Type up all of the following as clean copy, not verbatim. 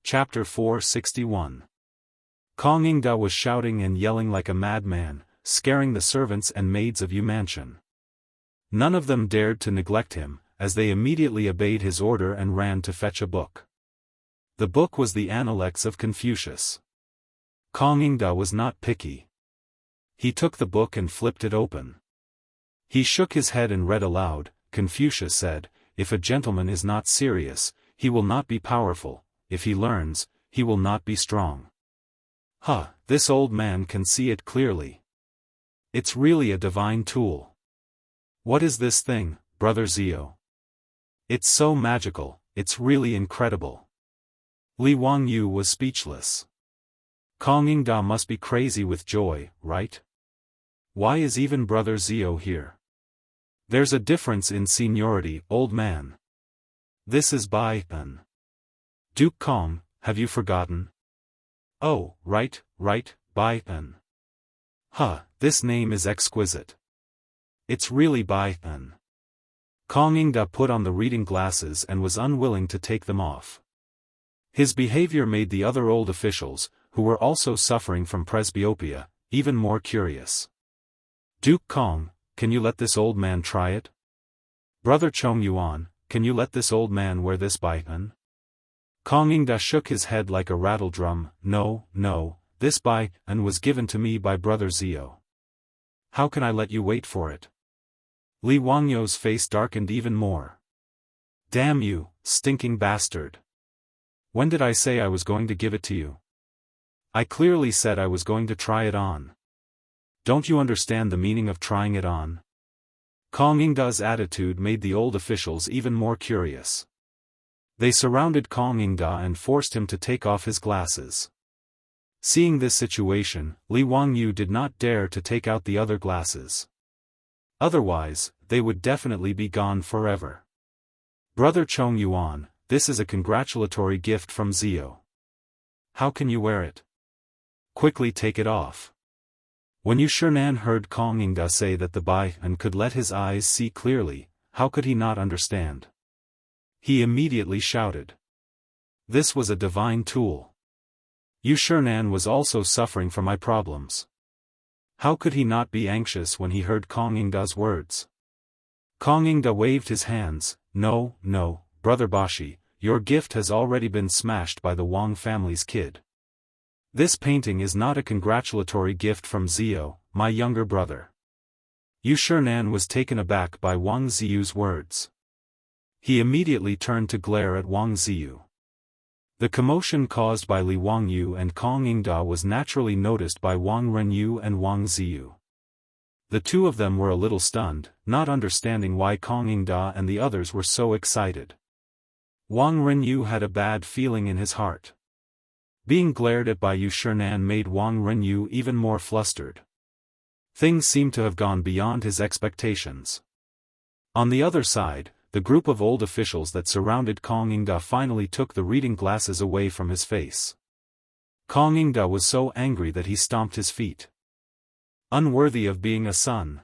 Chapter 461. Kong Yingda was shouting and yelling like a madman, scaring the servants and maids of Yu Mansion. None of them dared to neglect him, as they immediately obeyed his order and ran to fetch a book. The book was the Analects of Confucius. Kong Yingda was not picky. He took the book and flipped it open. He shook his head and read aloud. Confucius said, "If a gentleman is not serious, he will not be powerful. If he learns, he will not be strong." This old man can see it clearly. It's really a divine tool. What is this thing, Brother Zio? It's so magical, it's really incredible. Li Wangyu was speechless. Kong Yingda must be crazy with joy, right? Why is even Brother Zio here? There's a difference in seniority, old man. This is Bai An. Duke Kong, have you forgotten? Oh, right, Bai An. This name is exquisite. It's really Bai An. Kong Yingda put on the reading glasses and was unwilling to take them off. His behavior made the other old officials, who were also suffering from presbyopia, even more curious. Duke Kong, can you let this old man try it? Brother Chong Yuan, can you let this old man wear this Bai An? Kong Yingda shook his head like a rattle drum. No, this Bai An was given to me by Brother Zio. How can I let you wait for it? Li Wangyu's face darkened even more. Damn you, stinking bastard. When did I say I was going to give it to you? I clearly said I was going to try it on. Don't you understand the meaning of trying it on? Kong Yingda's attitude made the old officials even more curious. They surrounded Kong Yingda and forced him to take off his glasses. Seeing this situation, Li Wangyu did not dare to take out the other glasses. Otherwise, they would definitely be gone forever. Brother Chong Yuan, this is a congratulatory gift from Zio. How can you wear it? Quickly take it off. When Yu Shinan heard Kong Yingda say that the Bai An could let his eyes see clearly, how could he not understand? He immediately shouted. This was a divine tool. Yu Shinan was also suffering from eye problems. How could he not be anxious when he heard Kong Yingda's words? Kong Yingda waved his hands. No, Brother Bashi, your gift has already been smashed by the Wang family's kid. This painting is not a congratulatory gift from Zio, my younger brother. Yu Shinan was taken aback by Wang Ziyu's words. He immediately turned to glare at Wang Ziyu. The commotion caused by Li Wangyu and Kong Yingda was naturally noticed by Wang Renyu and Wang Ziyu. The two of them were a little stunned, not understanding why Kong Yingda and the others were so excited. Wang Renyu had a bad feeling in his heart. Being glared at by Yu Shinan made Wang Renyu even more flustered. Things seemed to have gone beyond his expectations. On the other side, the group of old officials that surrounded Kong Yingda finally took the reading glasses away from his face. Kong Yingda was so angry that he stomped his feet. Unworthy of being a son.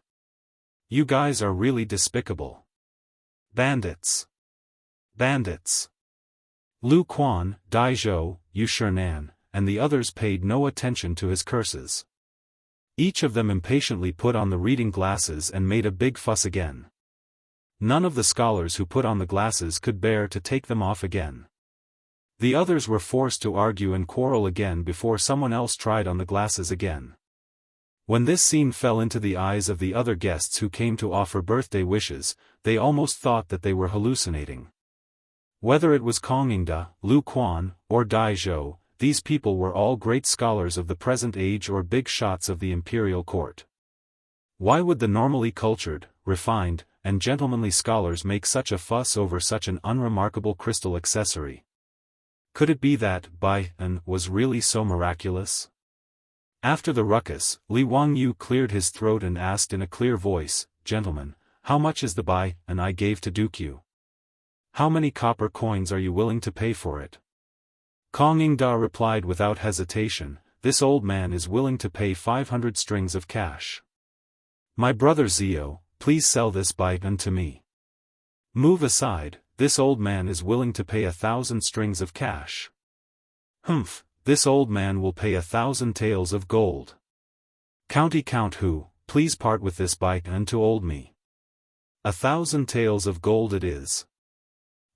You guys are really despicable. Bandits. Lu Quan, Dai Zhou, Yu Shinan, and the others paid no attention to his curses. Each of them impatiently put on the reading glasses and made a big fuss again. None of the scholars who put on the glasses could bear to take them off again. The others were forced to argue and quarrel again before someone else tried on the glasses again. When this scene fell into the eyes of the other guests who came to offer birthday wishes, they almost thought that they were hallucinating. Whether it was Kong Yingda, Lu Quan, or Dai Zhou, these people were all great scholars of the present age or big shots of the imperial court. Why would the normally cultured, refined, and gentlemanly scholars make such a fuss over such an unremarkable crystal accessory? Could it be that Bai An was really so miraculous? After the ruckus, Li Wangyu cleared his throat and asked in a clear voice, "Gentlemen, how much is the Bai An I gave to Duke Yu? How many copper coins are you willing to pay for it?" Kong Yingda replied without hesitation, "This old man is willing to pay 500 strings of cash. My brother Zio, please sell this Bai An to me." "Move aside, this old man is willing to pay 1,000 strings of cash." Humph, this old man will pay 1,000 taels of gold. Count who, please part with this bike and to old me. 1,000 taels of gold it is.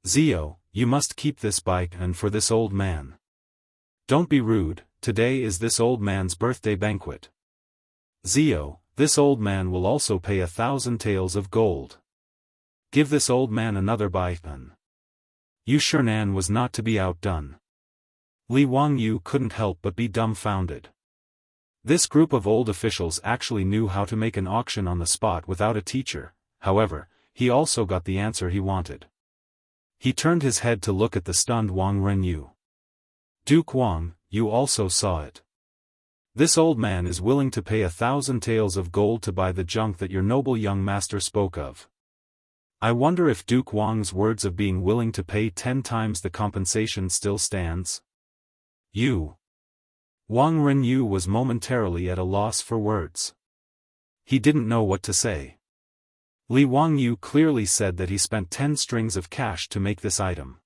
Zio, you must keep this bike and for this old man. Don't be rude, today is this old man's birthday banquet. Zio, this old man will also pay 1,000 taels of gold. Give this old man another baipan. Yu Shernan was not to be outdone. Li Wangyu couldn't help but be dumbfounded. This group of old officials actually knew how to make an auction on the spot without a teacher. However, he also got the answer he wanted. He turned his head to look at the stunned Wang Renyu. Duke Wang, you also saw it. This old man is willing to pay 1,000 taels of gold to buy the junk that your noble young master spoke of. I wonder if Duke Wang's words of being willing to pay 10 times the compensation still stands? Wang Renyu was momentarily at a loss for words. He didn't know what to say. Li Wangyu clearly said that he spent 10 strings of cash to make this item.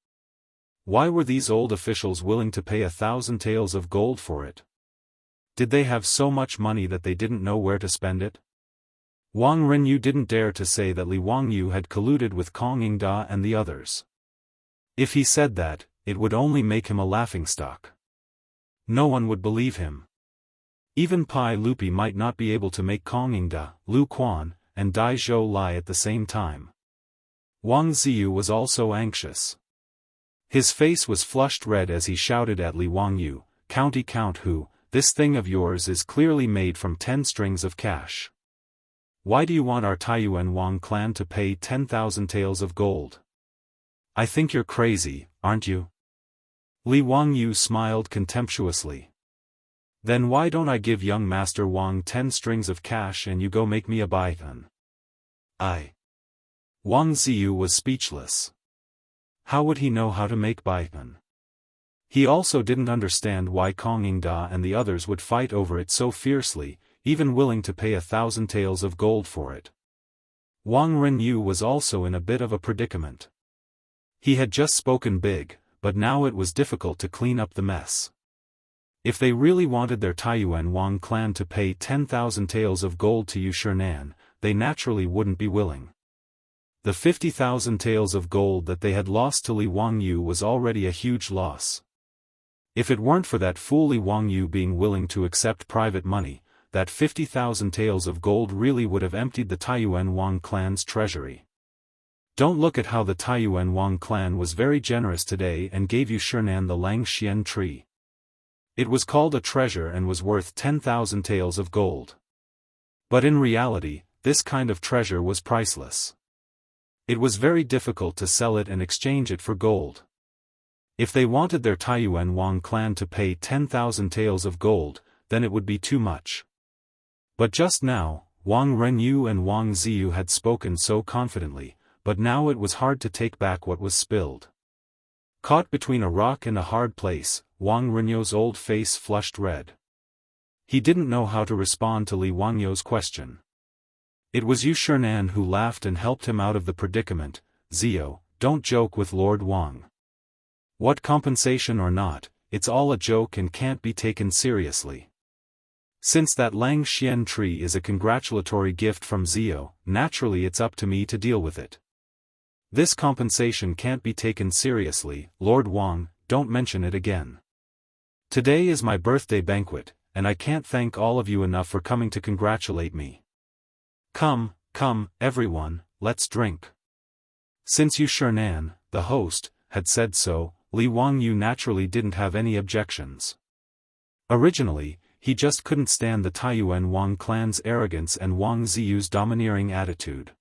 Why were these old officials willing to pay 1,000 taels of gold for it? Did they have so much money that they didn't know where to spend it? Wang Renyu didn't dare to say that Li Wangyu had colluded with Kong Yingda and the others. If he said that, it would only make him a laughingstock. No one would believe him. Even Pai Lupi might not be able to make Kong Yingda, Lu Quan, and Dai Zhou lie at the same time. Wang Ziyu was also anxious. His face was flushed red as he shouted at Li Wangyu, Count who, this thing of yours is clearly made from 10 strings of cash. Why do you want our Taiyuan Wang clan to pay 10,000 taels of gold? I think you're crazy, aren't you? Li Wangyu smiled contemptuously. Then why don't I give young Master Wang 10 strings of cash and you go make me a baitan? Wang Ziyu was speechless. How would he know how to make baitan? He also didn't understand why Kong Yingda and the others would fight over it so fiercely, even willing to pay 1,000 taels of gold for it. Wang Renyu was also in a bit of a predicament. He had just spoken big, but now it was difficult to clean up the mess. If they really wanted their Taiyuan Wang clan to pay 10,000 taels of gold to Yu Shernan, they naturally wouldn't be willing. The 50,000 taels of gold that they had lost to Li Wangyu was already a huge loss. If it weren't for that fool Li Wangyu being willing to accept private money, that 50,000 taels of gold really would have emptied the Taiyuan Wang clan's treasury. Don't look at how the Taiyuan Wang clan was very generous today and gave Yu Shernan the Lang Xian tree. It was called a treasure and was worth 10,000 taels of gold. But in reality, this kind of treasure was priceless. It was very difficult to sell it and exchange it for gold. If they wanted their Taiyuan Wang clan to pay 10,000 taels of gold, then it would be too much. But just now, Wang Renyu and Wang Ziyu had spoken so confidently, but now it was hard to take back what was spilled. Caught between a rock and a hard place, Wang Renyu's old face flushed red. He didn't know how to respond to Li Wangyu's question. It was Yu Shernan who laughed and helped him out of the predicament. Zio, don't joke with Lord Wang. What compensation or not, it's all a joke and can't be taken seriously. Since that Lang Xian tree is a congratulatory gift from Zio, naturally it's up to me to deal with it. This compensation can't be taken seriously, Lord Wang, don't mention it again. Today is my birthday banquet, and I can't thank all of you enough for coming to congratulate me. Come, everyone, let's drink. Since Yu Shernan, the host, had said so, Li Wangyu naturally didn't have any objections. Originally, he just couldn't stand the Taiyuan Wang clan's arrogance and Wang Ziyu's domineering attitude.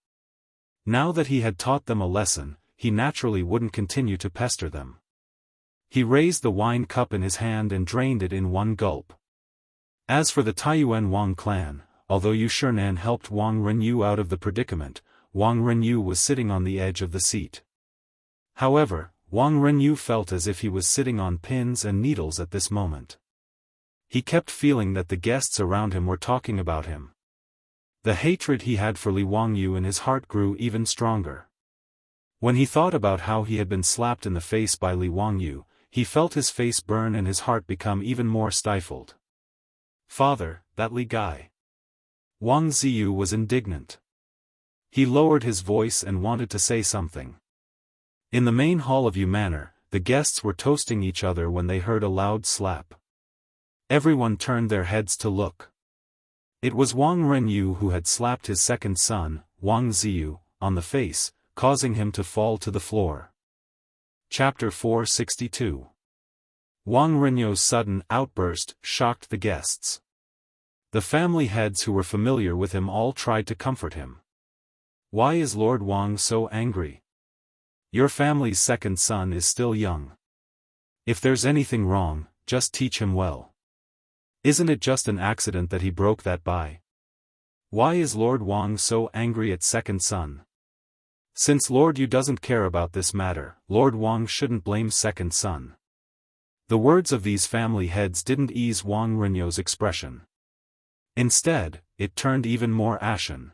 Now that he had taught them a lesson, he naturally wouldn't continue to pester them. He raised the wine cup in his hand and drained it in one gulp. As for the Taiyuan Wang clan, although Yu Shernan helped Wang Renyu out of the predicament, Wang Renyu was sitting on the edge of the seat. However, Wang Renyu felt as if he was sitting on pins and needles at this moment. He kept feeling that the guests around him were talking about him. The hatred he had for Li Wangyu in his heart grew even stronger. When he thought about how he had been slapped in the face by Li Wangyu, he felt his face burn and his heart become even more stifled. "Father, that Li guy." Wang Ziyu was indignant. He lowered his voice and wanted to say something. In the main hall of Yu Manor, the guests were toasting each other when they heard a loud slap. Everyone turned their heads to look. It was Wang Renyu who had slapped his second son, Wang Ziyu, on the face, causing him to fall to the floor. Chapter 462. Wang Renyu's sudden outburst shocked the guests. The family heads who were familiar with him all tried to comfort him. "Why is Lord Wang so angry? Your family's second son is still young. If there's anything wrong, just teach him well. Isn't it just an accident that he broke that bai? Why is Lord Wang so angry at second son? Since Lord Yu doesn't care about this matter, Lord Wang shouldn't blame second son." The words of these family heads didn't ease Wang Renyu's expression. Instead, it turned even more ashen.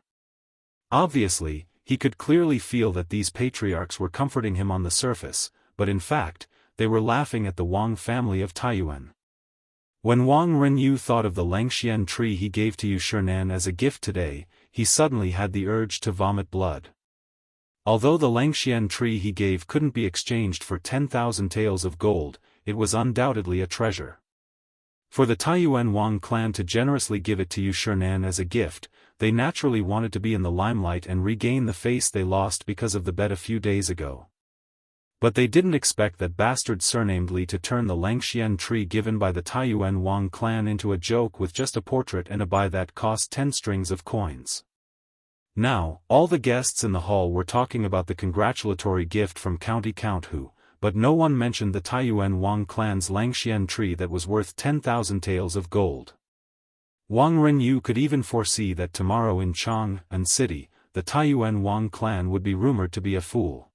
Obviously, he could clearly feel that these patriarchs were comforting him on the surface, but in fact, they were laughing at the Wang family of Taiyuan. When Wang Renyu thought of the Langxian tree he gave to Yu Shinan as a gift today, he suddenly had the urge to vomit blood. Although the Langxian tree he gave couldn't be exchanged for 10,000 taels of gold, it was undoubtedly a treasure. For the Taiyuan Wang clan to generously give it to Yu Shinan as a gift, they naturally wanted to be in the limelight and regain the face they lost because of the bet a few days ago. But they didn't expect that bastard surnamed Li to turn the Langxian tree given by the Taiyuan Wang clan into a joke with just a portrait and a bai that cost 10 strings of coins. Now, all the guests in the hall were talking about the congratulatory gift from County Count Hu, but no one mentioned the Taiyuan Wang clan's Langxian tree that was worth 10,000 taels of gold. Wang Renyu could even foresee that tomorrow in Chang'an City, the Taiyuan Wang clan would be rumored to be a fool.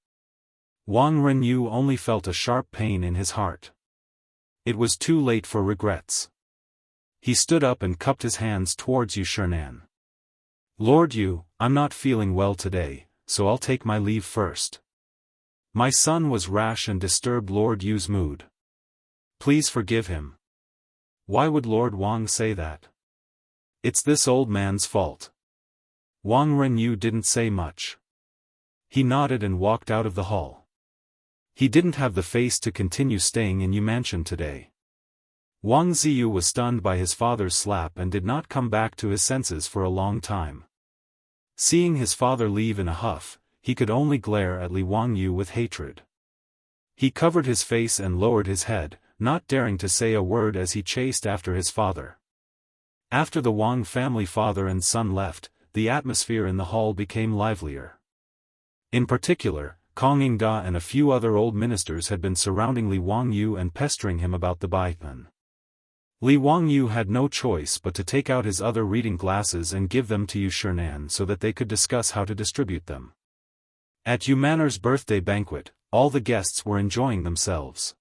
Wang Renyu only felt a sharp pain in his heart. It was too late for regrets. He stood up and cupped his hands towards Yu Shinan. "Lord Yu, I'm not feeling well today, so I'll take my leave first. My son was rash and disturbed Lord Yu's mood. Please forgive him." Why would Lord Wang say that? It's this old man's fault. Wang Renyu didn't say much. He nodded and walked out of the hall. He didn't have the face to continue staying in Yu Mansion today. Wang Ziyu was stunned by his father's slap and did not come back to his senses for a long time. Seeing his father leave in a huff, he could only glare at Li Wangyu with hatred. He covered his face and lowered his head, not daring to say a word as he chased after his father. After the Wang family father and son left, the atmosphere in the hall became livelier. In particular, Kong Yingda and a few other old ministers had been surrounding Li Wangyu and pestering him about the baipan. Li Wangyu had no choice but to take out his other reading glasses and give them to Yu Shinan so that they could discuss how to distribute them. At Yu Manor's birthday banquet, all the guests were enjoying themselves.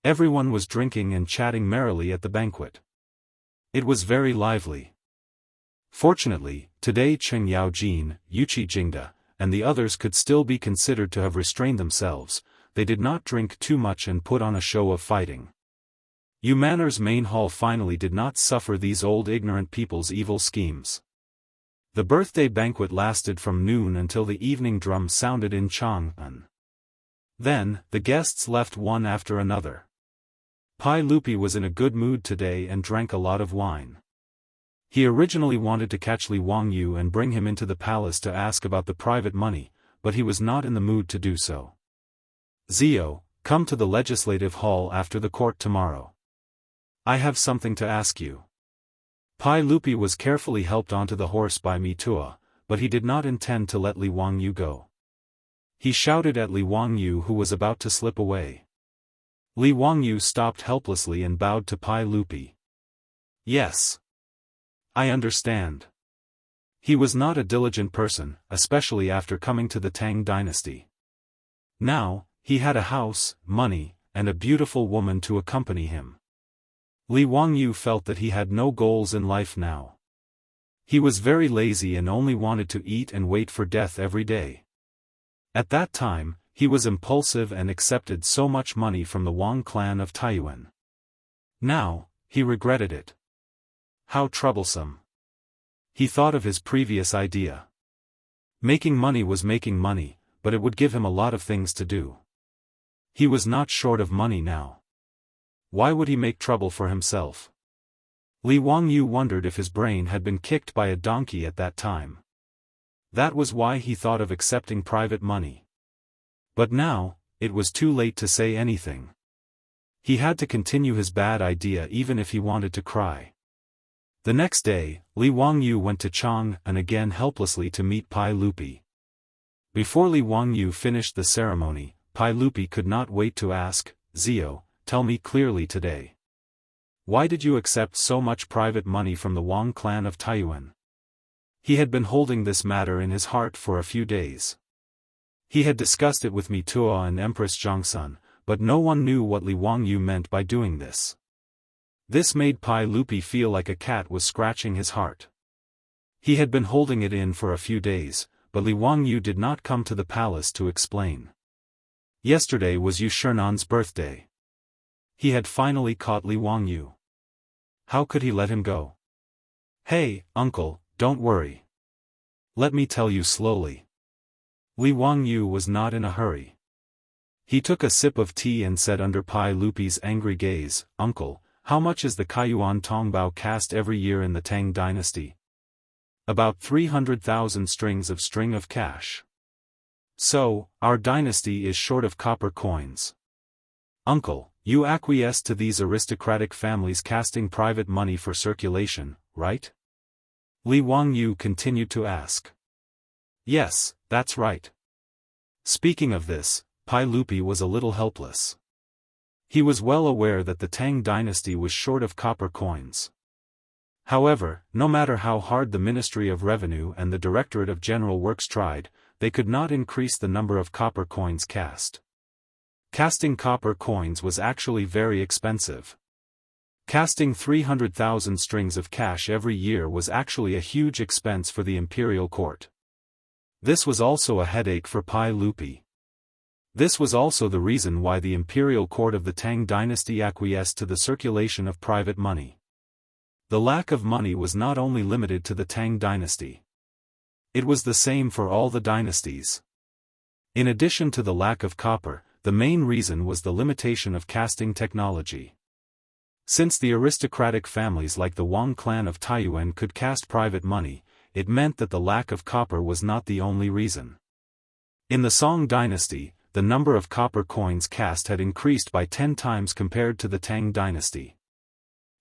Everyone was drinking and chatting merrily at the banquet. It was very lively. Fortunately, today Cheng Yaojin, Yuqi Jingda, and the others could still be considered to have restrained themselves. They did not drink too much and put on a show of fighting. Yu Manor's main hall finally did not suffer these old ignorant people's evil schemes. The birthday banquet lasted from noon until the evening drum sounded in Chang'an. Then, the guests left one after another. Pai Lupi was in a good mood today and drank a lot of wine. He originally wanted to catch Li Wangyu and bring him into the palace to ask about the private money, but he was not in the mood to do so. "Zio, come to the legislative hall after the court tomorrow. I have something to ask you." Pai Lupi was carefully helped onto the horse by Mitua, but he did not intend to let Li Wangyu go. He shouted at Li Wangyu who was about to slip away. Li Wangyu stopped helplessly and bowed to Pai Lupi. "Yes. I understand." He was not a diligent person, especially after coming to the Tang dynasty. Now, he had a house, money, and a beautiful woman to accompany him. Li Wangyu felt that he had no goals in life now. He was very lazy and only wanted to eat and wait for death every day. At that time, He was impulsive and accepted so much money from the Wang clan of Taiyuan. Now, he regretted it. How troublesome. He thought of his previous idea. Making money was making money, but it would give him a lot of things to do. He was not short of money now. Why would he make trouble for himself? Li Wangyu wondered if his brain had been kicked by a donkey at that time. That was why he thought of accepting private money. But now, it was too late to say anything. He had to continue his bad idea even if he wanted to cry. The next day, Li Wangyu went to Chang'an again helplessly to meet Pai Lupi. Before Li Wangyu finished the ceremony, Pai Lupi could not wait to ask, "Zio, tell me clearly today. Why did you accept so much private money from the Wang clan of Taiyuan?" He had been holding this matter in his heart for a few days. He had discussed it with Mitua and Empress Zhongsun, but no one knew what Li Wangyu meant by doing this. This made Pai Lupi feel like a cat was scratching his heart. He had been holding it in for a few days, but Li Wangyu did not come to the palace to explain. Yesterday was Yu Shernan's birthday. He had finally caught Li Wangyu. How could he let him go? "Hey, uncle, don't worry. Let me tell you slowly." Li Wangyu was not in a hurry. He took a sip of tea and said under Pai Lupi's angry gaze, "Uncle, how much is the Kaiyuan Tongbao cast every year in the Tang dynasty?" "About 300,000 strings of cash. So, our dynasty is short of copper coins." "Uncle, you acquiesce to these aristocratic families casting private money for circulation, right?" Li Wangyu continued to ask. "Yes, that's right." Speaking of this, Pai Lupi was a little helpless. He was well aware that the Tang dynasty was short of copper coins. However, no matter how hard the Ministry of Revenue and the Directorate of General Works tried, they could not increase the number of copper coins cast. Casting copper coins was actually very expensive. Casting 300,000 strings of cash every year was actually a huge expense for the imperial court. This was also a headache for Pai Lupi. This was also the reason why the imperial court of the Tang dynasty acquiesced to the circulation of private money. The lack of money was not only limited to the Tang dynasty. It was the same for all the dynasties. In addition to the lack of copper, the main reason was the limitation of casting technology. Since the aristocratic families like the Wang clan of Taiyuan could cast private money, it meant that the lack of copper was not the only reason. In the Song dynasty, the number of copper coins cast had increased by 10 times compared to the Tang dynasty.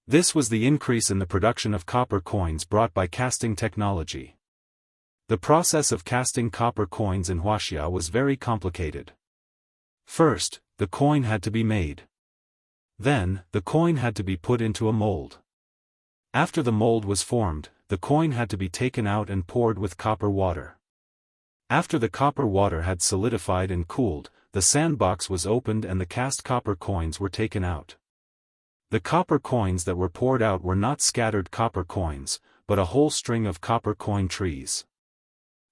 This was the increase in the production of copper coins brought by casting technology. The process of casting copper coins in Wuxia was very complicated. First, the coin had to be made. Then, the coin had to be put into a mold. After the mold was formed, the coin had to be taken out and poured with copper water. After the copper water had solidified and cooled, the sandbox was opened and the cast copper coins were taken out. The copper coins that were poured out were not scattered copper coins, but a whole string of copper coin trees.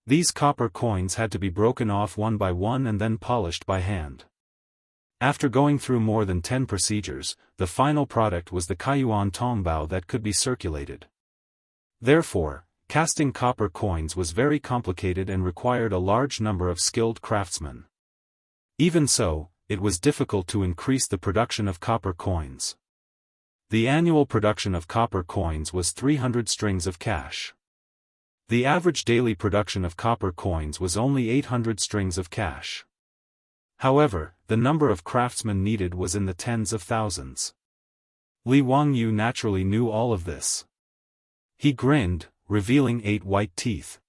These copper coins had to be broken off one by one and then polished by hand. After going through more than 10 procedures, the final product was the Kaiyuan Tongbao that could be circulated. Therefore, casting copper coins was very complicated and required a large number of skilled craftsmen. Even so, it was difficult to increase the production of copper coins. The annual production of copper coins was 300 strings of cash. The average daily production of copper coins was only 800 strings of cash. However, the number of craftsmen needed was in the tens of thousands. Li Wangyu naturally knew all of this. He grinned, revealing 8 white teeth.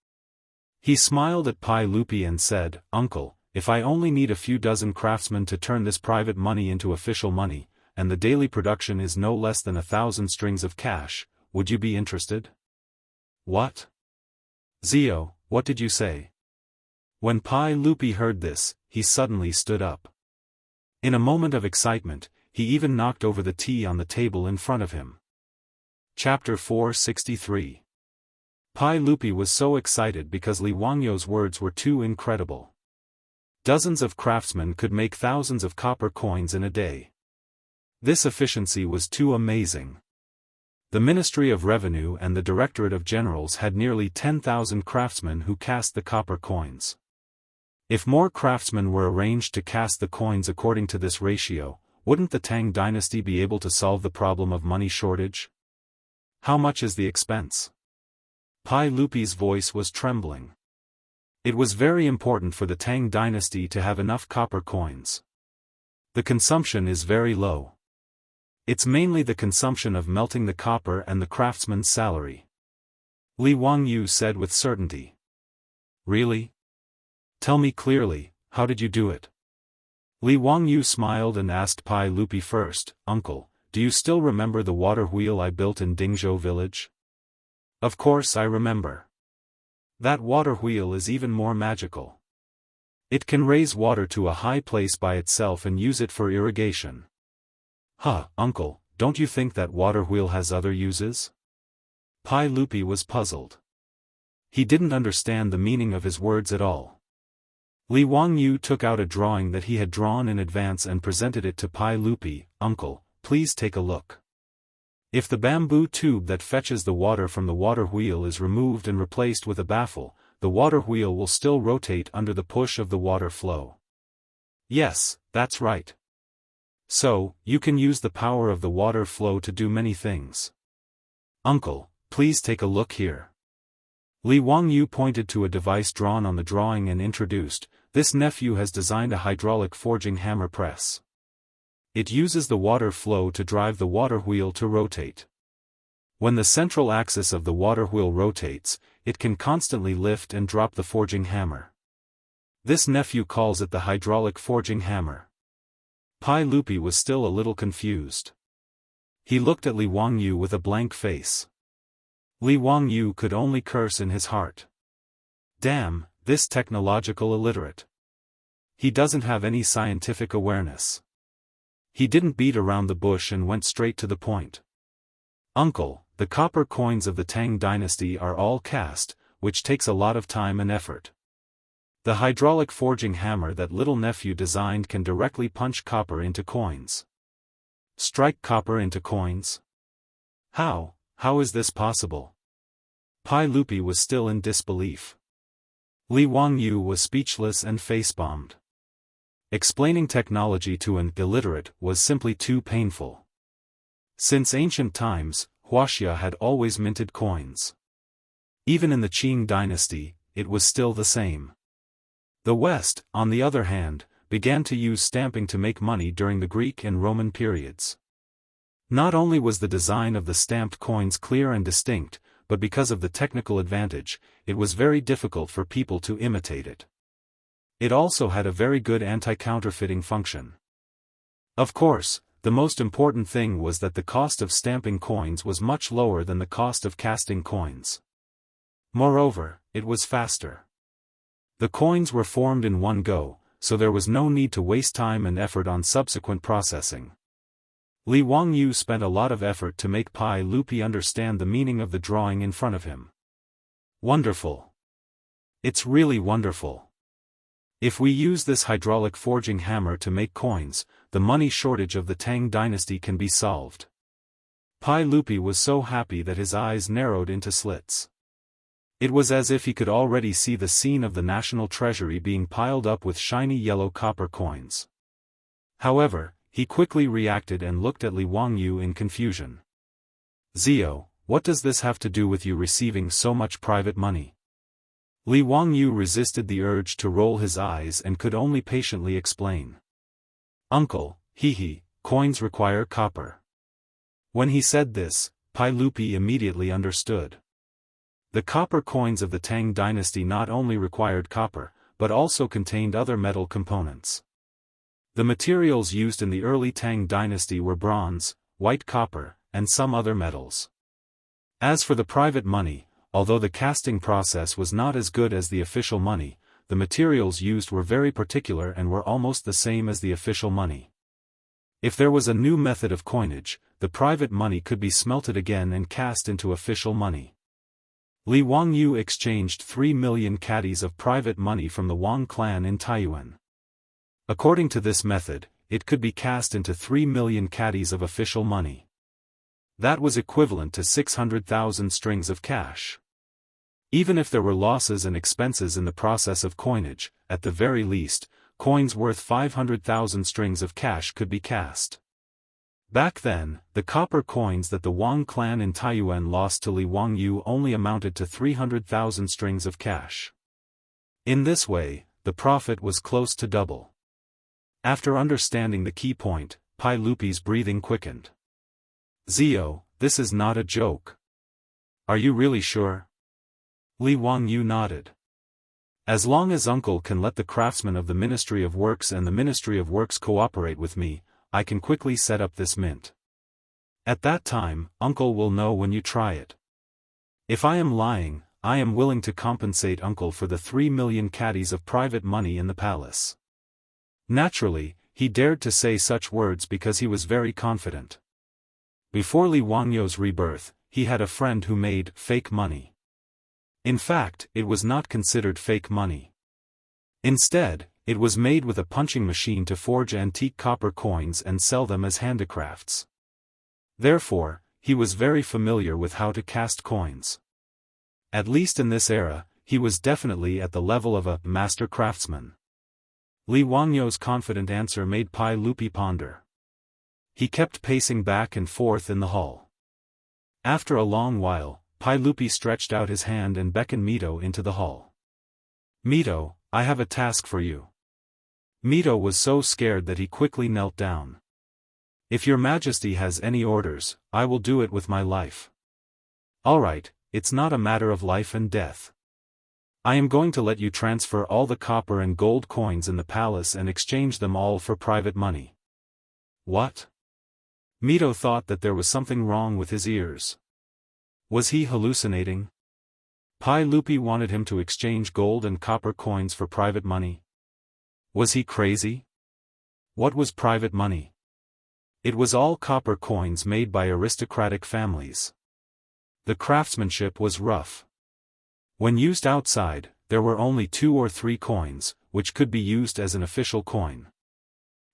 He smiled at Pai Lupi and said, "Uncle, if I only need a few dozen craftsmen to turn this private money into official money, and the daily production is no less than 1,000 strings of cash, would you be interested?" "What? Zio, what did you say?" When Pai Lupi heard this, he suddenly stood up. In a moment of excitement, he even knocked over the tea on the table in front of him. Chapter 463. Pai Lupi was so excited because Li Wangyu's words were too incredible. Dozens of craftsmen could make thousands of copper coins in a day. This efficiency was too amazing. The Ministry of Revenue and the Directorate of Generals had nearly 10,000 craftsmen who cast the copper coins. If more craftsmen were arranged to cast the coins according to this ratio, wouldn't the Tang dynasty be able to solve the problem of money shortage? How much is the expense? Pai Lupi's voice was trembling. It was very important for the Tang dynasty to have enough copper coins. The consumption is very low. It's mainly the consumption of melting the copper and the craftsman's salary. Li Wangyu said with certainty. Really? Tell me clearly, how did you do it? Li Wangyu smiled and asked Pai Lupi first, Uncle, do you still remember the water wheel I built in Dingzhou village? Of course I remember. That water wheel is even more magical. It can raise water to a high place by itself and use it for irrigation. Huh, Uncle, don't you think that water wheel has other uses? Pai Lupi was puzzled. He didn't understand the meaning of his words at all. Li Wangyu took out a drawing that he had drawn in advance and presented it to Pai Lupi. Uncle, please take a look. If the bamboo tube that fetches the water from the water wheel is removed and replaced with a baffle, the water wheel will still rotate under the push of the water flow. Yes, that's right. So, you can use the power of the water flow to do many things. Uncle, please take a look here. Li Wangyu pointed to a device drawn on the drawing and introduced, this nephew has designed a hydraulic forging hammer press. It uses the water flow to drive the water wheel to rotate. When the central axis of the water wheel rotates, it can constantly lift and drop the forging hammer. This nephew calls it the hydraulic forging hammer. Pai Lupi was still a little confused. He looked at Li Wangyu with a blank face. Li Wangyu could only curse in his heart. Damn, this technological illiterate. He doesn't have any scientific awareness. He didn't beat around the bush and went straight to the point. Uncle, the copper coins of the Tang dynasty are all cast, which takes a lot of time and effort. The hydraulic forging hammer that little nephew designed can directly punch copper into coins. Strike copper into coins? How is this possible? Pai Lupi was still in disbelief. Li Wangyu was speechless and face-bombed. Explaining technology to an illiterate was simply too painful. Since ancient times, Wuxia had always minted coins. Even in the Qing dynasty, it was still the same. The West, on the other hand, began to use stamping to make money during the Greek and Roman periods. Not only was the design of the stamped coins clear and distinct, but because of the technical advantage, it was very difficult for people to imitate it. It also had a very good anti-counterfeiting function. Of course, the most important thing was that the cost of stamping coins was much lower than the cost of casting coins. Moreover, it was faster. The coins were formed in one go, so there was no need to waste time and effort on subsequent processing. Li Wangyu spent a lot of effort to make Pai Lupi understand the meaning of the drawing in front of him. Wonderful. It's really wonderful. If we use this hydraulic forging hammer to make coins, the money shortage of the Tang dynasty can be solved. Pai Lupi was so happy that his eyes narrowed into slits. It was as if he could already see the scene of the national treasury being piled up with shiny yellow copper coins. However, he quickly reacted and looked at Li Wangyu in confusion. Zio, what does this have to do with you receiving so much private money? Li Wangyu resisted the urge to roll his eyes and could only patiently explain. Uncle, coins require copper. When he said this, Pai Lupi immediately understood. The copper coins of the Tang dynasty not only required copper, but also contained other metal components. The materials used in the early Tang dynasty were bronze, white copper, and some other metals. As for the private money, although the casting process was not as good as the official money, the materials used were very particular and were almost the same as the official money. If there was a new method of coinage, the private money could be smelted again and cast into official money. Li Wangyu exchanged 3 million caddies of private money from the Wang clan in Taiyuan. According to this method, it could be cast into 3 million caddies of official money. That was equivalent to 600,000 strings of cash. Even if there were losses and expenses in the process of coinage, at the very least, coins worth 500,000 strings of cash could be cast. Back then, the copper coins that the Wang clan in Taiyuan lost to Li Wangyu only amounted to 300,000 strings of cash. In this way, the profit was close to double. After understanding the key point, Pai Lupi's breathing quickened. Zio, this is not a joke. Are you really sure? Li Wangyu nodded. As long as Uncle can let the craftsmen of the Ministry of Works and the Ministry of Works cooperate with me, I can quickly set up this mint. At that time, Uncle will know when you try it. If I am lying, I am willing to compensate Uncle for the 3 million caddies of private money in the palace. Naturally, he dared to say such words because he was very confident. Before Li Wangyu's rebirth, he had a friend who made fake money. In fact, it was not considered fake money. Instead, it was made with a punching machine to forge antique copper coins and sell them as handicrafts. Therefore, he was very familiar with how to cast coins. At least in this era, he was definitely at the level of a master craftsman. Li Wangyu's confident answer made Pai Lupi ponder. He kept pacing back and forth in the hall. After a long while, Pai Lupi stretched out his hand and beckoned Mito into the hall. Mito, I have a task for you. Mito was so scared that he quickly knelt down. If your majesty has any orders, I will do it with my life. Alright, it's not a matter of life and death. I am going to let you transfer all the copper and gold coins in the palace and exchange them all for private money. What? Mito thought that there was something wrong with his ears. Was he hallucinating? Pai Lupi wanted him to exchange gold and copper coins for private money. Was he crazy? What was private money? It was all copper coins made by aristocratic families. The craftsmanship was rough. When used outside, there were only 2 or 3 coins, which could be used as an official coin.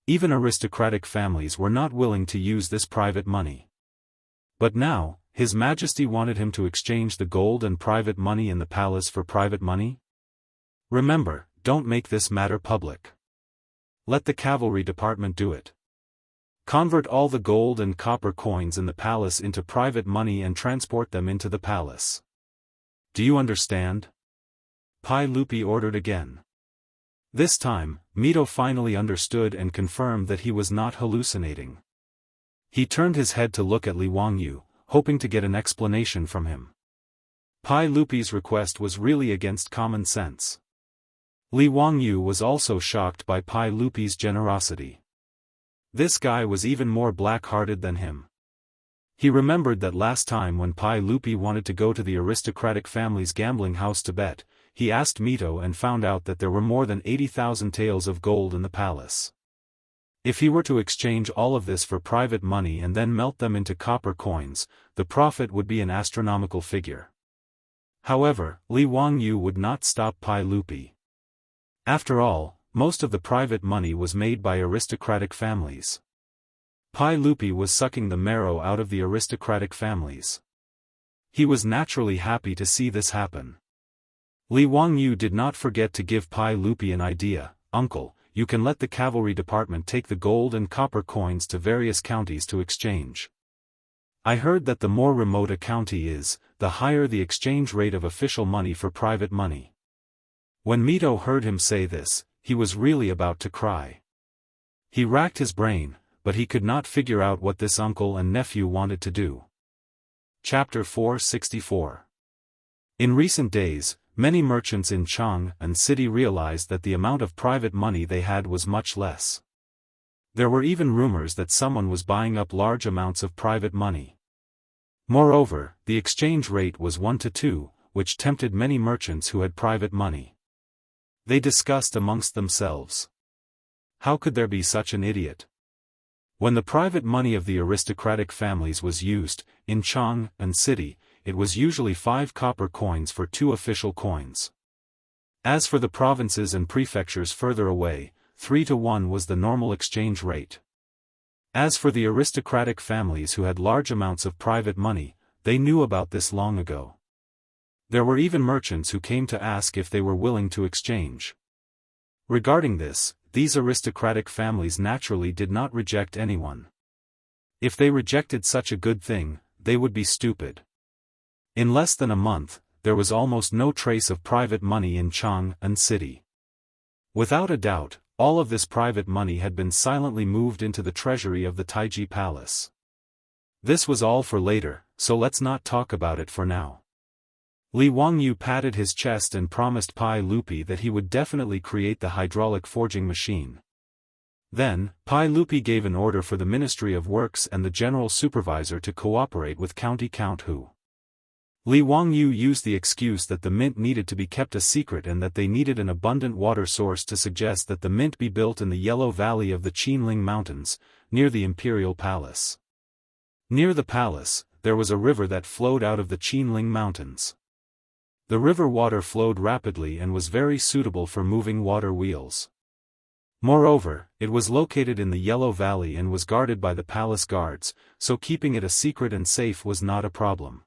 Even aristocratic families were not willing to use this private money. But now, His Majesty wanted him to exchange the gold and private money in the palace for private money? Remember, don't make this matter public. Let the cavalry department do it. Convert all the gold and copper coins in the palace into private money and transport them into the palace. Do you understand? Pai Lupi ordered again. This time, Mito finally understood and confirmed that he was not hallucinating. He turned his head to look at Li Wangyu, hoping to get an explanation from him. Pai Lupi's request was really against common sense. Li Wangyu was also shocked by Pai Lupi's generosity. This guy was even more black-hearted than him. He remembered that last time when Pai Lupi wanted to go to the aristocratic family's gambling house to bet, he asked Mito and found out that there were more than 80,000 taels of gold in the palace. If he were to exchange all of this for private money and then melt them into copper coins, the profit would be an astronomical figure. However, Li Wangyu would not stop Pai Lupi. After all, most of the private money was made by aristocratic families. Pai Lupi was sucking the marrow out of the aristocratic families. He was naturally happy to see this happen. Li Wangyu did not forget to give Pai Lupi an idea. Uncle, you can let the cavalry department take the gold and copper coins to various counties to exchange. I heard that the more remote a county is, the higher the exchange rate of official money for private money. When Mito heard him say this, he was really about to cry. He racked his brain, but he could not figure out what this uncle and nephew wanted to do. Chapter 464. In recent days, many merchants in Jianghu city realized that the amount of private money they had was much less. There were even rumors that someone was buying up large amounts of private money. Moreover, the exchange rate was 1 to 2, which tempted many merchants who had private money. They discussed amongst themselves. How could there be such an idiot? When the private money of the aristocratic families was used, in Jianghu city, it was usually 5 copper coins for 2 official coins. As for the provinces and prefectures further away, 3-to-1 was the normal exchange rate. As for the aristocratic families who had large amounts of private money, they knew about this long ago. There were even merchants who came to ask if they were willing to exchange. Regarding this, these aristocratic families naturally did not reject anyone. If they rejected such a good thing, they would be stupid. In less than a month, there was almost no trace of private money in Chang'an City. Without a doubt, all of this private money had been silently moved into the treasury of the Taiji Palace. This was all for later, so let's not talk about it for now. Li Wangyu patted his chest and promised Pai Lupi that he would definitely create the hydraulic forging machine. Then, Pai Lupi gave an order for the Ministry of Works and the General Supervisor to cooperate with County Count Hu. Li Wangyu used the excuse that the mint needed to be kept a secret and that they needed an abundant water source to suggest that the mint be built in the Yellow Valley of the Qinling Mountains, near the Imperial Palace. Near the palace, there was a river that flowed out of the Qinling Mountains. The river water flowed rapidly and was very suitable for moving water wheels. Moreover, it was located in the Yellow Valley and was guarded by the palace guards, so keeping it a secret and safe was not a problem.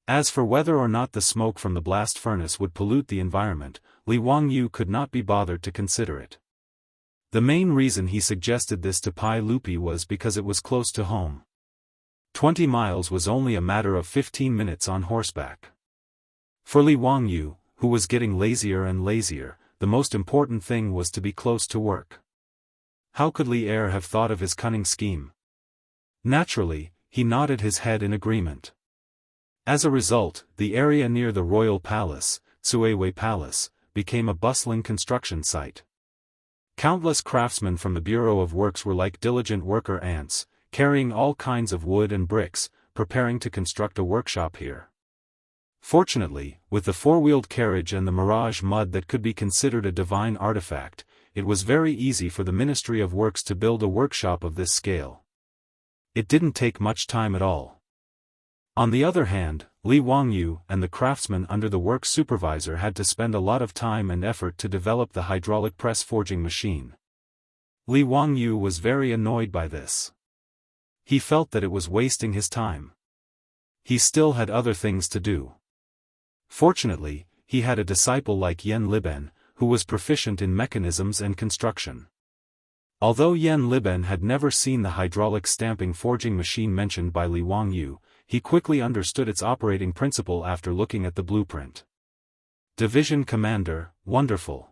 As for whether or not the smoke from the blast furnace would pollute the environment, Li Wangyu could not be bothered to consider it. The main reason he suggested this to Pai Lupi was because it was close to home. 20 miles was only a matter of 15 minutes on horseback. For Li Wangyu, who was getting lazier and lazier, the most important thing was to be close to work. How could Li Er have thought of his cunning scheme? Naturally, he nodded his head in agreement. As a result, the area near the royal palace, Tsuewei Palace, became a bustling construction site. Countless craftsmen from the Bureau of Works were like diligent worker ants, carrying all kinds of wood and bricks, preparing to construct a workshop here. Fortunately, with the four-wheeled carriage and the mirage mud that could be considered a divine artifact, it was very easy for the Ministry of Works to build a workshop of this scale. It didn't take much time at all. On the other hand, Li Wangyu and the craftsmen under the works supervisor had to spend a lot of time and effort to develop the hydraulic press forging machine. Li Wangyu was very annoyed by this. He felt that it was wasting his time. He still had other things to do. Fortunately, he had a disciple like Yan Liben, who was proficient in mechanisms and construction. Although Yan Liben had never seen the hydraulic stamping forging machine mentioned by Li Wangyu, he quickly understood its operating principle after looking at the blueprint. Division Commander, wonderful.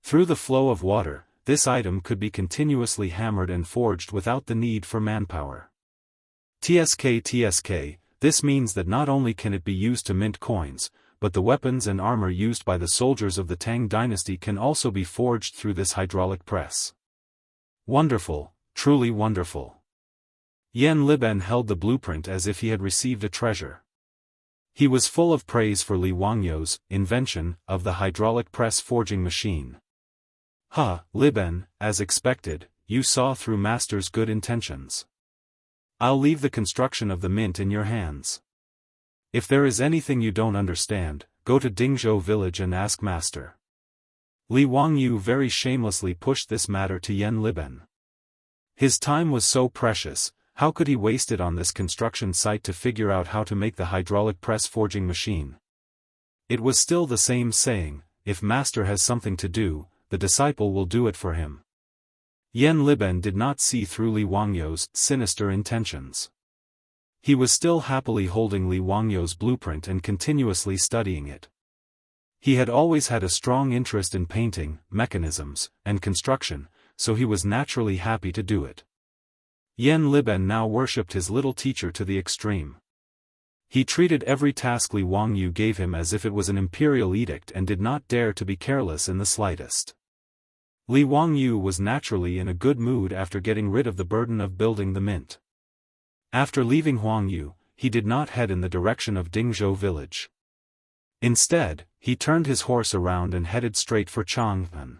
Through the flow of water, this item could be continuously hammered and forged without the need for manpower. TSK, this means that not only can it be used to mint coins, but the weapons and armor used by the soldiers of the Tang dynasty can also be forged through this hydraulic press. Wonderful, truly wonderful. Yan Liben held the blueprint as if he had received a treasure. He was full of praise for Li Wangyu's invention of the hydraulic press forging machine. Liben, as expected, you saw through Master's good intentions. I'll leave the construction of the mint in your hands. If there is anything you don't understand, go to Dingzhou village and ask Master. Li Wangyu very shamelessly pushed this matter to Yan Liben. His time was so precious. How could he waste it on this construction site to figure out how to make the hydraulic press forging machine? It was still the same saying, if Master has something to do, the disciple will do it for him. Yan Liben did not see through Li Wangyu's sinister intentions. He was still happily holding Li Wangyu's blueprint and continuously studying it. He had always had a strong interest in painting, mechanisms, and construction, so he was naturally happy to do it. Yan Liben now worshipped his little teacher to the extreme. He treated every task Li Wangyu gave him as if it was an imperial edict and did not dare to be careless in the slightest. Li Wangyu was naturally in a good mood after getting rid of the burden of building the mint. After leaving Huangyu, he did not head in the direction of Dingzhou village. Instead, he turned his horse around and headed straight for Chang'an.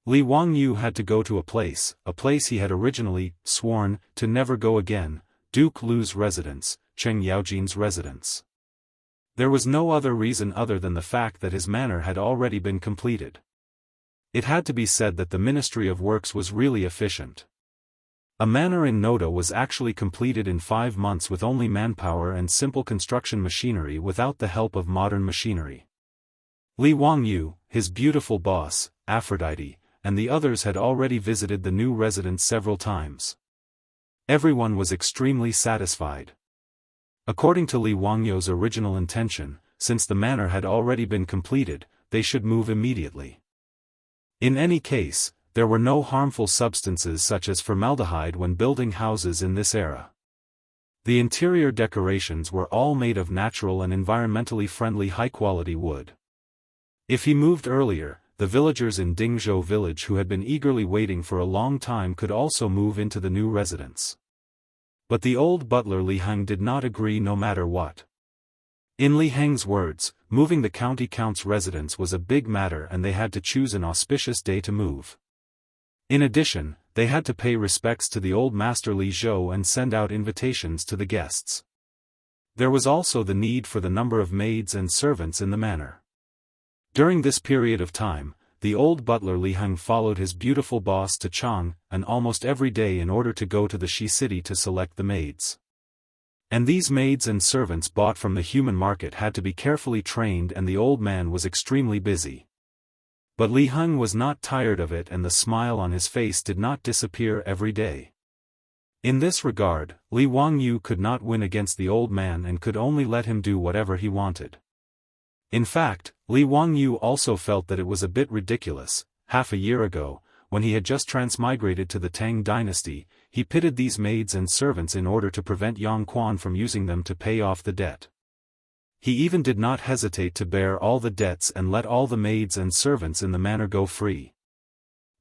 Li Wangyu had to go to a place he had originally sworn to never go again, Duke Lu's residence, Cheng Yaojin's residence. There was no other reason other than the fact that his manor had already been completed. It had to be said that the Ministry of Works was really efficient. A manor in Noda was actually completed in 5 months with only manpower and simple construction machinery without the help of modern machinery. Li Wangyu, his beautiful boss, Aphrodite, and the others had already visited the new residence several times. Everyone was extremely satisfied. According to Li Wangyu's original intention, since the manor had already been completed, they should move immediately. In any case, there were no harmful substances such as formaldehyde when building houses in this era. The interior decorations were all made of natural and environmentally friendly high-quality wood. If he moved earlier, the villagers in Dingzhou village who had been eagerly waiting for a long time could also move into the new residence. But the old butler Li Heng did not agree no matter what. In Li Heng's words, moving the county count's residence was a big matter and they had to choose an auspicious day to move. In addition, they had to pay respects to the old master Li Zhou and send out invitations to the guests. There was also the need for the number of maids and servants in the manor. During this period of time, the old butler Li Heng followed his beautiful boss to Chang, and almost every day in order to go to the Shi city to select the maids. And these maids and servants bought from the human market had to be carefully trained and the old man was extremely busy. But Li Heng was not tired of it and the smile on his face did not disappear every day. In this regard, Li Wangyu could not win against the old man and could only let him do whatever he wanted. In fact, Li Wangyu also felt that it was a bit ridiculous. Half a year ago, when he had just transmigrated to the Tang dynasty, he pitted these maids and servants in order to prevent Yang Quan from using them to pay off the debt. He even did not hesitate to bear all the debts and let all the maids and servants in the manor go free.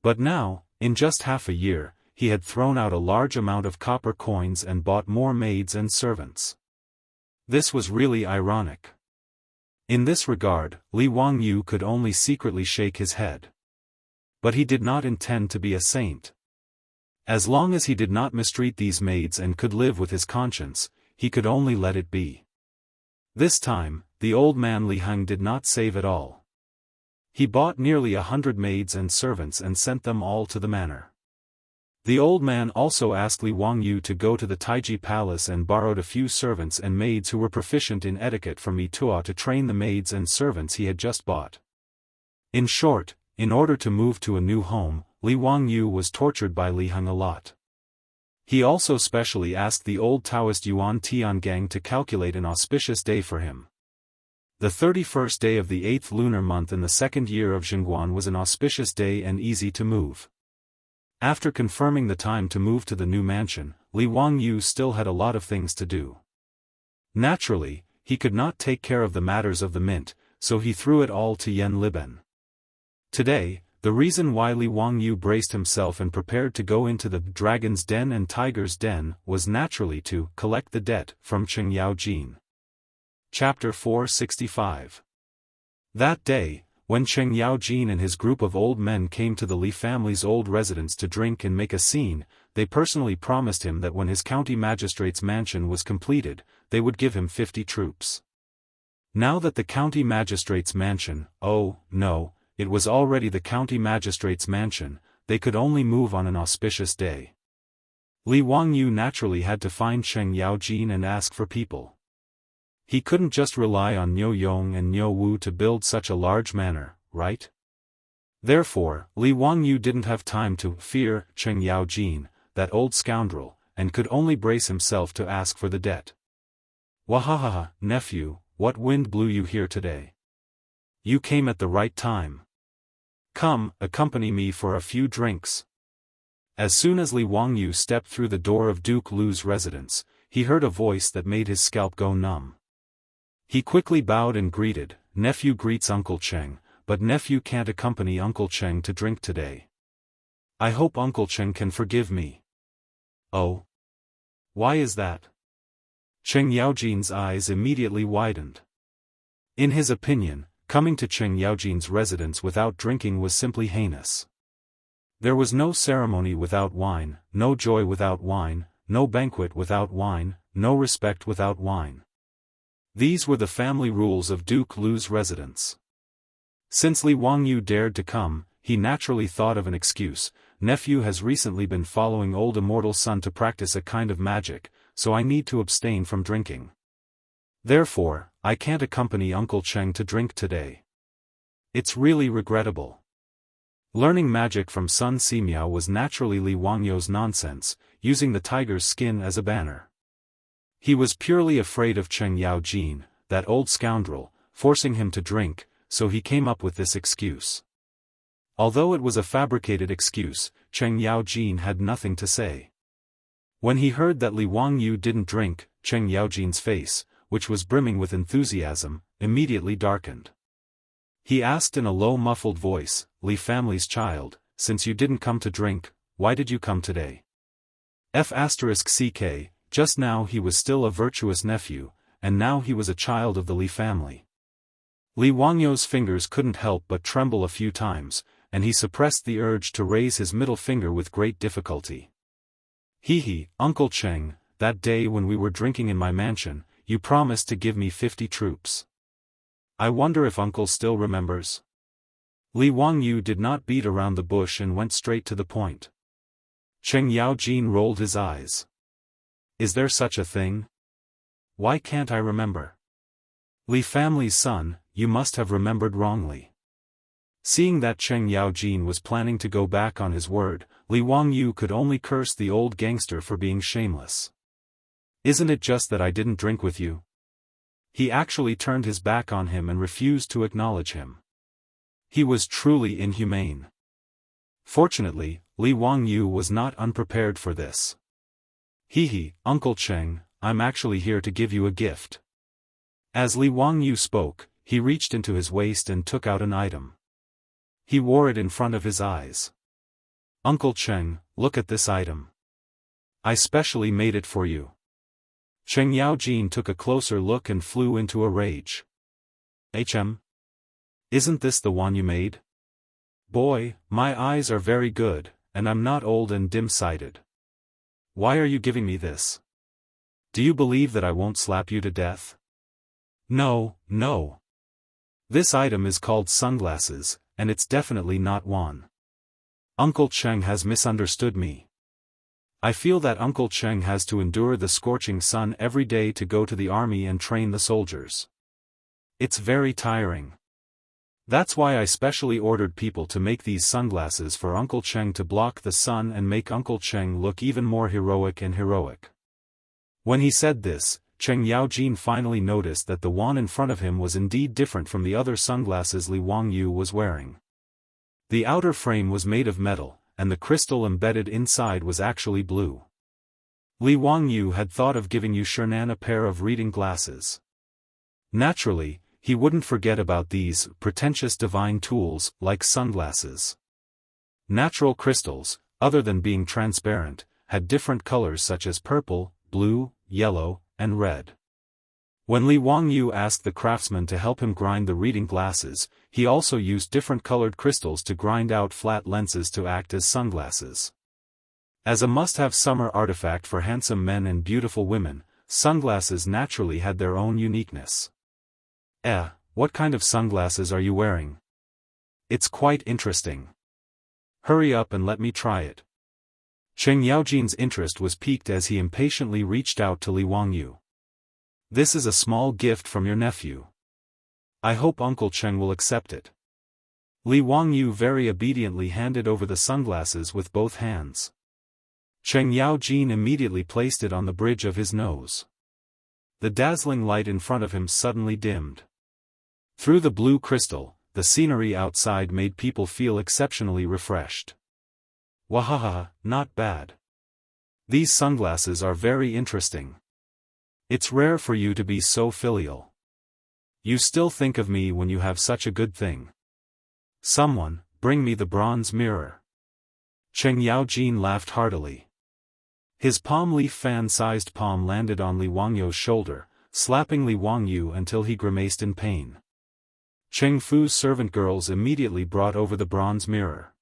But now, in just half a year, he had thrown out a large amount of copper coins and bought more maids and servants. This was really ironic. In this regard, Li Wangyu could only secretly shake his head. But he did not intend to be a saint. As long as he did not mistreat these maids and could live with his conscience, he could only let it be. This time, the old man Li Heng did not save at all. He bought nearly 100 maids and servants and sent them all to the manor. The old man also asked Li Wangyu to go to the Taiji palace and borrowed a few servants and maids who were proficient in etiquette from Itua to train the maids and servants he had just bought. In short, in order to move to a new home, Li Wangyu was tortured by Li Heng a lot. He also specially asked the old Taoist Yuan Tiangang to calculate an auspicious day for him. The 31st day of the 8th lunar month in the 2nd year of Zhengguan was an auspicious day and easy to move. After confirming the time to move to the new mansion, Li Wangyu still had a lot of things to do. Naturally, he could not take care of the matters of the mint, so he threw it all to Yan Liben. Today, the reason why Li Wangyu braced himself and prepared to go into the dragon's den and tiger's den was naturally to collect the debt from Cheng Yaojin. Chapter 465. That day, when Cheng Yaojin and his group of old men came to the Li family's old residence to drink and make a scene, they personally promised him that when his county magistrate's mansion was completed, they would give him 50 troops. Now that the county magistrate's mansion, oh, no, it was already the county magistrate's mansion, they could only move on an auspicious day. Li Wangyu naturally had to find Cheng Yaojin and ask for people. He couldn't just rely on Niu Yong and Niu Wu to build such a large manor, right? Therefore, Li Wangyu didn't have time to fear Cheng Yaojin, that old scoundrel, and could only brace himself to ask for the debt. Wahahaha, nephew, what wind blew you here today? You came at the right time. Come, accompany me for a few drinks. As soon as Li Wangyu stepped through the door of Duke Lu's residence, he heard a voice that made his scalp go numb. He quickly bowed and greeted, nephew greets Uncle Cheng, but nephew can't accompany Uncle Cheng to drink today. I hope Uncle Cheng can forgive me. Oh? Why is that? Cheng Yaojin's eyes immediately widened. In his opinion, coming to Cheng Yaojin's residence without drinking was simply heinous. There was no ceremony without wine, no joy without wine, no banquet without wine, no respect without wine. These were the family rules of Duke Lu's residence. Since Li Wangyu dared to come, he naturally thought of an excuse. Nephew has recently been following old immortal son to practice a kind of magic, so I need to abstain from drinking. Therefore, I can't accompany Uncle Cheng to drink today. It's really regrettable. Learning magic from Sun Simiao was naturally Li Wangyou's nonsense, using the tiger's skin as a banner. He was purely afraid of Cheng Yaojin, that old scoundrel, forcing him to drink, so he came up with this excuse. Although it was a fabricated excuse, Cheng Yaojin had nothing to say. When he heard that Li Wangyu didn't drink, Cheng Yaojin's face, which was brimming with enthusiasm, immediately darkened. He asked in a low muffled voice, "Li family's child, since you didn't come to drink, why did you come today?" *CK, just now he was still a virtuous nephew, and now he was a child of the Li family. Li Wangyou's fingers couldn't help but tremble a few times, and he suppressed the urge to raise his middle finger with great difficulty. "Hee, Uncle Cheng, that day when we were drinking in my mansion, you promised to give me 50 troops. I wonder if Uncle still remembers?" Li Wangyu did not beat around the bush and went straight to the point. Cheng Yaojin rolled his eyes. "Is there such a thing? Why can't I remember?" "Li family's son, you must have remembered wrongly." Seeing that Cheng Yaojin was planning to go back on his word, Li Wangyu could only curse the old gangster for being shameless. "Isn't it just that I didn't drink with you?" He actually turned his back on him and refused to acknowledge him. He was truly inhumane. Fortunately, Li Wangyu was not unprepared for this. "Hee, Uncle Cheng, I'm actually here to give you a gift." As Li Wangyu spoke, he reached into his waist and took out an item. He wore it in front of his eyes. "Uncle Cheng, look at this item. I specially made it for you." Cheng Yaojin took a closer look and flew into a rage. Isn't this the one you made? Boy, my eyes are very good, and I'm not old and dim-sighted. Why are you giving me this? Do you believe that I won't slap you to death?" No. This item is called sunglasses, and it's definitely not one. Uncle Cheng has misunderstood me. I feel that Uncle Cheng has to endure the scorching sun every day to go to the army and train the soldiers. It's very tiring. That's why I specially ordered people to make these sunglasses for Uncle Cheng to block the sun and make Uncle Cheng look even more heroic and heroic. When he said this, Cheng Yaojin finally noticed that the one in front of him was indeed different from the other sunglasses Li Wangyu was wearing. The outer frame was made of metal, and the crystal embedded inside was actually blue. Li Wangyu had thought of giving Yu Shernan a pair of reading glasses. Naturally, he wouldn't forget about these pretentious divine tools like sunglasses. Natural crystals, other than being transparent, had different colors such as purple, blue, yellow, and red. When Li Wangyu asked the craftsman to help him grind the reading glasses, he also used different colored crystals to grind out flat lenses to act as sunglasses. As a must-have summer artifact for handsome men and beautiful women, sunglasses naturally had their own uniqueness. What kind of sunglasses are you wearing? It's quite interesting. Hurry up and let me try it. Cheng Yaojin's interest was piqued as he impatiently reached out to Li Wangyu. This is a small gift from your nephew. I hope Uncle Cheng will accept it. Li Wangyu very obediently handed over the sunglasses with both hands. Cheng Yaojin immediately placed it on the bridge of his nose. The dazzling light in front of him suddenly dimmed. Through the blue crystal, the scenery outside made people feel exceptionally refreshed. Wahaha, not bad. These sunglasses are very interesting. It's rare for you to be so filial. You still think of me when you have such a good thing. Someone, bring me the bronze mirror. Cheng Yaojin laughed heartily. His palm leaf fan-sized palm landed on Li Wangyu's shoulder, slapping Li Wangyu until he grimaced in pain. Cheng Fu's servant girls immediately brought over the bronze mirror.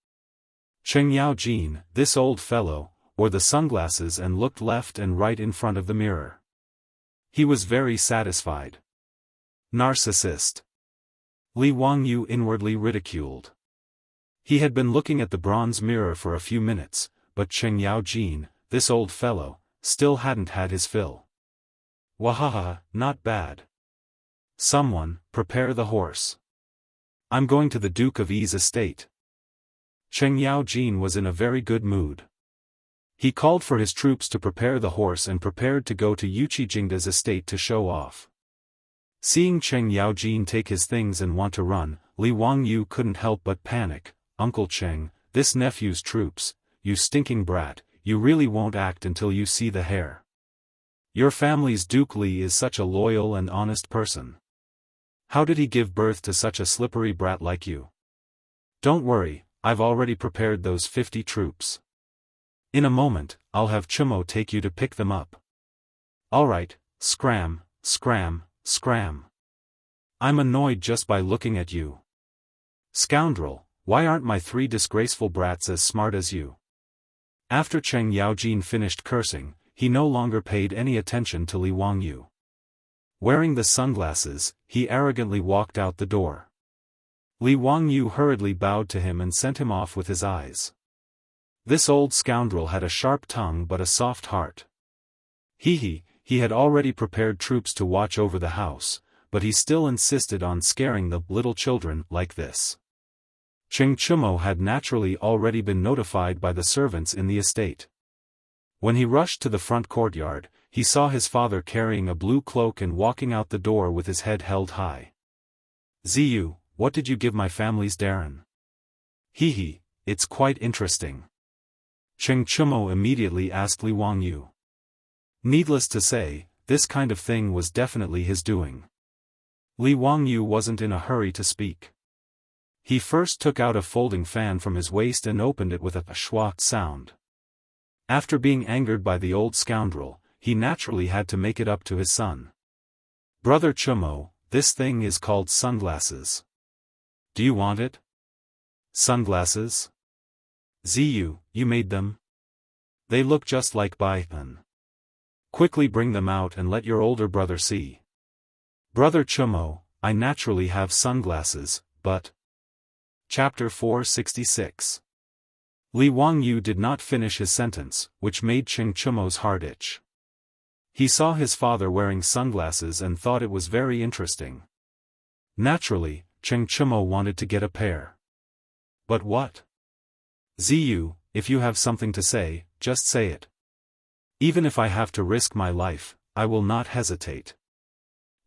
Cheng Yaojin, this old fellow, wore the sunglasses and looked left and right in front of the mirror. He was very satisfied. Narcissist. Li Wangyu inwardly ridiculed. He had been looking at the bronze mirror for a few minutes, but Cheng Yaojin, this old fellow, still hadn't had his fill. Wahaha, not bad. Someone, prepare the horse. I'm going to the Duke of Yi's estate. Cheng Yaojin was in a very good mood. He called for his troops to prepare the horse and prepared to go to Yuqi Jingda's estate to show off. Seeing Cheng Yaojin take his things and want to run, Li Wangyu couldn't help but panic. Uncle Cheng, this nephew's troops, you stinking brat, you really won't act until you see the hair. Your family's Duke Li is such a loyal and honest person. How did he give birth to such a slippery brat like you? Don't worry, I've already prepared those 50 troops. In a moment, I'll have Chumo take you to pick them up. Alright, scram, scram, scram. I'm annoyed just by looking at you. Scoundrel, why aren't my 3 disgraceful brats as smart as you? After Cheng Yaojin finished cursing, he no longer paid any attention to Li Wangyu. Wearing the sunglasses, he arrogantly walked out the door. Li Wangyu hurriedly bowed to him and sent him off with his eyes. This old scoundrel had a sharp tongue but a soft heart. He had already prepared troops to watch over the house, but he still insisted on scaring the little children like this. Cheng Chumo had naturally already been notified by the servants in the estate. When he rushed to the front courtyard, he saw his father carrying a blue cloak and walking out the door with his head held high. Ziyu, what did you give my family's Darren? It's quite interesting. Cheng Chumo immediately asked Li Wangyu. Needless to say, this kind of thing was definitely his doing. Li Wangyu wasn't in a hurry to speak. He first took out a folding fan from his waist and opened it with a schwa sound. After being angered by the old scoundrel, he naturally had to make it up to his son. Brother Chumo, this thing is called sunglasses. Do you want it? Sunglasses? Ziyu, you made them? They look just like Baipan. Quickly bring them out and let your older brother see. Brother Chumo, I naturally have sunglasses, but... Chapter 466. Li Wangyu did not finish his sentence, which made Cheng Chumo's heart itch. He saw his father wearing sunglasses and thought it was very interesting. Naturally, Cheng Chumo wanted to get a pair. But what? Ziyu, if you have something to say, just say it. Even if I have to risk my life, I will not hesitate.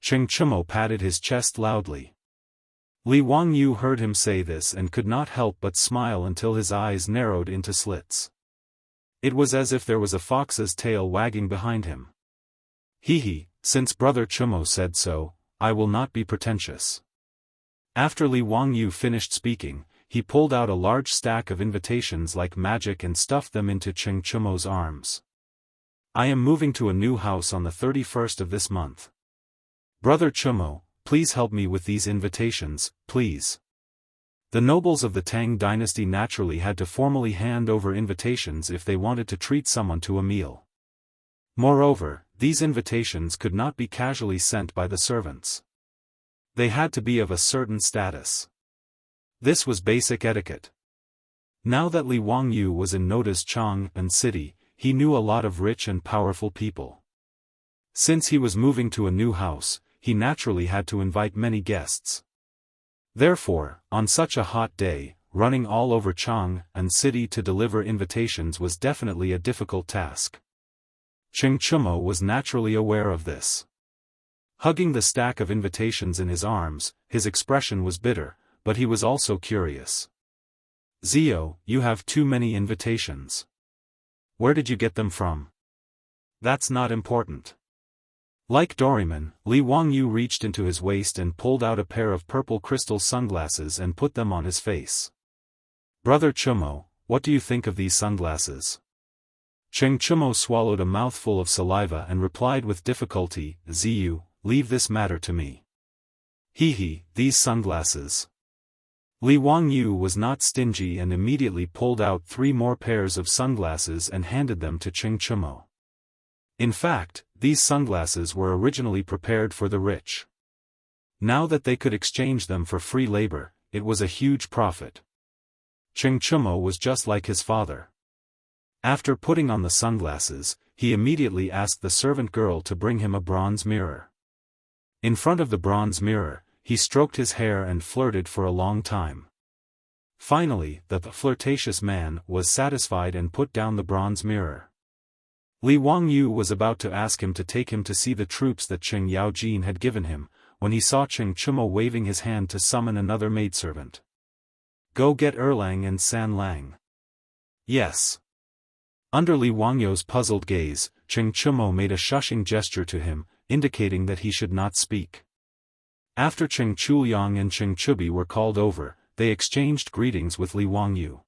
Cheng Chumo patted his chest loudly. Li Wangyu heard him say this and could not help but smile until his eyes narrowed into slits. It was as if there was a fox's tail wagging behind him. Since Brother Chumo said so, I will not be pretentious. After Li Wangyu finished speaking, he pulled out a large stack of invitations like magic and stuffed them into Cheng Chumo's arms. I am moving to a new house on the 31st of this month. Brother Chumo, please help me with these invitations, please. The nobles of the Tang dynasty naturally had to formally hand over invitations if they wanted to treat someone to a meal. Moreover, these invitations could not be casually sent by the servants. They had to be of a certain status. This was basic etiquette. Now that Li Wangyu was in Noda's Chang'an city, he knew a lot of rich and powerful people. Since he was moving to a new house, he naturally had to invite many guests. Therefore, on such a hot day, running all over Chang'an city to deliver invitations was definitely a difficult task. Cheng Chumo was naturally aware of this. Hugging the stack of invitations in his arms, his expression was bitter, but he was also curious. Zio, you have too many invitations. Where did you get them from? That's not important. Like Doraemon, Li Wangyu reached into his waist and pulled out a pair of purple crystal sunglasses and put them on his face. Brother Chumo, what do you think of these sunglasses? Cheng Chumo swallowed a mouthful of saliva and replied with difficulty, Ziyu, leave this matter to me. These sunglasses. Li Wangyu was not stingy and immediately pulled out 3 more pairs of sunglasses and handed them to Cheng Chumo. In fact, these sunglasses were originally prepared for the rich. Now that they could exchange them for free labor, it was a huge profit. Cheng Chumo was just like his father. After putting on the sunglasses, he immediately asked the servant girl to bring him a bronze mirror. In front of the bronze mirror, he stroked his hair and flirted for a long time. Finally, the flirtatious man was satisfied and put down the bronze mirror. Li Wangyu was about to ask him to take him to see the troops that Cheng Yaojin had given him, when he saw Cheng Chumo waving his hand to summon another maidservant. Go get Erlang and San Lang. Yes. Under Li Wangyu's puzzled gaze, Cheng Chumo made a shushing gesture to him, indicating that he should not speak. After Cheng Chuliang and Cheng Chubi were called over, they exchanged greetings with Li Wangyu.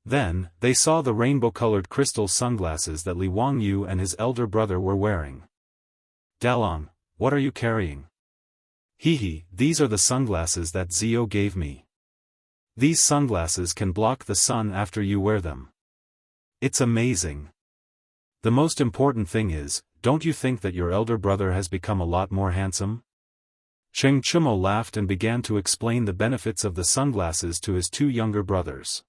Then, they saw the rainbow-colored crystal sunglasses that Li Wangyu and his elder brother were wearing. Dalong, what are you carrying? These are the sunglasses that Zio gave me. These sunglasses can block the sun after you wear them. It's amazing. The most important thing is, don't you think that your elder brother has become a lot more handsome? Cheng Chumo laughed and began to explain the benefits of the sunglasses to his two younger brothers.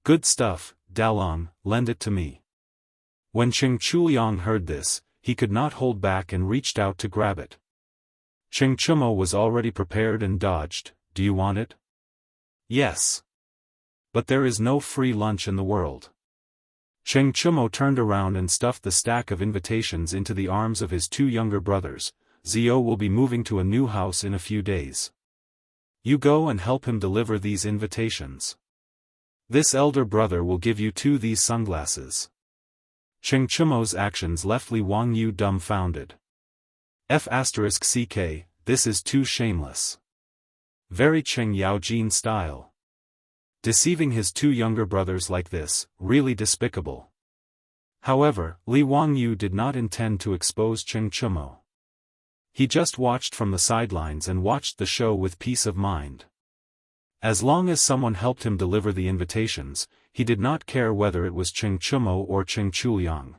Good stuff, Dalong, lend it to me. When Cheng Chuliang heard this, he could not hold back and reached out to grab it. Cheng Chumo was already prepared and dodged. Do you want it? Yes. But there is no free lunch in the world. Cheng Chumo turned around and stuffed the stack of invitations into the arms of his two younger brothers. Zio will be moving to a new house in a few days. You go and help him deliver these invitations. This elder brother will give you these sunglasses. Cheng Chumo's actions left Li Wangyu dumbfounded. *CK, this is too shameless. Very Cheng Yaojin style. Deceiving his two younger brothers like this, really despicable. However, Li Wangyu did not intend to expose Cheng Chumo. He just watched from the sidelines and watched the show with peace of mind. As long as someone helped him deliver the invitations, he did not care whether it was Cheng Chumo or Cheng Chuliang.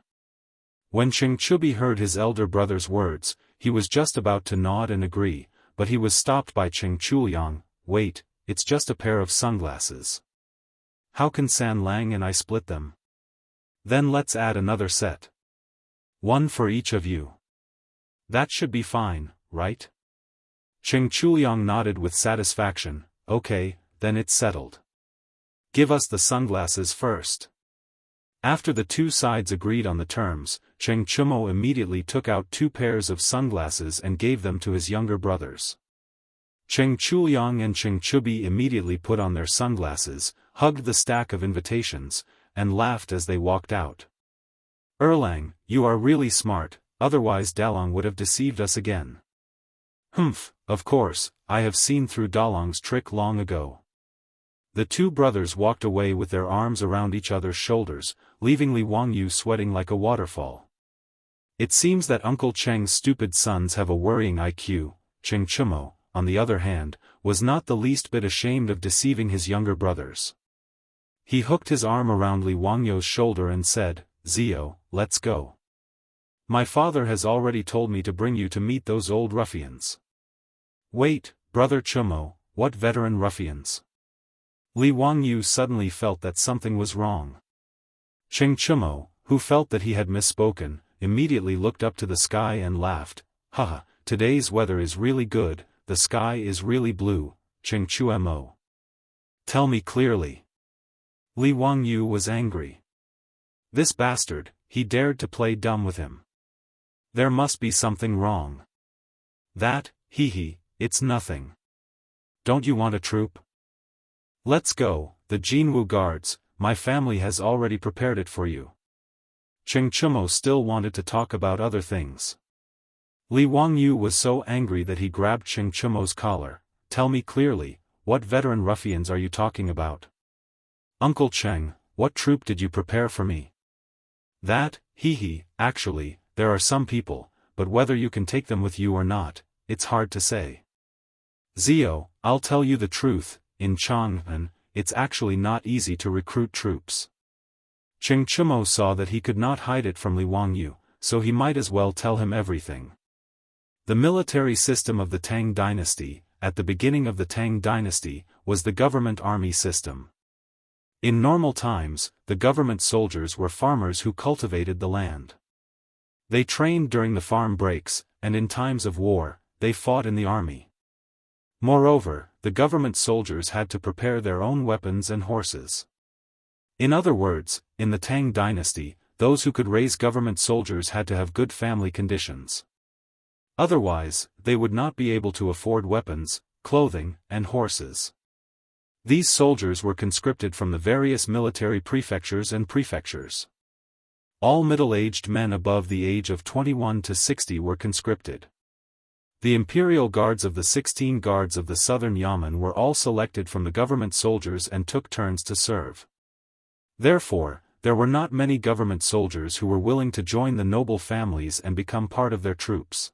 When Cheng Chubi heard his elder brother's words, he was just about to nod and agree, but he was stopped by Cheng Chuliang. Wait, it's just a pair of sunglasses. How can San Lang and I split them? Then let's add another set. One for each of you. That should be fine, right? Cheng Chuliang nodded with satisfaction. Okay, then it's settled. Give us the sunglasses first. After the two sides agreed on the terms, Cheng Chumo immediately took out 2 pairs of sunglasses and gave them to his younger brothers. Cheng Chuliang and Cheng Chubi immediately put on their sunglasses, hugged the stack of invitations, and laughed as they walked out. Erlang, you are really smart, otherwise Dalong would have deceived us again. Humph, of course, I have seen through Dalong's trick long ago. The two brothers walked away with their arms around each other's shoulders, leaving Li Wangyu sweating like a waterfall. It seems that Uncle Cheng's stupid sons have a worrying IQ. Cheng Chumo, on the other hand, was not the least bit ashamed of deceiving his younger brothers. He hooked his arm around Li Wangyu's shoulder and said, Zio, let's go. My father has already told me to bring you to meet those old ruffians. Wait, Brother Chumo, what veteran ruffians? Li Wangyu suddenly felt that something was wrong. Cheng Chumo, who felt that he had misspoken, immediately looked up to the sky and laughed. Haha, today's weather is really good, the sky is really blue, Cheng Chumo. Tell me clearly. Li Wangyu was angry. This bastard, he dared to play dumb with him. There must be something wrong. That, it's nothing. Don't you want a troop? Let's go, the Jianghu guards, my family has already prepared it for you. Cheng Chumo still wanted to talk about other things. Li Wangyu was so angry that he grabbed Cheng Chumo's collar. Tell me clearly, what veteran ruffians are you talking about? Uncle Cheng, what troop did you prepare for me? That, actually, there are some people, but whether you can take them with you or not, it's hard to say. Zio, I'll tell you the truth, in Chang'an, it's actually not easy to recruit troops. Cheng Chumo saw that he could not hide it from Li Wangyu, so he might as well tell him everything. The military system of the Tang dynasty, at the beginning of the Tang dynasty, was the government army system. In normal times, the government soldiers were farmers who cultivated the land. They trained during the farm breaks, and in times of war, they fought in the army. Moreover, the government soldiers had to prepare their own weapons and horses. In other words, in the Tang dynasty, those who could raise government soldiers had to have good family conditions. Otherwise, they would not be able to afford weapons, clothing, and horses. These soldiers were conscripted from the various military prefectures and prefectures. All middle-aged men above the age of 21 to 60 were conscripted. The imperial guards of the 16 guards of the southern Yamen were all selected from the government soldiers and took turns to serve. Therefore, there were not many government soldiers who were willing to join the noble families and become part of their troops.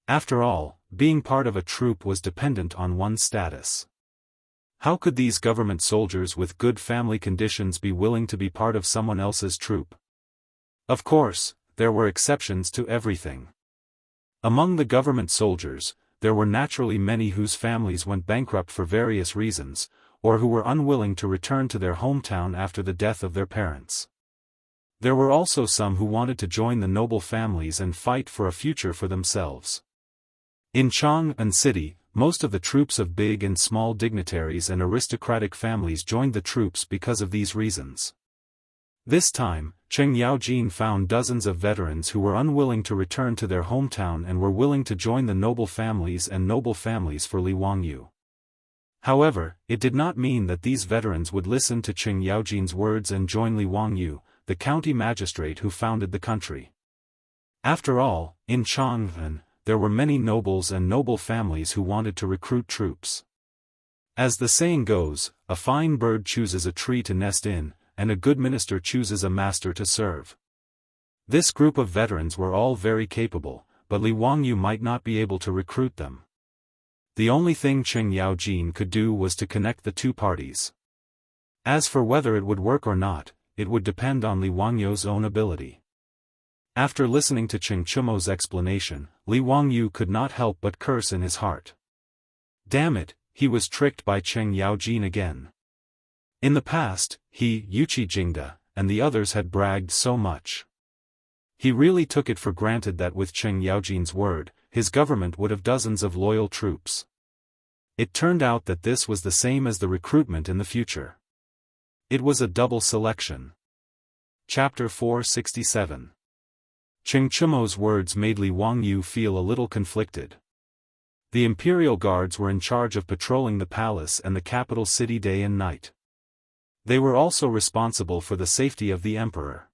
After all, being part of a troop was dependent on one's status. How could these government soldiers with good family conditions be willing to be part of someone else's troop? Of course, there were exceptions to everything. Among the government soldiers, there were naturally many whose families went bankrupt for various reasons, or who were unwilling to return to their hometown after the death of their parents. There were also some who wanted to join the noble families and fight for a future for themselves. In Jianghu city, most of the troops of big and small dignitaries and aristocratic families joined the troops because of these reasons. This time, Cheng Yaojin found dozens of veterans who were unwilling to return to their hometown and were willing to join the noble families for Li Wangyu. However, it did not mean that these veterans would listen to Cheng Yaojin's words and join Li Wangyu, the county magistrate who founded the country. After all, in Jianghu, there were many nobles and noble families who wanted to recruit troops. As the saying goes, a fine bird chooses a tree to nest in, and a good minister chooses a master to serve. This group of veterans were all very capable, but Li Wangyu might not be able to recruit them. The only thing Cheng Yaojin could do was to connect the two parties. As for whether it would work or not, it would depend on Li Wangyu's own ability. After listening to Cheng Chumo's explanation, Li Wangyu could not help but curse in his heart. Damn it, he was tricked by Cheng Yaojin again. In the past, he, Yuqi Jingda, and the others had bragged so much. He really took it for granted that with Cheng Yaojin's word, his government would have dozens of loyal troops. It turned out that this was the same as the recruitment in the future. It was a double selection. Chapter 467. Cheng Chumo's words made Li Wangyu feel a little conflicted. The imperial guards were in charge of patrolling the palace and the capital city day and night. They were also responsible for the safety of the emperor.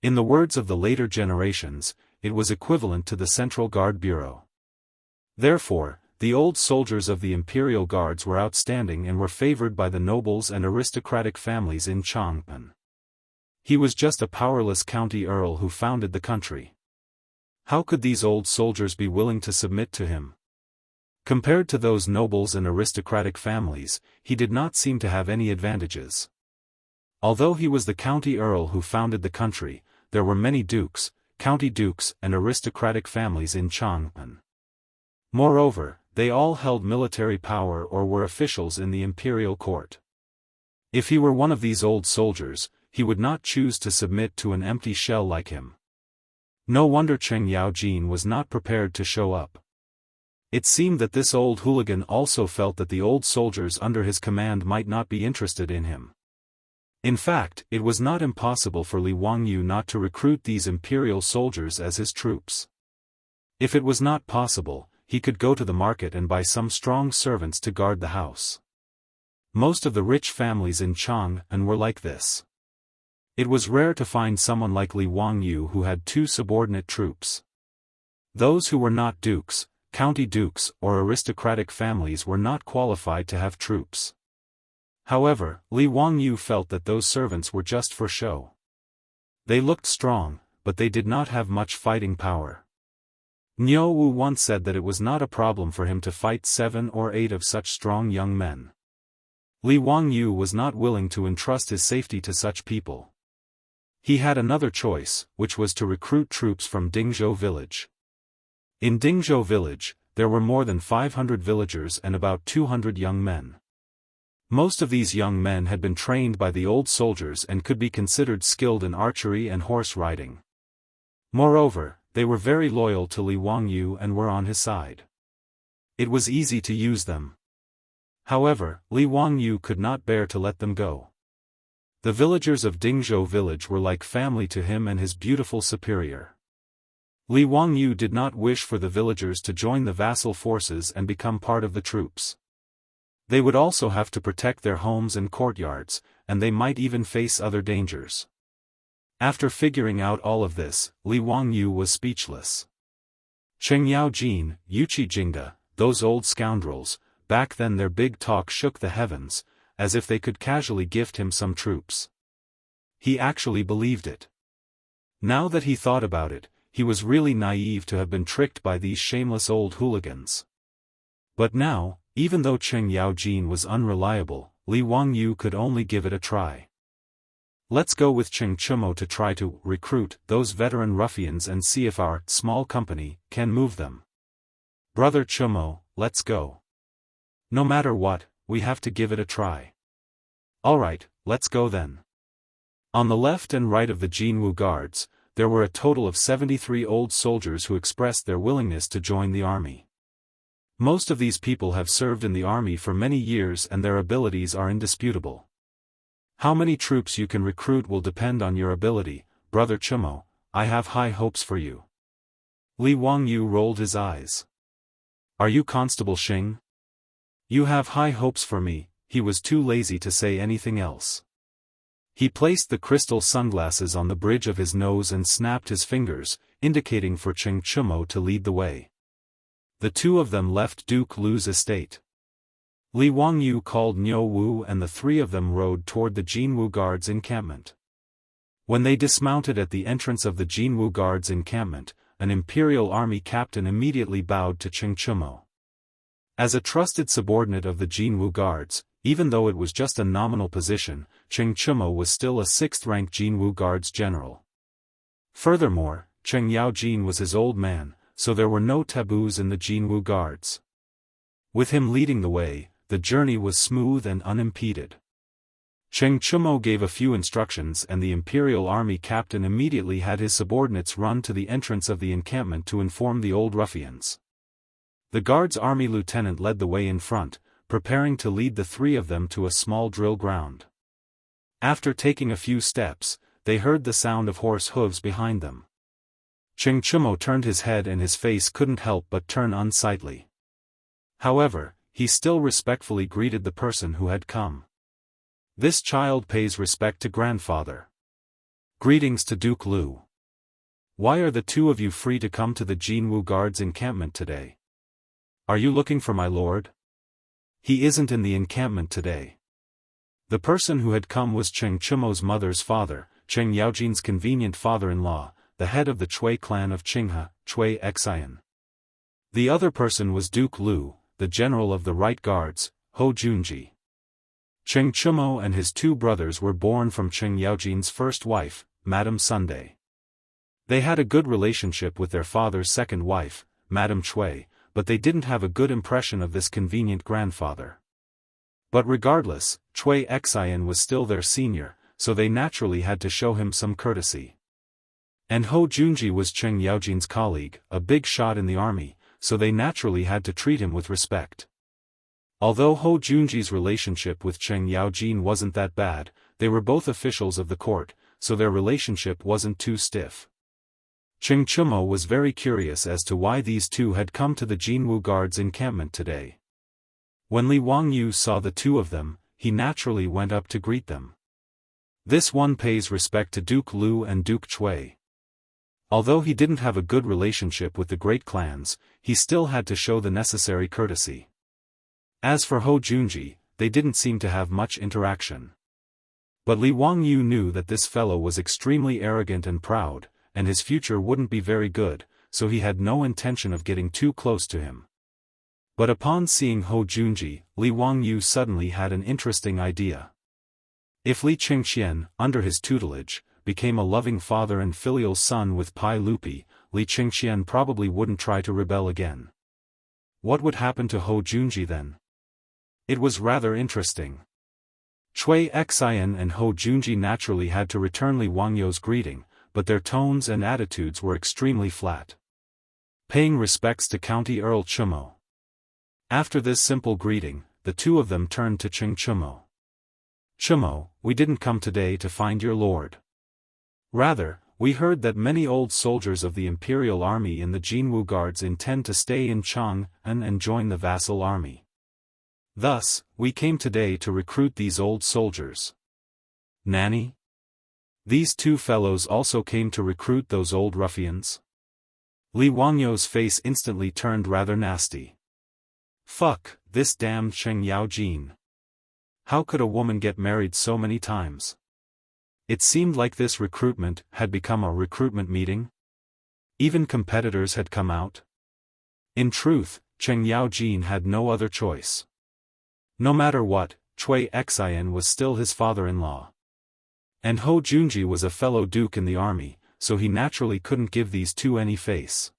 In the words of the later generations, it was equivalent to the Central Guard Bureau. Therefore, the old soldiers of the imperial guards were outstanding and were favored by the nobles and aristocratic families in Jianghu. He was just a powerless county earl who founded the country. How could these old soldiers be willing to submit to him? Compared to those nobles and aristocratic families, he did not seem to have any advantages. Although he was the county earl who founded the country, there were many dukes, county dukes and aristocratic families in Jianghu. Moreover, they all held military power or were officials in the imperial court. If he were one of these old soldiers, he would not choose to submit to an empty shell like him. No wonder Cheng Yaojin was not prepared to show up. It seemed that this old hooligan also felt that the old soldiers under his command might not be interested in him. In fact, it was not impossible for Li Wangyu not to recruit these imperial soldiers as his troops. If it was not possible, he could go to the market and buy some strong servants to guard the house. Most of the rich families in Jianghu were like this. It was rare to find someone like Li Wangyu who had two subordinate troops. Those who were not dukes, county dukes or aristocratic families were not qualified to have troops. However, Li Wangyu felt that those servants were just for show. They looked strong, but they did not have much fighting power. Niu Wu once said that it was not a problem for him to fight 7 or 8 of such strong young men. Li Wangyu was not willing to entrust his safety to such people. He had another choice, which was to recruit troops from Dingzhou village. In Dingzhou village, there were more than 500 villagers and about 200 young men. Most of these young men had been trained by the old soldiers and could be considered skilled in archery and horse riding. Moreover, they were very loyal to Li Wangyu and were on his side. It was easy to use them. However, Li Wangyu could not bear to let them go. The villagers of Dingzhou village were like family to him and his beautiful superior. Li Wangyu did not wish for the villagers to join the vassal forces and become part of the troops. They would also have to protect their homes and courtyards, and they might even face other dangers. After figuring out all of this, Li Wangyu was speechless. Cheng Yaojin, Yuqi Jingda, those old scoundrels, back then their big talk shook the heavens, as if they could casually gift him some troops. He actually believed it. Now that he thought about it, he was really naive to have been tricked by these shameless old hooligans. But now, even though Cheng Yaojin was unreliable, Li Wangyu could only give it a try. Let's go with Cheng Chumo to try to recruit those veteran ruffians and see if our small company can move them. Brother Chumo, let's go. No matter what, we have to give it a try. Alright, let's go then. On the left and right of the Jianghu guards, there were a total of 73 old soldiers who expressed their willingness to join the army. Most of these people have served in the army for many years and their abilities are indisputable. How many troops you can recruit will depend on your ability, Brother Chumo. I have high hopes for you. Li Wangyu rolled his eyes. Are you Constable Xing? You have high hopes for me. He was too lazy to say anything else. He placed the crystal sunglasses on the bridge of his nose and snapped his fingers, indicating for Cheng Chumo to lead the way. The two of them left Duke Lu's estate. Li Wangyu called Niu Wu and the three of them rode toward the Jianghu guards' encampment. When they dismounted at the entrance of the Jianghu guards' encampment, an imperial army captain immediately bowed to Cheng Chumo. As a trusted subordinate of the Jianghu guards, even though it was just a nominal position, Cheng Chumo was still a 6th-rank Jianghu guards general. Furthermore, Cheng Yaojin was his old man, so there were no taboos in the Jianghu guards. With him leading the way, the journey was smooth and unimpeded. Cheng Chumo gave a few instructions and the imperial army captain immediately had his subordinates run to the entrance of the encampment to inform the old ruffians. The guards' army lieutenant led the way in front, preparing to lead the three of them to a small drill ground. After taking a few steps, they heard the sound of horse hooves behind them. Cheng Chumo turned his head and his face couldn't help but turn unsightly. However, he still respectfully greeted the person who had come. This child pays respect to grandfather. Greetings to Duke Lu. Why are the two of you free to come to the Jianghu guards' encampment today? Are you looking for my lord? He isn't in the encampment today. The person who had come was Cheng Chumo's mother's father, Cheng Yaojin's convenient father-in-law, the head of the Chui clan of Qinghe, Chui Xian. The other person was Duke Lu, the general of the Right Guards, Ho Junji. Cheng Chumo and his two brothers were born from Cheng Yaojin's first wife, Madame Sunday. They had a good relationship with their father's second wife, Madame Chui, but they didn't have a good impression of this convenient grandfather. But regardless, Chui Xian was still their senior, so they naturally had to show him some courtesy. And Ho Junji was Cheng Yaojin's colleague, a big shot in the army, so they naturally had to treat him with respect. Although Ho Junji's relationship with Cheng Yaojin wasn't that bad, they were both officials of the court, so their relationship wasn't too stiff. Cheng Chumo was very curious as to why these two had come to the Jianghu guards' encampment today. When Li Wangyu saw the two of them, he naturally went up to greet them. This one pays respect to Duke Lu and Duke Chui. Although he didn't have a good relationship with the great clans, he still had to show the necessary courtesy. As for Ho Junji, they didn't seem to have much interaction. But Li Wangyu knew that this fellow was extremely arrogant and proud, and his future wouldn't be very good, so he had no intention of getting too close to him. But upon seeing Ho Junji, Li Wangyu suddenly had an interesting idea. If Li Qingxian, under his tutelage, became a loving father and filial son with Pai Lupi, Li Qingxian probably wouldn't try to rebel again. What would happen to Ho Junji then? It was rather interesting. Cui Xian and Hou Junji naturally had to return Li Wangyou's greeting, but their tones and attitudes were extremely flat. Paying respects to County Earl Chumo. After this simple greeting, the two of them turned to Ching Chumo. Chumo, we didn't come today to find your lord. Rather, we heard that many old soldiers of the Imperial Army in the Jianghu Guards intend to stay in Chang'an and join the vassal army. Thus, we came today to recruit these old soldiers. Nanny? These two fellows also came to recruit those old ruffians? Li Wangyou's face instantly turned rather nasty. Fuck, this damned Sheng Yao Jin. How could a woman get married so many times? It seemed like this recruitment had become a recruitment meeting. Even competitors had come out. In truth, Cheng Yao Jin had no other choice. No matter what, Cui Xian was still his father-in-law. And Hou Junji was a fellow duke in the army, so he naturally couldn't give these two any face.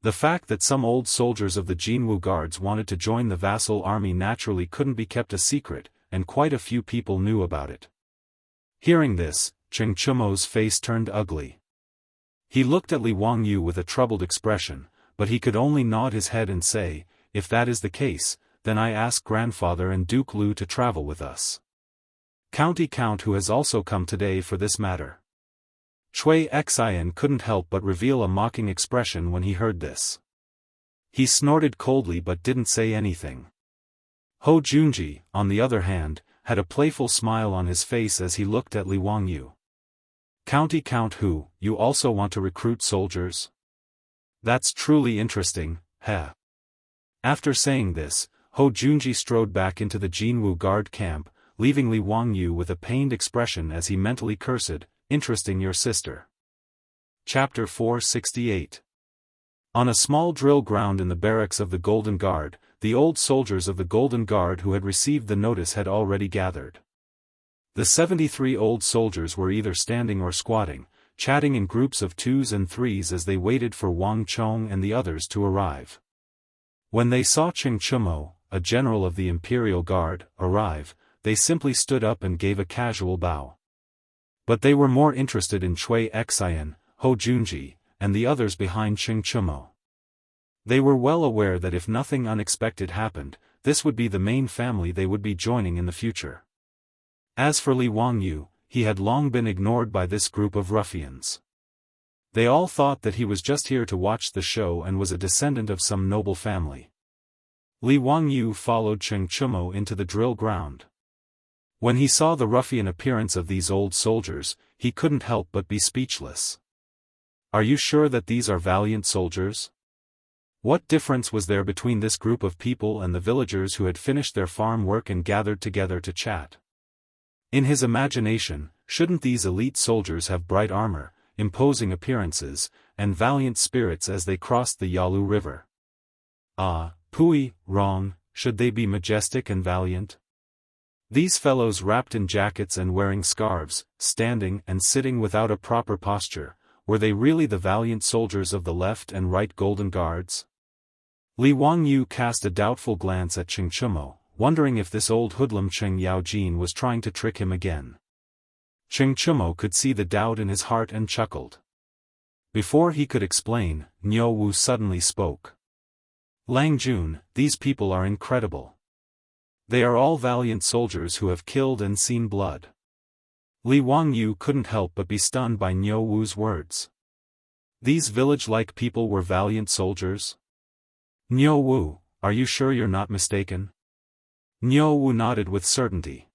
The fact that some old soldiers of the Jianghu Guards wanted to join the vassal army naturally couldn't be kept a secret, and quite a few people knew about it. Hearing this, Ching Chumo's face turned ugly. He looked at Li Wangyu with a troubled expression, but he could only nod his head and say, if that is the case, then I ask grandfather and Duke Lu to travel with us. County Count who has also come today for this matter. Cui Xian couldn't help but reveal a mocking expression when he heard this. He snorted coldly but didn't say anything. Hou Junji, on the other hand, had a playful smile on his face as he looked at Li Wangyu. County Count who, you also want to recruit soldiers? That's truly interesting, heh. After saying this, Hou Junji strode back into the Jianghu Guard camp, leaving Li Wangyu with a pained expression as he mentally cursed, interesting your sister. Chapter 468. On a small drill ground in the barracks of the Golden Guard, the old soldiers of the Golden Guard who had received the notice had already gathered. The 73 old soldiers were either standing or squatting, chatting in groups of twos and threes as they waited for Wang Chong and the others to arrive. When they saw Ching Chumo, a general of the Imperial Guard, arrive, they simply stood up and gave a casual bow. But they were more interested in Cui Xian, Hou Junji, and the others behind Ching Chumo. They were well aware that if nothing unexpected happened, this would be the main family they would be joining in the future. As for Li Wangyu, he had long been ignored by this group of ruffians. They all thought that he was just here to watch the show and was a descendant of some noble family. Li Wangyu followed Ching Chumo into the drill ground. When he saw the ruffian appearance of these old soldiers, he couldn't help but be speechless. Are you sure that these are valiant soldiers? What difference was there between this group of people and the villagers who had finished their farm work and gathered together to chat? In his imagination, shouldn't these elite soldiers have bright armor, imposing appearances, and valiant spirits as they crossed the Yalu River? Ah, pooey, wrong, should they be majestic and valiant? These fellows wrapped in jackets and wearing scarves, standing and sitting without a proper posture, were they really the valiant soldiers of the left and right Golden Guards? Li Wangyu cast a doubtful glance at Ching Chumo, wondering if this old hoodlum Cheng Yao Jin was trying to trick him again. Ching Chumo could see the doubt in his heart and chuckled. Before he could explain, Niu Wu suddenly spoke. Lang Jun, these people are incredible. They are all valiant soldiers who have killed and seen blood. Li Wangyu couldn't help but be stunned by Niu Wu's words. These village-like people were valiant soldiers? Niu Wu, are you sure you're not mistaken? Niu Wu nodded with certainty.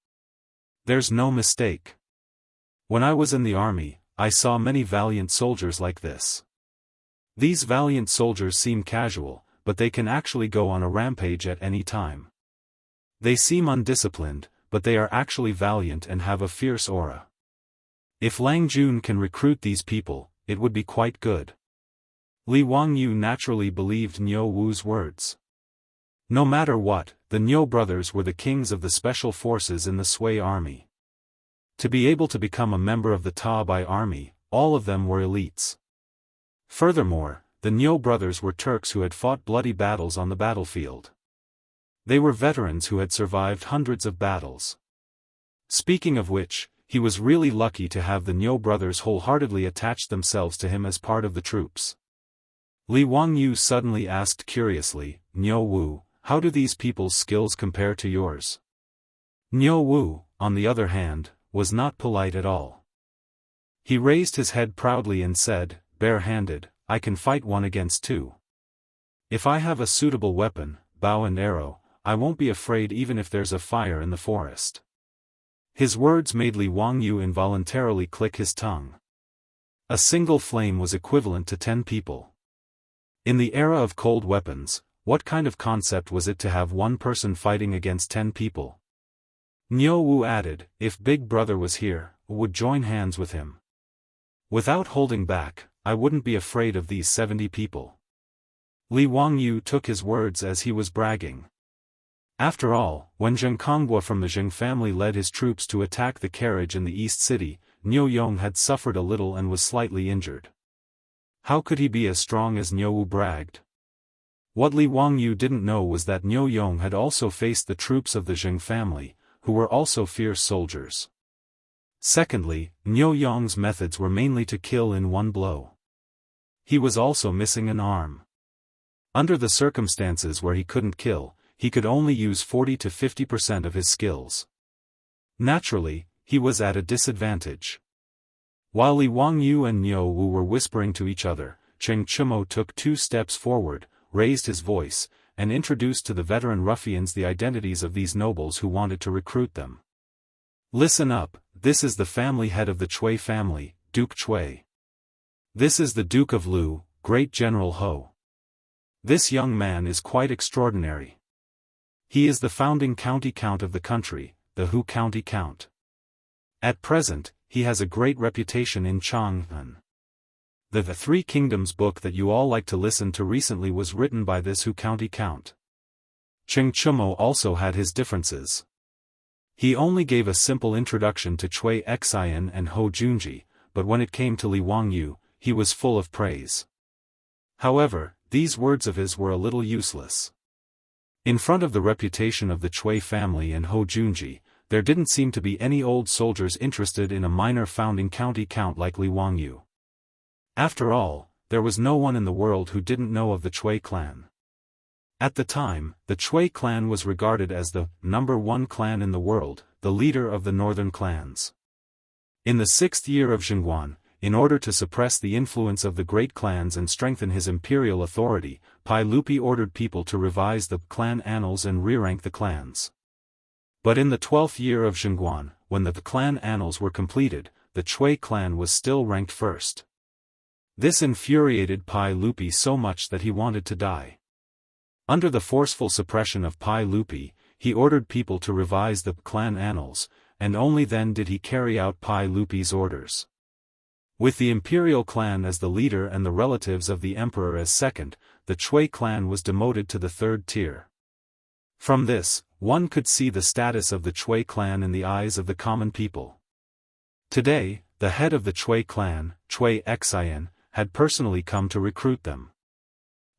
There's no mistake. When I was in the army, I saw many valiant soldiers like this. These valiant soldiers seem casual, but they can actually go on a rampage at any time. They seem undisciplined, but they are actually valiant and have a fierce aura. If Lang Jun can recruit these people, it would be quite good. Li Wangyu naturally believed Niu Wu's words. No matter what, the Niu brothers were the kings of the special forces in the Sui army. To be able to become a member of the Taobai army, all of them were elites. Furthermore, the Niu brothers were Turks who had fought bloody battles on the battlefield. They were veterans who had survived hundreds of battles. Speaking of which, he was really lucky to have the Niu brothers wholeheartedly attach themselves to him as part of the troops. Li Wangyu suddenly asked curiously, "Niu Wu, how do these people's skills compare to yours?" Niu Wu, on the other hand, was not polite at all. He raised his head proudly and said, "Bare-handed, I can fight 1 against 2. If I have a suitable weapon, bow and arrow, I won't be afraid even if there's a fire in the forest." His words made Li Wangyu involuntarily click his tongue. A single flame was equivalent to 10 people. In the era of cold weapons, what kind of concept was it to have one person fighting against 10 people? Niu Wu added, "If Big Brother was here, I would join hands with him. Without holding back, I wouldn't be afraid of these 70 people." Li Wangyu took his words as he was bragging. After all, when Zheng Konghua from the Zheng family led his troops to attack the carriage in the East City, Niu Yong had suffered a little and was slightly injured. How could he be as strong as Niu Wu bragged? What Li Wangyu didn't know was that Niu Yong had also faced the troops of the Zheng family, who were also fierce soldiers. Secondly, Niu Yong's methods were mainly to kill in one blow. He was also missing an arm. Under the circumstances where he couldn't kill, he could only use 40 to 50% of his skills. Naturally, he was at a disadvantage. While Li Wangyu and Niu Wu were whispering to each other, Cheng Chumo took 2 steps forward, raised his voice, and introduced to the veteran ruffians the identities of these nobles who wanted to recruit them. "Listen up, this is the family head of the Chui family, Duke Chui. This is the Duke of Lu, Great General Ho. This young man is quite extraordinary. He is the founding county count of the country, the Hu County Count. At present, he has a great reputation in Chang'an. The Three Kingdoms book that you all like to listen to recently was written by this Hu County Count." Cheng Chumo also had his differences. He only gave a simple introduction to Chui Xian and Ho Junji, but when it came to Li Wangyu, he was full of praise. However, these words of his were a little useless. In front of the reputation of the Chui family and Ho Junji, there didn't seem to be any old soldiers interested in a minor founding county count like Li Wangyu. After all, there was no one in the world who didn't know of the Chui clan. At the time, the Chui clan was regarded as the #1 clan in the world, the leader of the northern clans. In the 6th year of Zhengguan, in order to suppress the influence of the great clans and strengthen his imperial authority, Pai Lupi ordered people to revise the clan annals and re-rank the clans. But in the 12th year of Zhengguan, when the clan annals were completed, the Chui clan was still ranked first. This infuriated Pai Lupi so much that he wanted to die. Under the forceful suppression of Pai Lupi, he ordered people to revise the clan annals, and only then did he carry out Pai Lupi's orders. With the imperial clan as the leader and the relatives of the emperor as second, the Chui clan was demoted to the 3rd tier. From this, one could see the status of the Chui clan in the eyes of the common people. Today, the head of the Chui clan, Chui Xian, had personally come to recruit them.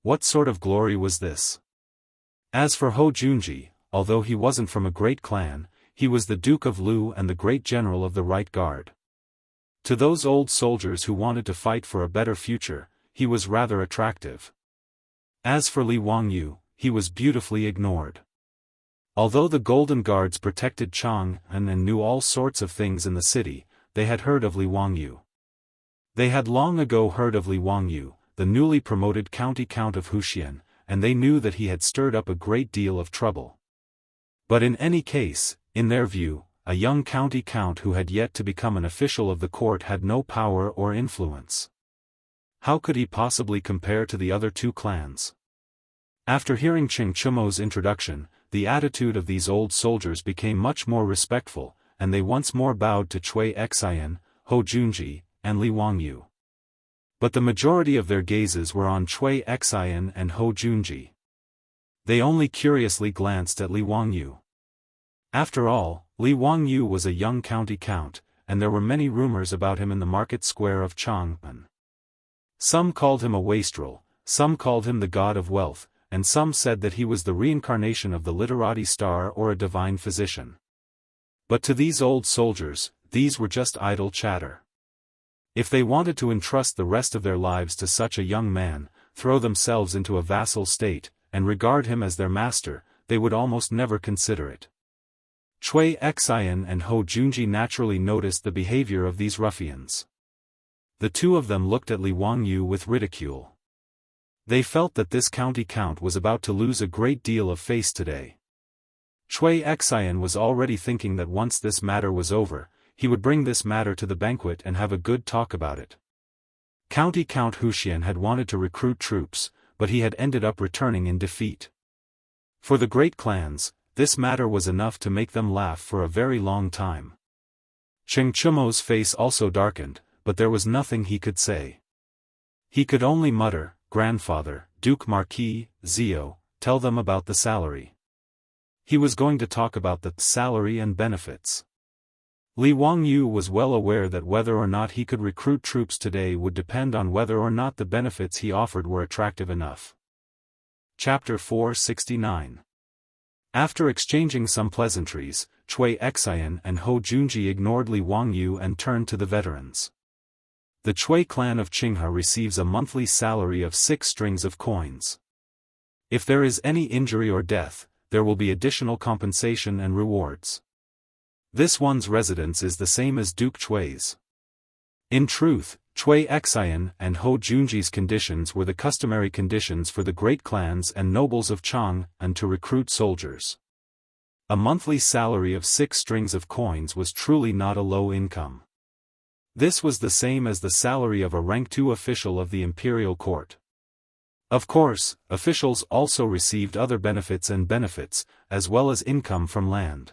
What sort of glory was this? As for Ho Junji, although he wasn't from a great clan, he was the Duke of Lu and the great general of the Right Guard. To those old soldiers who wanted to fight for a better future, he was rather attractive. As for Li Wangyu, he was beautifully ignored. Although the Golden Guards protected Chang'an and knew all sorts of things in the city, they had heard of Li Wangyu. They had long ago heard of Li Wangyu, the newly promoted county count of Huxian, and they knew that he had stirred up a great deal of trouble. But in any case, in their view, a young county count who had yet to become an official of the court had no power or influence. How could he possibly compare to the other 2 clans? After hearing Cheng Chumo's introduction, the attitude of these old soldiers became much more respectful, and they once more bowed to Chui Xian, Ho Junji, and Li Wangyu. But the majority of their gazes were on Chui Xian and Ho Junji. They only curiously glanced at Li Wangyu. After all, Li Wangyu was a young county count, and there were many rumors about him in the market square of Chang'an. Some called him a wastrel, some called him the god of wealth, and some said that he was the reincarnation of the literati star or a divine physician. But to these old soldiers, these were just idle chatter. If they wanted to entrust the rest of their lives to such a young man, throw themselves into a vassal state, and regard him as their master, they would almost never consider it. Cui Xian and Hou Junji naturally noticed the behavior of these ruffians. The two of them looked at Li Wangyu with ridicule. They felt that this county count was about to lose a great deal of face today. Cui Xian was already thinking that once this matter was over, he would bring this matter to the banquet and have a good talk about it. County Count Huxian had wanted to recruit troops, but he had ended up returning in defeat. For the great clans, this matter was enough to make them laugh for a very long time. Cheng Chumo's face also darkened, but there was nothing he could say. He could only mutter, "Grandfather, Duke Marquis, Zio, tell them about the salary." He was going to talk about the salary and benefits. Li Wangyu was well aware that whether or not he could recruit troops today would depend on whether or not the benefits he offered were attractive enough. Chapter 469. After exchanging some pleasantries, Cui Xian and Hou Junji ignored Li Wangyu and turned to the veterans. The Cui clan of Qinghe receives a monthly salary of 6 strings of coins. If there is any injury or death, there will be additional compensation and rewards. This one's residence is the same as Duke Cui's. In truth, Cui Xian and Hou Junji's conditions were the customary conditions for the great clans and nobles of Chang and to recruit soldiers. A monthly salary of 6 strings of coins was truly not a low income. This was the same as the salary of a rank 2 official of the imperial court. Of course, officials also received other benefits, as well as income from land.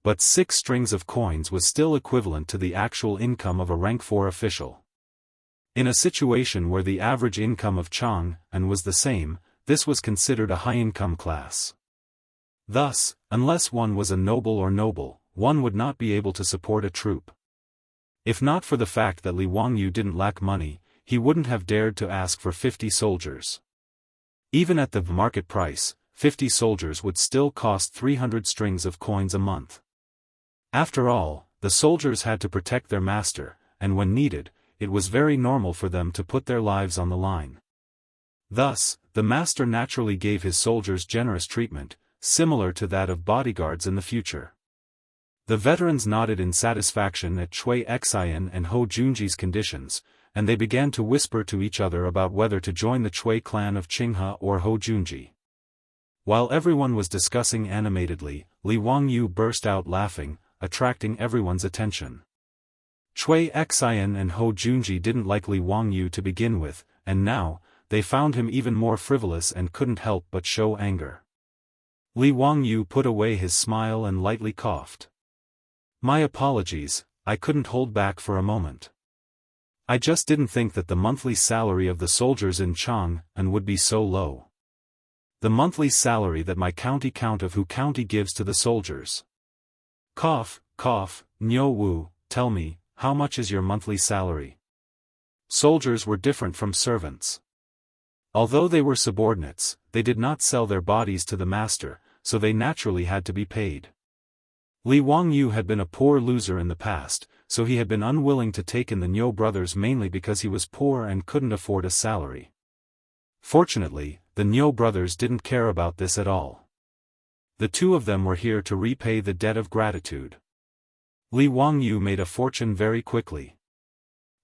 But 6 strings of coins was still equivalent to the actual income of a rank 4 official. In a situation where the average income of Chang was the same, this was considered a high-income class. Thus, unless one was a noble, one would not be able to support a troop. If not for the fact that Li Wangyu didn't lack money, he wouldn't have dared to ask for 50 soldiers. Even at the market price, 50 soldiers would still cost 300 strings of coins a month. After all, the soldiers had to protect their master, and when needed, it was very normal for them to put their lives on the line. Thus, the master naturally gave his soldiers generous treatment, similar to that of bodyguards in the future. The veterans nodded in satisfaction at Cui Xian and Hou Junji's conditions, and they began to whisper to each other about whether to join the Cui clan of Qinghe or Hou Junji. While everyone was discussing animatedly, Li Wangyu burst out laughing, attracting everyone's attention. Cui Xian and Hou Junji didn't like Li Wangyu to begin with, and now, they found him even more frivolous and couldn't help but show anger. Li Wangyu put away his smile and lightly coughed. "My apologies, I couldn't hold back for a moment. I just didn't think that the monthly salary of the soldiers in Chang would be so low. The monthly salary that my county count of Hu County gives to the soldiers." Cough, Nyo Wu, tell me, how much is your monthly salary? Soldiers were different from servants. Although they were subordinates, they did not sell their bodies to the master, so they naturally had to be paid. Li Wangyu had been a poor loser in the past, so he had been unwilling to take in the Nyo brothers mainly because he was poor and couldn't afford a salary. Fortunately, the Nyo brothers didn't care about this at all. The two of them were here to repay the debt of gratitude. Li Wangyu made a fortune very quickly.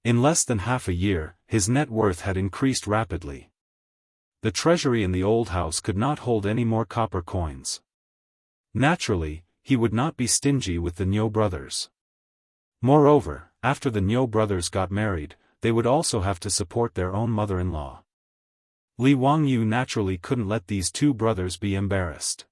In less than half a year, his net worth had increased rapidly. The treasury in the old house could not hold any more copper coins. Naturally, he would not be stingy with the Nyo brothers. Moreover, after the Nyo brothers got married, they would also have to support their own mother-in-law. Li Wangyu naturally couldn't let these two brothers be embarrassed.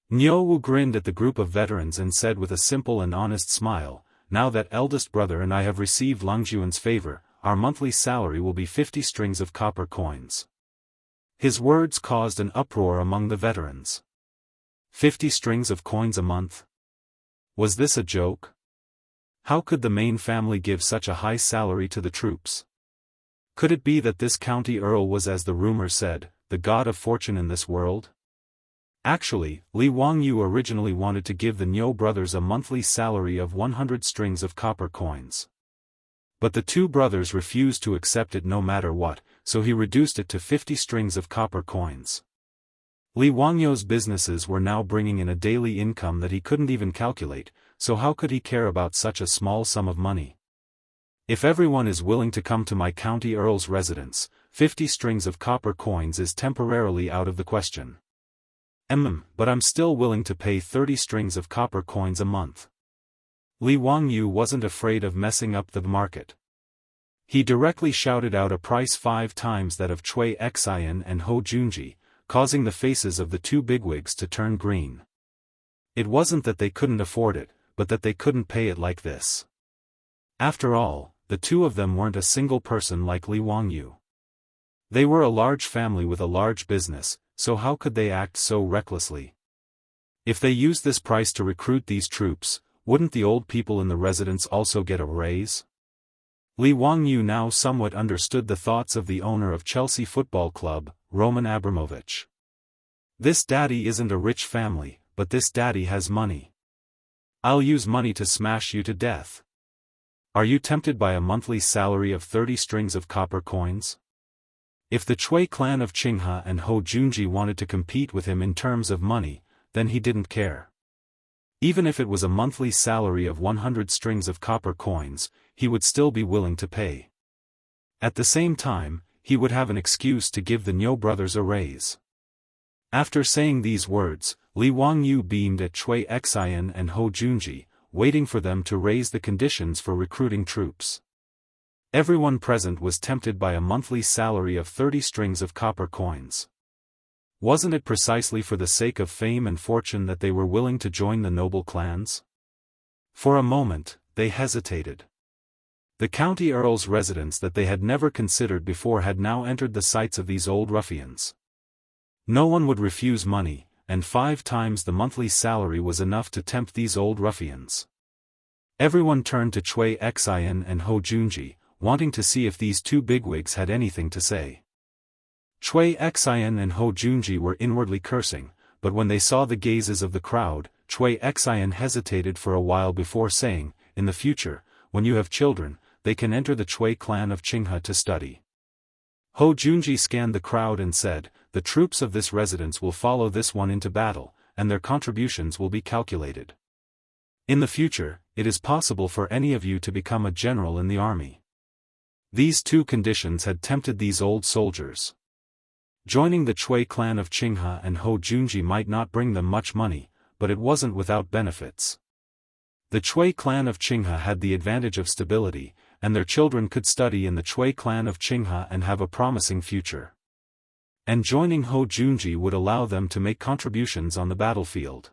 Nyo Wu grinned at the group of veterans and said with a simple and honest smile, "Now that eldest brother and I have received Langjuan's favor, our monthly salary will be 50 strings of copper coins." His words caused an uproar among the veterans. 50 strings of coins a month? Was this a joke? How could the main family give such a high salary to the troops? Could it be that this county earl was, as the rumor said, the god of fortune in this world? Actually, Li Wangyu originally wanted to give the Niu brothers a monthly salary of 100 strings of copper coins. But the two brothers refused to accept it no matter what, so he reduced it to 50 strings of copper coins. Li Wangyu's businesses were now bringing in a daily income that he couldn't even calculate, so how could he care about such a small sum of money? If everyone is willing to come to my county earl's residence, 50 strings of copper coins is temporarily out of the question. But I'm still willing to pay 30 strings of copper coins a month. Li Wangyu wasn't afraid of messing up the market. He directly shouted out a price 5 times that of Cui Xian and Hou Junji, causing the faces of the two bigwigs to turn green. It wasn't that they couldn't afford it, but that they couldn't pay it like this. After all, the two of them weren't a single person like Li Wangyu. They were a large family with a large business, so how could they act so recklessly? If they used this price to recruit these troops, wouldn't the old people in the residence also get a raise? Li Wangyu now somewhat understood the thoughts of the owner of Chelsea Football Club, Roman Abramovich. This daddy isn't a rich family, but this daddy has money. I'll use money to smash you to death. Are you tempted by a monthly salary of 30 strings of copper coins? If the Cui clan of Qinghe and Hou Junji wanted to compete with him in terms of money, then he didn't care. Even if it was a monthly salary of 100 strings of copper coins, he would still be willing to pay. At the same time, he would have an excuse to give the Niu brothers a raise. After saying these words, Li Wangyu beamed at Cui Xian and Hou Junji, waiting for them to raise the conditions for recruiting troops. Everyone present was tempted by a monthly salary of 30 strings of copper coins. Wasn't it precisely for the sake of fame and fortune that they were willing to join the noble clans? For a moment, they hesitated. The county earl's residence that they had never considered before had now entered the sights of these old ruffians. No one would refuse money, and 5 times the monthly salary was enough to tempt these old ruffians. Everyone turned to Cui Xian and Hou Junji, wanting to see if these two bigwigs had anything to say. Cui Xian and Hou Junji were inwardly cursing, but when they saw the gazes of the crowd, Cui Xian hesitated for a while before saying, "In the future, when you have children, they can enter the Cui clan of Qinghe to study." Hou Junji scanned the crowd and said, "The troops of this residence will follow this one into battle, and their contributions will be calculated. In the future, it is possible for any of you to become a general in the army." These two conditions had tempted these old soldiers. Joining the Cui clan of Qinghe and Hou Junji might not bring them much money, but it wasn't without benefits. The Cui clan of Qinghe had the advantage of stability, and their children could study in the Cui clan of Qinghe and have a promising future. And joining Hou Junji would allow them to make contributions on the battlefield.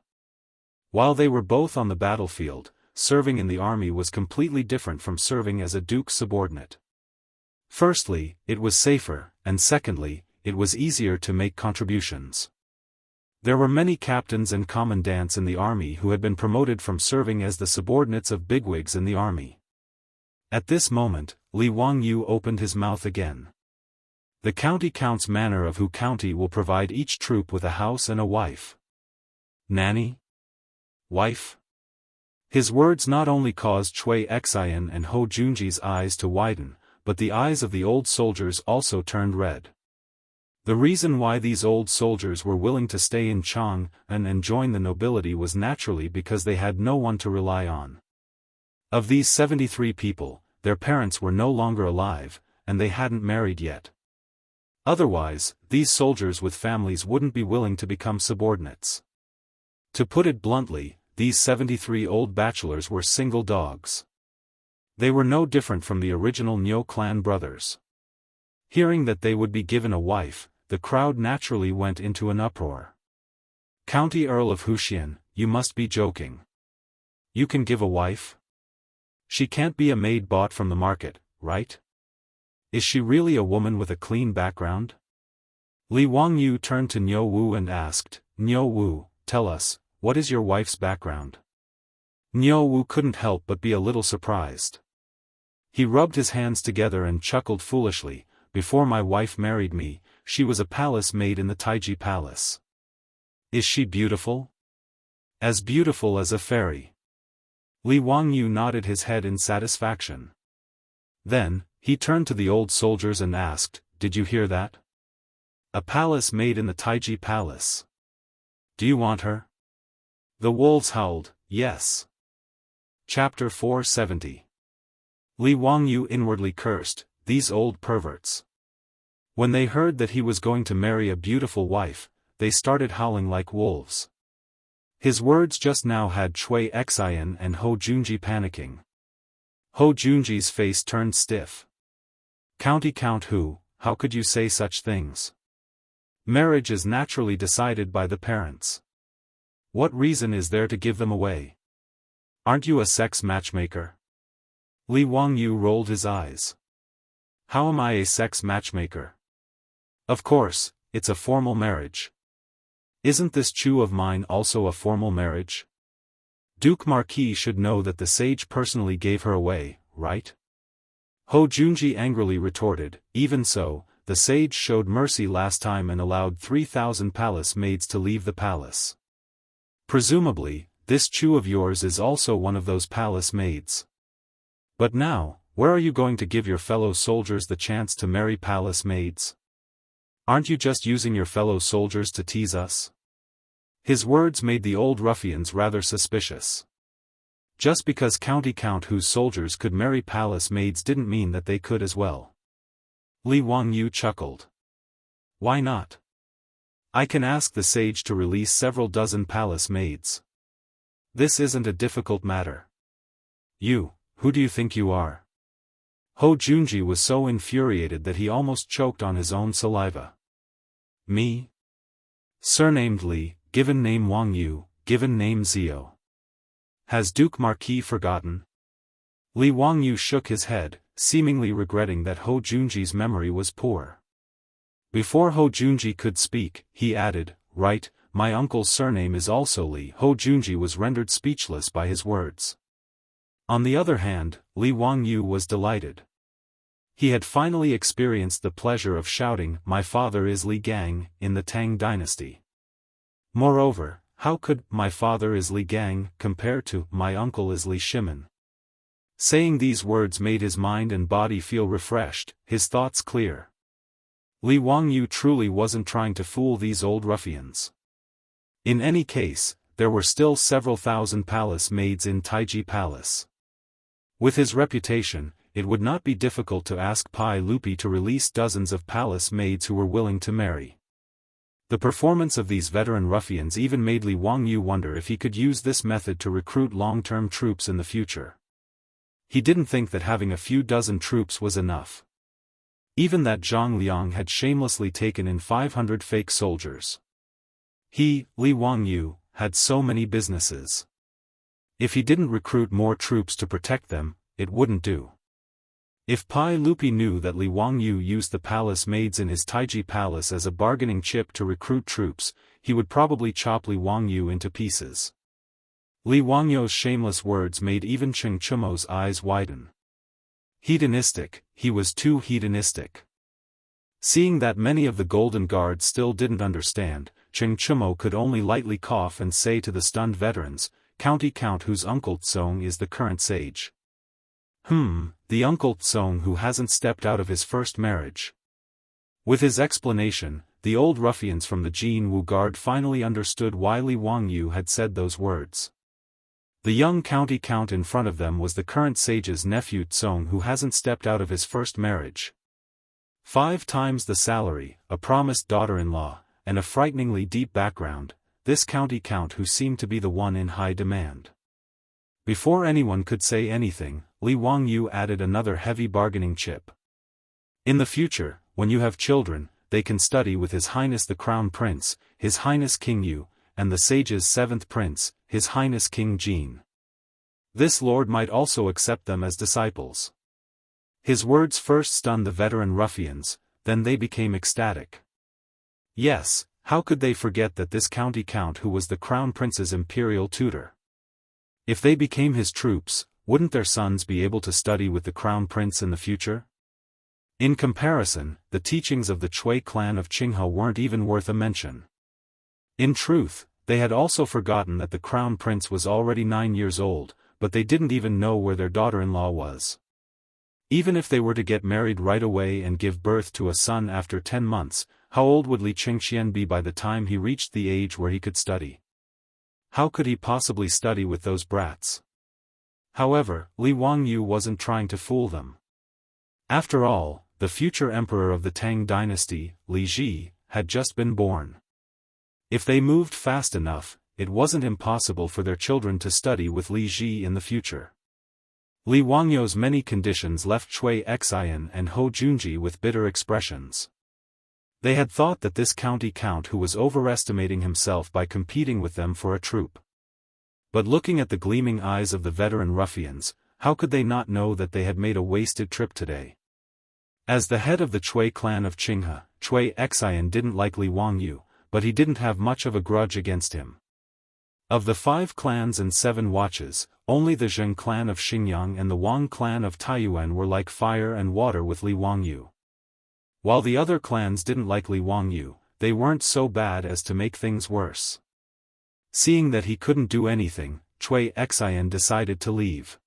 While they were both on the battlefield, serving in the army was completely different from serving as a duke's subordinate. Firstly, it was safer, and secondly, it was easier to make contributions. There were many captains and commandants in the army who had been promoted from serving as the subordinates of bigwigs in the army. At this moment, Li Wangyu opened his mouth again. The county count's manor of Hu County will provide each troop with a house and a wife. Nanny? Wife? His words not only caused Cui Xian and Hou Junji's eyes to widen, but the eyes of the old soldiers also turned red. The reason why these old soldiers were willing to stay in Chang'an and join the nobility was naturally because they had no one to rely on. Of these 73 people, their parents were no longer alive, and they hadn't married yet. Otherwise, these soldiers with families wouldn't be willing to become subordinates. To put it bluntly, these 73 old bachelors were single dogs. They were no different from the original Niu clan brothers. Hearing that they would be given a wife, the crowd naturally went into an uproar. "County Earl of Huxian, you must be joking. You can give a wife? She can't be a maid bought from the market, right? Is she really a woman with a clean background?" Li Wangyu turned to Niu Wu and asked, "Niu Wu, tell us, what is your wife's background?" Niu Wu couldn't help but be a little surprised. He rubbed his hands together and chuckled foolishly. "Before my wife married me, she was a palace maid in the Taiji Palace. Is she beautiful? As beautiful as a fairy. Li Wangyu nodded his head in satisfaction. Then, he turned to the old soldiers and asked, "Did you hear that? A palace maid in the Taiji Palace. Do you want her?" The wolves howled, "Yes." Chapter 470. Li Wangyu inwardly cursed, "These old perverts." When they heard that he was going to marry a beautiful wife, they started howling like wolves. His words just now had Cui Xian and Hou Junji panicking. Hou Junji's face turned stiff. Count Hu, how could you say such things? Marriage is naturally decided by the parents. What reason is there to give them away? Aren't you a sex matchmaker? Li Wangyu rolled his eyes. How am I a sex matchmaker? Of course, it's a formal marriage. Isn't this Chu of mine also a formal marriage? Duke Marquis should know that the sage personally gave her away, right? Hou Junji angrily retorted, "Even so, the sage showed mercy last time and allowed 3,000 palace maids to leave the palace. Presumably, this Chu of yours is also one of those palace maids. But now, where are you going to give your fellow soldiers the chance to marry palace maids? Aren't you just using your fellow soldiers to tease us?" His words made the old ruffians rather suspicious. Just because Count Hu's soldiers could marry palace maids didn't mean that they could as well. Li Wangyu chuckled. Why not? I can ask the sage to release several dozen palace maids. This isn't a difficult matter. You, who do you think you are? Hou Junji was so infuriated that he almost choked on his own saliva. Me? Surnamed Li, given name Wangyu, given name Zio. Has Duke Marquis forgotten? Li Wangyu shook his head, seemingly regretting that Hou Junji's memory was poor. Before Hou Junji could speak, he added, "Right, my uncle's surname is also Li." Hou Junji was rendered speechless by his words. On the other hand, Li Wangyu was delighted. He had finally experienced the pleasure of shouting, "My father is Li Gang," in the Tang dynasty. Moreover, how could "my father is Li Gang" compare to "my uncle is Li Shimen"? Saying these words made his mind and body feel refreshed, his thoughts clear. Li Wangyu truly wasn't trying to fool these old ruffians. In any case, there were still several thousand palace maids in Taiji Palace. With his reputation, it would not be difficult to ask Pai Lupi to release dozens of palace maids who were willing to marry. The performance of these veteran ruffians even made Li Wangyu wonder if he could use this method to recruit long-term troops in the future. He didn't think that having a few dozen troops was enough. Even that Zhang Liang had shamelessly taken in 500 fake soldiers. He, Li Wangyu, had so many businesses. If he didn't recruit more troops to protect them, it wouldn't do. If Pai Lupi knew that Li Wangyu used the palace maids in his Taiji palace as a bargaining chip to recruit troops, he would probably chop Li Wangyu into pieces. Li Wangyu's shameless words made even Cheng Chumo's eyes widen. Hedonistic, he was too hedonistic. Seeing that many of the Golden Guard still didn't understand, Cheng Chumo could only lightly cough and say to the stunned veterans, Count whose uncle Tsong is the current sage. The uncle Tsong who hasn't stepped out of his first marriage. With his explanation, the old ruffians from the Jianghu Guard finally understood why Li Wangyu had said those words. The young count in front of them was the current sage's nephew Tsong who hasn't stepped out of his first marriage. 5 times the salary, a promised daughter-in-law, and a frighteningly deep background, this count who seemed to be the one in high demand. Before anyone could say anything, Li Wangyu added another heavy bargaining chip. In the future, when you have children, they can study with His Highness the Crown Prince, His Highness King Yu, and the sage's 7th Prince, His Highness King Jin. This lord might also accept them as disciples. His words first stunned the veteran ruffians, then they became ecstatic. Yes, how could they forget that this count who was the Crown Prince's imperial tutor? If they became his troops, wouldn't their sons be able to study with the Crown Prince in the future? In comparison, the teachings of the Chui clan of Qinghe weren't even worth a mention. In truth, they had also forgotten that the crown prince was already 9 years old, but they didn't even know where their daughter-in-law was. Even if they were to get married right away and give birth to a son after 10 months, how old would Li Qingxian be by the time he reached the age where he could study? How could he possibly study with those brats? However, Li Wangyu wasn't trying to fool them. After all, the future emperor of the Tang dynasty, Li Ji, had just been born. If they moved fast enough, it wasn't impossible for their children to study with Li Ji in the future. Li Wangyu's many conditions left Cui Xian and Hou Junji with bitter expressions. They had thought that this county count who was overestimating himself by competing with them for a troop. But looking at the gleaming eyes of the veteran ruffians, how could they not know that they had made a wasted trip today? As the head of the Cui clan of Qinghe, Cui Xian didn't like Li Wangyu, but he didn't have much of a grudge against him. Of the 5 clans and 7 watches, only the Zheng clan of Xingyang and the Wang clan of Taiyuan were like fire and water with Li Wangyu. While the other clans didn't like Li Wangyu, they weren't so bad as to make things worse. Seeing that he couldn't do anything, Cui Xian decided to leave.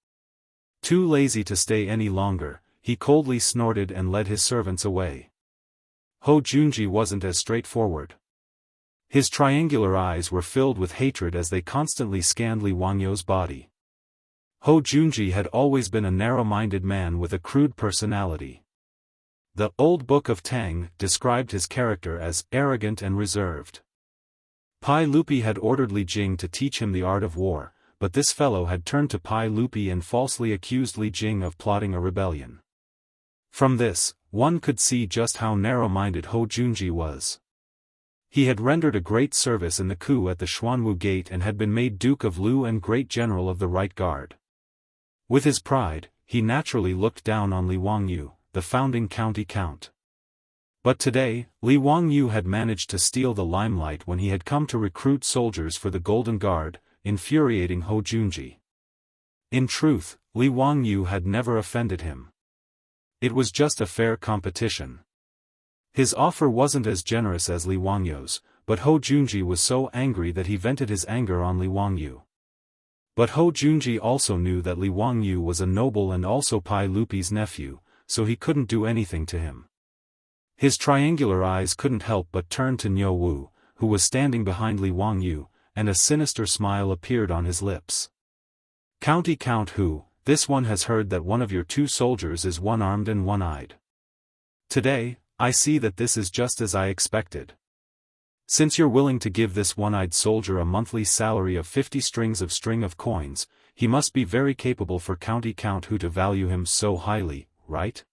Too lazy to stay any longer, he coldly snorted and led his servants away. Hou Junji wasn't as straightforward. His triangular eyes were filled with hatred as they constantly scanned Li Wangyu's body. Hou Junji had always been a narrow-minded man with a crude personality. The Old Book of Tang described his character as arrogant and reserved. Pai Lupi had ordered Li Jing to teach him the art of war, but this fellow had turned to Pai Lupi and falsely accused Li Jing of plotting a rebellion. From this, one could see just how narrow-minded Hou Junji was. He had rendered a great service in the coup at the Xuanwu Gate and had been made Duke of Lu and Great General of the Right Guard. With his pride, he naturally looked down on Li Wangyu, the founding county count. But today, Li Wangyu had managed to steal the limelight when he had come to recruit soldiers for the Golden Guard, infuriating Hou Junji. In truth, Li Wangyu had never offended him. It was just a fair competition. His offer wasn't as generous as Li Wangyu's, but Hou Junji was so angry that he vented his anger on Li Wangyu. But Hou Junji also knew that Li Wangyu was a noble and also Pai Lupi's nephew, so he couldn't do anything to him. His triangular eyes couldn't help but turn to Niu Wu, who was standing behind Li Wangyu, and a sinister smile appeared on his lips. County Count Hu, this one has heard that one of your 2 soldiers is one-armed and one-eyed. Today, I see that this is just as I expected. Since you're willing to give this one-eyed soldier a monthly salary of 50 strings of string of coins, he must be very capable for County Count Hu to value him so highly, right?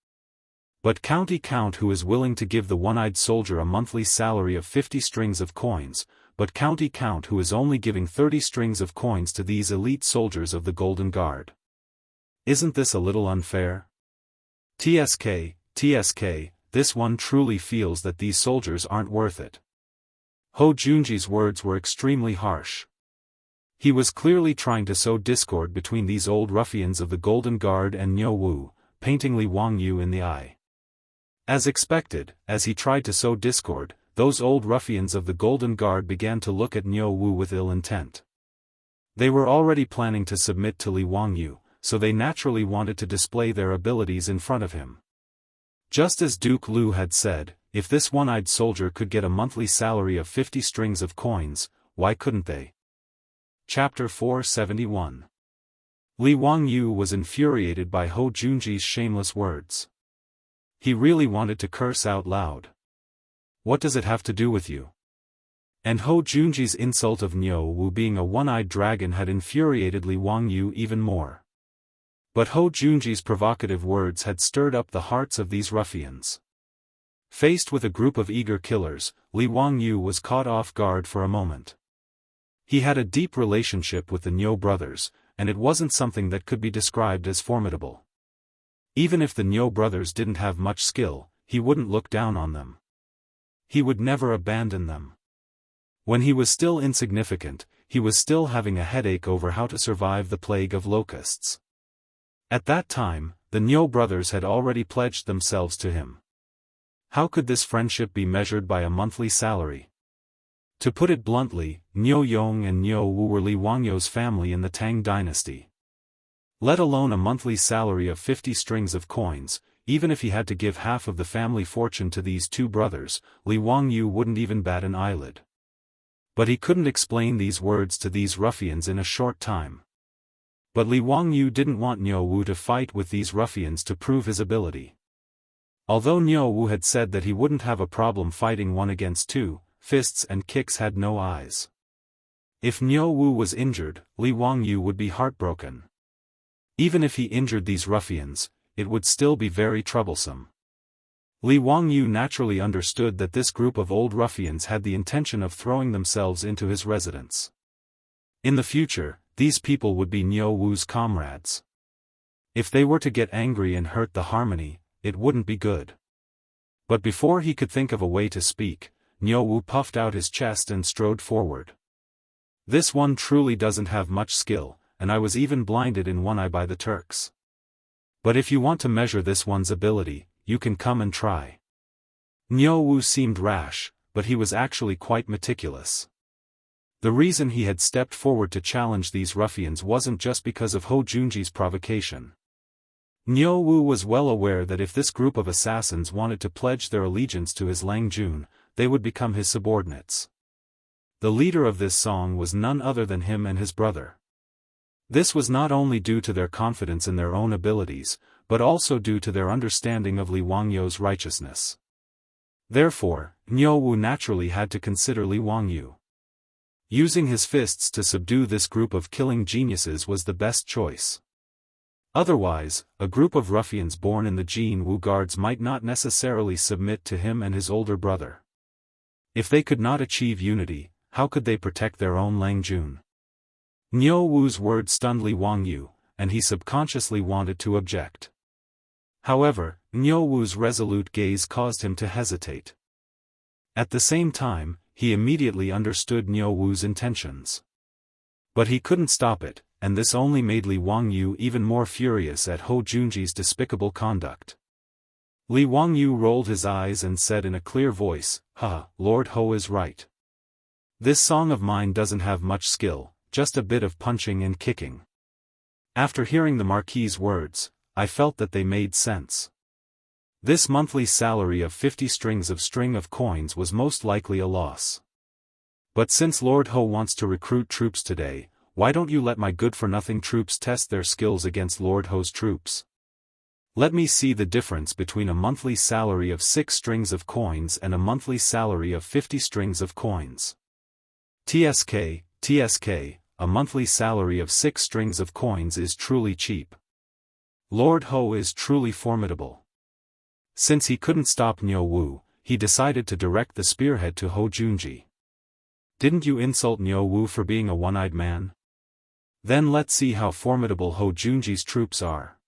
But County Count Hu is willing to give the one-eyed soldier a monthly salary of 50 strings of coins, but County Count Hu is only giving 30 strings of coins to these elite soldiers of the Golden Guard. Isn't this a little unfair? TSK, this one truly feels that these soldiers aren't worth it. Hou Junji's words were extremely harsh. He was clearly trying to sow discord between these old ruffians of the Golden Guard and Niu Wu, painting Li Wangyu in the eye. As expected, as he tried to sow discord, those old ruffians of the Golden Guard began to look at Niu Wu with ill intent. They were already planning to submit to Li Wangyu, so they naturally wanted to display their abilities in front of him. Just as Duke Lu had said, if this one-eyed soldier could get a monthly salary of 50 strings of coins, why couldn't they? Chapter 471. Li Wangyu was infuriated by Hou Junji's shameless words. He really wanted to curse out loud. What does it have to do with you? And Hou Junji's insult of Niu Wu being a one-eyed dragon had infuriated Li Wangyu even more. But Hou Junji's provocative words had stirred up the hearts of these ruffians. Faced with a group of eager killers, Li Wangyu was caught off guard for a moment. He had a deep relationship with the Niu brothers, and it wasn't something that could be described as formidable. Even if the Niu brothers didn't have much skill, he wouldn't look down on them. He would never abandon them. When he was still insignificant, he was still having a headache over how to survive the plague of locusts. At that time, the Niu brothers had already pledged themselves to him. How could this friendship be measured by a monthly salary? To put it bluntly, Niu Yong and Niu Wu were Li Wangyou's family in the Tang dynasty. Let alone a monthly salary of 50 strings of coins, even if he had to give half of the family fortune to these two brothers, Li Wangyou wouldn't even bat an eyelid. But he couldn't explain these words to these ruffians in a short time. But Li Wangyou didn't want Niu Wu to fight with these ruffians to prove his ability. Although Niu Wu had said that he wouldn't have a problem fighting one against two, fists and kicks had no eyes. If Niu Wu was injured, Li Wangyou would be heartbroken. Even if he injured these ruffians, it would still be very troublesome. Li Wangyou naturally understood that this group of old ruffians had the intention of throwing themselves into his residence. In the future, these people would be Niu Wu's comrades. If they were to get angry and hurt the harmony, it wouldn't be good. But before he could think of a way to speak, Niu Wu puffed out his chest and strode forward. This one truly doesn't have much skill, and I was even blinded in one eye by the Turks. But if you want to measure this one's ability, you can come and try. Niu Wu seemed rash, but he was actually quite meticulous. The reason he had stepped forward to challenge these ruffians wasn't just because of Hou Junji's provocation. Niu Wu was well aware that if this group of assassins wanted to pledge their allegiance to his Lang Jun, they would become his subordinates. The leader of this song was none other than him and his brother. This was not only due to their confidence in their own abilities, but also due to their understanding of Li Wangyou's righteousness. Therefore, Niu Wu naturally had to consider Li Wangyou. Using his fists to subdue this group of killing geniuses was the best choice. Otherwise, a group of ruffians born in the Jianghu guards might not necessarily submit to him and his older brother. If they could not achieve unity, how could they protect their own Lang Jun? Niu Wu's words stunned Li Wangyou, and he subconsciously wanted to object. However, Niu Wu's resolute gaze caused him to hesitate. At the same time, he immediately understood Niu Wu's intentions. But he couldn't stop it, and this only made Li Wangyou even more furious at Hou Junji's despicable conduct. Li Wangyou rolled his eyes and said in a clear voice, Lord Hou is right. This song of mine doesn't have much skill, just a bit of punching and kicking. After hearing the Marquis's words, I felt that they made sense. This monthly salary of 50 strings of coins was most likely a loss. But since Lord Hou wants to recruit troops today, why don't you let my good-for-nothing troops test their skills against Lord Hou's troops? Let me see the difference between a monthly salary of 6 strings of coins and a monthly salary of 50 strings of coins. TSK, a monthly salary of 6 strings of coins is truly cheap. Lord Hou is truly formidable. Since he couldn't stop Niu Wu, he decided to direct the spearhead to Hou Junji. Didn't you insult Niu Wu for being a one-eyed man? Then let's see how formidable Hou Junji's troops are.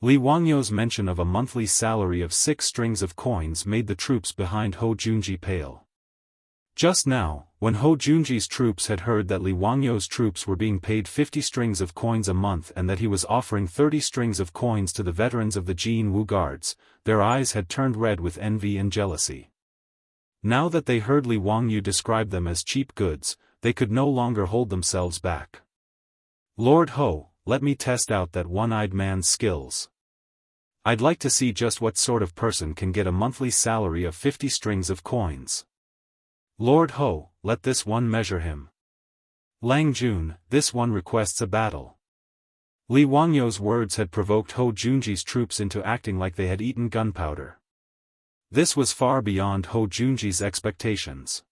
Li Wangyou's mention of a monthly salary of 6 strings of coins made the troops behind Hou Junji pale. Just now, when Hou Junji's troops had heard that Li Wangyou's troops were being paid 50 strings of coins a month and that he was offering 30 strings of coins to the veterans of the Jianghu guards, their eyes had turned red with envy and jealousy. Now that they heard Li Wangyou describe them as cheap goods, they could no longer hold themselves back. Lord Hou, let me test out that one-eyed man's skills. I'd like to see just what sort of person can get a monthly salary of 50 strings of coins. Lord Hou, let this one measure him. Lang Jun, this one requests a battle. Li Wangyou's words had provoked Hou Junji's troops into acting like they had eaten gunpowder. This was far beyond Hou Junji's expectations.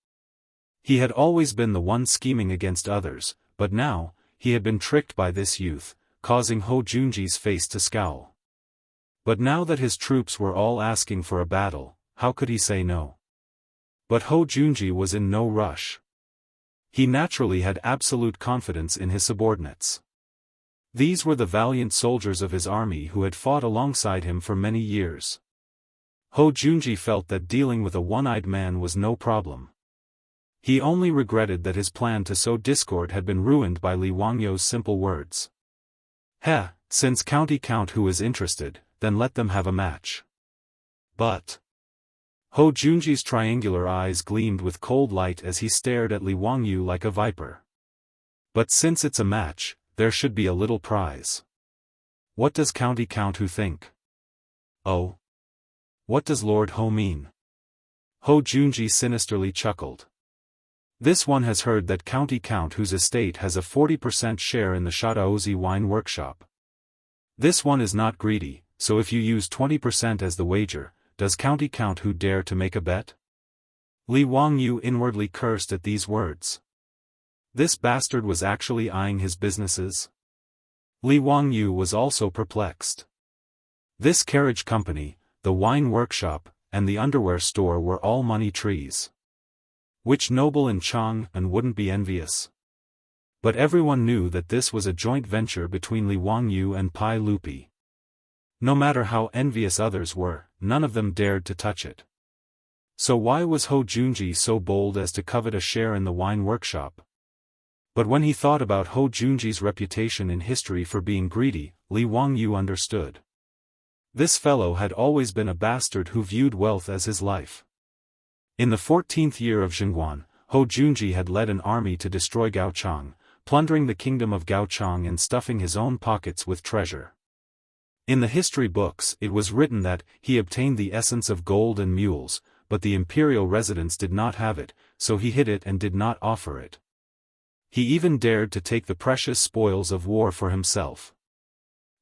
He had always been the one scheming against others, but now, he had been tricked by this youth, causing Hou Junji's face to scowl. But now that his troops were all asking for a battle, how could he say no? But Hou Junji was in no rush. He naturally had absolute confidence in his subordinates. These were the valiant soldiers of his army who had fought alongside him for many years. Hou Junji felt that dealing with a one-eyed man was no problem. He only regretted that his plan to sow discord had been ruined by Li Wangyou's simple words. Since Count who is interested, then let them have a match. But Ho Junji's triangular eyes gleamed with cold light as he stared at Li Wangyu like a viper. But since it's a match, there should be a little prize. What does County Count Hu think? Oh. What does Lord Ho mean? Ho Junji sinisterly chuckled. This one has heard that County Count Hu's estate has a 40% share in the Shadaozi wine workshop. This one is not greedy, so if you use 20% as the wager, does County Count Hu dare to make a bet? Li Wangyu inwardly cursed at these words. This bastard was actually eyeing his businesses? Li Wangyu was also perplexed. This carriage company, the wine workshop, and the underwear store were all money trees. Which noble in Chang'an wouldn't be envious? But everyone knew that this was a joint venture between Li Wangyu and Pai Lupi. No matter how envious others were, none of them dared to touch it. So why was Ho Junji so bold as to covet a share in the wine workshop? But when he thought about Ho Junji's reputation in history for being greedy, Li Wangyu understood. This fellow had always been a bastard who viewed wealth as his life. In the 14th year of Zhengguan, Ho Junji had led an army to destroy Gaochang, plundering the kingdom of Gaochang and stuffing his own pockets with treasure. In the history books it was written that he obtained the essence of gold and mules, but the imperial residents did not have it, so he hid it and did not offer it. He even dared to take the precious spoils of war for himself.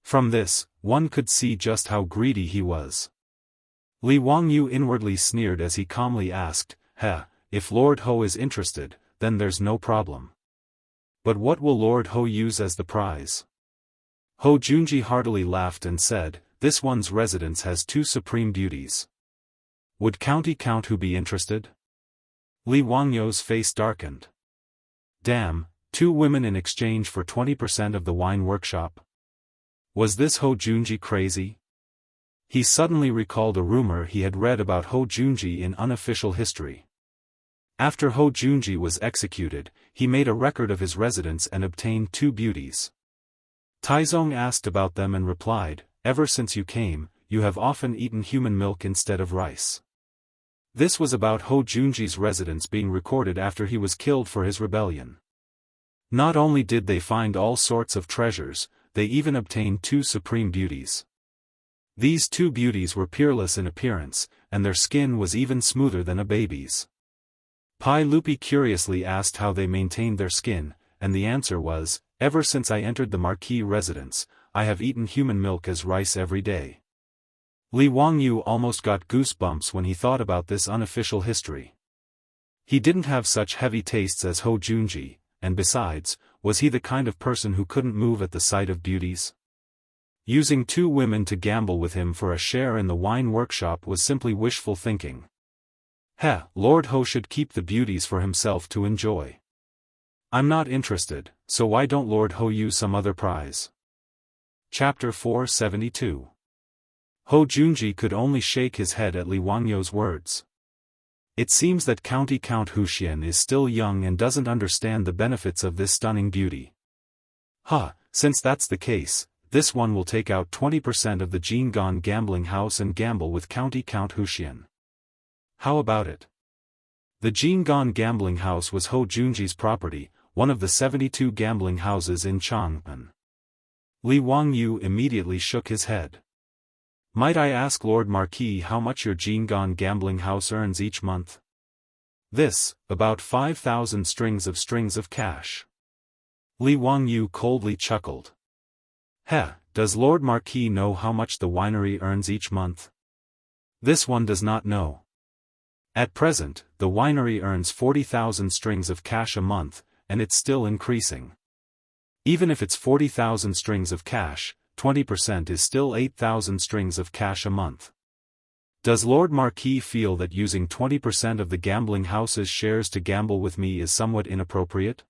From this, one could see just how greedy he was. Li Wangyu inwardly sneered as he calmly asked, if Lord Ho is interested, then there's no problem. But what will Lord Ho use as the prize? Ho Junji heartily laughed and said, this one's residence has 2 supreme beauties. Would County Count Hu be interested? Li Wangyu's face darkened. Damn, 2 women in exchange for 20% of the wine workshop? Was this Ho Junji crazy? He suddenly recalled a rumor he had read about Ho Junji in unofficial history. After Ho Junji was executed, he made a record of his residence and obtained 2 beauties. Taizong asked about them and replied, ever since you came, you have often eaten human milk instead of rice. This was about Ho Junji's residence being recorded after he was killed for his rebellion. Not only did they find all sorts of treasures, they even obtained 2 supreme beauties. These 2 beauties were peerless in appearance, and their skin was even smoother than a baby's. Pai Lupi curiously asked how they maintained their skin, and the answer was, ever since I entered the Marquis residence, I have eaten human milk as rice every day. Li Wangyu almost got goosebumps when he thought about this unofficial history. He didn't have such heavy tastes as Ho Junji, and besides, was he the kind of person who couldn't move at the sight of beauties? Using 2 women to gamble with him for a share in the wine workshop was simply wishful thinking. Lord Ho should keep the beauties for himself to enjoy. I'm not interested, so why don't Lord Ho use some other prize? Chapter 472. Ho Junji could only shake his head at Li Wangyu's words. It seems that County Count Huxian is still young and doesn't understand the benefits of this stunning beauty. Since that's the case, this one will take out 20% of the Jianghu gambling house and gamble with County Count Huxian. How about it? The Jianghu gambling house was Ho Junji's property, one of the 72 gambling houses in Chang'an. Li Wangyu immediately shook his head. Might I ask Lord Marquis how much your Jianghu gambling house earns each month? This, about 5,000 strings of cash. Li Wangyu coldly chuckled. Does Lord Marquis know how much the winery earns each month? This one does not know. At present, the winery earns 40,000 strings of cash a month, and it's still increasing. Even if it's 40,000 strings of cash, 20% is still 8,000 strings of cash a month. Does Lord Marquis feel that using 20% of the gambling house's shares to gamble with me is somewhat inappropriate?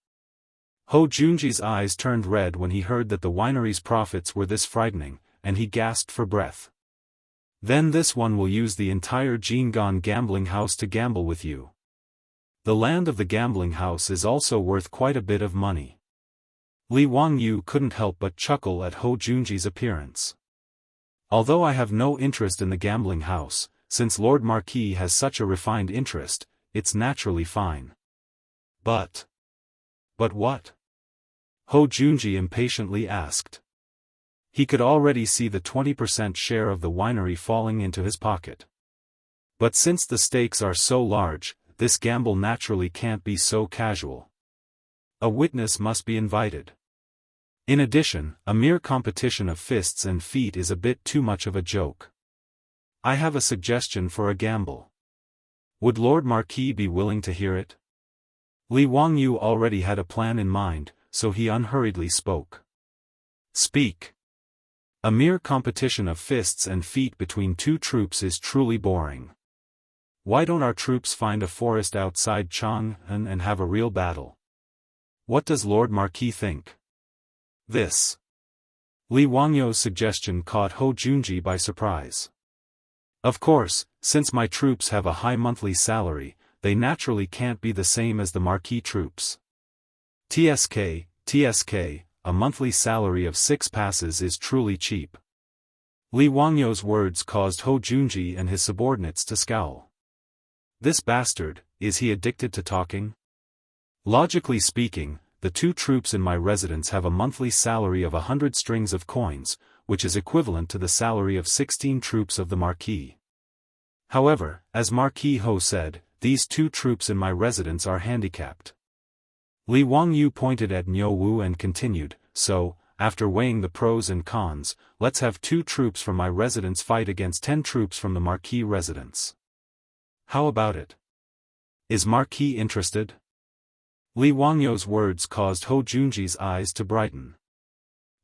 Ho Junji's eyes turned red when he heard that the winery's profits were this frightening, and he gasped for breath. Then this one will use the entire Jianghu gambling house to gamble with you. The land of the gambling house is also worth quite a bit of money. Li Wangyu couldn't help but chuckle at Ho Junji's appearance. Although I have no interest in the gambling house, since Lord Marquis has such a refined interest, it's naturally fine. But what? Ho Junji impatiently asked. He could already see the 20% share of the winery falling into his pocket. But since the stakes are so large, this gamble naturally can't be so casual. A witness must be invited. In addition, a mere competition of fists and feet is a bit too much of a joke. I have a suggestion for a gamble. Would Lord Marquis be willing to hear it? Li Wangyu already had a plan in mind, so he unhurriedly spoke. Speak. A mere competition of fists and feet between two troops is truly boring. Why don't our troops find a forest outside Jianghu and have a real battle? What does Lord Marquis think? This. Li Wangyu's suggestion caught Ho Junji by surprise. Of course, since my troops have a high monthly salary, they naturally can't be the same as the Marquis troops. TSK, a monthly salary of 6 passes is truly cheap. Li Wangyu's words caused Ho Junji and his subordinates to scowl. This bastard, is he addicted to talking? Logically speaking, the 2 troops in my residence have a monthly salary of 100 strings of coins, which is equivalent to the salary of 16 troops of the Marquis. However, as Marquis Ho said, these 2 troops in my residence are handicapped. Li Wangyu pointed at Niu Wu and continued, so, after weighing the pros and cons, let's have 2 troops from my residence fight against 10 troops from the Marquis residence. How about it? Is Marquis interested? Li Wangyu's words caused Ho Junji's eyes to brighten.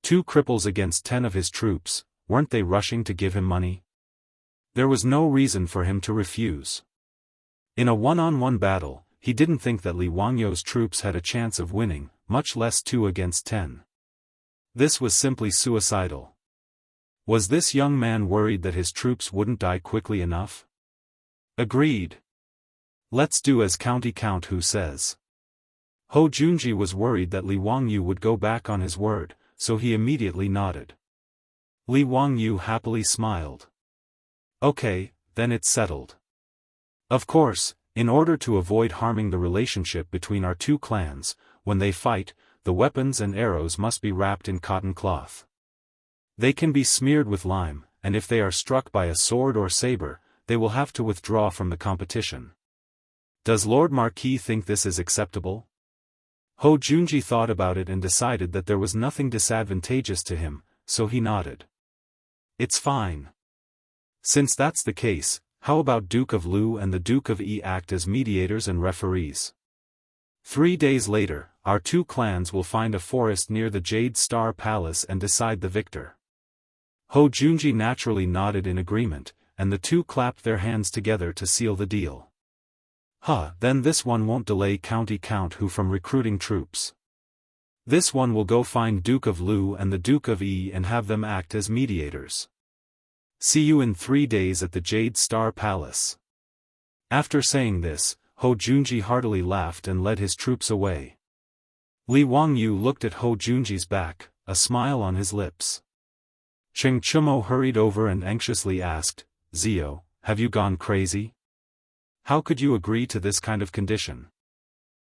2 cripples against 10 of his troops, weren't they rushing to give him money? There was no reason for him to refuse. In a one-on-one battle, he didn't think that Li Wangyu's troops had a chance of winning, much less 2 against 10. This was simply suicidal. Was this young man worried that his troops wouldn't die quickly enough? Agreed. Let's do as County Count Hu says. Ho Junji was worried that Li Wangyu would go back on his word, so he immediately nodded. Li Wangyu happily smiled. Okay, then it's settled. Of course, in order to avoid harming the relationship between our 2 clans, when they fight, the weapons and arrows must be wrapped in cotton cloth. They can be smeared with lime, and if they are struck by a sword or saber, they will have to withdraw from the competition. Does Lord Marquis think this is acceptable? Ho Junji thought about it and decided that there was nothing disadvantageous to him, so he nodded. It's fine. Since that's the case, how about Duke of Lu and the Duke of Yi act as mediators and referees? 3 days later, our 2 clans will find a forest near the Jade Star Palace and decide the victor. Ho Junji naturally nodded in agreement, and the 2 clapped their hands together to seal the deal. Then this one won't delay County Count Hu from recruiting troops. This one will go find Duke of Lu and the Duke of Yi and have them act as mediators. See you in 3 days at the Jade Star Palace. After saying this, Ho Junji heartily laughed and led his troops away. Li Wangyu looked at Ho Junji's back, a smile on his lips. Cheng Chumo hurried over and anxiously asked, Zio, have you gone crazy? How could you agree to this kind of condition?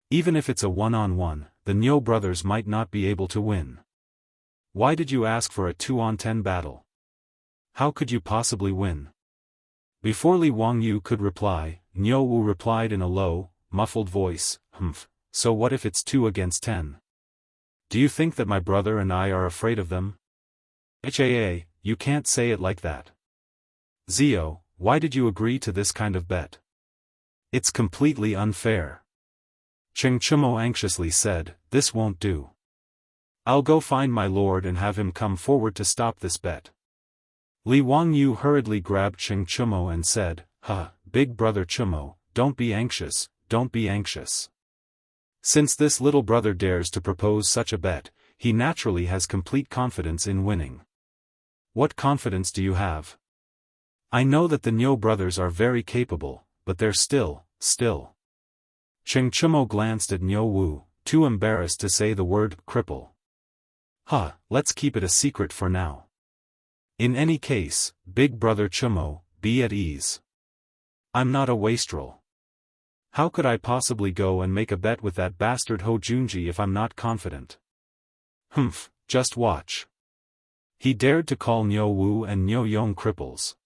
Even if it's a one-on-one, the Niu brothers might not be able to win. Why did you ask for a 2-on-10 battle? How could you possibly win? Before Li Wangyu could reply, Niu Wu replied in a low, muffled voice, so what if it's 2 against 10? Do you think that my brother and I are afraid of them? You can't say it like that. Zio, why did you agree to this kind of bet? It's completely unfair. Cheng Chumo anxiously said, this won't do. I'll go find my lord and have him come forward to stop this bet. Li Wangyu hurriedly grabbed Cheng Chumo and said, big brother Chumo, don't be anxious, don't be anxious. Since this little brother dares to propose such a bet, he naturally has complete confidence in winning. What confidence do you have? I know that the Niu brothers are very capable, but they're still. Cheng Chumo glanced at Niu Wu, too embarrassed to say the word cripple. Let's keep it a secret for now. In any case, big brother Chumo, be at ease. I'm not a wastrel. How could I possibly go and make a bet with that bastard Ho Junji if I'm not confident? Humph, just watch. He dared to call Niu Wu and Niu Yong cripples.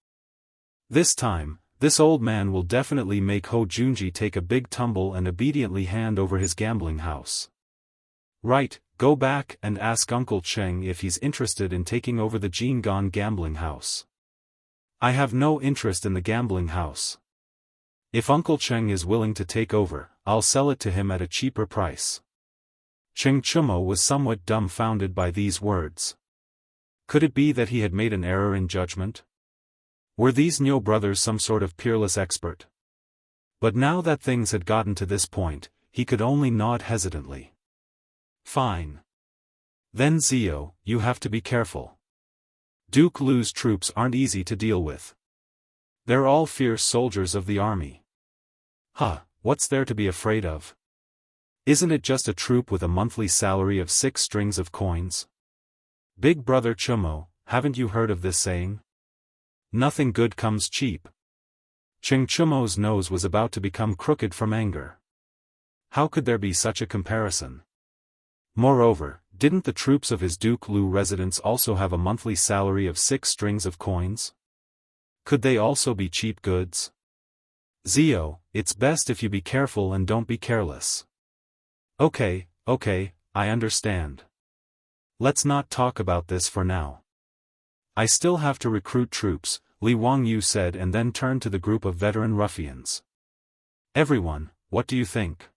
This time, this old man will definitely make Ho Junji take a big tumble and obediently hand over his gambling house. Right, go back and ask Uncle Cheng if he's interested in taking over the Jianghu gambling house. I have no interest in the gambling house. If Uncle Cheng is willing to take over, I'll sell it to him at a cheaper price. Cheng Chumo was somewhat dumbfounded by these words. Could it be that he had made an error in judgment? Were these Niu brothers some sort of peerless expert? But now that things had gotten to this point, he could only nod hesitantly. Fine. Then Zio, you have to be careful. Duke Lu's troops aren't easy to deal with. They're all fierce soldiers of the army. Huh, what's there to be afraid of? Isn't it just a troop with a monthly salary of 6 strings of coins? Big brother Chumo, haven't you heard of this saying? Nothing good comes cheap. Cheng Chumo's nose was about to become crooked from anger. How could there be such a comparison? Moreover, didn't the troops of his Duke Lu residence also have a monthly salary of 6 strings of coins? Could they also be cheap goods? Zio, it's best if you be careful and don't be careless. Okay, I understand. Let's not talk about this for now. I still have to recruit troops, Li Wangyu said and then turned to the group of veteran ruffians. Everyone, what do you think?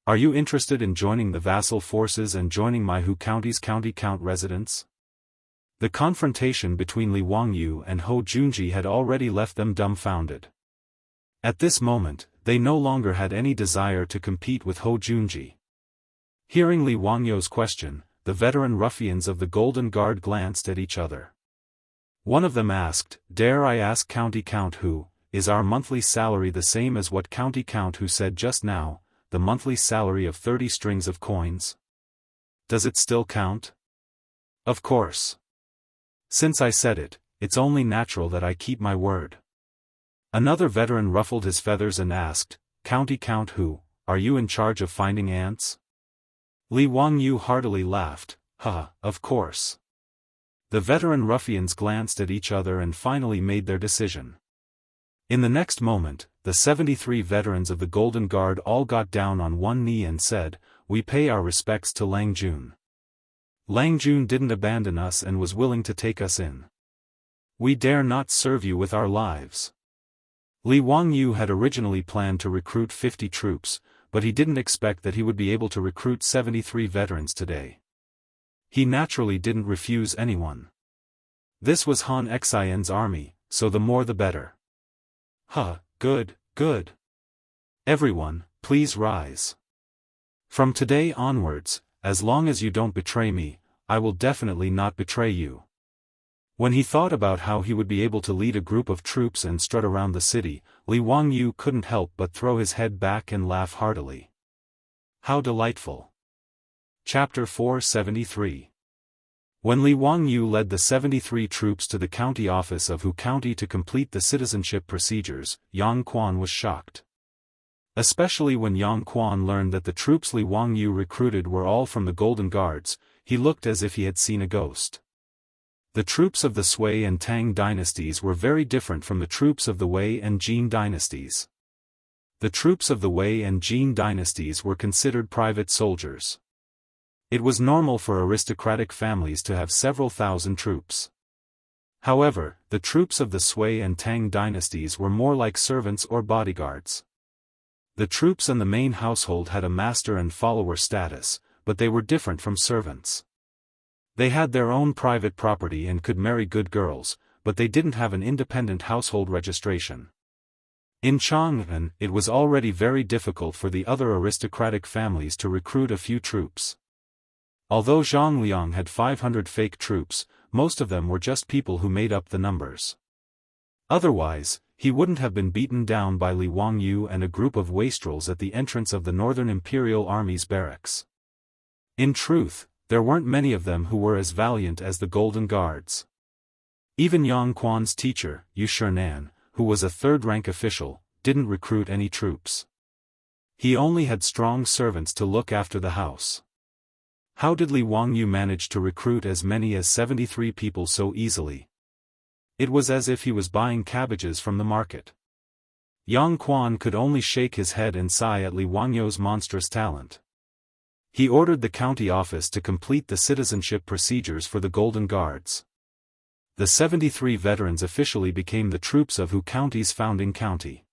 Are you interested in joining the vassal forces and joining my Hu County's county count residents? The confrontation between Li Wangyu and Ho Junji had already left them dumbfounded. At this moment, they no longer had any desire to compete with Ho Junji. Hearing Li Wangyu's question, the veteran ruffians of the Golden Guard glanced at each other. One of them asked, "Dare I ask County Count Hu, is our monthly salary the same as what County Count Hu said just now, the monthly salary of 30 strings of coins? Does it still count?" "Of course. Since I said it, it's only natural that I keep my word." Another veteran ruffled his feathers and asked, "County Count Hu, are you in charge of finding ants?" Li Wangyu heartily laughed, "Haha, of course." The veteran ruffians glanced at each other and finally made their decision. In the next moment, the 73 veterans of the Golden Guard all got down on one knee and said, "We pay our respects to Lang Jun. Lang Jun didn't abandon us and was willing to take us in. We dare not serve you with our lives." Li Wangyu had originally planned to recruit 50 troops, but he didn't expect that he would be able to recruit 73 veterans today. He naturally didn't refuse anyone. This was Han Xian's army, so the more the better. Huh, good. Everyone, please rise. From today onwards, as long as you don't betray me, I will definitely not betray you. When he thought about how he would be able to lead a group of troops and strut around the city, Li Wangyu couldn't help but throw his head back and laugh heartily. How delightful. Chapter 473. When Li Wangyu led the 73 troops to the county office of Hu County to complete the citizenship procedures, Yang Quan was shocked. Especially when Yang Quan learned that the troops Li Wangyu recruited were all from the Golden Guards, he looked as if he had seen a ghost. The troops of the Sui and Tang dynasties were very different from the troops of the Wei and Jin dynasties. The troops of the Wei and Jin dynasties were considered private soldiers. It was normal for aristocratic families to have several thousand troops. However, the troops of the Sui and Tang dynasties were more like servants or bodyguards. The troops in the main household had a master and follower status, but they were different from servants. They had their own private property and could marry good girls, but they didn't have an independent household registration. In Chang'an, it was already very difficult for the other aristocratic families to recruit a few troops. Although Zhongliang had 500 fake troops, most of them were just people who made up the numbers. Otherwise, he wouldn't have been beaten down by Li Wangyu and a group of wastrels at the entrance of the Northern Imperial Army's barracks. In truth, there weren't many of them who were as valiant as the Golden Guards. Even Yang Quan's teacher, Yu Shernan, who was a third-rank official, didn't recruit any troops. He only had strong servants to look after the house. How did Li Wangyu manage to recruit as many as 73 people so easily? It was as if he was buying cabbages from the market. Yang Quan could only shake his head and sigh at Li Wangyu's monstrous talent. He ordered the county office to complete the citizenship procedures for the Golden Guards. The 73 veterans officially became the troops of Hu County's founding county.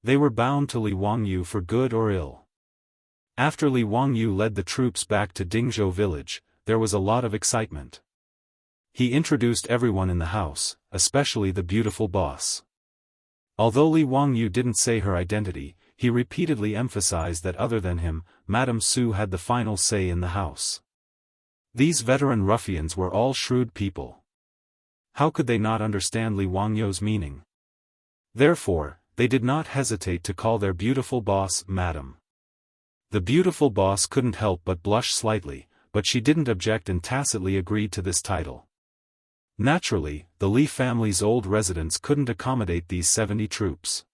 They were bound to Li Wangyu for good or ill. After Li Wangyu led the troops back to Dingzhou village, there was a lot of excitement. He introduced everyone in the house, especially the beautiful boss. Although Li Wangyu didn't say her identity, he repeatedly emphasized that other than him, Madame Su had the final say in the house. These veteran ruffians were all shrewd people. How could they not understand Li Wangyu's meaning? Therefore, they did not hesitate to call their beautiful boss Madame. The beautiful boss couldn't help but blush slightly, but she didn't object and tacitly agreed to this title. Naturally, the Li family's old residence couldn't accommodate these 70 troops.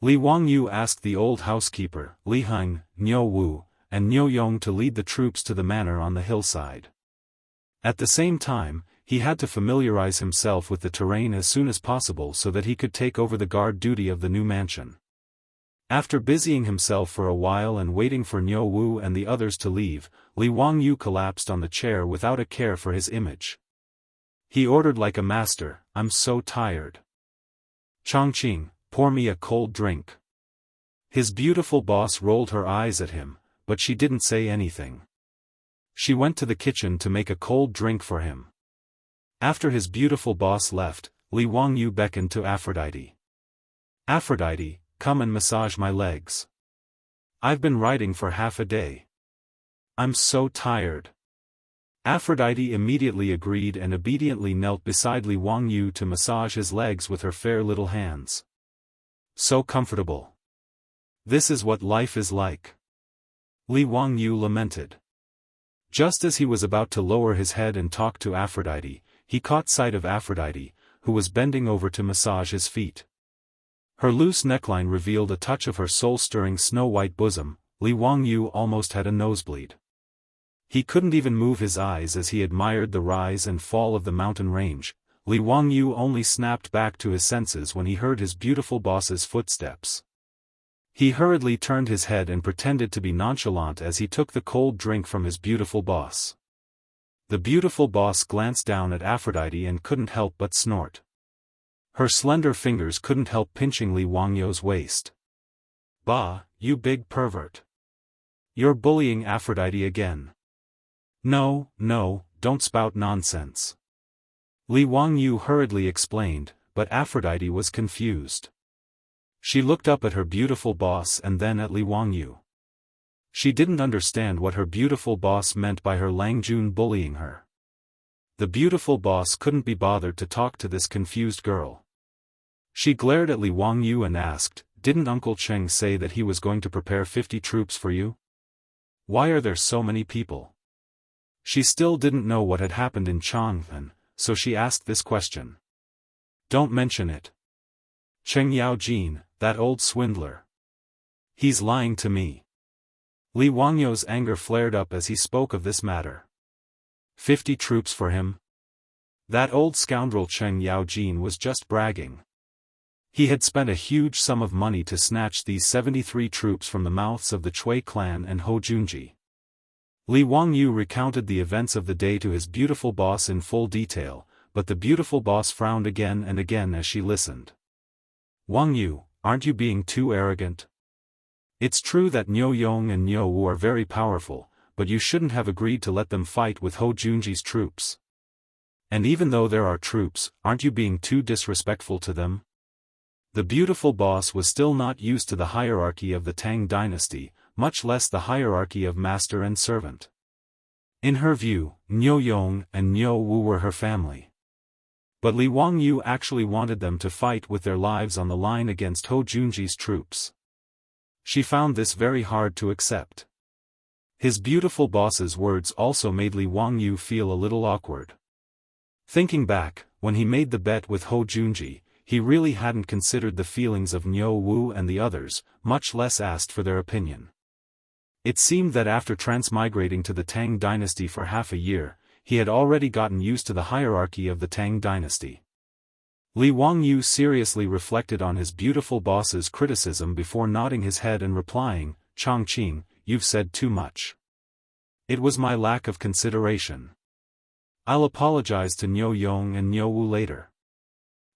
Li Wangyu asked the old housekeeper, Li Heng, Niu Wu, and Niu Yong to lead the troops to the manor on the hillside. At the same time, he had to familiarize himself with the terrain as soon as possible so that he could take over the guard duty of the new mansion. After busying himself for a while and waiting for Niu Wu and the others to leave, Li Wangyu collapsed on the chair without a care for his image. He ordered like a master, "I'm so tired. Chongqing, pour me a cold drink." His beautiful boss rolled her eyes at him, but she didn't say anything. She went to the kitchen to make a cold drink for him. After his beautiful boss left, Li Wangyu beckoned to Aphrodite. "Aphrodite, come and massage my legs. I've been riding for half a day. I'm so tired." Aphrodite immediately agreed and obediently knelt beside Li Wangyu to massage his legs with her fair little hands. So comfortable. This is what life is like. Li Wangyu lamented. Just as he was about to lower his head and talk to Aphrodite, he caught sight of Aphrodite, who was bending over to massage his feet. Her loose neckline revealed a touch of her soul-stirring snow-white bosom. Li Wangyu almost had a nosebleed. He couldn't even move his eyes as he admired the rise and fall of the mountain range. Li Wangyu only snapped back to his senses when he heard his beautiful boss's footsteps. He hurriedly turned his head and pretended to be nonchalant as he took the cold drink from his beautiful boss. The beautiful boss glanced down at Aphrodite and couldn't help but snort. Her slender fingers couldn't help pinching Li Wangyu's waist. "Bah, you big pervert. You're bullying Aphrodite again." No, don't spout nonsense." Li Wangyu hurriedly explained, but Aphrodite was confused. She looked up at her beautiful boss and then at Li Wangyu. She didn't understand what her beautiful boss meant by her Langjun bullying her. The beautiful boss couldn't be bothered to talk to this confused girl. She glared at Li Wangyu and asked, "Didn't Uncle Cheng say that he was going to prepare 50 troops for you? Why are there so many people?" She still didn't know what had happened in Chang'an, so she asked this question. "Don't mention it. Cheng Yaojin, that old swindler. He's lying to me." Li Wangyu's anger flared up as he spoke of this matter. 50 troops for him? That old scoundrel Cheng Yaojin was just bragging. He had spent a huge sum of money to snatch these 73 troops from the mouths of the Chui clan and Ho Junji. Li Wangyu recounted the events of the day to his beautiful boss in full detail, but the beautiful boss frowned again and again as she listened. "Wangyu, aren't you being too arrogant? It's true that Niu Yong and Niu Wu are very powerful, but you shouldn't have agreed to let them fight with Ho Junji's troops. And even though there are troops, aren't you being too disrespectful to them?" The beautiful boss was still not used to the hierarchy of the Tang dynasty, much less the hierarchy of master and servant. In her view, Niu Yong and Niu Wu were her family. But Li Wangyu actually wanted them to fight with their lives on the line against Ho Junji's troops. She found this very hard to accept. His beautiful boss's words also made Li Wangyu feel a little awkward. Thinking back, when he made the bet with Ho Junji, he really hadn't considered the feelings of Niu Wu and the others, much less asked for their opinion. It seemed that after transmigrating to the Tang dynasty for half a year, he had already gotten used to the hierarchy of the Tang dynasty. Li Wangyu seriously reflected on his beautiful boss's criticism before nodding his head and replying, "Chongqing, you've said too much. It was my lack of consideration. I'll apologize to Niu Yong and Niu Wu later.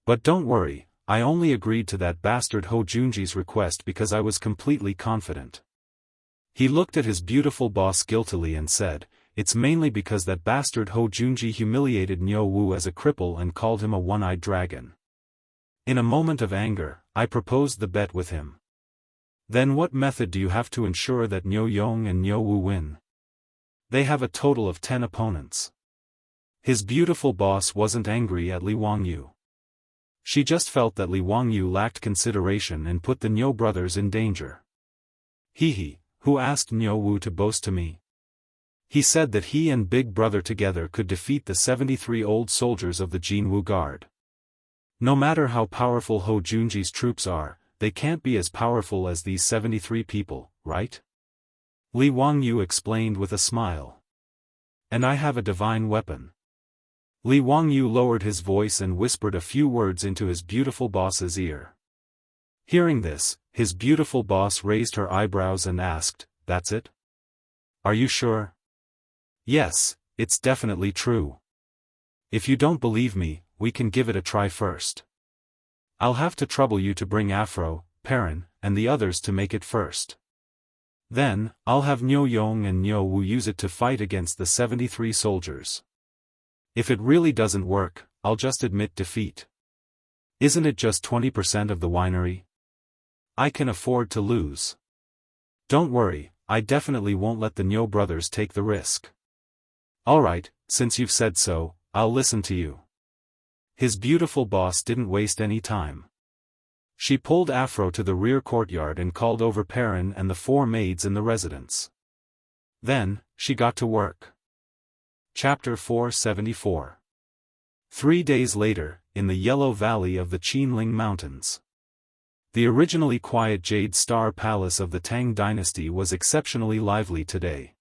But don't worry, I only agreed to that bastard Ho Junji's request because I was completely confident." He looked at his beautiful boss guiltily and said, "It's mainly because that bastard Ho Junji humiliated Niu Wu as a cripple and called him a one-eyed dragon. In a moment of anger, I proposed the bet with him. Then what method do you have to ensure that Niu Yong and Niu Wu win? They have a total of 10 opponents." His beautiful boss wasn't angry at Li Wangyu. She just felt that Li Wangyu lacked consideration and put the Niu brothers in danger. "He, who asked Niu Wu to boast to me? He said that he and Big Brother together could defeat the 73 old soldiers of the Jianghu Guard. No matter how powerful Ho Junji's troops are, they can't be as powerful as these 73 people, right?" Li Wangyu explained with a smile. "And I have a divine weapon." Li Wangyu lowered his voice and whispered a few words into his beautiful boss's ear. Hearing this, his beautiful boss raised her eyebrows and asked, "That's it? Are you sure?" "Yes, it's definitely true. If you don't believe me, we can give it a try first. I'll have to trouble you to bring Afro, Perrin, and the others to make it first. Then, I'll have Niu Yong and Niu Wu use it to fight against the 73 soldiers. If it really doesn't work, I'll just admit defeat. Isn't it just 20% of the winery? I can afford to lose. Don't worry, I definitely won't let the Niu brothers take the risk." "Alright, since you've said so, I'll listen to you." His beautiful boss didn't waste any time. She pulled Afro to the rear courtyard and called over Perrin and the 4 maids in the residence. Then, she got to work. Chapter 474. 3 days later, in the Yellow Valley of the Qinling Mountains. The originally quiet Jade Star Palace of the Tang dynasty was exceptionally lively today.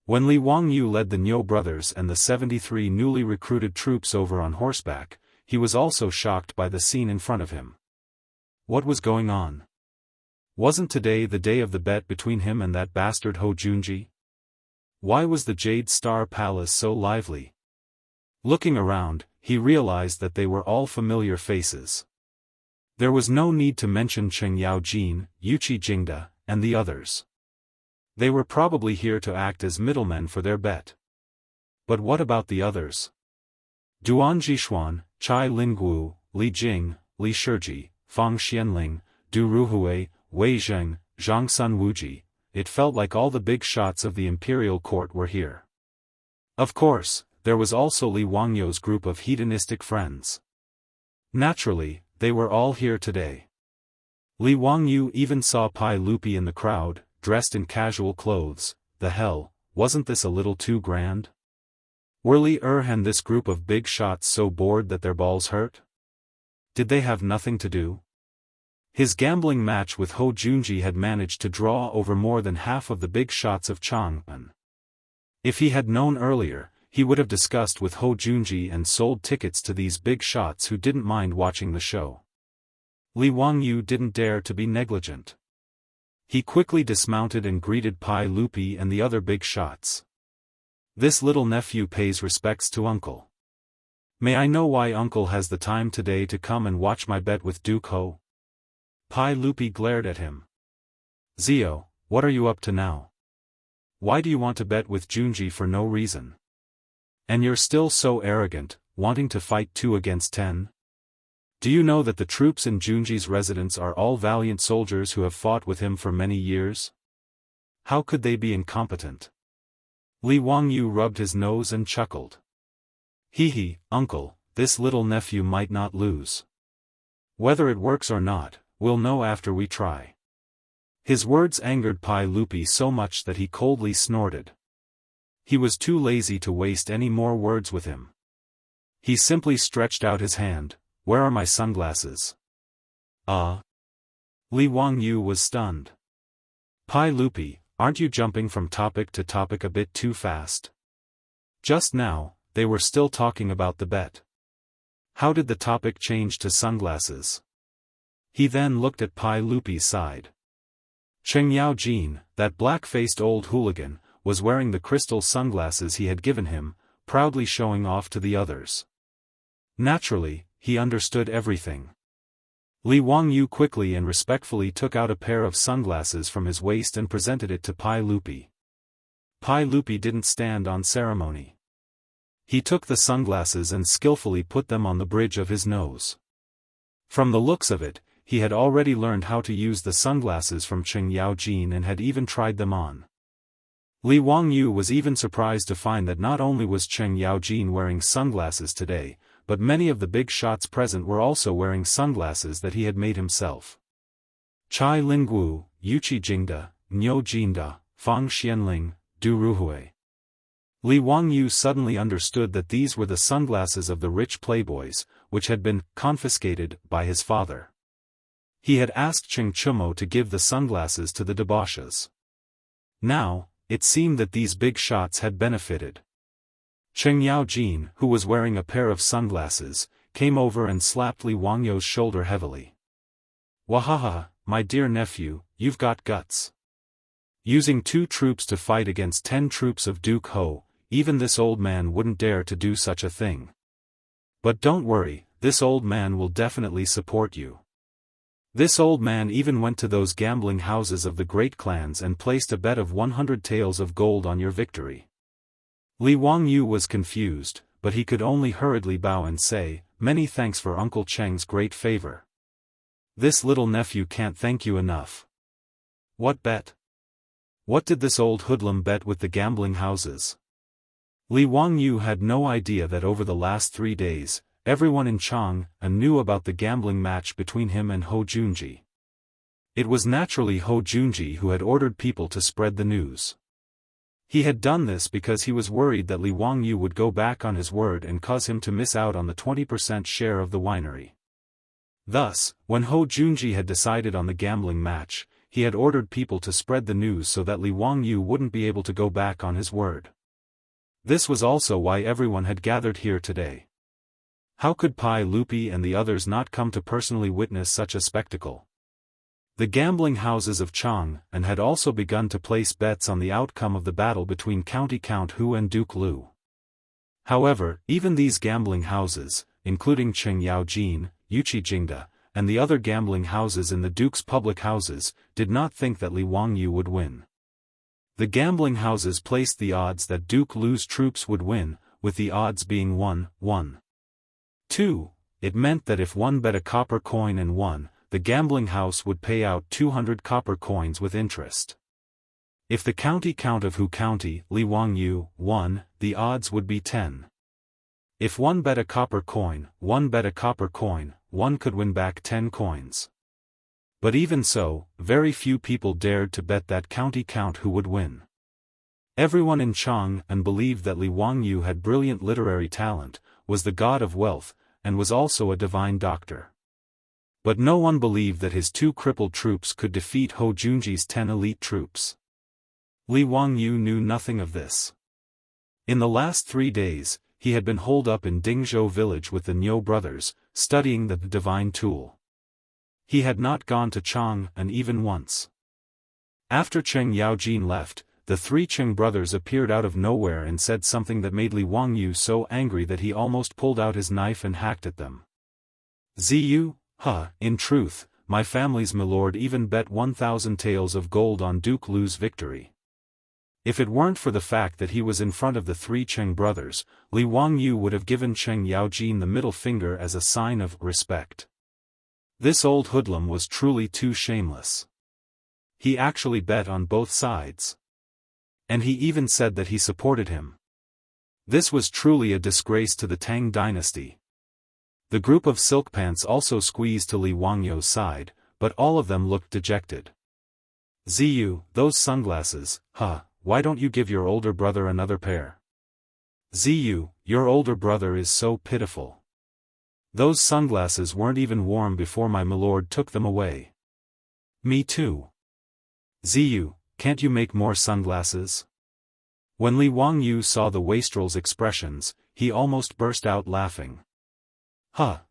When Li Wangyu led the Niu brothers and the 73 newly recruited troops over on horseback, he was also shocked by the scene in front of him. What was going on? Wasn't today the day of the bet between him and that bastard Ho Junji? Why was the Jade Star Palace so lively? Looking around, he realized that they were all familiar faces. There was no need to mention Cheng Yaojin, Yuqi Jingda, and the others. They were probably here to act as middlemen for their bet. But what about the others? Duan Jishuan, Chai Lingguo, Li Jing, Li Shiji, Fang Xianling, Du Ruhui, Wei Zheng, Zhang Sun Wuji. It felt like all the big shots of the imperial court were here. Of course, there was also Li Wangyu's group of hedonistic friends. Naturally, they were all here today. Li Wangyu even saw Pai Lupi in the crowd, dressed in casual clothes. The hell, wasn't this a little too grand? Were Li and this group of big shots so bored that their balls hurt? Did they have nothing to do? His gambling match with Ho Junji had managed to draw over more than half of the big shots of Chang'an. If he had known earlier, he would have discussed with Ho Junji and sold tickets to these big shots who didn't mind watching the show. Li Wangyu didn't dare to be negligent. He quickly dismounted and greeted Pai Lupi and the other big shots. "This little nephew pays respects to uncle. May I know why uncle has the time today to come and watch my bet with Duke Ho?" Pai Lupi glared at him. "Zio, what are you up to now? Why do you want to bet with Junji for no reason? And you're still so arrogant, wanting to fight 2 against 10? Do you know that the troops in Junji's residence are all valiant soldiers who have fought with him for many years? How could they be incompetent?" Li Wangyu rubbed his nose and chuckled. "Hee, uncle, this little nephew might not lose. Whether it works or not, we'll know after we try." His words angered Pai Lupi so much that he coldly snorted. He was too lazy to waste any more words with him. He simply stretched out his hand, where are my sunglasses? Li Wangyu was stunned. Pai Lupi, aren't you jumping from topic to topic a bit too fast? Just now, they were still talking about the bet. How did the topic change to sunglasses? He then looked at Pai Lupi's side. Cheng Yaojin, that black-faced old hooligan, was wearing the crystal sunglasses he had given him, proudly showing off to the others. Naturally, he understood everything. Li Wangyu quickly and respectfully took out a pair of sunglasses from his waist and presented it to Pai Lupi. Pai Lupi didn't stand on ceremony. He took the sunglasses and skillfully put them on the bridge of his nose. From the looks of it, he had already learned how to use the sunglasses from Cheng Yaojin and had even tried them on. Li Wangyu was even surprised to find that not only was Cheng Yaojin wearing sunglasses today, but many of the big shots present were also wearing sunglasses that he had made himself. Chai Linggu, Yuqi Jingda, Niu Jinda, Fang Xianling, Du Ruhui. Li Wangyu suddenly understood that these were the sunglasses of the rich playboys, which had been confiscated by his father. He had asked Cheng Chumo to give the sunglasses to the debauches. Now, it seemed that these big shots had benefited. Cheng Yaojin, who was wearing a pair of sunglasses, came over and slapped Li Wangyu's shoulder heavily. Wahaha, my dear nephew, you've got guts. Using 2 troops to fight against 10 troops of Duke Ho, even this old man wouldn't dare to do such a thing. But don't worry, this old man will definitely support you. This old man even went to those gambling houses of the great clans and placed a bet of 100 taels of gold on your victory. Li Wangyu was confused, but he could only hurriedly bow and say, "Many thanks for Uncle Cheng's great favor. This little nephew can't thank you enough." What bet? What did this old hoodlum bet with the gambling houses? Li Wangyu had no idea that over the last 3 days, everyone in Jianghu knew about the gambling match between him and Hou Junji. It was naturally Hou Junji who had ordered people to spread the news. He had done this because he was worried that Li Wangyu would go back on his word and cause him to miss out on the 20% share of the winery. Thus, when Hou Junji had decided on the gambling match, he had ordered people to spread the news so that Li Wangyu wouldn't be able to go back on his word. This was also why everyone had gathered here today. How could Pai Lupi and the others not come to personally witness such a spectacle? The gambling houses of Jianghu had also begun to place bets on the outcome of the battle between County Count Hu and Duke Lu. However, even these gambling houses, including Cheng Yaojin, Yuqi Jingda, and the other gambling houses in the Duke's public houses, did not think that Li Wangyu would win. The gambling houses placed the odds that Duke Lu's troops would win, with the odds being 1-1. 2. It meant that if one bet a copper coin and won, the gambling house would pay out 200 copper coins with interest. If the county count of Hu County, Li Wangyu, won, the odds would be 10. If one bet a copper coin, one bet a copper coin, one could win back 10 coins. But even so, very few people dared to bet that county count who would win. Everyone in Jianghu believed that Li Wangyu had brilliant literary talent, was the god of wealth, and was also a divine doctor. But no one believed that his 2 crippled troops could defeat Hou Junji's 10 elite troops. Li Wangyu knew nothing of this. In the last 3 days, he had been holed up in Dingzhou village with the Niu brothers, studying the divine tool. He had not gone to Jianghu even once. After Cheng Yaojin left, the 3 Cheng brothers appeared out of nowhere and said something that made Li Wangyu so angry that he almost pulled out his knife and hacked at them. Ziyu, in truth, my family's milord even bet 1,000 taels of gold on Duke Lu's victory. If it weren't for the fact that he was in front of the 3 Cheng brothers, Li Wangyu would have given Cheng Yaojin the middle finger as a sign of respect. This old hoodlum was truly too shameless. He actually bet on both sides. And he even said that he supported him. This was truly a disgrace to the Tang dynasty. The group of silk pants also squeezed to Li Wangyu's side, but all of them looked dejected. Ziyu, those sunglasses, why don't you give your older brother another pair? Ziyu, your older brother is so pitiful. Those sunglasses weren't even warm before my milord took them away. Me too. Ziyu, can't you make more sunglasses? When Li Wangyu saw the wastrel's expressions, he almost burst out laughing.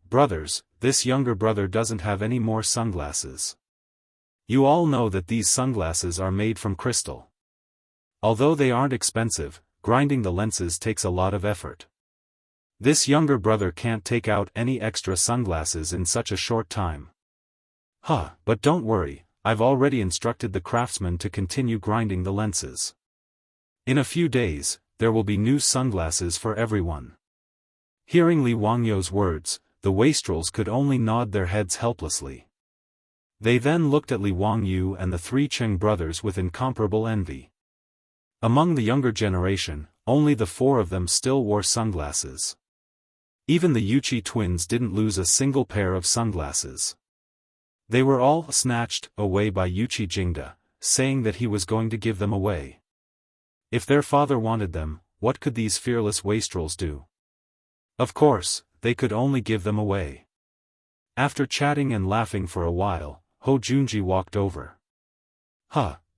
Brothers, this younger brother doesn't have any more sunglasses. You all know that these sunglasses are made from crystal. Although they aren't expensive, grinding the lenses takes a lot of effort. This younger brother can't take out any extra sunglasses in such a short time. But don't worry, I've already instructed the craftsman to continue grinding the lenses. In a few days, there will be new sunglasses for everyone. Hearing Li Wangyu's words, the wastrels could only nod their heads helplessly. They then looked at Li Wangyu and the three Cheng brothers with incomparable envy. Among the younger generation, only the four of them still wore sunglasses. Even the Yuqi twins didn't lose a single pair of sunglasses. They were all snatched away by Yuqi Jingda, saying that he was going to give them away. If their father wanted them, what could these fearless wastrels do? Of course, they could only give them away. After chatting and laughing for a while, Ho Junji walked over.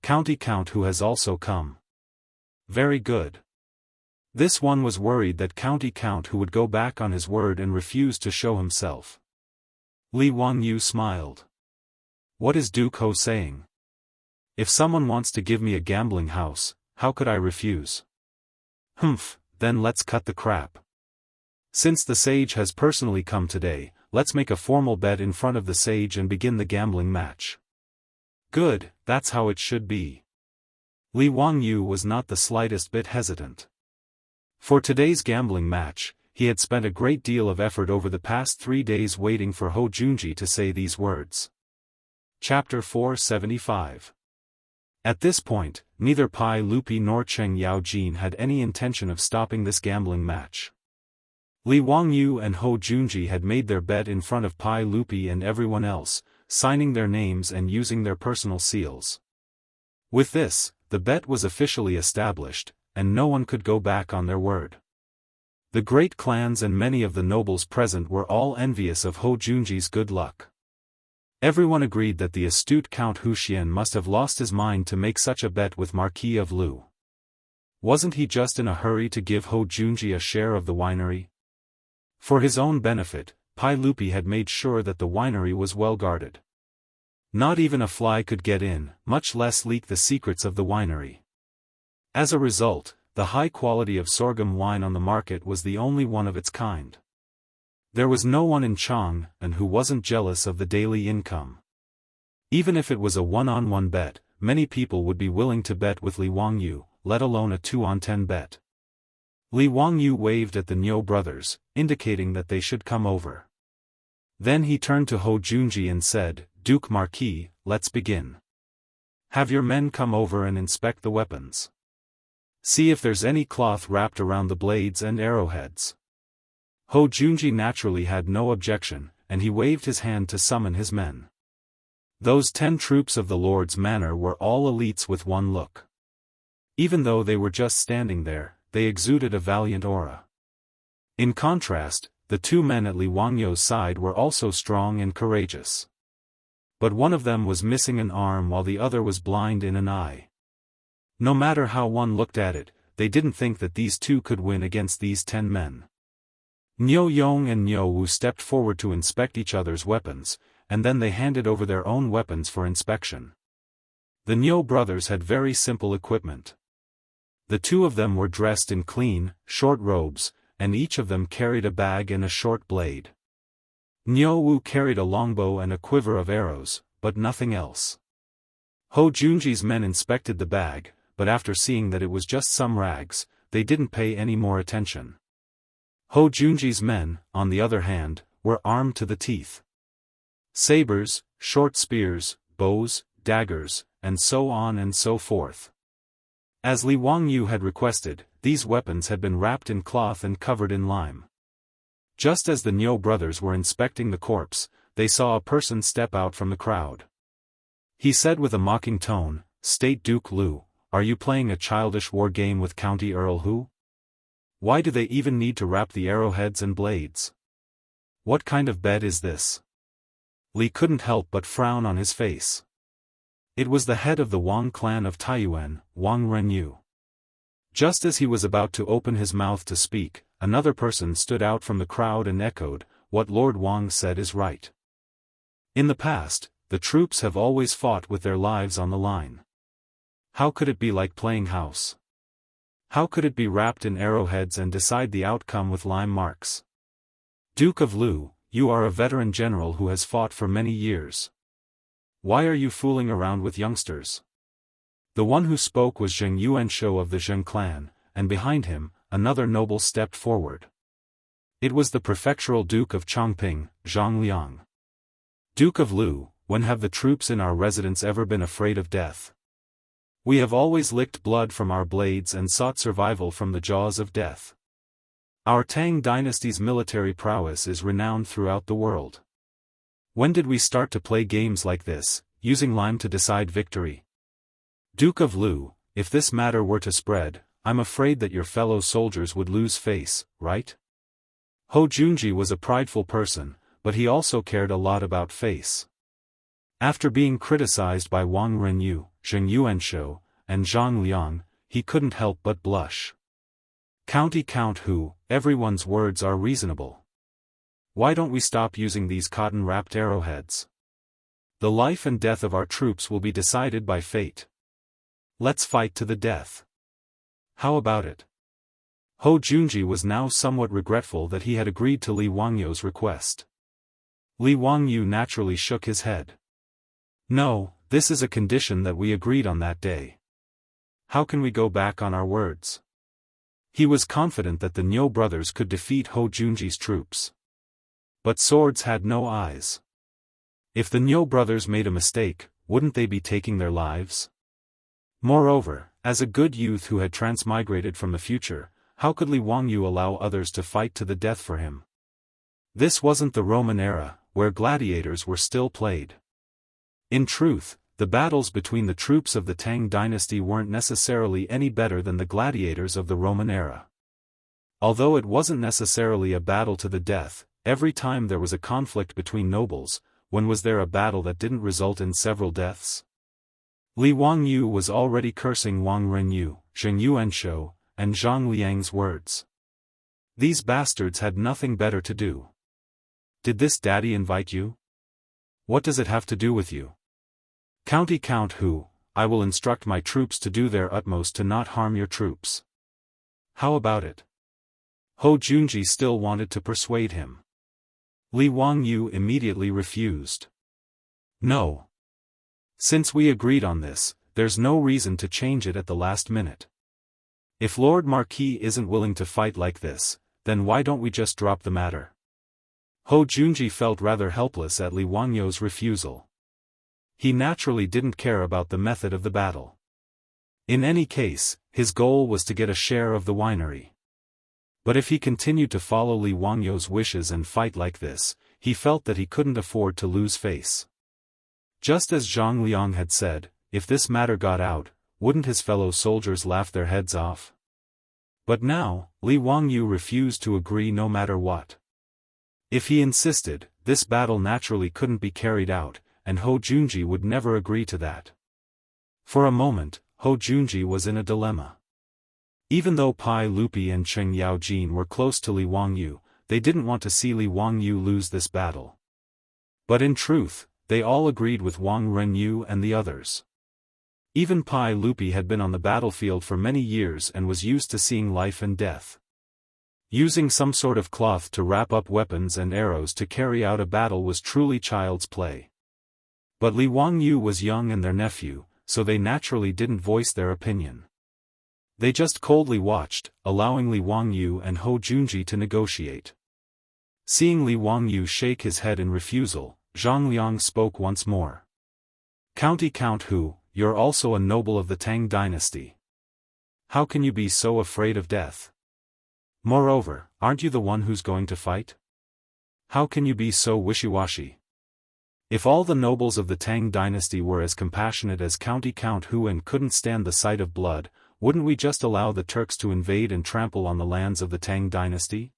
County Count who has also come. Very good. This one was worried that County Count who would go back on his word and refuse to show himself. Li Wangyu smiled. What is Duke Ho saying? If someone wants to give me a gambling house, how could I refuse? Then let's cut the crap. Since the sage has personally come today, let's make a formal bet in front of the sage and begin the gambling match. Good, that's how it should be. Li Wangyu was not the slightest bit hesitant. For today's gambling match, he had spent a great deal of effort over the past 3 days waiting for Ho Junji to say these words. Chapter 475. At this point, neither Pai Lupi nor Cheng Yaojin had any intention of stopping this gambling match. Li Wangyu and Ho Junji had made their bet in front of Pai Lupi and everyone else, signing their names and using their personal seals. With this, the bet was officially established, and no one could go back on their word. The great clans and many of the nobles present were all envious of Ho Junji's good luck. Everyone agreed that the astute Count Huxian must have lost his mind to make such a bet with Marquis of Lu. Wasn't he just in a hurry to give Ho Junji a share of the winery? For his own benefit, Pai Lupi had made sure that the winery was well guarded. Not even a fly could get in, much less leak the secrets of the winery. As a result, the high quality of sorghum wine on the market was the only one of its kind. There was no one in Chang'an who wasn't jealous of the daily income. Even if it was a one-on-one bet, many people would be willing to bet with Li Wangyu, let alone a 2-on-10 bet. Li Wangyu waved at the Niu brothers, indicating that they should come over. Then he turned to Ho Junji and said, Duke Marquis, let's begin. Have your men come over and inspect the weapons. See if there's any cloth wrapped around the blades and arrowheads. Ho Junji naturally had no objection, and he waved his hand to summon his men. Those 10 troops of the Lord's Manor were all elites with one look. Even though they were just standing there, they exuded a valiant aura. In contrast, the 2 men at Li Wangyu's side were also strong and courageous. But one of them was missing an arm while the other was blind in an eye. No matter how one looked at it, they didn't think that these 2 could win against these 10 men. Niu Yong and Niu Wu stepped forward to inspect each other's weapons, and then they handed over their own weapons for inspection. The Niu brothers had very simple equipment. The 2 of them were dressed in clean, short robes, and each of them carried a bag and a short blade. Niu Wu carried a longbow and a quiver of arrows, but nothing else. Ho Junji's men inspected the bag, but after seeing that it was just some rags, they didn't pay any more attention. Ho Junji's men, on the other hand, were armed to the teeth. Sabers, short spears, bows, daggers, and so on and so forth. As Li Wangyu had requested, these weapons had been wrapped in cloth and covered in lime. Just as the Niu brothers were inspecting the corpse, they saw a person step out from the crowd. He said with a mocking tone, State Duke Lu, are you playing a childish war game with County Earl Hu? Why do they even need to wrap the arrowheads and blades? What kind of bed is this? Li couldn't help but frown on his face. It was the head of the Wang clan of Taiyuan, Wang Renyu. Just as he was about to open his mouth to speak, another person stood out from the crowd and echoed, "What Lord Wang said is right. In the past, the troops have always fought with their lives on the line. How could it be like playing house? How could it be wrapped in arrowheads and decide the outcome with lime marks? Duke of Lu, you are a veteran general who has fought for many years. Why are you fooling around with youngsters?" The one who spoke was Zheng Yuanshou of the Zheng clan, and behind him, another noble stepped forward. It was the prefectural Duke of Chongping, Zhang Liang. "Duke of Lu, when have the troops in our residence ever been afraid of death? We have always licked blood from our blades and sought survival from the jaws of death. Our Tang dynasty's military prowess is renowned throughout the world. When did we start to play games like this, using lime to decide victory? Duke of Lu, if this matter were to spread, I'm afraid that your fellow soldiers would lose face, right?" Hou Junji was a prideful person, but he also cared a lot about face. After being criticized by Wang Renyu, Zheng Yuanshou, and Zhang Liang, he couldn't help but blush. "Count Hu, everyone's words are reasonable. Why don't we stop using these cotton-wrapped arrowheads? The life and death of our troops will be decided by fate. Let's fight to the death. How about it?" Hou Junji was now somewhat regretful that he had agreed to Li Wangyu's request. Li Wangyu naturally shook his head. "No, this is a condition that we agreed on that day. How can we go back on our words?" He was confident that the Niu brothers could defeat Hou Junji's troops. But swords had no eyes. If the Niu brothers made a mistake, wouldn't they be taking their lives? Moreover, as a good youth who had transmigrated from the future, how could Li Wangyu allow others to fight to the death for him? This wasn't the Roman era, where gladiators were still played. In truth, the battles between the troops of the Tang dynasty weren't necessarily any better than the gladiators of the Roman era. Although it wasn't necessarily a battle to the death, every time there was a conflict between nobles, when was there a battle that didn't result in several deaths? Li Wangyu was already cursing Wang Renyu, Zheng Yuanshou, and Zhang Liang's words. These bastards had nothing better to do. "Did this daddy invite you? What does it have to do with you? Count Hu, I will instruct my troops to do their utmost to not harm your troops. How about it?" Hou Junji still wanted to persuade him. Li Wangyu immediately refused. "No. Since we agreed on this, there's no reason to change it at the last minute. If Lord Marquis isn't willing to fight like this, then why don't we just drop the matter?" Hou Junji felt rather helpless at Li Wangyu's refusal. He naturally didn't care about the method of the battle. In any case, his goal was to get a share of the winery. But if he continued to follow Li Wangyu's wishes and fight like this, he felt that he couldn't afford to lose face. Just as Zhang Liang had said, if this matter got out, wouldn't his fellow soldiers laugh their heads off? But now, Li Wangyu refused to agree no matter what. If he insisted, this battle naturally couldn't be carried out, and Hou Junji would never agree to that. For a moment, Hou Junji was in a dilemma. Even though Pai Lupi and Cheng Yaojin were close to Li Wangyu, they didn't want to see Li Wangyu lose this battle. But in truth, they all agreed with Wang Renyu and the others. Even Pai Lupi had been on the battlefield for many years and was used to seeing life and death. Using some sort of cloth to wrap up weapons and arrows to carry out a battle was truly child's play. But Li Wangyu was young and their nephew, so they naturally didn't voice their opinion. They just coldly watched, allowing Li Wangyu and Hou Junji to negotiate. Seeing Li Wangyu shake his head in refusal, Zhang Liang spoke once more. Count Hu, you're also a noble of the Tang dynasty. How can you be so afraid of death? Moreover, aren't you the one who's going to fight? How can you be so wishy-washy? If all the nobles of the Tang dynasty were as compassionate as Count Hu and couldn't stand the sight of blood, wouldn't we just allow the Turks to invade and trample on the lands of the Tang dynasty?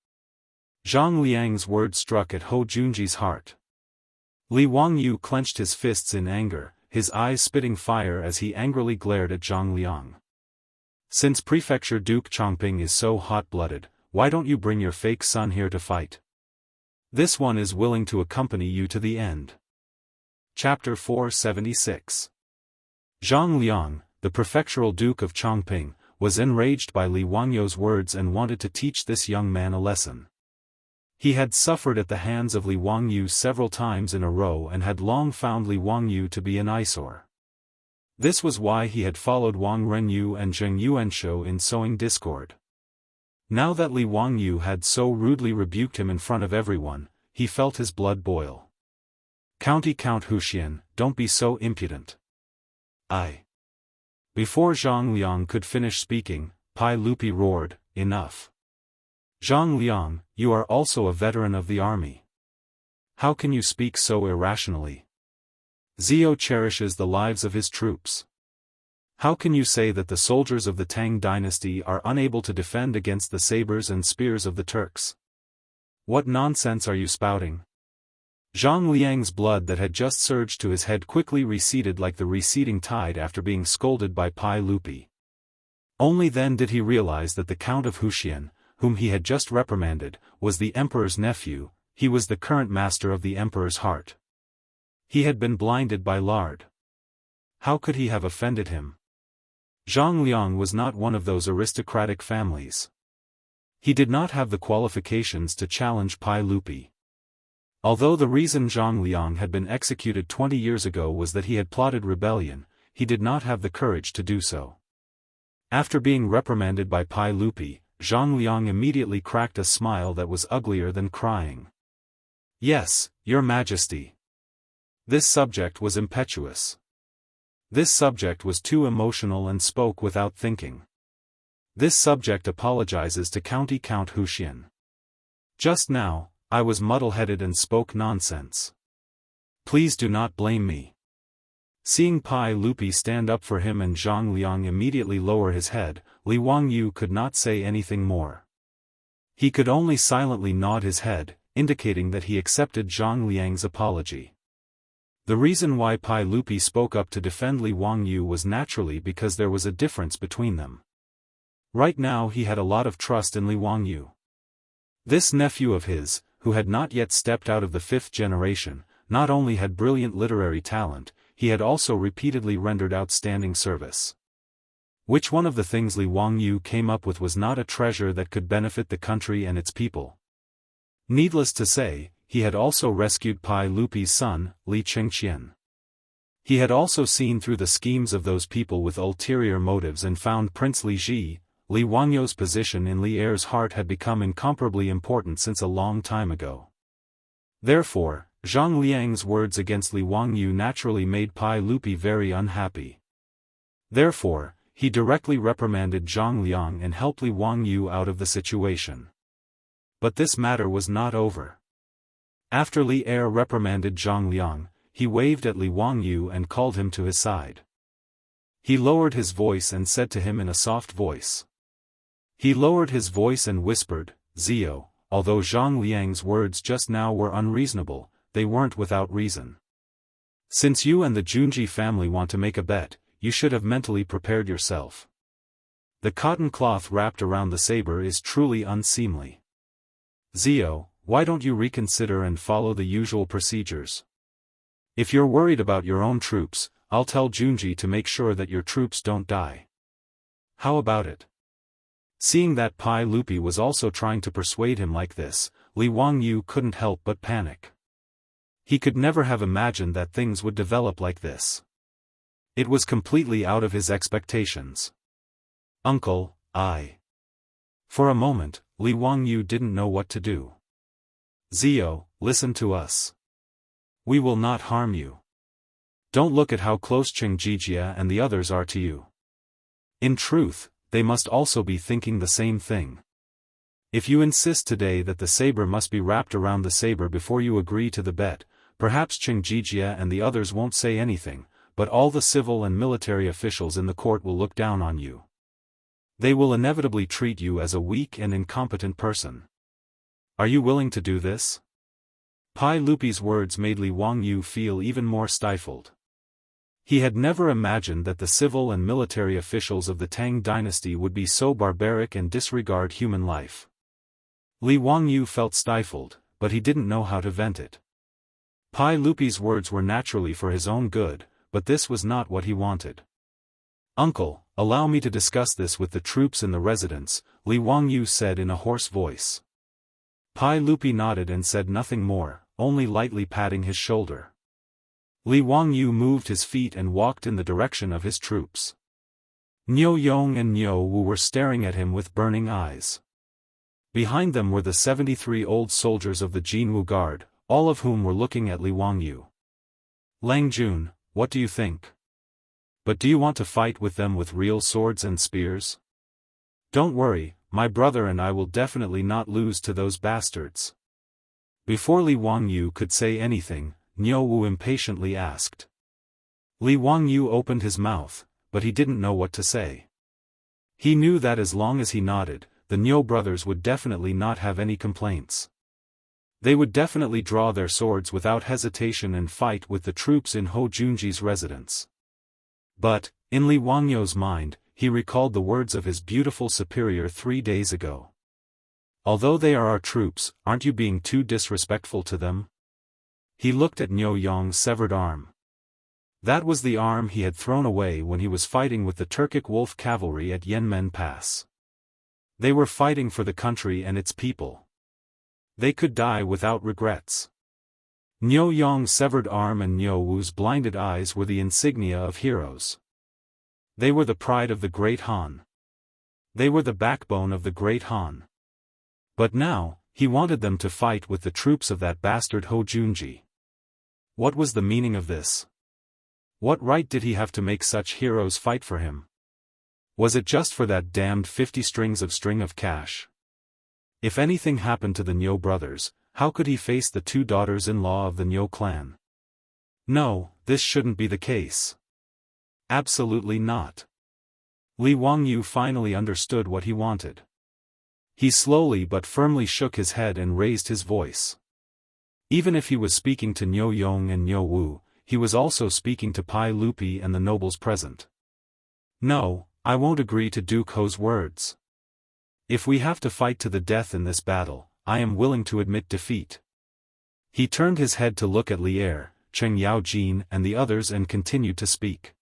Zhang Liang's words struck at Hou Junji's heart. Li Wangyu clenched his fists in anger, his eyes spitting fire as he angrily glared at Zhang Liang. Since Prefecture Duke Chongping is so hot-blooded, why don't you bring your fake son here to fight? This one is willing to accompany you to the end. Chapter 476. Zhang Liang, the prefectural Duke of Chongping, was enraged by Li Wangyu's words and wanted to teach this young man a lesson. He had suffered at the hands of Li Wangyu several times in a row and had long found Li Wangyu to be an eyesore. This was why he had followed Wang Renyu and Zheng Yuanshou in sowing discord. Now that Li Wangyu had so rudely rebuked him in front of everyone, he felt his blood boil. Count Huxian, don't be so impudent. Before Zhang Liang could finish speaking, Pai Lupi roared, enough. Zhang Liang, you are also a veteran of the army. How can you speak so irrationally? Zhou cherishes the lives of his troops. How can you say that the soldiers of the Tang dynasty are unable to defend against the sabers and spears of the Turks? What nonsense are you spouting? Zhang Liang's blood that had just surged to his head quickly receded like the receding tide after being scolded by Pai Lupi. Only then did he realize that the Count of Huxian, whom he had just reprimanded, was the Emperor's nephew. He was the current master of the Emperor's heart. He had been blinded by lard. How could he have offended him? Zhang Liang was not one of those aristocratic families. He did not have the qualifications to challenge Pai Lupi. Although the reason Zhang Liang had been executed 20 years ago was that he had plotted rebellion, he did not have the courage to do so. After being reprimanded by Pai Lupi, Zhang Liang immediately cracked a smile that was uglier than crying. Yes, Your Majesty. This subject was impetuous. This subject was too emotional and spoke without thinking. This subject apologizes to Count Huxian. Just now, I was muddle-headed and spoke nonsense. Please do not blame me. Seeing Pai Lupi stand up for him and Zhang Liang immediately lower his head, Li Wangyu could not say anything more. He could only silently nod his head, indicating that he accepted Zhang Liang's apology. The reason why Pai Lupi spoke up to defend Li Wangyu was naturally because there was a difference between them. Right now he had a lot of trust in Li Wangyu. This nephew of his, who had not yet stepped out of the fifth generation, not only had brilliant literary talent, he had also repeatedly rendered outstanding service. Which one of the things Li Wangyu came up with was not a treasure that could benefit the country and its people? Needless to say, he had also rescued Pai Lupi's son, Li Chengqian. He had also seen through the schemes of those people with ulterior motives and found Prince Li Ji. Li Wangyu's position in Li Er's heart had become incomparably important since a long time ago. Therefore, Zhang Liang's words against Li Wangyu naturally made Pai Lupi very unhappy. Therefore, he directly reprimanded Zhang Liang and helped Li Wangyu out of the situation. But this matter was not over. After Li Er reprimanded Zhang Liang, he waved at Li Wangyu and called him to his side. He lowered his voice and said to him in a soft voice. He lowered his voice and whispered, Zhou, although Zhang Liang's words just now were unreasonable, they weren't without reason. Since you and the Junji family want to make a bet, you should have mentally prepared yourself. The cotton cloth wrapped around the saber is truly unseemly. Zhou, why don't you reconsider and follow the usual procedures? If you're worried about your own troops, I'll tell Junji to make sure that your troops don't die. How about it? Seeing that Pai Lupi was also trying to persuade him like this, Li Wangyu couldn't help but panic. He could never have imagined that things would develop like this. It was completely out of his expectations. Uncle, For a moment, Li Wangyu didn't know what to do. Zhou, listen to us. We will not harm you. Don't look at how close Chengjijia and the others are to you. In truth, they must also be thinking the same thing. If you insist today that the saber must be wrapped around the saber before you agree to the bet, perhaps Chengjijia and the others won't say anything, but all the civil and military officials in the court will look down on you. They will inevitably treat you as a weak and incompetent person. Are you willing to do this? Pai Lupi's words made Li Wangyu feel even more stifled. He had never imagined that the civil and military officials of the Tang dynasty would be so barbaric and disregard human life. Li Wangyu felt stifled, but he didn't know how to vent it. Pai Lupi's words were naturally for his own good, but this was not what he wanted. "Uncle, allow me to discuss this with the troops in the residence," Li Wangyu said in a hoarse voice. Pai Lupi nodded and said nothing more, only lightly patting his shoulder. Li Wangyu moved his feet and walked in the direction of his troops. Niu Yong and Niu Wu were staring at him with burning eyes. Behind them were the 73 old soldiers of the Jianghu Guard, all of whom were looking at Li Wangyu. "Lang Jun, what do you think? But do you want to fight with them with real swords and spears?" "Don't worry, my brother and I will definitely not lose to those bastards." Before Li Wangyu could say anything, Niu Wu impatiently asked. Li Wangyu opened his mouth, but he didn't know what to say. He knew that as long as he nodded, the Niu brothers would definitely not have any complaints. They would definitely draw their swords without hesitation and fight with the troops in Ho Junji's residence. But, in Li Wangyu's mind, he recalled the words of his beautiful superior 3 days ago. "Although they are our troops, aren't you being too disrespectful to them?" He looked at Niu Yong's severed arm. That was the arm he had thrown away when he was fighting with the Turkic wolf cavalry at Yanmen Pass. They were fighting for the country and its people. They could die without regrets. Niu Yong's severed arm and Niu Wu's blinded eyes were the insignia of heroes. They were the pride of the Great Han. They were the backbone of the Great Han. But now, he wanted them to fight with the troops of that bastard Ho Junji. What was the meaning of this? What right did he have to make such heroes fight for him? Was it just for that damned 50 strings of string of cash? If anything happened to the Niu brothers, how could he face the 2 daughters-in-law of the Niu clan? No, this shouldn't be the case. Absolutely not. Li Wangyu finally understood what he wanted. He slowly but firmly shook his head and raised his voice. Even if he was speaking to Niu Yong and Niu Wu, he was also speaking to Pai Lupi and the nobles present. "No, I won't agree to Duke Ho's words. If we have to fight to the death in this battle, I am willing to admit defeat." He turned his head to look at Li Er, Cheng Yaojin and the others and continued to speak.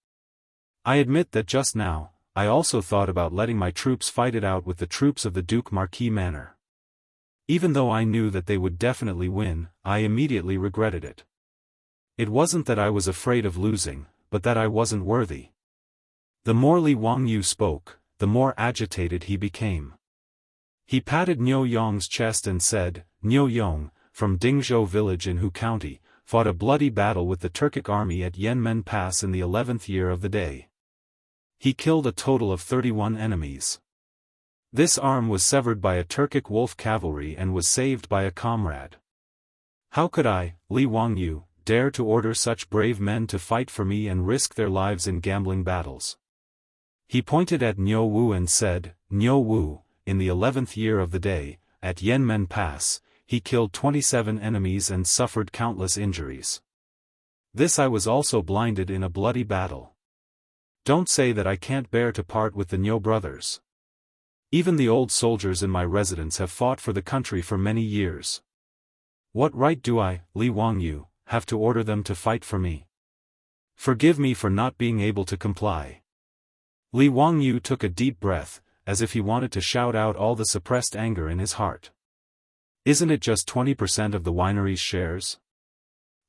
"I admit that just now, I also thought about letting my troops fight it out with the troops of the Duke Marquis Manor. Even though I knew that they would definitely win, I immediately regretted it. It wasn't that I was afraid of losing, but that I wasn't worthy." The more Li Wangyu spoke, the more agitated he became. He patted Niu Yong's chest and said, "Niu Yong, from Dingzhou village in Hu County, fought a bloody battle with the Turkic army at Yanmen Pass in the 11th year of the day. He killed a total of 31 enemies. This arm was severed by a Turkic wolf cavalry and was saved by a comrade. How could I, Li Wangyu, dare to order such brave men to fight for me and risk their lives in gambling battles?" He pointed at Niu Wu and said, "Niu Wu, in the 11th year of the day, at Yanmen Pass, he killed 27 enemies and suffered countless injuries. This I was also blinded in a bloody battle. Don't say that I can't bear to part with the Niu brothers. Even the old soldiers in my residence have fought for the country for many years. What right do I, Li Wangyu, have to order them to fight for me? Forgive me for not being able to comply." Li Wangyu took a deep breath, as if he wanted to shout out all the suppressed anger in his heart. Isn't it just 20% of the winery's shares?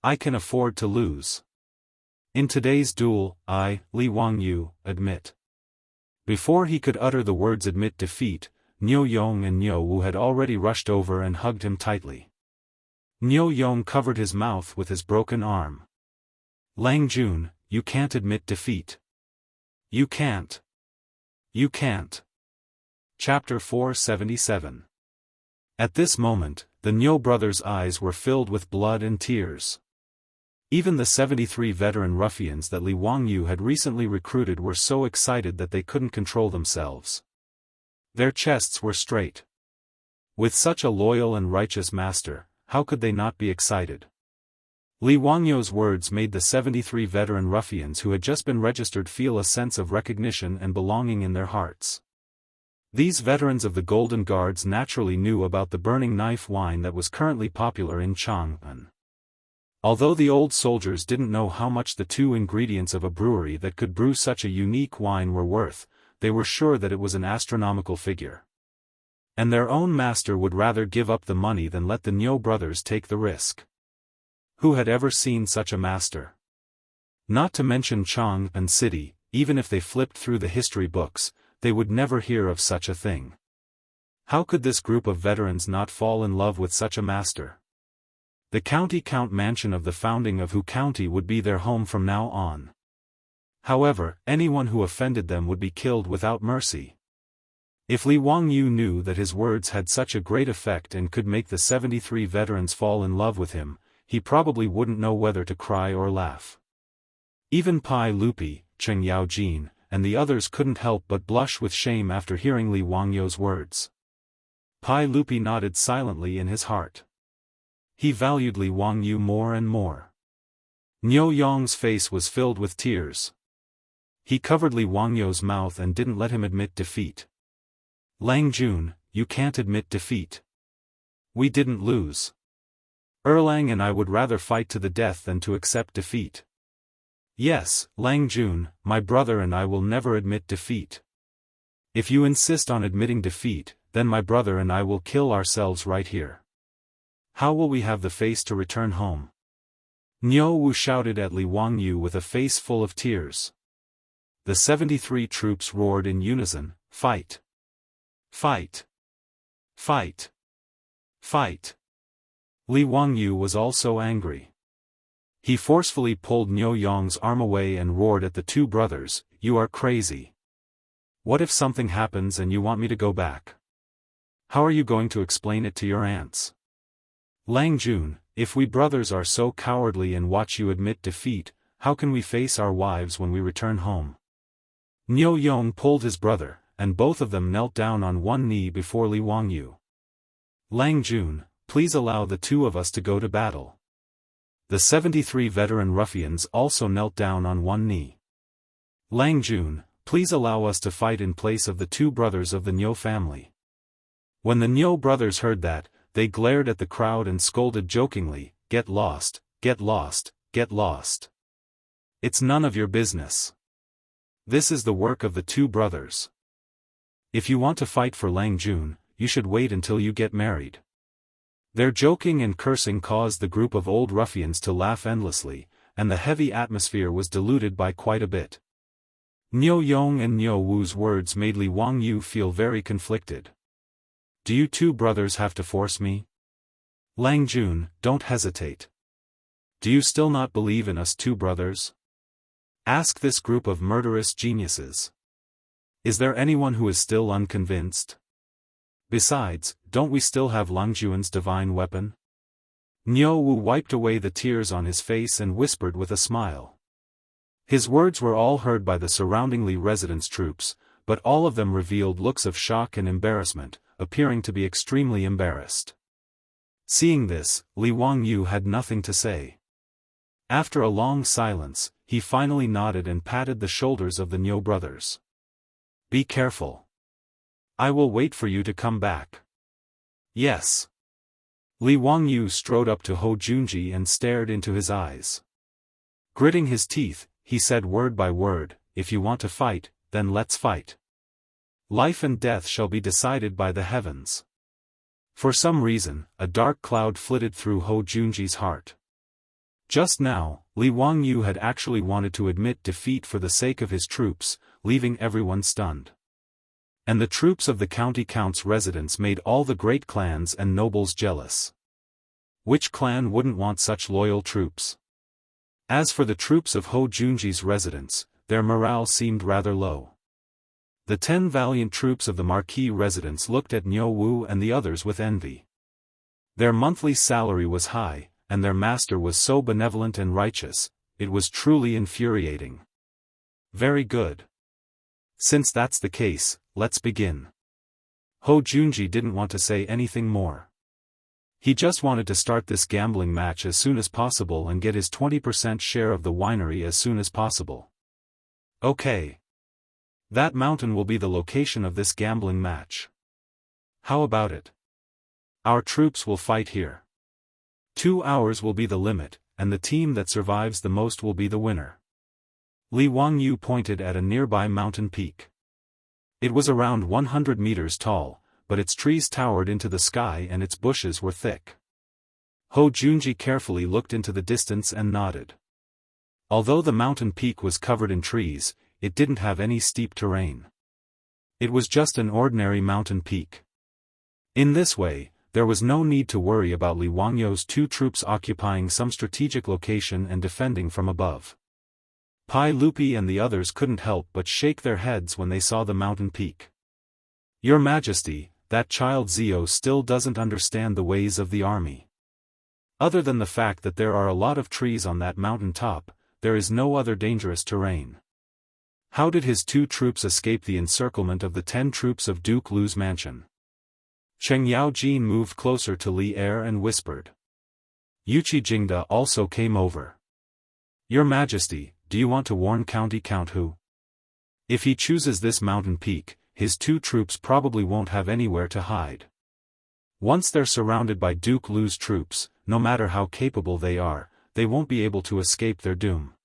I can afford to lose. In today's duel, I, Li Wangyu, admit. Before he could utter the words admit defeat, Niu Yong and Niu Wu had already rushed over and hugged him tightly. Niu Yong covered his mouth with his broken arm. "Lang Jun, you can't admit defeat. You can't. You can't." Chapter 477. At this moment, the Niu brothers' eyes were filled with blood and tears. Even the 73 veteran ruffians that Li Wangyu had recently recruited were so excited that they couldn't control themselves. Their chests were straight. With such a loyal and righteous master, how could they not be excited? Li Wangyou's words made the 73 veteran ruffians who had just been registered feel a sense of recognition and belonging in their hearts. These veterans of the Golden Guards naturally knew about the burning knife wine that was currently popular in Chang'an. Although the old soldiers didn't know how much the 2 ingredients of a brewery that could brew such a unique wine were worth, they were sure that it was an astronomical figure. And their own master would rather give up the money than let the Niu brothers take the risk. Who had ever seen such a master? Not to mention Chang'an City, even if they flipped through the history books, they would never hear of such a thing. How could this group of veterans not fall in love with such a master? The county count mansion of the founding of Hu County would be their home from now on. However, anyone who offended them would be killed without mercy. If Li Wangyu knew that his words had such a great effect and could make the 73 veterans fall in love with him, he probably wouldn't know whether to cry or laugh. Even Pai Lupi, Cheng Yaojin, and the others couldn't help but blush with shame after hearing Li Wangyou's words. Pai Lupi nodded silently in his heart. He valued Li Wangyu more and more. Niu Yong's face was filled with tears. He covered Li Wangyou's mouth and didn't let him admit defeat. Lang Jun, you can't admit defeat. We didn't lose. Erlang and I would rather fight to the death than to accept defeat. Yes, Lang Jun, my brother and I will never admit defeat. If you insist on admitting defeat, then my brother and I will kill ourselves right here. How will we have the face to return home? Niu Wu shouted at Li Wangyu with a face full of tears. The 73 troops roared in unison, "Fight! Fight! Fight! Fight!" Li Wangyu was also angry. He forcefully pulled Niu Yong's arm away and roared at the 2 brothers, "You are crazy. What if something happens and you want me to go back? How are you going to explain it to your aunts? Lang Jun, if we brothers are so cowardly and watch you admit defeat, how can we face our wives when we return home?" Niu Yong pulled his brother, and both of them knelt down on one knee before Li Wangyu. "Lang Jun, please allow the 2 of us to go to battle." The 73 veteran ruffians also knelt down on one knee. "Lang Jun, please allow us to fight in place of the 2 brothers of the Niu family." When the Niu brothers heard that, they glared at the crowd and scolded jokingly, "Get lost, get lost, get lost. It's none of your business. This is the work of the 2 brothers. If you want to fight for Lang Jun, you should wait until you get married." Their joking and cursing caused the group of old ruffians to laugh endlessly, and the heavy atmosphere was diluted by quite a bit. Niu Yong and Niu Wu's words made Li Wangyu feel very conflicted. "Do you 2 brothers have to force me? Lang Jun, don't hesitate. Do you still not believe in us 2 brothers? Ask this group of murderous geniuses. Is there anyone who is still unconvinced? Besides, don't we still have Lang Jun's divine weapon?" Niu Wu wiped away the tears on his face and whispered with a smile. His words were all heard by the surroundingly residence troops, but all of them revealed looks of shock and embarrassment, appearing to be extremely embarrassed. Seeing this, Li Wangyu had nothing to say. After a long silence, he finally nodded and patted the shoulders of the Niu brothers. "Be careful. I will wait for you to come back." "Yes." Li Wangyu strode up to Ho Junji and stared into his eyes. Gritting his teeth, he said word by word, "If you want to fight, then let's fight. Life and death shall be decided by the heavens." For some reason, a dark cloud flitted through Ho Junji's heart. Just now, Li Wangyu had actually wanted to admit defeat for the sake of his troops, leaving everyone stunned. And the troops of the county count's residents made all the great clans and nobles jealous. Which clan wouldn't want such loyal troops? As for the troops of Ho Junji's residents, their morale seemed rather low. The 10 valiant troops of the marquis residents looked at Niu Wu and the others with envy. Their monthly salary was high, and their master was so benevolent and righteous, it was truly infuriating. "Very good. Since that's the case, let's begin." Hou Junji didn't want to say anything more. He just wanted to start this gambling match as soon as possible and get his 20% share of the winery as soon as possible. Okay. That mountain will be the location of this gambling match. How about it? Our troops will fight here. 2 hours will be the limit, and the team that survives the most will be the winner. Li Wangyu pointed at a nearby mountain peak. It was around 100 meters tall, but its trees towered into the sky and its bushes were thick. Hou Junji carefully looked into the distance and nodded. Although the mountain peak was covered in trees, it didn't have any steep terrain. It was just an ordinary mountain peak. In this way, there was no need to worry about Li Wangyu's 2 troops occupying some strategic location and defending from above. Pai Lupi and the others couldn't help but shake their heads when they saw the mountain peak. Your Majesty, that child Zio still doesn't understand the ways of the army. Other than the fact that there are a lot of trees on that mountain top, there is no other dangerous terrain. How did his 2 troops escape the encirclement of the 10 troops of Duke Lu's mansion? Cheng Yaojin moved closer to Li Er and whispered. Yuchi Jingda also came over. Your Majesty, do you want to warn County Count Hu? If he chooses this mountain peak, his 2 troops probably won't have anywhere to hide. Once they're surrounded by Duke Lu's troops, no matter how capable they are, they won't be able to escape their doom.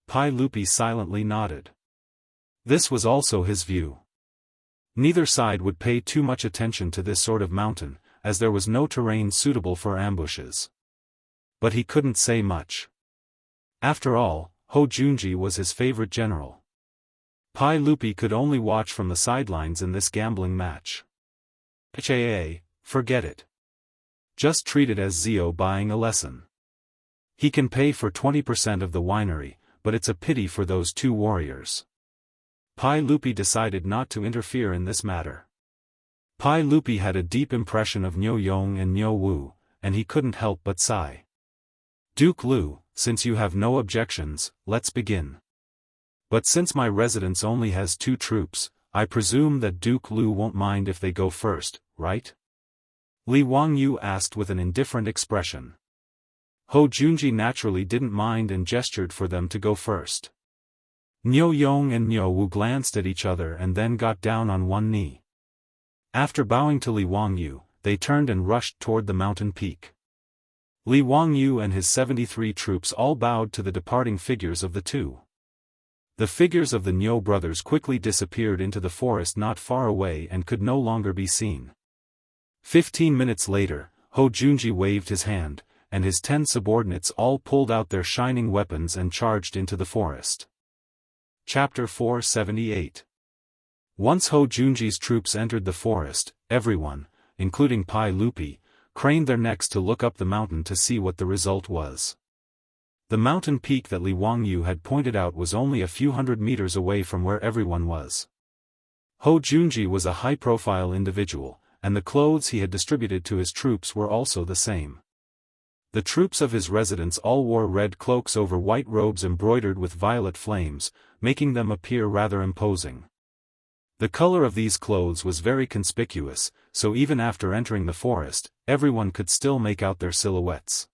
Pai Lupi silently nodded. This was also his view. Neither side would pay too much attention to this sort of mountain, as there was no terrain suitable for ambushes. But he couldn't say much. After all, Hou Junji was his favorite general. Pai Lupi could only watch from the sidelines in this gambling match. Forget it. Just treat it as Zio buying a lesson. He can pay for 20% of the winery, but it's a pity for those 2 warriors. Pai Lupi decided not to interfere in this matter. Pai Lupi had a deep impression of Niu Yong and Niu Wu, and he couldn't help but sigh. Duke Lu, since you have no objections, let's begin. But since my residence only has 2 troops, I presume that Duke Lu won't mind if they go first, right? Li Wangyu asked with an indifferent expression. Hou Junji naturally didn't mind and gestured for them to go first. Niu Yong and Niu Wu glanced at each other and then got down on one knee. After bowing to Li Wangyu, they turned and rushed toward the mountain peak. Li Wangyu and his 73 troops all bowed to the departing figures of the 2. The figures of the Niu brothers quickly disappeared into the forest not far away and could no longer be seen. 15 minutes later, Hou Junji waved his hand, and his 10 subordinates all pulled out their shining weapons and charged into the forest. Chapter 478. Once Hou Junji's troops entered the forest, everyone, including Pai Lupi, craned their necks to look up the mountain to see what the result was. The mountain peak that Li Wangyu had pointed out was only a few hundred meters away from where everyone was. Hou Junji was a high-profile individual, and the clothes he had distributed to his troops were also the same. The troops of his residence all wore red cloaks over white robes embroidered with violet flames, making them appear rather imposing. The color of these clothes was very conspicuous, so even after entering the forest, everyone could still make out their silhouettes.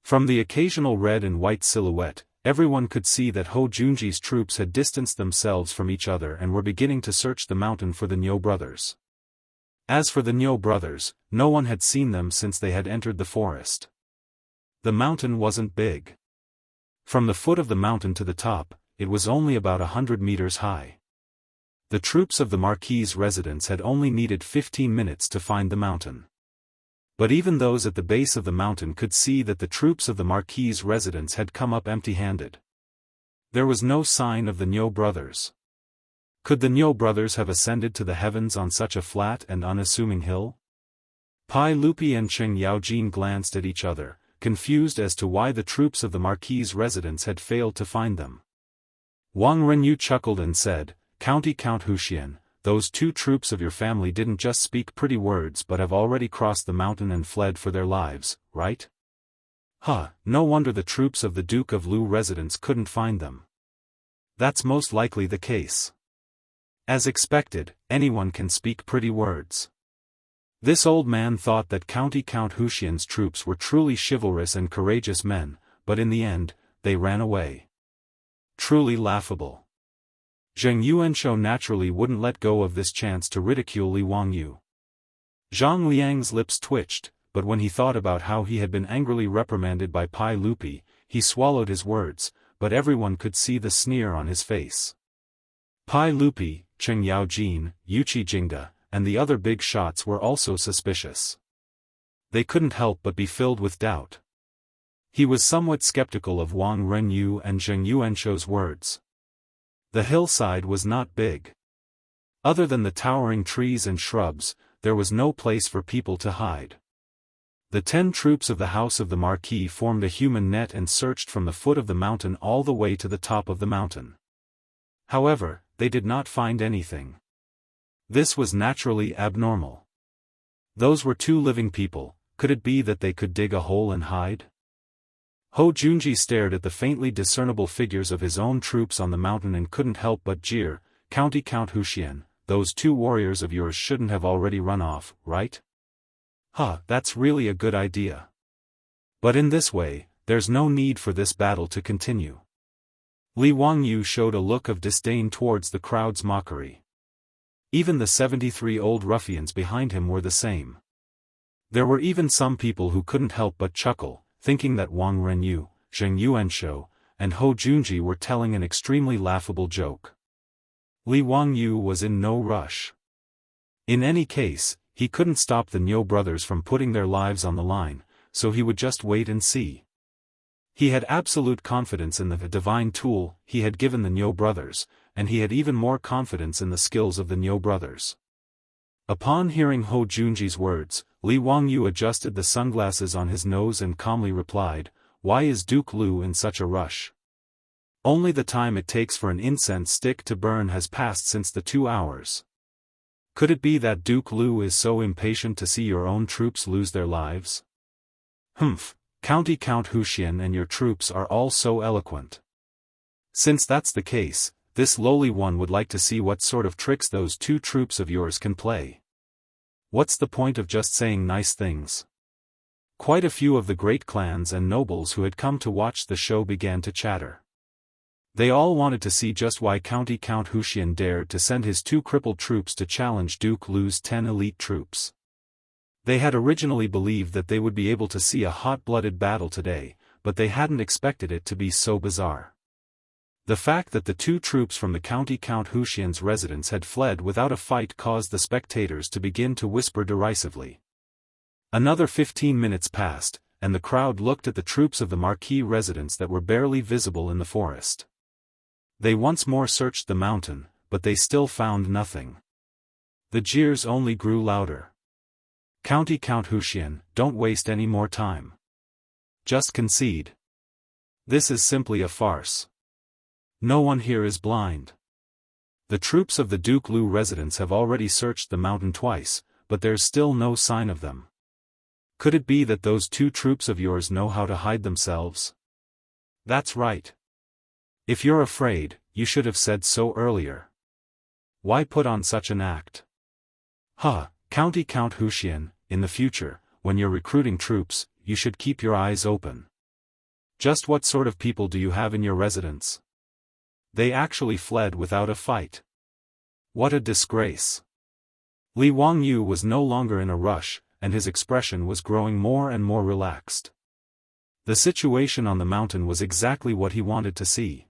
From the occasional red and white silhouette, everyone could see that Hou Junji's troops had distanced themselves from each other and were beginning to search the mountain for the Niu brothers. As for the Niu brothers, no one had seen them since they had entered the forest. The mountain wasn't big. From the foot of the mountain to the top, it was only about 100 meters high. The troops of the Marquis's residence had only needed 15 minutes to find the mountain. But even those at the base of the mountain could see that the troops of the Marquis's residence had come up empty-handed. There was no sign of the Niu brothers. Could the Niu brothers have ascended to the heavens on such a flat and unassuming hill? Pai Lupi and Cheng Yaojin glanced at each other, confused as to why the troops of the Marquis's residence had failed to find them. Wang Renyu chuckled and said, "County Count Huxian, those 2 troops of your family didn't just speak pretty words but have already crossed the mountain and fled for their lives, right? No wonder the troops of the Duke of Lu residence couldn't find them. That's most likely the case." As expected, anyone can speak pretty words. This old man thought that Count Huxian's troops were truly chivalrous and courageous men, but in the end, they ran away. Truly laughable. Zheng Yuanshou naturally wouldn't let go of this chance to ridicule Li Wangyu. Zhang Liang's lips twitched, but when he thought about how he had been angrily reprimanded by Pai Lupi, he swallowed his words, but everyone could see the sneer on his face. Pai Lupi, Cheng Yaojin, Yuqi Jingda, and the other big shots were also suspicious. They couldn't help but be filled with doubt. He was somewhat skeptical of Wang Renyu and Zheng Yuanshou's words. The hillside was not big. Other than the towering trees and shrubs, there was no place for people to hide. The 10 troops of the House of the Marquis formed a human net and searched from the foot of the mountain all the way to the top of the mountain. However, they did not find anything. This was naturally abnormal. Those were 2 living people. Could it be that they could dig a hole and hide? Ho Junji stared at the faintly discernible figures of his own troops on the mountain and couldn't help but jeer. Count Huxian, those 2 warriors of yours shouldn't have already run off, right? That's really a good idea. But in this way, there's no need for this battle to continue. Li Wangyu showed a look of disdain towards the crowd's mockery. Even the 73 old ruffians behind him were the same. There were even some people who couldn't help but chuckle, thinking that Wang Renyu, Zheng Yuanshou, and Ho Junji were telling an extremely laughable joke. Li Wangyu was in no rush. In any case, he couldn't stop the Niu brothers from putting their lives on the line, so he would just wait and see. He had absolute confidence in the divine tool he had given the Niu brothers, and he had even more confidence in the skills of the Niu brothers. Upon hearing Ho Junji's words, Li Wangyu adjusted the sunglasses on his nose and calmly replied, "Why is Duke Lu in such a rush? Only the time it takes for an incense stick to burn has passed since the 2 hours. Could it be that Duke Lu is so impatient to see your own troops lose their lives?" Count Huxian and your troops are all so eloquent. Since that's the case, this lowly one would like to see what sort of tricks those 2 troops of yours can play. What's the point of just saying nice things? Quite a few of the great clans and nobles who had come to watch the show began to chatter. They all wanted to see just why Count Huxian dared to send his 2 crippled troops to challenge Duke Lu's 10 elite troops. They had originally believed that they would be able to see a hot-blooded battle today, but they hadn't expected it to be so bizarre. The fact that the 2 troops from the Count Huxian's residence had fled without a fight caused the spectators to begin to whisper derisively. Another 15 minutes passed, and the crowd looked at the troops of the Marquis residence that were barely visible in the forest. They once more searched the mountain, but they still found nothing. The jeers only grew louder. Count Huxian, don't waste any more time. Just concede. This is simply a farce. No one here is blind. The troops of the Duke Lu residence have already searched the mountain twice, but there's still no sign of them. Could it be that those 2 troops of yours know how to hide themselves? That's right. If you're afraid, you should have said so earlier. Why put on such an act? Count Huxian, in the future, when you're recruiting troops, you should keep your eyes open. Just what sort of people do you have in your residence? They actually fled without a fight. What a disgrace. Li Wangyu was no longer in a rush, and his expression was growing more and more relaxed. The situation on the mountain was exactly what he wanted to see.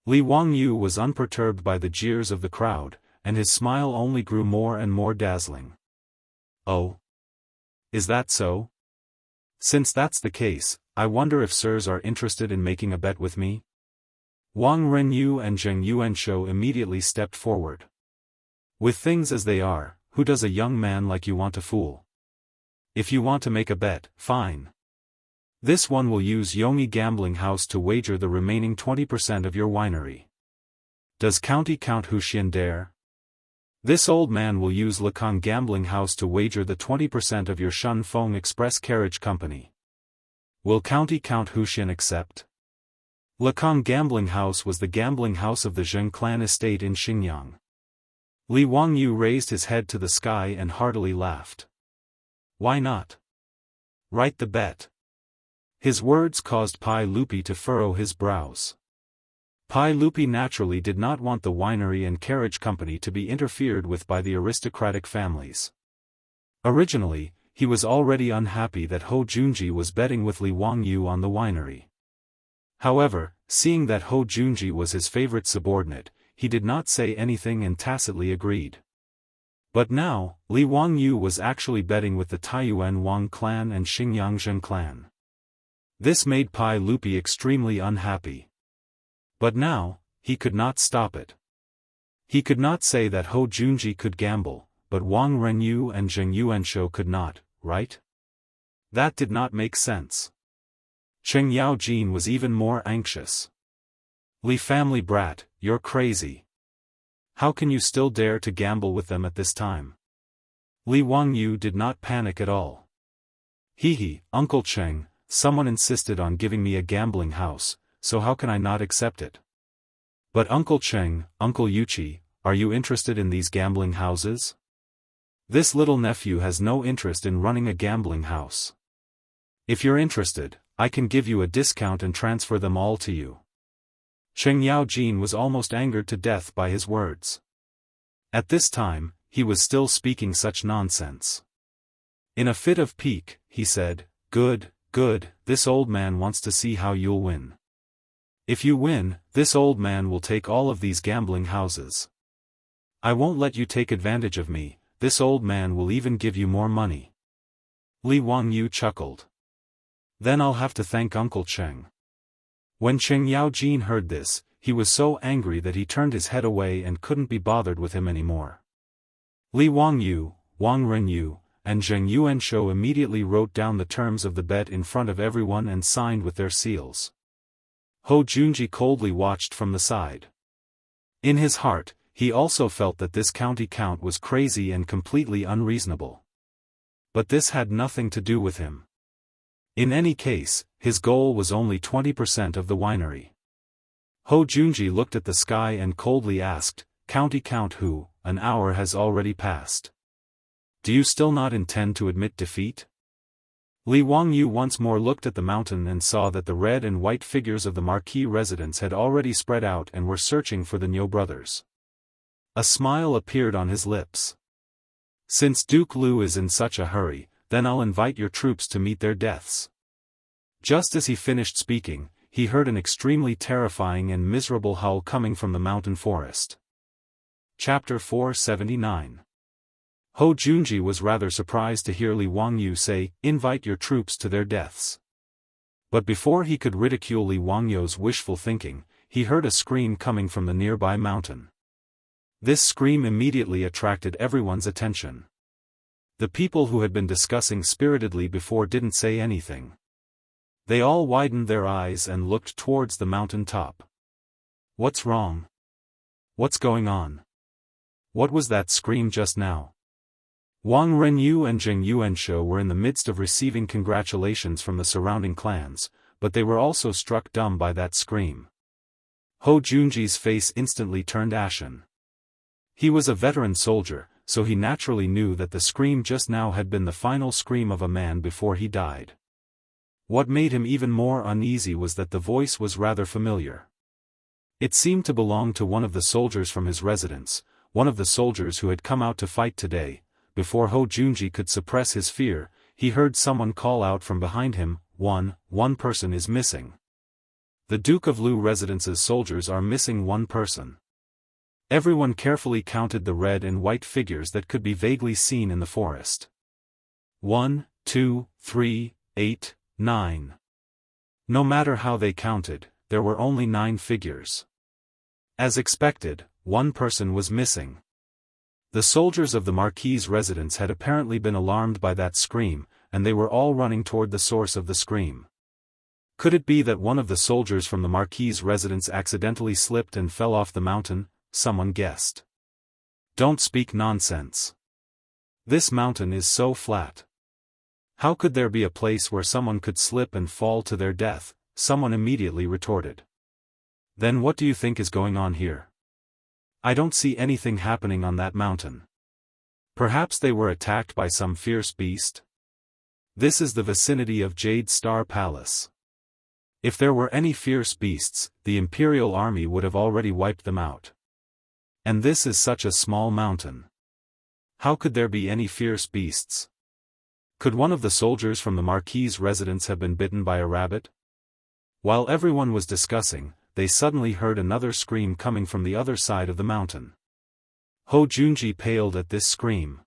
Li Wangyu was unperturbed by the jeers of the crowd, and his smile only grew more and more dazzling. Oh? Is that so? Since that's the case, I wonder if sirs are interested in making a bet with me? Wang Renyu and Zheng Yuanshou immediately stepped forward. With things as they are, who does a young man like you want to fool? If you want to make a bet, fine. This one will use Yongyi Gambling House to wager the remaining 20% of your winery. Does Count Huxian dare? This old man will use Lekang Gambling House to wager the 20% of your Shun Feng Express Carriage Company. Will Count Huxian accept? Lekang Gambling House was the gambling house of the Zheng clan estate in Xinjiang. Li Wangyu raised his head to the sky and heartily laughed. Why not? Write the bet. His words caused Pai Lupi to furrow his brows. Pai Lupi naturally did not want the winery and carriage company to be interfered with by the aristocratic families. Originally, he was already unhappy that Ho Junji was betting with Li Wangyu on the winery. However, seeing that Ho Junji was his favorite subordinate, he did not say anything and tacitly agreed. But now, Li Wangyu was actually betting with the Taiyuan Wang clan and Xingyangzhen clan. This made Pai Lupi extremely unhappy. But now, he could not stop it. He could not say that Ho Junji could gamble, but Wang Renyu and Zheng Yuanshou could not, right? That did not make sense. Cheng Yaojin was even more anxious. Li family brat, you're crazy. How can you still dare to gamble with them at this time? Li Wangyu did not panic at all. Hee, Uncle Cheng, someone insisted on giving me a gambling house, so how can I not accept it? But Uncle Cheng, Uncle Yuchi, are you interested in these gambling houses? This little nephew has no interest in running a gambling house. If you're interested, I can give you a discount and transfer them all to you. Cheng Yaojin was almost angered to death by his words. At this time, he was still speaking such nonsense. In a fit of pique, he said, Good, this old man wants to see how you'll win. If you win, this old man will take all of these gambling houses. I won't let you take advantage of me, this old man will even give you more money. Li Wangyu chuckled. Then I'll have to thank Uncle Cheng. When Cheng Yaojin heard this, he was so angry that he turned his head away and couldn't be bothered with him anymore. Li Wangyu, Wang Renyu, and Zheng Yuanshou immediately wrote down the terms of the bet in front of everyone and signed with their seals. Ho Junji coldly watched from the side. In his heart, he also felt that this county count was crazy and completely unreasonable. But this had nothing to do with him. In any case, his goal was only 20% of the winery. Ho Junji looked at the sky and coldly asked, County count who? An hour has already passed. Do you still not intend to admit defeat? Li Wangyu once more looked at the mountain and saw that the red and white figures of the marquis residents had already spread out and were searching for the Niu brothers. A smile appeared on his lips. Since Duke Lu is in such a hurry, then I'll invite your troops to meet their deaths. Just as he finished speaking, he heard an extremely terrifying and miserable howl coming from the mountain forest. Chapter 479. Ho Junji was rather surprised to hear Li Wangyu say, invite your troops to their deaths. But before he could ridicule Li Wangyu's wishful thinking, he heard a scream coming from the nearby mountain. This scream immediately attracted everyone's attention. The people who had been discussing spiritedly before didn't say anything. They all widened their eyes and looked towards the mountain top. What's wrong? What's going on? What was that scream just now? Wang Renyu and Zheng Yuanshou were in the midst of receiving congratulations from the surrounding clans, but they were also struck dumb by that scream. Ho Junji's face instantly turned ashen. He was a veteran soldier, so he naturally knew that the scream just now had been the final scream of a man before he died. What made him even more uneasy was that the voice was rather familiar. It seemed to belong to one of the soldiers from his residence, one of the soldiers who had come out to fight today. Before Ho Junji could suppress his fear, he heard someone call out from behind him, one person is missing. The Duke of Lu residence's soldiers are missing one person. Everyone carefully counted the red and white figures that could be vaguely seen in the forest. 1, 2, 3, 8, 9. No matter how they counted, there were only 9 figures. As expected, one person was missing. The soldiers of the Marquis's residence had apparently been alarmed by that scream, and they were all running toward the source of the scream. Could it be that one of the soldiers from the Marquis's residence accidentally slipped and fell off the mountain? Someone guessed. Don't speak nonsense. This mountain is so flat. How could there be a place where someone could slip and fall to their death? Someone immediately retorted. Then what do you think is going on here? I don't see anything happening on that mountain. Perhaps they were attacked by some fierce beast? This is the vicinity of Jade Star Palace. If there were any fierce beasts, the Imperial army would have already wiped them out. And this is such a small mountain. How could there be any fierce beasts? Could one of the soldiers from the Marquis's residence have been bitten by a rabbit? While everyone was discussing, they suddenly heard another scream coming from the other side of the mountain. Ho Junji paled at this scream.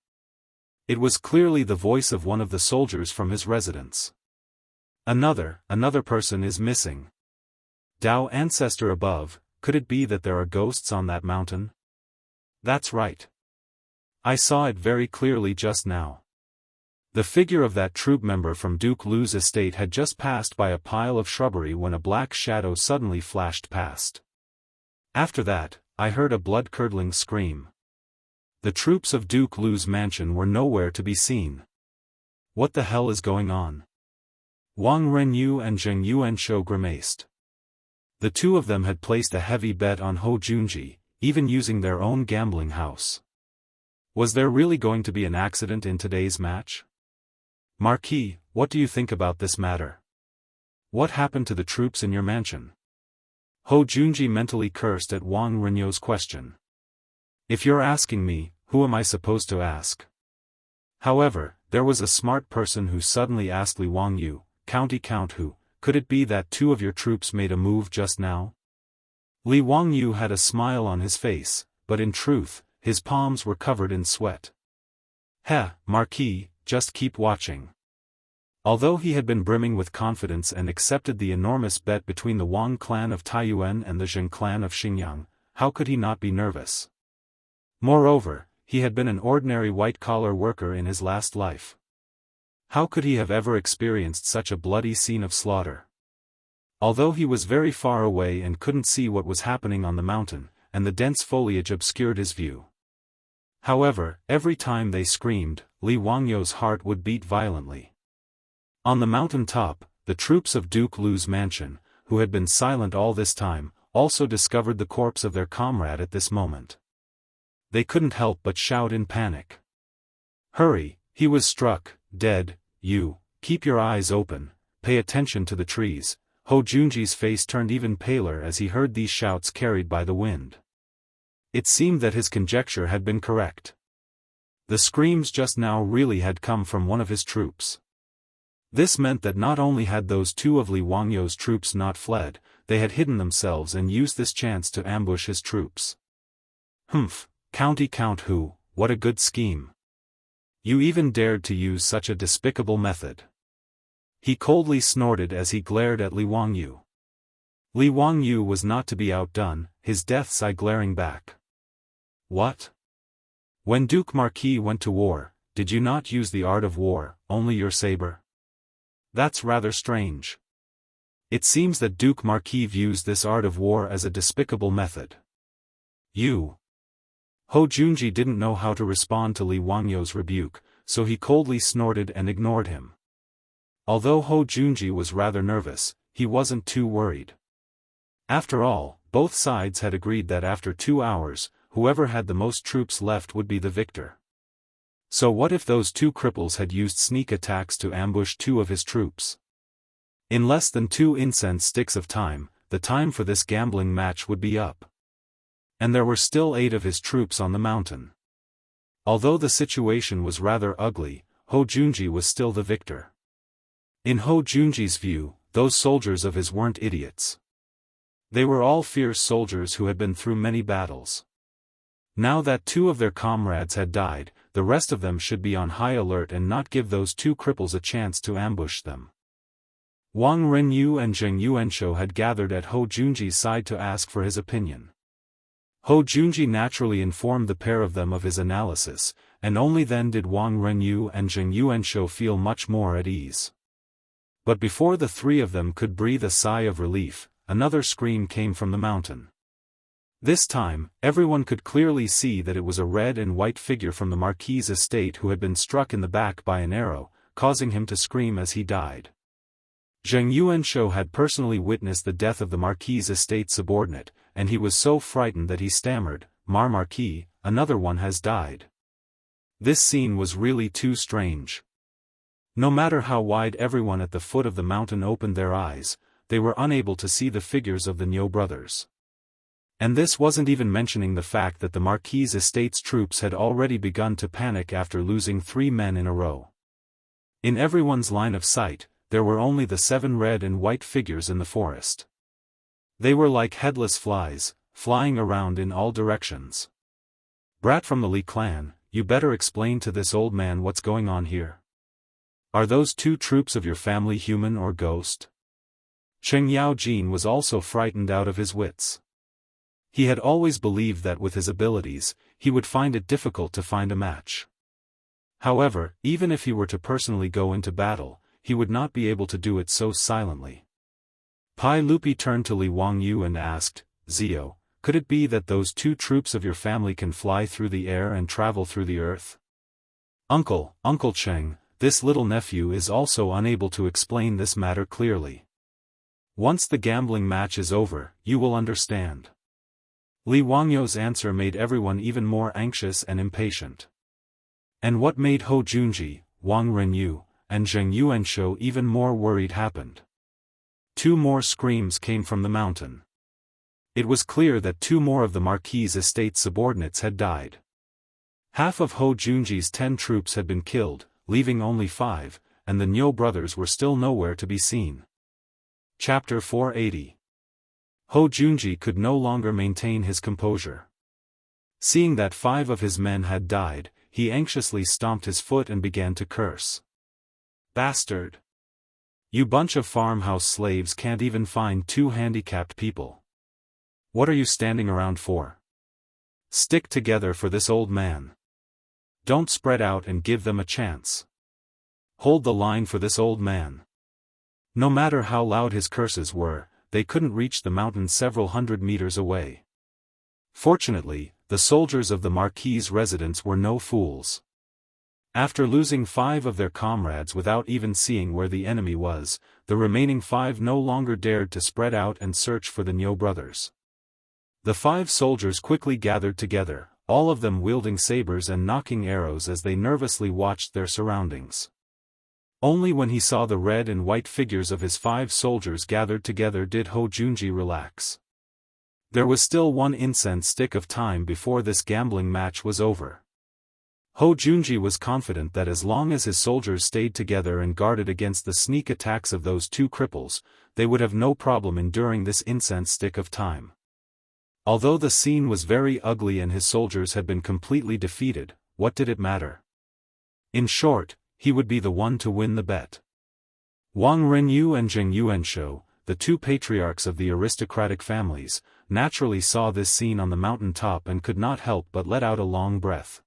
It was clearly the voice of one of the soldiers from his residence. Another person is missing. Dao ancestor above, could it be that there are ghosts on that mountain? That's right. I saw it very clearly just now. The figure of that troop member from Duke Lu's estate had just passed by a pile of shrubbery when a black shadow suddenly flashed past. After that, I heard a blood-curdling scream. The troops of Duke Lu's mansion were nowhere to be seen. What the hell is going on? Wang Renyu and Zheng Yuanshou grimaced. The two of them had placed a heavy bet on Ho Junji, even using their own gambling house. Was there really going to be an accident in today's match? Marquis, what do you think about this matter? What happened to the troops in your mansion? Ho Junji mentally cursed at Wang Renyu's question. If you're asking me, who am I supposed to ask? However, there was a smart person who suddenly asked Li Wangyu, County Count who, could it be that two of your troops made a move just now? Li Wangyu had a smile on his face, but in truth, his palms were covered in sweat. Heh, Marquis, just keep watching. Although he had been brimming with confidence and accepted the enormous bet between the Wang clan of Taiyuan and the Zheng clan of Xinjiang, how could he not be nervous? Moreover, he had been an ordinary white-collar worker in his last life. How could he have ever experienced such a bloody scene of slaughter? Although he was very far away and couldn't see what was happening on the mountain, and the dense foliage obscured his view. However, every time they screamed, Li Wangyu's heart would beat violently. On the mountain top, the troops of Duke Lu's mansion, who had been silent all this time, also discovered the corpse of their comrade at this moment. They couldn't help but shout in panic. Hurry, he was struck, dead, you, keep your eyes open, pay attention to the trees. Ho Junji's face turned even paler as he heard these shouts carried by the wind. It seemed that his conjecture had been correct. The screams just now really had come from one of his troops. This meant that not only had those two of Li Wangyu's troops not fled, they had hidden themselves and used this chance to ambush his troops. Humph, County Count who, what a good scheme. You even dared to use such a despicable method. He coldly snorted as he glared at Li Wangyu. Li Wangyu was not to be outdone, his death's eye glaring back. What? When Duke Marquis went to war, did you not use the art of war, only your saber? That's rather strange. It seems that Duke Marquis views this art of war as a despicable method. You. Ho Junji didn't know how to respond to Li Wangyu's rebuke, so he coldly snorted and ignored him. Although Ho Junji was rather nervous, he wasn't too worried. After all, both sides had agreed that after 2 hours, whoever had the most troops left would be the victor. So what if those two cripples had used sneak attacks to ambush two of his troops? In less than 2 incense sticks of time, the time for this gambling match would be up. And there were still 8 of his troops on the mountain. Although the situation was rather ugly, Ho Junji was still the victor. In Ho Junji's view, those soldiers of his weren't idiots. They were all fierce soldiers who had been through many battles. Now that 2 of their comrades had died, the rest of them should be on high alert and not give those 2 cripples a chance to ambush them. Wang Renyu and Zheng Yuanshou had gathered at Ho Junji's side to ask for his opinion. Ho Junji naturally informed the pair of them of his analysis, and only then did Wang Renyu and Zheng Yuanshou feel much more at ease. But before the 3 of them could breathe a sigh of relief, another scream came from the mountain. This time, everyone could clearly see that it was a red and white figure from the Marquis's estate who had been struck in the back by an arrow, causing him to scream as he died. Zheng Yuanshou had personally witnessed the death of the Marquis's estate subordinate, and he was so frightened that he stammered, Marquis, another one has died. This scene was really too strange. No matter how wide everyone at the foot of the mountain opened their eyes, they were unable to see the figures of the Niu brothers. And this wasn't even mentioning the fact that the Marquis' estate's troops had already begun to panic after losing 3 men in a row. In everyone's line of sight, there were only the 7 red and white figures in the forest. They were like headless flies, flying around in all directions. "Brat from the Li clan, you better explain to this old man what's going on here. Are those 2 troops of your family human or ghost?" Cheng Yaojin was also frightened out of his wits. He had always believed that with his abilities, he would find it difficult to find a match. However, even if he were to personally go into battle, he would not be able to do it so silently. Pai Lupi turned to Li Wangyu and asked, "Zio, could it be that those 2 troops of your family can fly through the air and travel through the earth?" Uncle Cheng, this little nephew is also unable to explain this matter clearly. Once the gambling match is over, you will understand. Li Wangyu's answer made everyone even more anxious and impatient. And what made Hou Junji, Wang Renyu, and Zheng Yuanshou even more worried happened. 2 more screams came from the mountain. It was clear that 2 more of the Marquis' estate subordinates had died. Half of Hou Junji's 10 troops had been killed, leaving only 5, and the Niu brothers were still nowhere to be seen. Chapter 480. Hou Junji could no longer maintain his composure. Seeing that 5 of his men had died, he anxiously stomped his foot and began to curse. "Bastard! You bunch of farmhouse slaves can't even find 2 handicapped people. What are you standing around for? Stick together for this old man. Don't spread out and give them a chance. Hold the line for this old man." No matter how loud his curses were, they couldn't reach the mountain several hundred meters away. Fortunately, the soldiers of the Marquis' residence were no fools. After losing 5 of their comrades without even seeing where the enemy was, the remaining 5 no longer dared to spread out and search for the Niu brothers. The 5 soldiers quickly gathered together, all of them wielding sabers and knocking arrows as they nervously watched their surroundings. Only when he saw the red and white figures of his 5 soldiers gathered together did Hou Junji relax. There was still 1 incense stick of time before this gambling match was over. Hou Junji was confident that as long as his soldiers stayed together and guarded against the sneak attacks of those 2 cripples, they would have no problem enduring this incense stick of time. Although the scene was very ugly and his soldiers had been completely defeated, what did it matter? In short, he would be the one to win the bet. Wang Renyu and Zheng Yuanshou, the 2 patriarchs of the aristocratic families, naturally saw this scene on the mountain top and could not help but let out a long breath.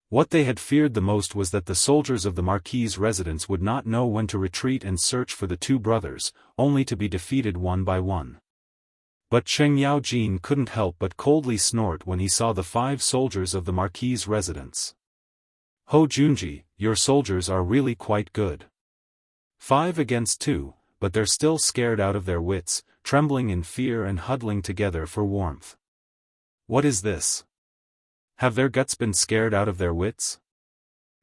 What they had feared the most was that the soldiers of the Marquis' residence would not know when to retreat and search for the 2 brothers, only to be defeated one by one. But Cheng Yaojin couldn't help but coldly snort when he saw the 5 soldiers of the Marquis' residence. "Hou Junji, your soldiers are really quite good. 5 against 2, but they're still scared out of their wits, trembling in fear and huddling together for warmth. What is this? Have their guts been scared out of their wits?"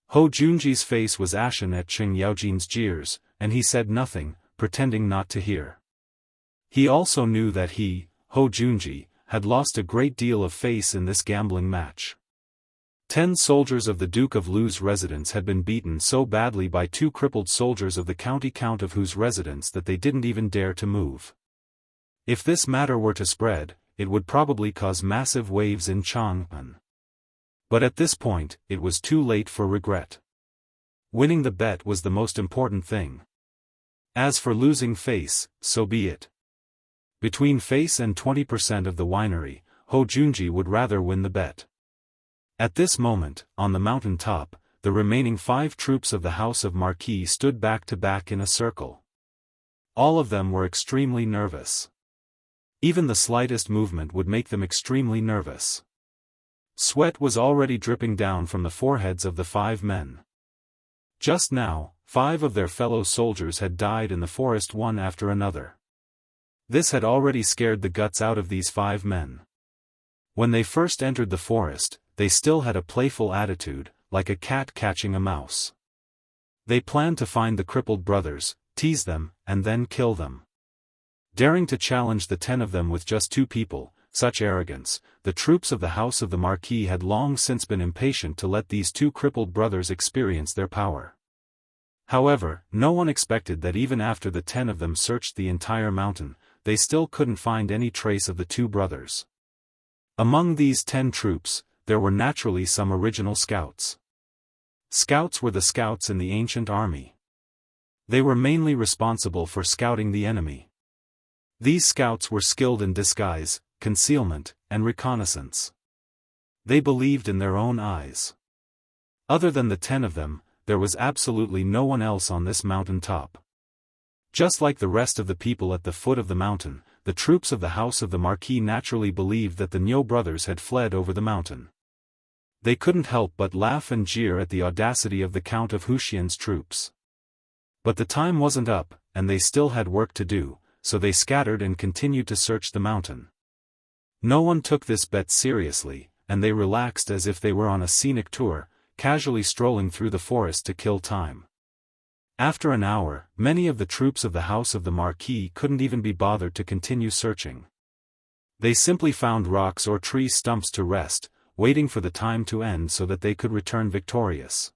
Hou Junji's face was ashen at Cheng Yaojin's jeers, and he said nothing, pretending not to hear. He also knew that he, Hou Junji, had lost a great deal of face in this gambling match. 10 soldiers of the Duke of Lu's residence had been beaten so badly by 2 crippled soldiers of the county count of whose residence that they didn't even dare to move. If this matter were to spread, it would probably cause massive waves in Chang'an. But at this point, it was too late for regret. Winning the bet was the most important thing. As for losing face, so be it. Between face and 20% of the winery, Hou Junji would rather win the bet. At this moment, on the mountain top, the remaining 5 troops of the House of Marquis stood back to back in a circle. All of them were extremely nervous. Even the slightest movement would make them extremely nervous. Sweat was already dripping down from the foreheads of the 5 men. Just now, 5 of their fellow soldiers had died in the forest one after another. This had already scared the guts out of these 5 men. When they first entered the forest, they still had a playful attitude, like a cat catching a mouse. They planned to find the crippled brothers, tease them, and then kill them. Daring to challenge the 10 of them with just 2 people, such arrogance, the troops of the House of the Marquis had long since been impatient to let these 2 crippled brothers experience their power. However, no one expected that even after the 10 of them searched the entire mountain, they still couldn't find any trace of the 2 brothers. Among these 10 troops, there were naturally some original scouts. Scouts were the scouts in the ancient army. They were mainly responsible for scouting the enemy. These scouts were skilled in disguise, concealment, and reconnaissance. They believed in their own eyes. Other than the 10 of them, there was absolutely no one else on this mountain top. Just like the rest of the people at the foot of the mountain, the troops of the House of the Marquis naturally believed that the Niu brothers had fled over the mountain. They couldn't help but laugh and jeer at the audacity of the Count of Huxian's troops. But the time wasn't up, and they still had work to do, so they scattered and continued to search the mountain. No one took this bet seriously, and they relaxed as if they were on a scenic tour, casually strolling through the forest to kill time. After an hour, many of the troops of the House of the Marquis couldn't even be bothered to continue searching. They simply found rocks or tree stumps to rest, waiting for the time to end so that they could return victorious.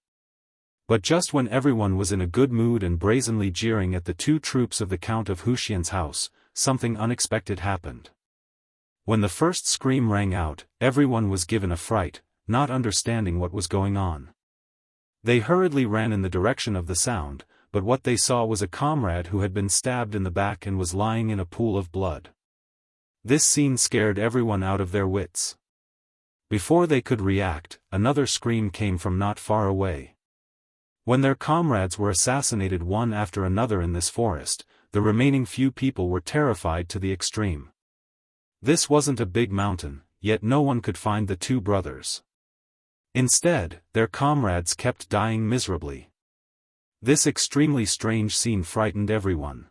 But just when everyone was in a good mood and brazenly jeering at the 2 troops of the Count of Huxian's house, something unexpected happened. When the first scream rang out, everyone was given a fright, not understanding what was going on. They hurriedly ran in the direction of the sound, but what they saw was a comrade who had been stabbed in the back and was lying in a pool of blood. This scene scared everyone out of their wits. Before they could react, another scream came from not far away. When their comrades were assassinated one after another in this forest, the remaining few people were terrified to the extreme. This wasn't a big mountain, yet no one could find the 2 brothers. Instead, their comrades kept dying miserably. This extremely strange scene frightened everyone.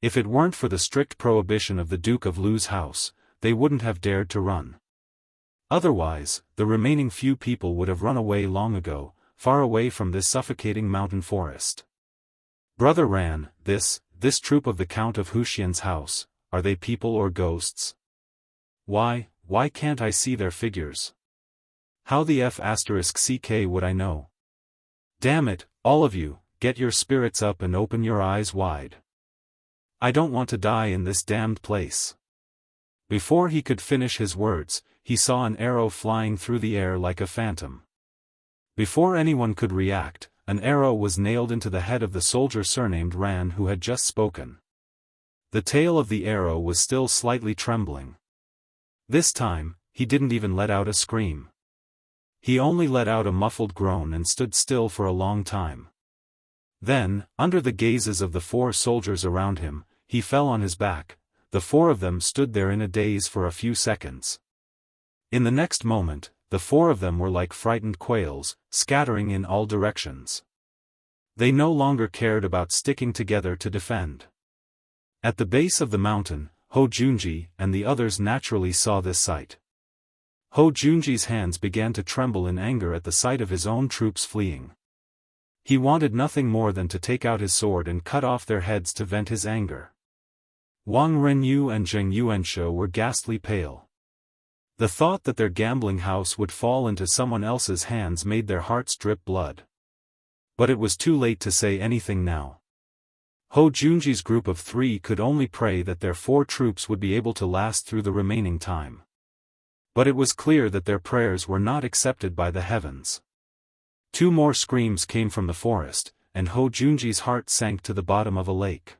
If it weren't for the strict prohibition of the Duke of Lu's house, they wouldn't have dared to run. Otherwise, the remaining few people would have run away long ago, far away from this suffocating mountain forest. Brother Ran, this troop of the Count of Huxian's house, are they people or ghosts? Why can't I see their figures? How the *CK would I know? Damn it, all of you, get your spirits up and open your eyes wide. I don't want to die in this damned place. Before he could finish his words, he saw an arrow flying through the air like a phantom. Before anyone could react, an arrow was nailed into the head of the soldier surnamed Ran who had just spoken. The tail of the arrow was still slightly trembling. This time, he didn't even let out a scream. He only let out a muffled groan and stood still for a long time. Then, under the gazes of the 4 soldiers around him, he fell on his back. The 4 of them stood there in a daze for a few seconds. In the next moment, the 4 of them were like frightened quails, scattering in all directions. They no longer cared about sticking together to defend. At the base of the mountain, Ho Junji and the others naturally saw this sight. Ho Junji's hands began to tremble in anger at the sight of his own troops fleeing. He wanted nothing more than to take out his sword and cut off their heads to vent his anger. Wang Renyu and Zheng Yuanshou were ghastly pale. The thought that their gambling house would fall into someone else's hands made their hearts drip blood. But it was too late to say anything now. Ho Junji's group of 3 could only pray that their 4 troops would be able to last through the remaining time. But it was clear that their prayers were not accepted by the heavens. 2 more screams came from the forest, and Ho Junji's heart sank to the bottom of a lake.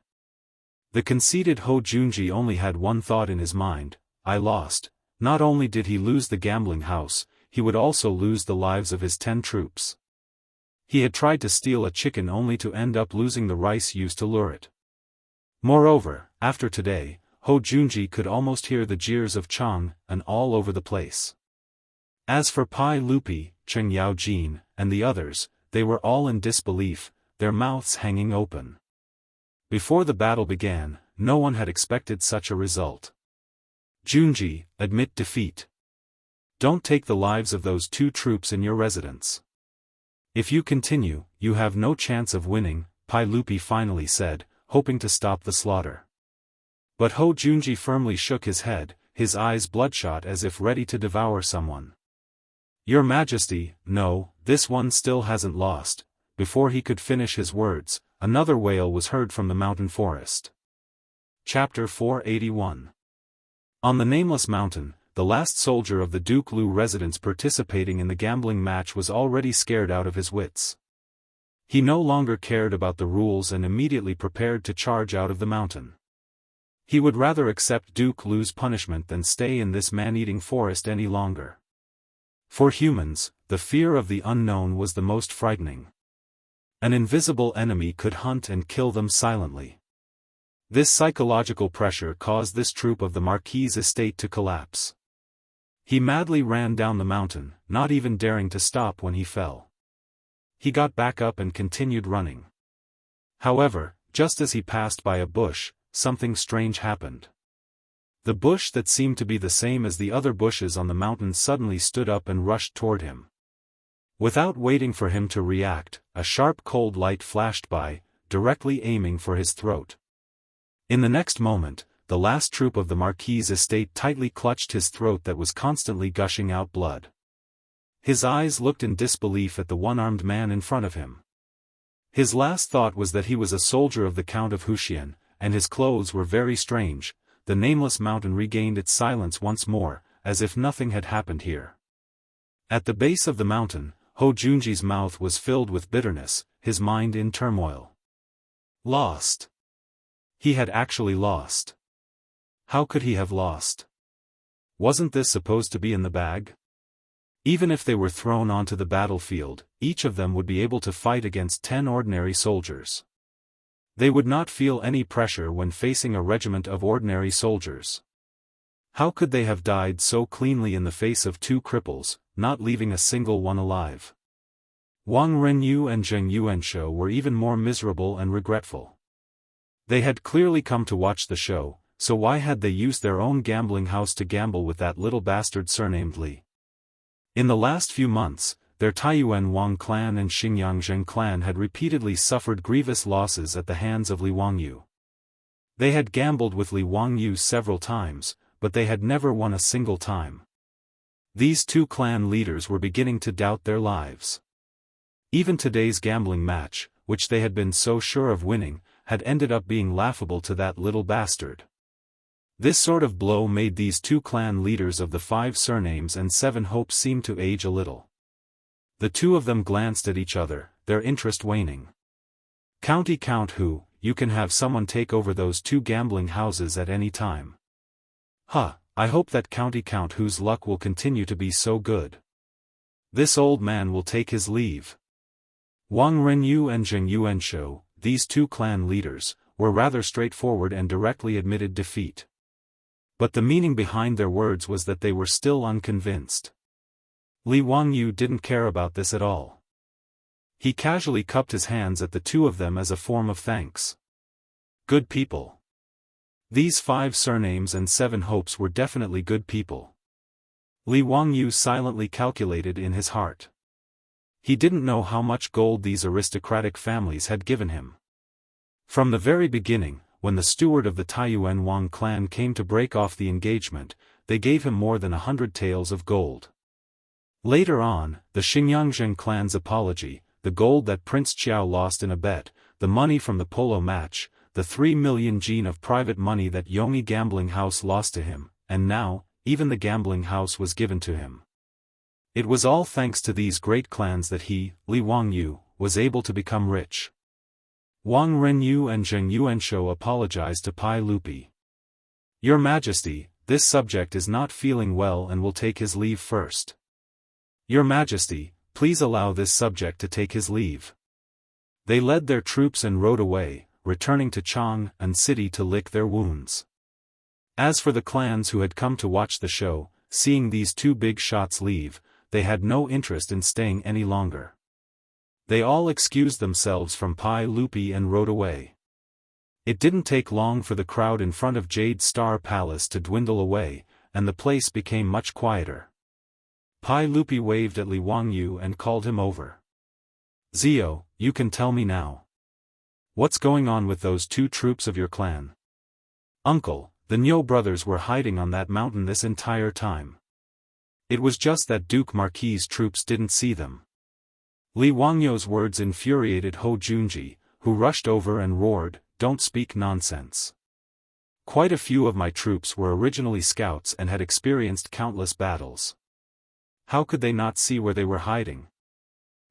The conceited Ho Junji only had one thought in his mind: I lost. Not only did he lose the gambling house, he would also lose the lives of his 10 troops. He had tried to steal a chicken only to end up losing the rice used to lure it. Moreover, after today, Ho Junji could almost hear the jeers of Chang and all over the place. As for Pai Lupi, Cheng Yaojin, and the others, they were all in disbelief, their mouths hanging open. Before the battle began, no one had expected such a result. Junji, admit defeat. Don't take the lives of those 2 troops in your residence. If you continue, you have no chance of winning, Pai Lupi finally said, hoping to stop the slaughter. But Ho Junji firmly shook his head, his eyes bloodshot as if ready to devour someone. Your Majesty, no, this one still hasn't lost. Before he could finish his words, another wail was heard from the mountain forest. Chapter 481. On the nameless mountain, the last soldier of the Duke Lu residence participating in the gambling match was already scared out of his wits. He no longer cared about the rules and immediately prepared to charge out of the mountain. He would rather accept Duke Lu's punishment than stay in this man-eating forest any longer. For humans, the fear of the unknown was the most frightening. An invisible enemy could hunt and kill them silently. This psychological pressure caused this troop of the Marquis's estate to collapse. He madly ran down the mountain, not even daring to stop when he fell. He got back up and continued running. However, just as he passed by a bush, something strange happened. The bush that seemed to be the same as the other bushes on the mountain suddenly stood up and rushed toward him. Without waiting for him to react, a sharp cold light flashed by, directly aiming for his throat. In the next moment, the last troop of the Marquis's estate tightly clutched his throat that was constantly gushing out blood. His eyes looked in disbelief at the one-armed man in front of him. His last thought was that he was a soldier of the Count of Huxian, and his clothes were very strange. The nameless mountain regained its silence once more, as if nothing had happened here. At the base of the mountain, Ho Junji's mouth was filled with bitterness, his mind in turmoil. Lost. He had actually lost. How could he have lost? Wasn't this supposed to be in the bag? Even if they were thrown onto the battlefield, each of them would be able to fight against 10 ordinary soldiers. They would not feel any pressure when facing a regiment of ordinary soldiers. How could they have died so cleanly in the face of 2 cripples, not leaving a single one alive? Wang Renyu and Zheng Yuanshou were even more miserable and regretful. They had clearly come to watch the show, so why had they used their own gambling house to gamble with that little bastard surnamed Li? In the last few months, their Taiyuan Wang clan and Xingyang Zheng clan had repeatedly suffered grievous losses at the hands of Li Wangyu. They had gambled with Li Wangyu several times, but they had never won a single time. These 2 clan leaders were beginning to doubt their lives. Even today's gambling match, which they had been so sure of winning, had ended up being laughable to that little bastard. This sort of blow made these 2 clan leaders of the 5 surnames and 7 hopes seem to age a little. The 2 of them glanced at each other, their interest waning. County Count Hu, you can have someone take over those 2 gambling houses at any time. I hope that County Count Hu's luck will continue to be so good. This old man will take his leave. Wang Renyu and Zheng Yuanshou, these 2 clan leaders, were rather straightforward and directly admitted defeat. But the meaning behind their words was that they were still unconvinced. Li Wangyu didn't care about this at all. He casually cupped his hands at the 2 of them as a form of thanks. Good people. These 5 surnames and 7 hopes were definitely good people. Li Wangyu silently calculated in his heart. He didn't know how much gold these aristocratic families had given him. From the very beginning, when the steward of the Taiyuan Wang clan came to break off the engagement, they gave him more than 100 taels of gold. Later on, the Xingyangzheng clan's apology, the gold that Prince Qiao lost in a bet, the money from the polo match, the 3 million jin of private money that Yongyi gambling house lost to him, and now, even the gambling house was given to him. It was all thanks to these great clans that he, Li Wangyu, was able to become rich. Wang Renyu and Zheng Yuanshou apologized to Pai Lupi. Your Majesty, this subject is not feeling well and will take his leave first. Your Majesty, please allow this subject to take his leave. They led their troops and rode away, returning to Chang'an City to lick their wounds. As for the clans who had come to watch the show, seeing these 2 big shots leave, they had no interest in staying any longer. They all excused themselves from Pai Lupi and rode away. It didn't take long for the crowd in front of Jade Star Palace to dwindle away, and the place became much quieter. Pai Lupi waved at Li Wangyu and called him over. Zio, you can tell me now. What's going on with those 2 troops of your clan? Uncle, the Nyo brothers were hiding on that mountain this entire time. It was just that Duke Marquis's troops didn't see them. Li Wangyu's words infuriated Ho Junji, who rushed over and roared, "Don't speak nonsense. Quite a few of my troops were originally scouts and had experienced countless battles. How could they not see where they were hiding?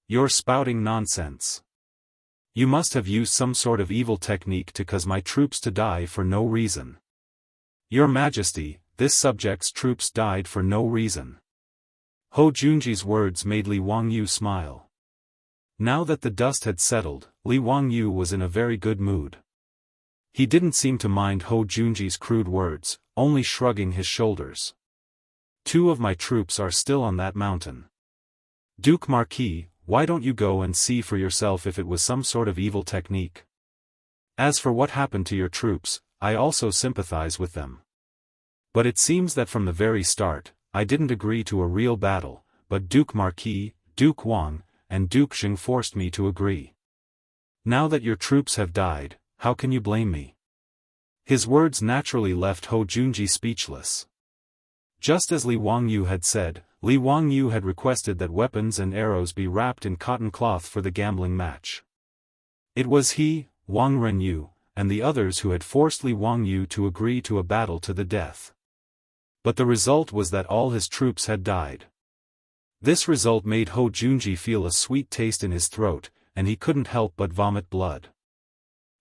You're spouting nonsense. You must have used some sort of evil technique to cause my troops to die for no reason. Your Majesty, this subject's troops died for no reason." Ho Junji's words made Li Wangyu smile. Now that the dust had settled, Li Wangyu was in a very good mood. He didn't seem to mind Ho Junji's crude words, only shrugging his shoulders. 2 of my troops are still on that mountain. Duke Marquis, why don't you go and see for yourself if it was some sort of evil technique? As for what happened to your troops, I also sympathize with them. But it seems that from the very start, I didn't agree to a real battle, but Duke Marquis, Duke Wang, and Duke Xing forced me to agree. Now that your troops have died, how can you blame me? His words naturally left Ho Junji speechless. Just as Li Wangyu had said, Li Wangyu had requested that weapons and arrows be wrapped in cotton cloth for the gambling match. It was he, Wang Renyu, and the others who had forced Li Wangyu to agree to a battle to the death. But the result was that all his troops had died. This result made Ho Junji feel a sweet taste in his throat, and he couldn't help but vomit blood.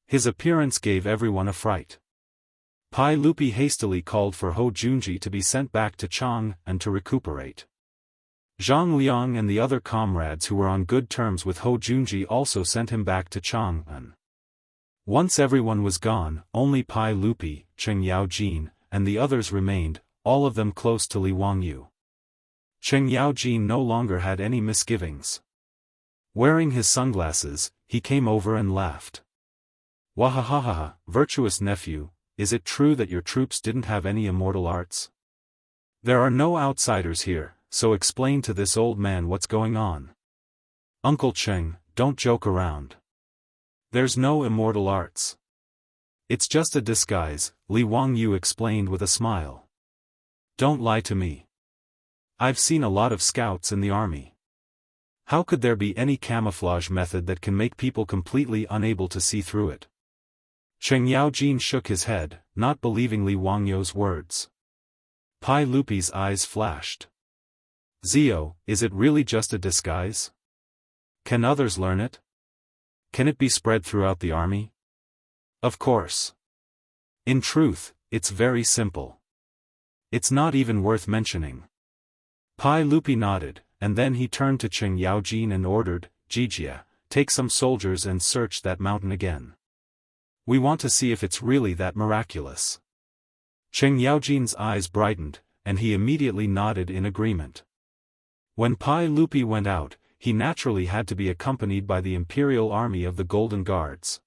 His appearance gave everyone a fright. Pai Lupi hastily called for Ho Junji to be sent back to Chang and to recuperate. Zhang Liang and the other comrades who were on good terms with Ho Junji also sent him back to Chang'an. Once everyone was gone, only Pai Lupi, Cheng Yaojin, and the others remained, all of them close to Li Wangyu. Cheng Yaojin no longer had any misgivings. Wearing his sunglasses, he came over and laughed. "Wahahaha, virtuous nephew, is it true that your troops didn't have any immortal arts? There are no outsiders here, so explain to this old man what's going on. Uncle Cheng, don't joke around. There's no immortal arts. It's just a disguise," Li Wangyu explained with a smile. "Don't lie to me. I've seen a lot of scouts in the army. How could there be any camouflage method that can make people completely unable to see through it?" Cheng Yaojin shook his head, not believing Li Wangyu's words. Pai Lupi's eyes flashed. "Zio, is it really just a disguise? Can others learn it? Can it be spread throughout the army?" "Of course. In truth, it's very simple. It's not even worth mentioning." Pai Lupi nodded, and then he turned to Cheng Yaojin and ordered, "Jijia, take some soldiers and search that mountain again. We want to see if it's really that miraculous." Cheng Yaojin's eyes brightened, and he immediately nodded in agreement. When Pai Lupi went out, he naturally had to be accompanied by the Imperial Army of the Golden Guards.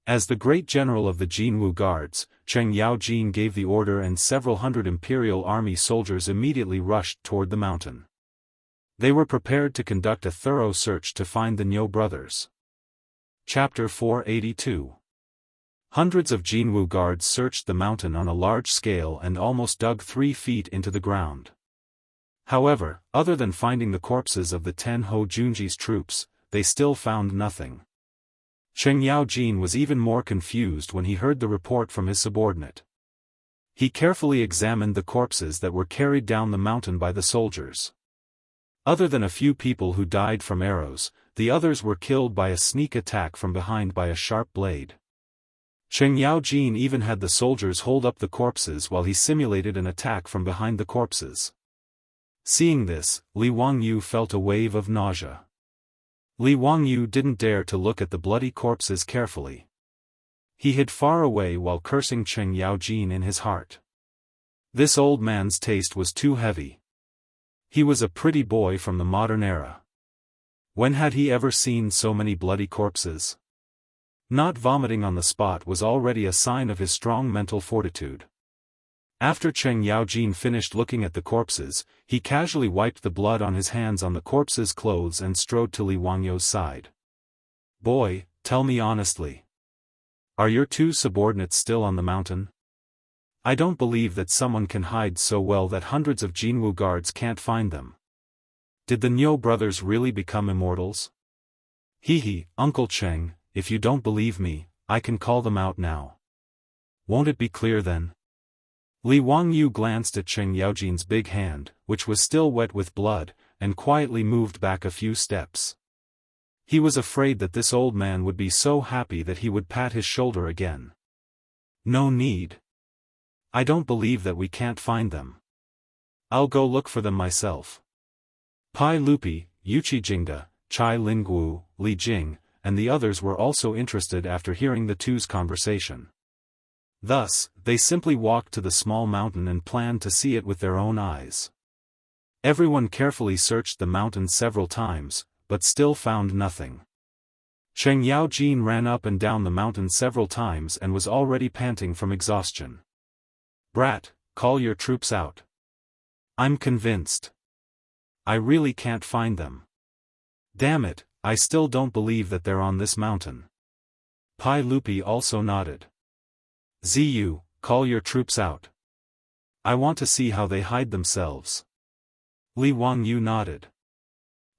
As the great general of the Jianghu Guards, Cheng Yaojin gave the order and several hundred Imperial Army soldiers immediately rushed toward the mountain. They were prepared to conduct a thorough search to find the Nyo brothers. Chapter 482. Hundreds of Jianghu guards searched the mountain on a large scale and almost dug 3 feet into the ground. However, other than finding the corpses of the 10 Ho Junji's troops, they still found nothing. Cheng Yaojin was even more confused when he heard the report from his subordinate. He carefully examined the corpses that were carried down the mountain by the soldiers. Other than a few people who died from arrows, the others were killed by a sneak attack from behind by a sharp blade. Cheng Yaojin even had the soldiers hold up the corpses while he simulated an attack from behind the corpses. Seeing this, Li Wangyu felt a wave of nausea. Li Wangyu didn't dare to look at the bloody corpses carefully. He hid far away while cursing Cheng Yaojin in his heart. This old man's taste was too heavy. He was a pretty boy from the modern era. When had he ever seen so many bloody corpses? Not vomiting on the spot was already a sign of his strong mental fortitude. After Cheng Yaojin finished looking at the corpses, he casually wiped the blood on his hands on the corpses' clothes and strode to Li Wangyu's side. Boy, tell me honestly. Are your two subordinates still on the mountain? I don't believe that someone can hide so well that hundreds of Jianghu guards can't find them. Did the Niu brothers really become immortals? Hee, Uncle Cheng, if you don't believe me, I can call them out now. Won't it be clear then? Li Wangyu glanced at Cheng Yaojin's big hand, which was still wet with blood, and quietly moved back a few steps. He was afraid that this old man would be so happy that he would pat his shoulder again. No need. I don't believe that we can't find them. I'll go look for them myself. Pai Lupi, Yuchi Jingda, Chai Lingwu, Li Jing, and the others were also interested after hearing the two's conversation. Thus, they simply walked to the small mountain and planned to see it with their own eyes. Everyone carefully searched the mountain several times, but still found nothing. Cheng Yaojin ran up and down the mountain several times and was already panting from exhaustion. Brat, call your troops out. I'm convinced. I really can't find them. Damn it, I still don't believe that they're on this mountain. Pai Lupi also nodded. Ziyu, call your troops out. I want to see how they hide themselves. Li Wangyu nodded.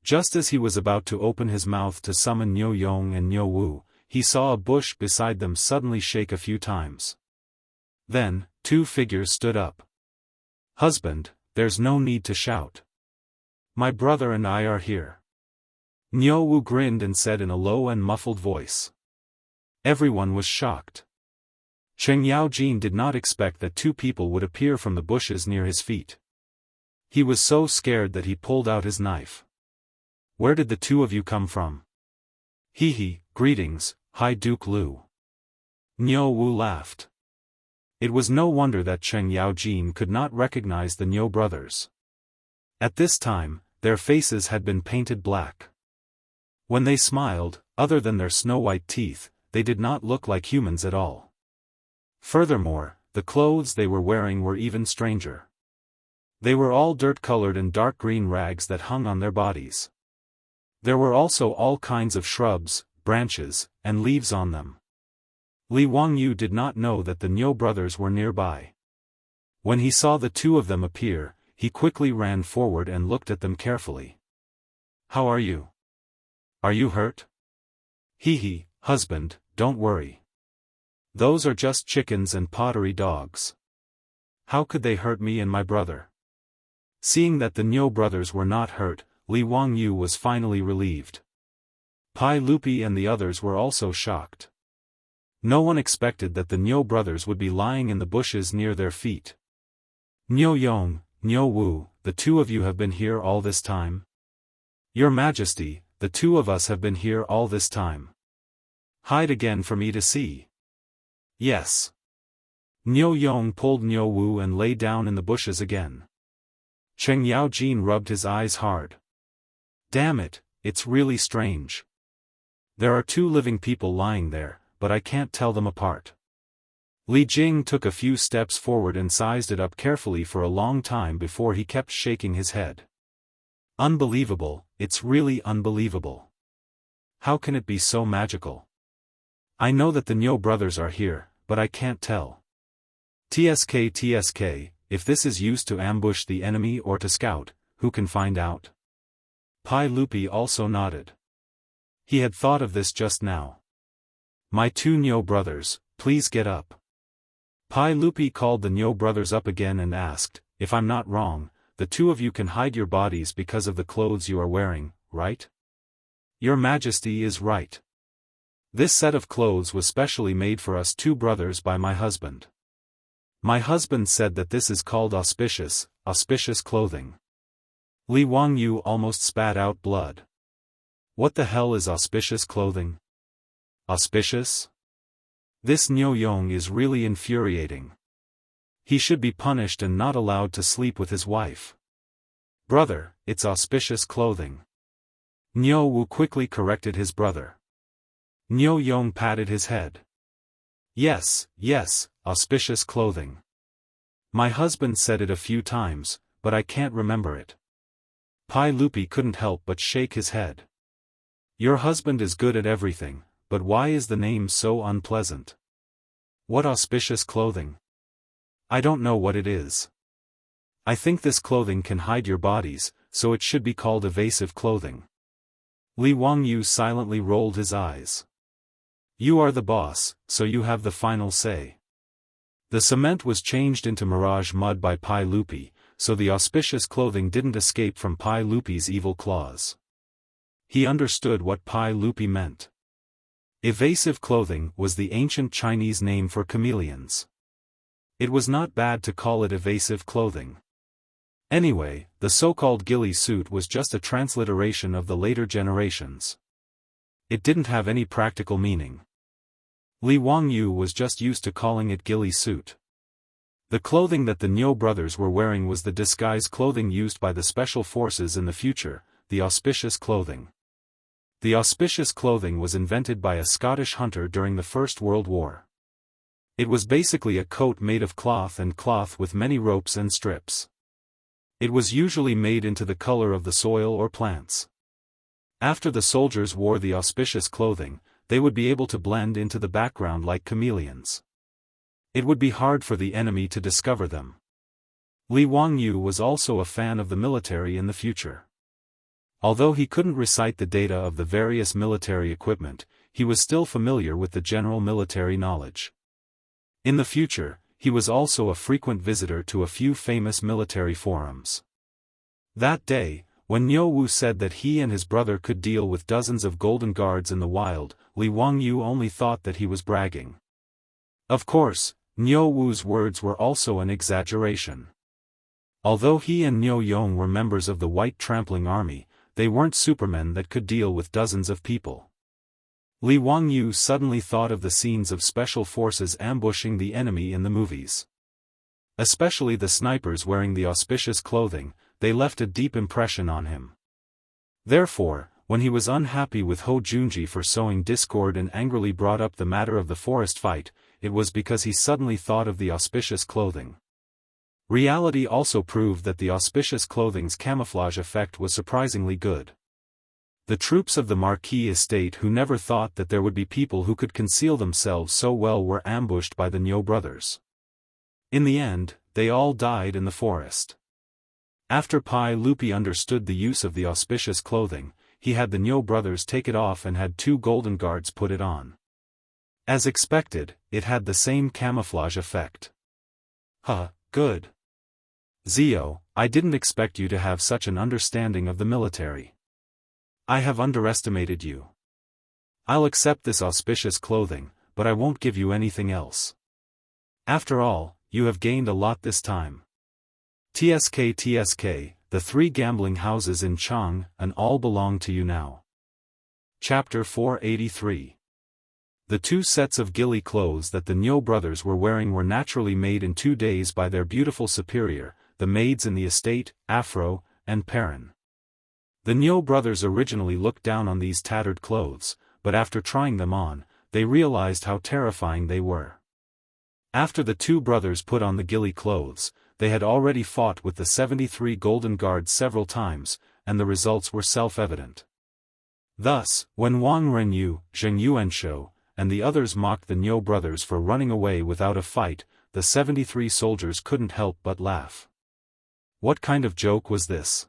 Just as he was about to open his mouth to summon Niu Yong and Niu Wu, he saw a bush beside them suddenly shake a few times. Then, two figures stood up. Husband, there's no need to shout. My brother and I are here. Niu Wu grinned and said in a low and muffled voice. Everyone was shocked. Cheng Yaojin did not expect that two people would appear from the bushes near his feet. He was so scared that he pulled out his knife. Where did the two of you come from? Hee, greetings, High Duke Lu. Niu Wu laughed. It was no wonder that Cheng Yaojin could not recognize the Niu brothers. At this time, their faces had been painted black. When they smiled, other than their snow-white teeth, they did not look like humans at all. Furthermore, the clothes they were wearing were even stranger. They were all dirt-colored and dark green rags that hung on their bodies. There were also all kinds of shrubs, branches, and leaves on them. Li Wangyu did not know that the Niu brothers were nearby. When he saw the two of them appear, he quickly ran forward and looked at them carefully. How are you? Are you hurt? Hee, husband, don't worry. Those are just chickens and pottery dogs. How could they hurt me and my brother? Seeing that the Niu brothers were not hurt, Li Wangyu was finally relieved. Pai Lupi and the others were also shocked. No one expected that the Niu brothers would be lying in the bushes near their feet. Niu Yong, Niu Wu, the two of you have been here all this time? Your Majesty, the two of us have been here all this time. Hide again for me to see. Yes. Niu Yong pulled Niu Wu and lay down in the bushes again. Cheng Yaojin rubbed his eyes hard. Damn it, it's really strange. There are two living people lying there, but I can't tell them apart. Li Jing took a few steps forward and sized it up carefully for a long time before he kept shaking his head. Unbelievable, it's really unbelievable. How can it be so magical? I know that the Niu brothers are here, but I can't tell. TSK, if this is used to ambush the enemy or to scout, who can find out? Pai Lupi also nodded. He had thought of this just now. My two Niu brothers, please get up. Pai Lupi called the Niu brothers up again and asked, if I'm not wrong, the two of you can hide your bodies because of the clothes you are wearing, right? Your Majesty is right. This set of clothes was specially made for us two brothers by my husband. My husband said that this is called auspicious clothing. Li Wangyu almost spat out blood. What the hell is auspicious clothing? Auspicious? This Niu Yong is really infuriating. He should be punished and not allowed to sleep with his wife. Brother, it's auspicious clothing. Niu Wu quickly corrected his brother. Niu Yong patted his head. Yes, auspicious clothing. My husband said it a few times, but I can't remember it. Pai Lupi couldn't help but shake his head. Your husband is good at everything, but why is the name so unpleasant? What auspicious clothing? I don't know what it is. I think this clothing can hide your bodies, so it should be called evasive clothing. Li Wangyu silently rolled his eyes. You are the boss, so you have the final say. The cement was changed into mirage mud by Pai Lupi, so the auspicious clothing didn't escape from Pai Lupi's evil claws. He understood what Pai Lupi meant. Evasive clothing was the ancient Chinese name for chameleons. It was not bad to call it evasive clothing. Anyway, the so-called ghillie suit was just a transliteration of the later generations. It didn't have any practical meaning. Li Wangyu was just used to calling it ghillie suit. The clothing that the Niu brothers were wearing was the disguise clothing used by the special forces in the future, the auspicious clothing. The auspicious clothing was invented by a Scottish hunter during the First World War. It was basically a coat made of cloth and cloth with many ropes and strips. It was usually made into the color of the soil or plants. After the soldiers wore the auspicious clothing, they would be able to blend into the background like chameleons. It would be hard for the enemy to discover them. Li Wangyu was also a fan of the military in the future. Although he couldn't recite the data of the various military equipment, he was still familiar with the general military knowledge. In the future, he was also a frequent visitor to a few famous military forums. That day, when Niu Wu said that he and his brother could deal with dozens of golden guards in the wild, Li Wangyu only thought that he was bragging. Of course, Niu Wu's words were also an exaggeration. Although he and Niu Yong were members of the White Trampling Army, they weren't supermen that could deal with dozens of people. Li Wangyu suddenly thought of the scenes of special forces ambushing the enemy in the movies. Especially the snipers wearing the auspicious clothing, they left a deep impression on him. Therefore, when he was unhappy with Ho Junji for sowing discord and angrily brought up the matter of the forest fight, it was because he suddenly thought of the auspicious clothing. Reality also proved that the auspicious clothing's camouflage effect was surprisingly good. The troops of the Marquis estate who never thought that there would be people who could conceal themselves so well were ambushed by the Niu brothers. In the end, they all died in the forest. After Pai Lupi understood the use of the auspicious clothing, he had the Niu brothers take it off and had 2 golden guards put it on. As expected, it had the same camouflage effect. Good. Zio, I didn't expect you to have such an understanding of the military. I have underestimated you. I'll accept this auspicious clothing, but I won't give you anything else. After all, you have gained a lot this time. TSK, the 3 gambling houses in Chang, and all belong to you now. Chapter 483. The 2 sets of ghillie clothes that the Niu brothers were wearing were naturally made in 2 days by their beautiful superior, the maids in the estate, Afro, and Perrin. The Niu brothers originally looked down on these tattered clothes, but after trying them on, they realized how terrifying they were. After the 2 brothers put on the ghillie clothes, they had already fought with the 73 golden guards several times, and the results were self-evident. Thus, when Wang Renyu, Zheng Yuanshou, and the others mocked the Niu brothers for running away without a fight, the 73 soldiers couldn't help but laugh. What kind of joke was this?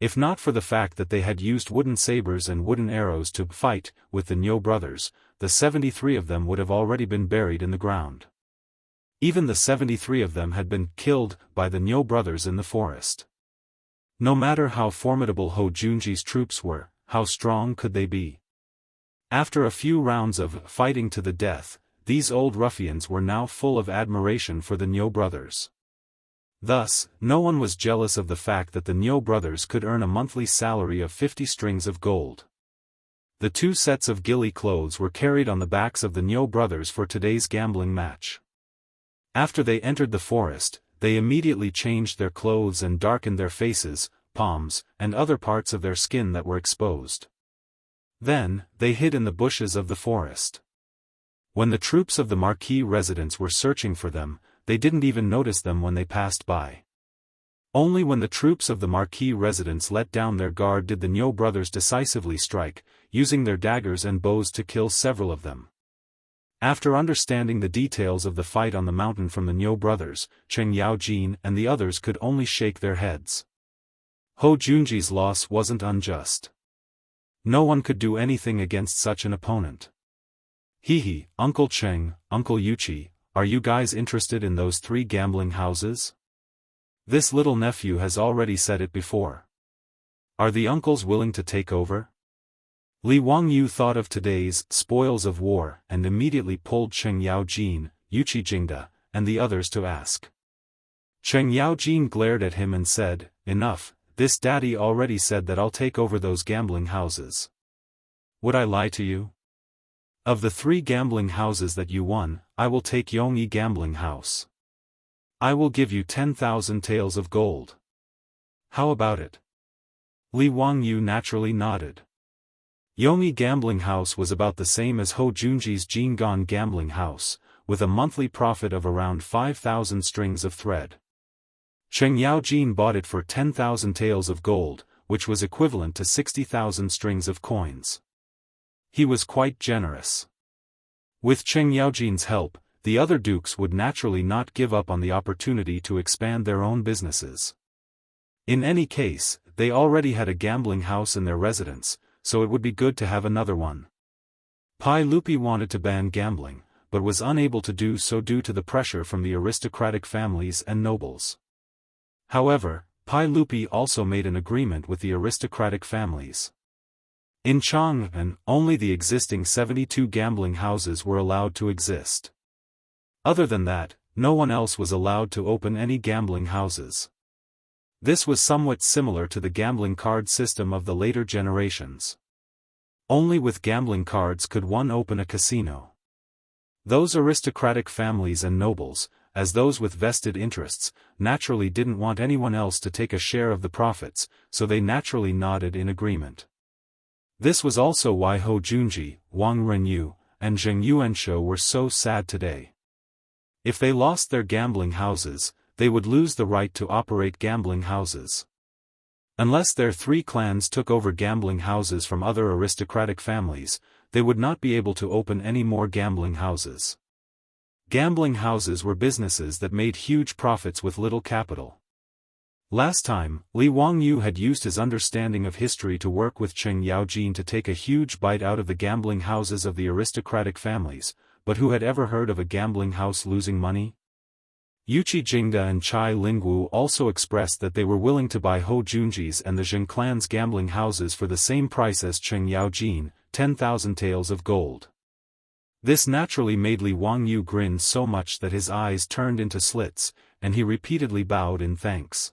If not for the fact that they had used wooden sabers and wooden arrows to fight with the Niu brothers, the 73 of them would have already been buried in the ground. Even the 73 of them had been killed by the Niu brothers in the forest. No matter how formidable Ho Junji's troops were, how strong could they be? After a few rounds of fighting to the death, these old ruffians were now full of admiration for the Niu brothers. Thus, no one was jealous of the fact that the Niu brothers could earn a monthly salary of 50 strings of gold. The 2 sets of ghillie clothes were carried on the backs of the Niu brothers for today's gambling match. After they entered the forest, they immediately changed their clothes and darkened their faces, palms, and other parts of their skin that were exposed. Then, they hid in the bushes of the forest. When the troops of the Marquis residents were searching for them, they didn't even notice them when they passed by. Only when the troops of the marquis residents let down their guard did the Niu brothers decisively strike, using their daggers and bows to kill several of them. After understanding the details of the fight on the mountain from the Niu brothers, Cheng Yaojin and the others could only shake their heads. Hou Junji's loss wasn't unjust. No one could do anything against such an opponent. Hehe, Uncle Cheng, Uncle Yuchi, are you guys interested in those 3 gambling houses? This little nephew has already said it before. Are the uncles willing to take over? Li Wangyu thought of today's spoils of war and immediately pulled Cheng Yaojin, Yuchi Jingda, and the others to ask. Cheng Yaojin glared at him and said, "Enough, this daddy already said that I'll take over those gambling houses. Would I lie to you? Of the 3 gambling houses that you won, I will take Yongyi gambling house. I will give you 10,000 taels of gold. How about it?" Li Wangyu naturally nodded. Yongyi gambling house was about the same as Hou Junji's Jingan gambling house, with a monthly profit of around 5,000 strings of thread. Cheng Yaojin bought it for 10,000 taels of gold, which was equivalent to 60,000 strings of coins. He was quite generous. With Cheng Yaojin's help, the other dukes would naturally not give up on the opportunity to expand their own businesses. In any case, they already had a gambling house in their residence, so it would be good to have another one. Pai Lupi wanted to ban gambling, but was unable to do so due to the pressure from the aristocratic families and nobles. However, Pai Lupi also made an agreement with the aristocratic families. In Chang'an, only the existing 72 gambling houses were allowed to exist. Other than that, no one else was allowed to open any gambling houses. This was somewhat similar to the gambling card system of the later generations. Only with gambling cards could one open a casino. Those aristocratic families and nobles, as those with vested interests, naturally didn't want anyone else to take a share of the profits, so they naturally nodded in agreement. This was also why Hou Junji, Wang Renyu, and Zheng Yuanshou were so sad today. If they lost their gambling houses, they would lose the right to operate gambling houses. Unless their 3 clans took over gambling houses from other aristocratic families, they would not be able to open any more gambling houses. Gambling houses were businesses that made huge profits with little capital. Last time, Li Wangyu had used his understanding of history to work with Cheng Yaojin to take a huge bite out of the gambling houses of the aristocratic families, but who had ever heard of a gambling house losing money? Yuchi Jingda and Chai Lingwu also expressed that they were willing to buy Hou Junji's and the Zheng clan's gambling houses for the same price as Cheng Yaojin, 10,000 taels of gold. This naturally made Li Wangyu grin so much that his eyes turned into slits, and he repeatedly bowed in thanks.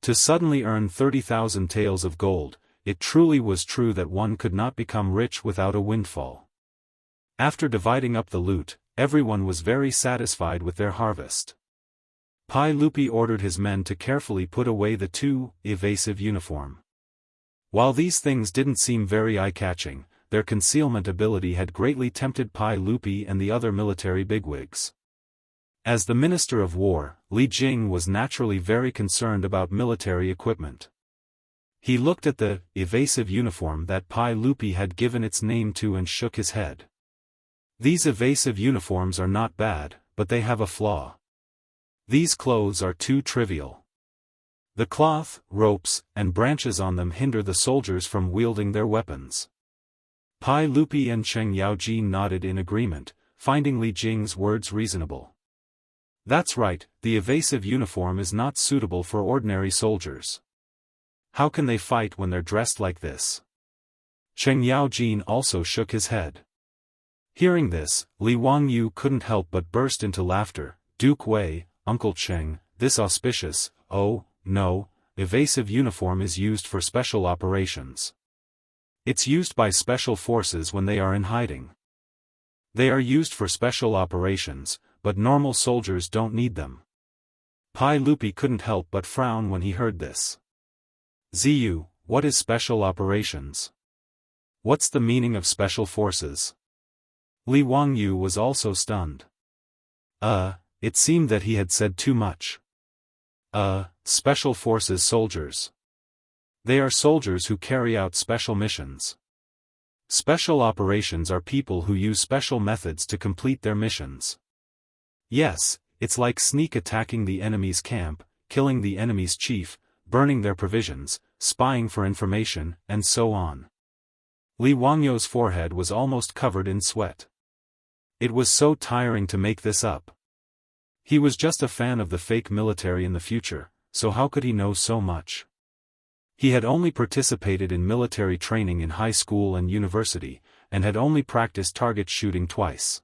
To suddenly earn 30,000 taels of gold, it truly was true that one could not become rich without a windfall. After dividing up the loot, everyone was very satisfied with their harvest. Pai Lupi ordered his men to carefully put away the 2 evasive uniform. While these things didn't seem very eye-catching, their concealment ability had greatly tempted Pai Lupi and the other military bigwigs. As the Minister of War, Li Jing was naturally very concerned about military equipment. He looked at the evasive uniform that Pai Lupi had given its name to and shook his head. These evasive uniforms are not bad, but they have a flaw. These clothes are too trivial. The cloth, ropes, and branches on them hinder the soldiers from wielding their weapons. Pai Lupi and Cheng Yaojin nodded in agreement, finding Li Jing's words reasonable. That's right, the evasive uniform is not suitable for ordinary soldiers. How can they fight when they're dressed like this? Cheng Yaojin also shook his head. Hearing this, Li Wangyu couldn't help but burst into laughter. Duke Wei, Uncle Cheng, this auspicious, oh, no, evasive uniform is used for special operations. It's used by special forces when they are in hiding. They are used for special operations, but normal soldiers don't need them. Pai Lupi couldn't help but frown when he heard this. Ziyu, what is special operations? What's the meaning of special forces? Li Wangyu was also stunned. It seemed that he had said too much. Special Forces soldiers. They are soldiers who carry out special missions. Special operations are people who use special methods to complete their missions. Yes, it's like sneak attacking the enemy's camp, killing the enemy's chief, burning their provisions, spying for information, and so on. Li Wangyou's forehead was almost covered in sweat. It was so tiring to make this up. He was just a fan of the fake military in the future, so how could he know so much? He had only participated in military training in high school and university, and had only practiced target shooting twice.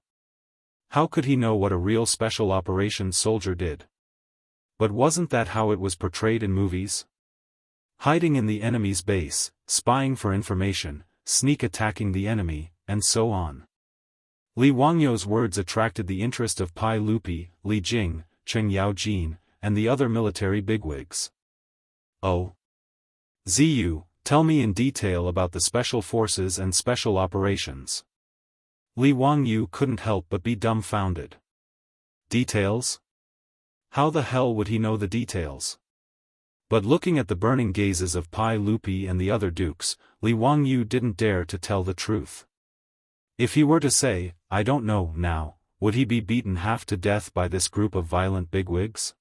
How could he know what a real special operations soldier did? But wasn't that how it was portrayed in movies? Hiding in the enemy's base, spying for information, sneak attacking the enemy, and so on. Li Wangyou's words attracted the interest of Pai Lupi, Li Jing, Cheng Yaojin, and the other military bigwigs. Oh. Ziyu, tell me in detail about the special forces and special operations. Li Wangyou couldn't help but be dumbfounded. Details? How the hell would he know the details? But looking at the burning gazes of Pai Lupi and the other dukes, Li Wangyou didn't dare to tell the truth. If he were to say, I don't know now, would he be beaten half to death by this group of violent bigwigs?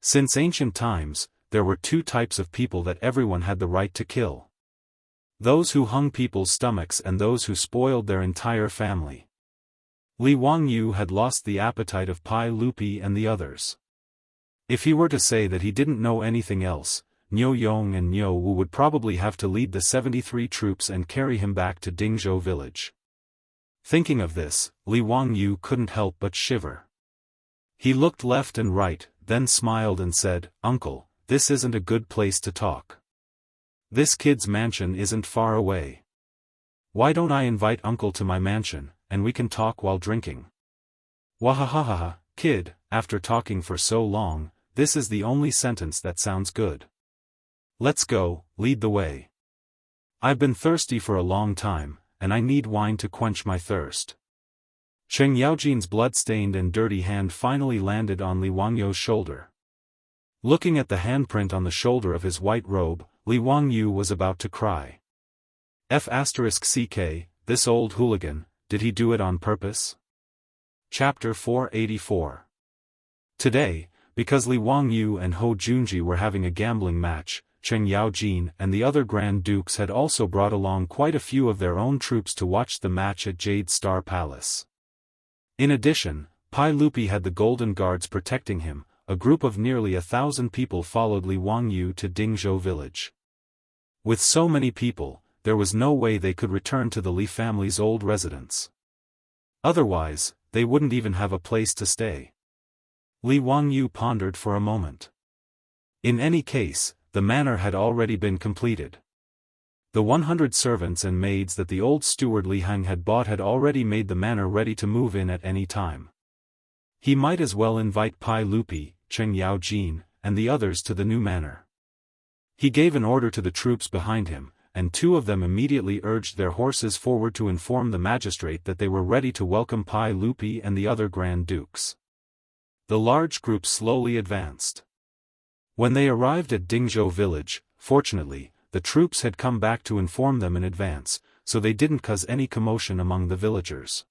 Since ancient times, there were two types of people that everyone had the right to kill. Those who hung people's stomachs and those who spoiled their entire family. Li Wangyou had lost the appetite of Pai Lupi and the others. If he were to say that he didn't know anything else, Niu Yong and Niu Wu would probably have to lead the 73 troops and carry him back to Dingzhou village. Thinking of this, Li Wangyou couldn't help but shiver. He looked left and right, then smiled and said, Uncle, this isn't a good place to talk. This kid's mansion isn't far away. Why don't I invite Uncle to my mansion, and we can talk while drinking? Wahahaha, kid, after talking for so long, this is the only sentence that sounds good. Let's go, lead the way. I've been thirsty for a long time, and I need wine to quench my thirst. Cheng Yaojin's blood-stained and dirty hand finally landed on Li Wangyou's shoulder. Looking at the handprint on the shoulder of his white robe, Li Wangyou was about to cry. F***ck, this old hooligan, did he do it on purpose? Chapter 484. Today, because Li Wangyou and Hou Junji were having a gambling match, Cheng Yaojin and the other Grand Dukes had also brought along quite a few of their own troops to watch the match at Jade Star Palace. In addition, Pai Lupi had the Golden Guards protecting him. A group of nearly 1,000 people followed Li Wangyou to Dingzhou village. With so many people, there was no way they could return to the Li family's old residence. Otherwise, they wouldn't even have a place to stay. Li Wangyou pondered for a moment. In any case, the manor had already been completed. The 100 servants and maids that the old steward Li Hang had bought had already made the manor ready to move in at any time. He might as well invite Pai Lupi, Cheng Yaojin, and the others to the new manor. He gave an order to the troops behind him, and two of them immediately urged their horses forward to inform the magistrate that they were ready to welcome Pai Lupi and the other Grand Dukes. The large group slowly advanced. When they arrived at Dingzhou village, fortunately, the troops had come back to inform them in advance, so they didn't cause any commotion among the villagers.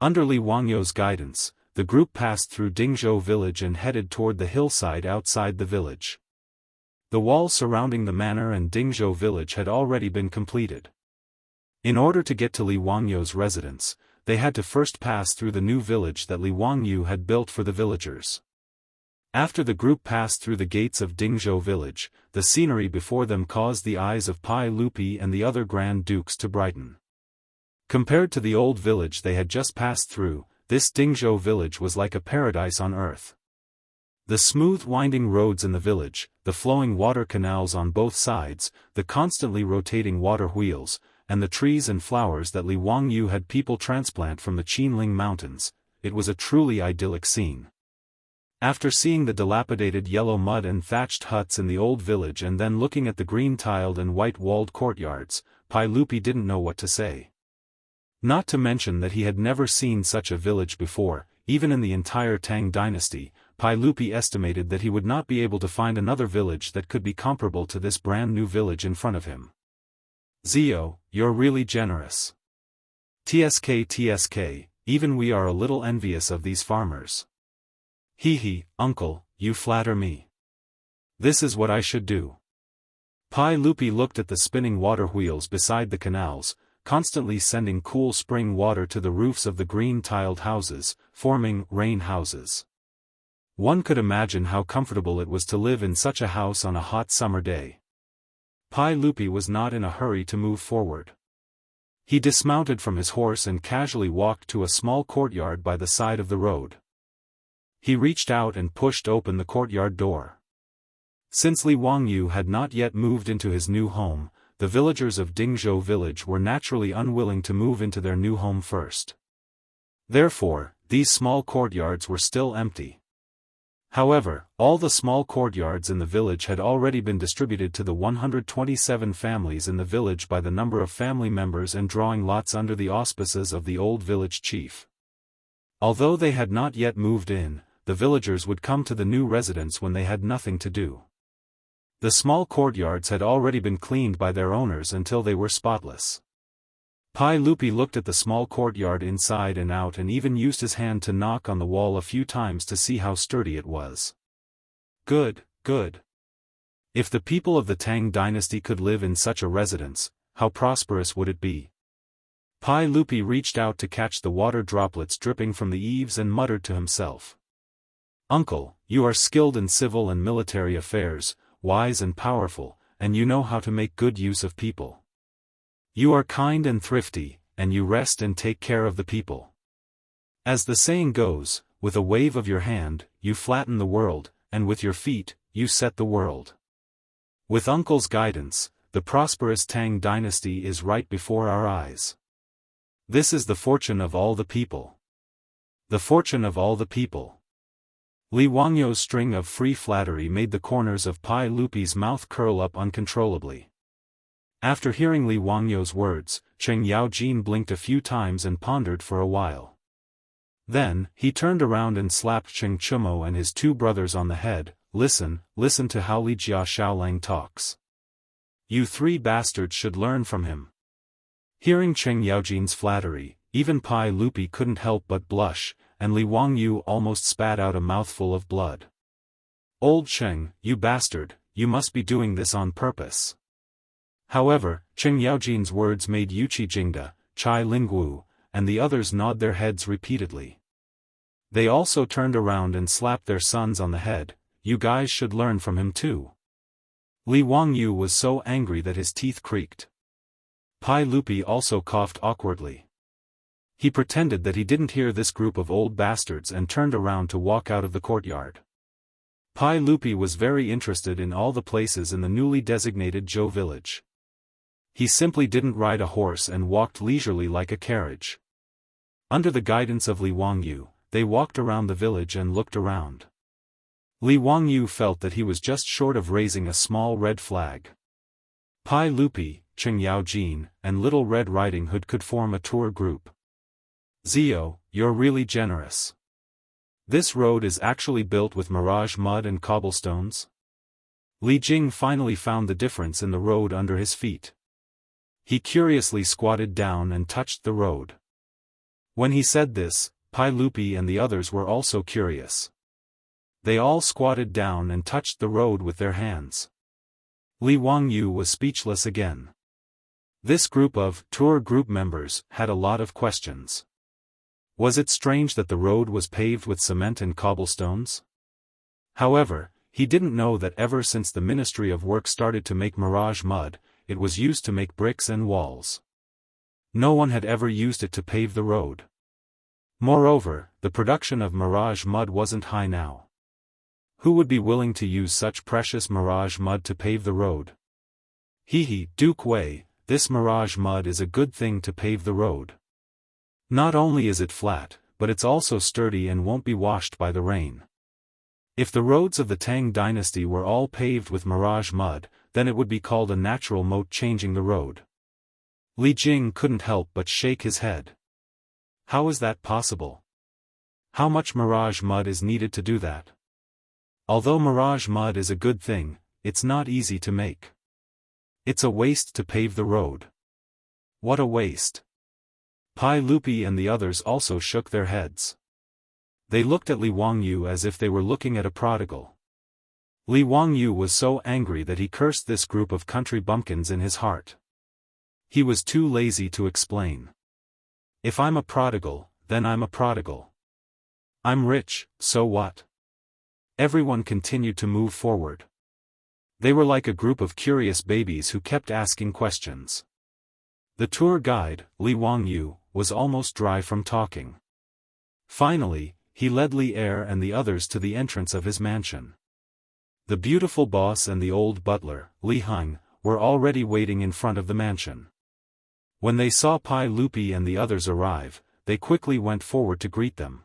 Under Li Wangyou's guidance, the group passed through Dingzhou village and headed toward the hillside outside the village. The walls surrounding the manor and Dingzhou village had already been completed. In order to get to Li Wangyou's residence, they had to first pass through the new village that Li Wangyou had built for the villagers. After the group passed through the gates of Dingzhou village, the scenery before them caused the eyes of Pai Lupi and the other Grand Dukes to brighten. Compared to the old village they had just passed through, this Dingzhou village was like a paradise on earth. The smooth winding roads in the village, the flowing water canals on both sides, the constantly rotating water wheels, and the trees and flowers that Li Wangyou had people transplant from the Qinling Mountains, it was a truly idyllic scene. After seeing the dilapidated yellow mud and thatched huts in the old village and then looking at the green-tiled and white-walled courtyards, Pai Lupi didn't know what to say. Not to mention that he had never seen such a village before, even in the entire Tang dynasty, Pai Lupi estimated that he would not be able to find another village that could be comparable to this brand new village in front of him. Zio, you're really generous. TSK, even we are a little envious of these farmers. Hee, uncle, you flatter me. This is what I should do. Pai Lupi looked at the spinning water wheels beside the canals, constantly sending cool spring water to the roofs of the green-tiled houses, forming rain houses. One could imagine how comfortable it was to live in such a house on a hot summer day. Pai Lupi was not in a hurry to move forward. He dismounted from his horse and casually walked to a small courtyard by the side of the road. He reached out and pushed open the courtyard door. Since Li Wangyu had not yet moved into his new home, the villagers of Dingzhou village were naturally unwilling to move into their new home first. Therefore, these small courtyards were still empty. However, all the small courtyards in the village had already been distributed to the 127 families in the village by the number of family members and drawing lots under the auspices of the old village chief. Although they had not yet moved in, the villagers would come to the new residence when they had nothing to do. The small courtyards had already been cleaned by their owners until they were spotless. Pai Lupi looked at the small courtyard inside and out and even used his hand to knock on the wall a few times to see how sturdy it was. Good. If the people of the Tang dynasty could live in such a residence, how prosperous would it be? Pai Lupi reached out to catch the water droplets dripping from the eaves and muttered to himself. Uncle, you are skilled in civil and military affairs, wise and powerful, and you know how to make good use of people. You are kind and thrifty, and you rest and take care of the people. As the saying goes, with a wave of your hand, you flatten the world, and with your feet, you set the world. With Uncle's guidance, the prosperous Tang dynasty is right before our eyes. This is the fortune of all the people. The fortune of all the people. Li Wangyu's string of free flattery made the corners of Pai Lupi's mouth curl up uncontrollably. After hearing Li Wangyu's words, Cheng Yaojin blinked a few times and pondered for a while. Then, he turned around and slapped Cheng Chumo and his two brothers on the head. Listen to how Li Jia Xiaolang talks. You three bastards should learn from him. Hearing Cheng Yaojin's flattery, even Pai Lupi couldn't help but blush, and Li Wangyu almost spat out a mouthful of blood. Old Cheng, you bastard, you must be doing this on purpose. However, Cheng Yaojin's words made Yuqi Jingda, Chai Lingwu, and the others nod their heads repeatedly. They also turned around and slapped their sons on the head. You guys should learn from him too. Li Wangyu was so angry that his teeth creaked. Pai Lupi also coughed awkwardly. He pretended that he didn't hear this group of old bastards and turned around to walk out of the courtyard. Pai Lupi was very interested in all the places in the newly designated Zhou village. He simply didn't ride a horse and walked leisurely like a carriage. Under the guidance of Li Wangyu, they walked around the village and looked around. Li Wangyu felt that he was just short of raising a small red flag. Pai Lupi, Cheng Yaojin, and Little Red Riding Hood could form a tour group. Zio, you're really generous. This road is actually built with mirage mud and cobblestones? Li Jing finally found the difference in the road under his feet. He curiously squatted down and touched the road. When he said this, Pai Lupi and the others were also curious. They all squatted down and touched the road with their hands. Li Wangyu was speechless again. This group of tour group members had a lot of questions. Was it strange that the road was paved with cement and cobblestones? However, he didn't know that ever since the Ministry of Work started to make mirage mud, it was used to make bricks and walls. No one had ever used it to pave the road. Moreover, the production of mirage mud wasn't high now. Who would be willing to use such precious mirage mud to pave the road? Duke Wei, this mirage mud is a good thing to pave the road. Not only is it flat, but it's also sturdy and won't be washed by the rain. If the roads of the Tang dynasty were all paved with mirage mud, then it would be called a natural moat changing the road. Li Jing couldn't help but shake his head. How is that possible? How much mirage mud is needed to do that? Although mirage mud is a good thing, it's not easy to make. It's a waste to pave the road. What a waste. Pai Lupi and the others also shook their heads. They looked at Li Wangyu as if they were looking at a prodigal. Li Wangyu was so angry that he cursed this group of country bumpkins in his heart. He was too lazy to explain. If I'm a prodigal, then I'm a prodigal. I'm rich, so what? Everyone continued to move forward. They were like a group of curious babies who kept asking questions. The tour guide, Li Wangyu, was almost dry from talking. Finally, he led Li Er and the others to the entrance of his mansion. The beautiful boss and the old butler, Li Heng, were already waiting in front of the mansion. When they saw Pai Lupi and the others arrive, they quickly went forward to greet them.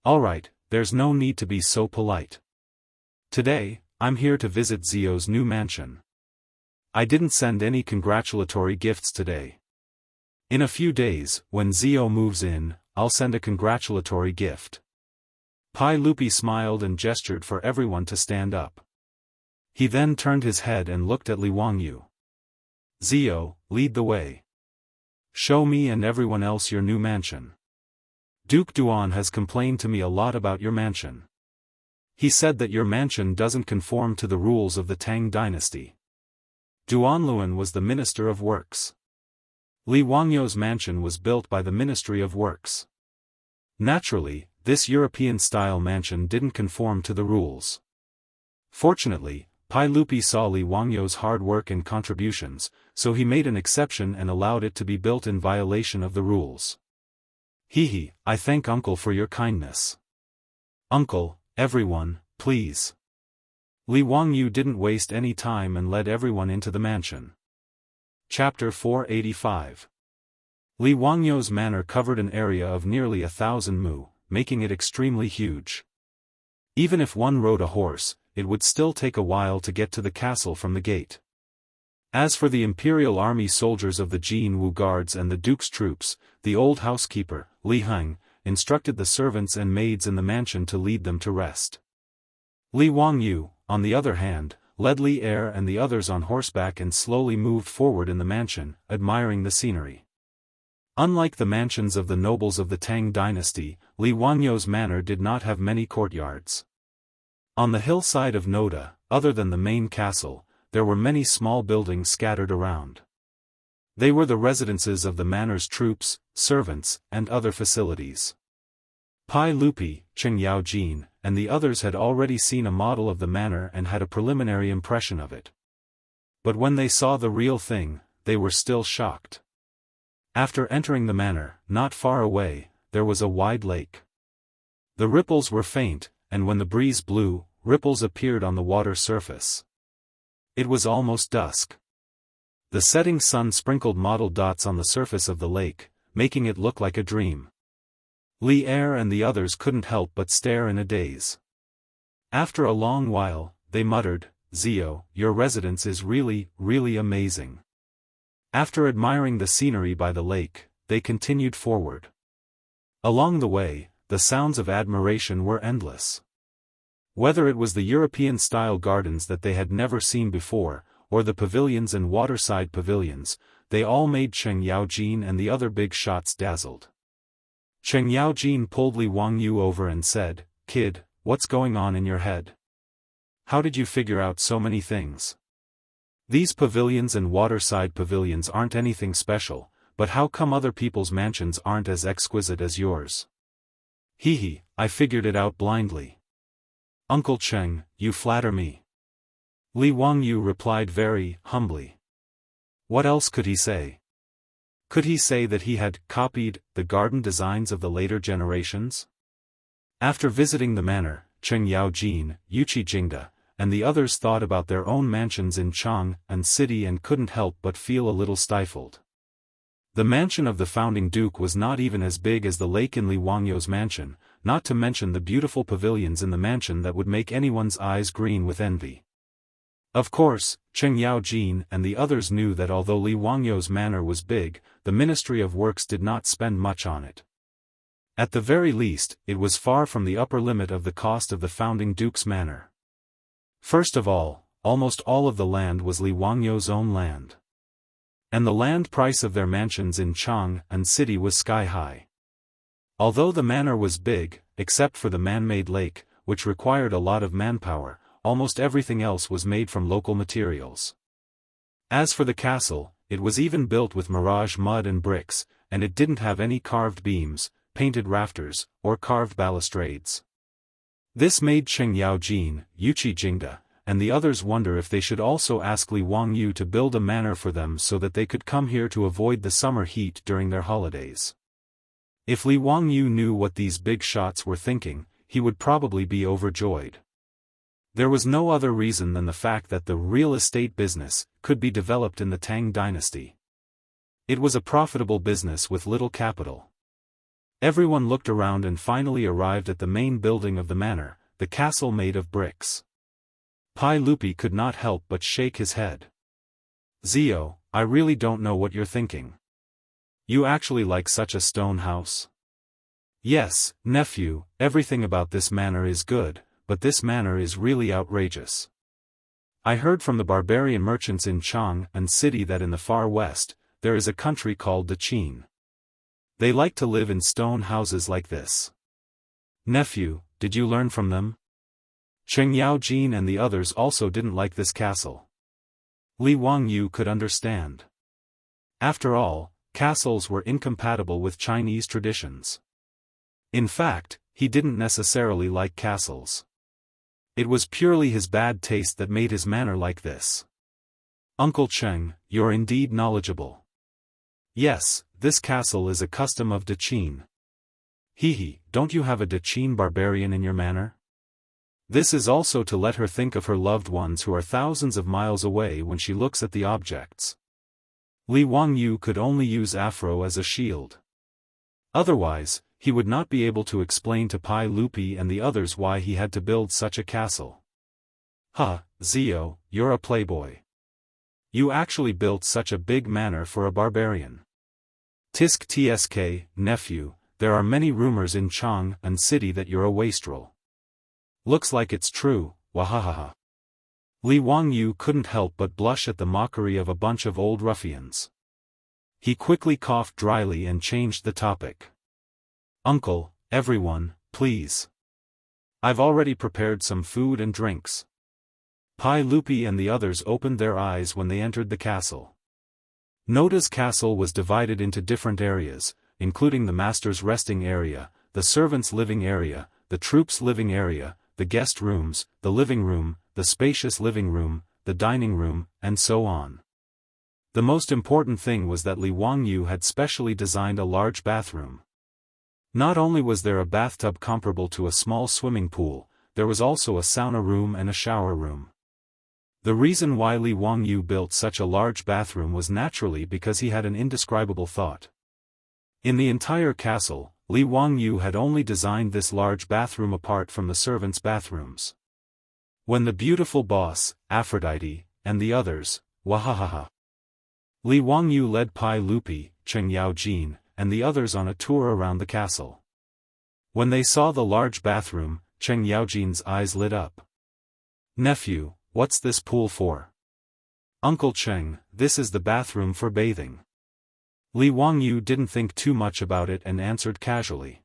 All right, there's no need to be so polite. Today, I'm here to visit Zio's new mansion. I didn't send any congratulatory gifts today. In a few days, when Zio moves in, I'll send a congratulatory gift. Pai Lupi smiled and gestured for everyone to stand up. He then turned his head and looked at Li Wangyu. Zio, lead the way. Show me and everyone else your new mansion. Duke Duan has complained to me a lot about your mansion. He said that your mansion doesn't conform to the rules of the Tang dynasty. Duanluan was the Minister of Works. Li Wangyu's mansion was built by the Ministry of Works. Naturally, this European-style mansion didn't conform to the rules. Fortunately, Pai Lupi saw Li Wangyu's hard work and contributions, so he made an exception and allowed it to be built in violation of the rules. Hehe, I thank Uncle for your kindness. Uncle, everyone, please. Li Wangyu didn't waste any time and led everyone into the mansion. Chapter 485. Li Wangyu's manor covered an area of nearly 1,000 mu, making it extremely huge. Even if one rode a horse, it would still take a while to get to the castle from the gate. As for the Imperial Army soldiers of the Jianghu Guards and the Duke's troops, the old housekeeper, Li Heng, instructed the servants and maids in the mansion to lead them to rest. Li Wangyu, on the other hand, led Li Er and the others on horseback and slowly moved forward in the mansion, admiring the scenery. Unlike the mansions of the nobles of the Tang dynasty, Li Wangyu's manor did not have many courtyards. On the hillside of Noda, other than the main castle, there were many small buildings scattered around. They were the residences of the manor's troops, servants, and other facilities. Pai Lupi, Cheng Yaojin, and the others had already seen a model of the manor and had a preliminary impression of it. But when they saw the real thing, they were still shocked. After entering the manor, not far away, there was a wide lake. The ripples were faint, and when the breeze blew, ripples appeared on the water surface. It was almost dusk. The setting sun sprinkled mottled dots on the surface of the lake, making it look like a dream. Li Er and the others couldn't help but stare in a daze. After a long while, they muttered, Zio, your residence is really, really amazing. After admiring the scenery by the lake, they continued forward. Along the way, the sounds of admiration were endless. Whether it was the European-style gardens that they had never seen before, or the pavilions and waterside pavilions, they all made Cheng Yaojin and the other big shots dazzled. Cheng Yaojin pulled Li Wangyu over and said, Kid, what's going on in your head? How did you figure out so many things? These pavilions and waterside pavilions aren't anything special, but how come other people's mansions aren't as exquisite as yours? Hehe, I figured it out blindly. Uncle Cheng, you flatter me. Li Wangyu replied very humbly. What else could he say? Could he say that he had copied the garden designs of the later generations? After visiting the manor, Cheng Yaojin, Yuchi Jingda, and the others thought about their own mansions in Chang'an City and couldn't help but feel a little stifled. The mansion of the founding duke was not even as big as the lake in Li Wangyu's mansion, not to mention the beautiful pavilions in the mansion that would make anyone's eyes green with envy. Of course, Cheng Yaojin and the others knew that although Li Wangyu's manor was big, the Ministry of Works did not spend much on it. At the very least, it was far from the upper limit of the cost of the founding duke's manor. First of all, almost all of the land was Li Wangyou's own land. And the land price of their mansions in Jianghu city was sky-high. Although the manor was big, except for the man-made lake, which required a lot of manpower, almost everything else was made from local materials. As for the castle, it was even built with mirage mud and bricks, and it didn't have any carved beams, painted rafters, or carved balustrades. This made Cheng Yaojin, Yuqi Jingda, and the others wonder if they should also ask Li Wangyu to build a manor for them so that they could come here to avoid the summer heat during their holidays. If Li Wangyu knew what these big shots were thinking, he would probably be overjoyed. There was no other reason than the fact that the real estate business could be developed in the Tang dynasty. It was a profitable business with little capital. Everyone looked around and finally arrived at the main building of the manor, the castle made of bricks. Pai Lupi could not help but shake his head. Zio, I really don't know what you're thinking. You actually like such a stone house? Yes, nephew, everything about this manor is good, but this manor is really outrageous. I heard from the barbarian merchants in Jianghu city that in the far west, there is a country called the Qin. They like to live in stone houses like this. Nephew, did you learn from them? Cheng Yaojin and the others also didn't like this castle. Li Wangyu could understand. After all, castles were incompatible with Chinese traditions. In fact, he didn't necessarily like castles. It was purely his bad taste that made his manner like this. Uncle Cheng, you're indeed knowledgeable. Yes, this castle is a custom of Daqin. Hehe, don't you have a Daqin barbarian in your manor? This is also to let her think of her loved ones who are thousands of miles away when she looks at the objects. Li Wangyu could only use Afro as a shield. Otherwise, he would not be able to explain to Pai Lupi and the others why he had to build such a castle. Huh, Zio, you're a playboy. You actually built such a big manor for a barbarian. Tisk tsk, nephew, there are many rumors in Jianghu city that you're a wastrel. Looks like it's true, wahahaha. Li Wangyu couldn't help but blush at the mockery of a bunch of old ruffians. He quickly coughed dryly and changed the topic. Uncle, everyone, please. I've already prepared some food and drinks. Pai Lupi and the others opened their eyes when they entered the castle. Noda's castle was divided into different areas, including the master's resting area, the servants' living area, the troops' living area, the guest rooms, the living room, the spacious living room, the dining room, and so on. The most important thing was that Li Wangyu had specially designed a large bathroom. Not only was there a bathtub comparable to a small swimming pool, there was also a sauna room and a shower room. The reason why Li Wangyu built such a large bathroom was naturally because he had an indescribable thought. In the entire castle, Li Wangyu had only designed this large bathroom apart from the servants' bathrooms. When the beautiful boss, Aphrodite, and the others, wahahaha. Li Wangyu led Pai Lupi, Cheng Yaojin, and the others on a tour around the castle. When they saw the large bathroom, Cheng Yaojin's eyes lit up. Nephew, what's this pool for? Uncle Cheng, this is the bathroom for bathing. Li Wangyu didn't think too much about it and answered casually.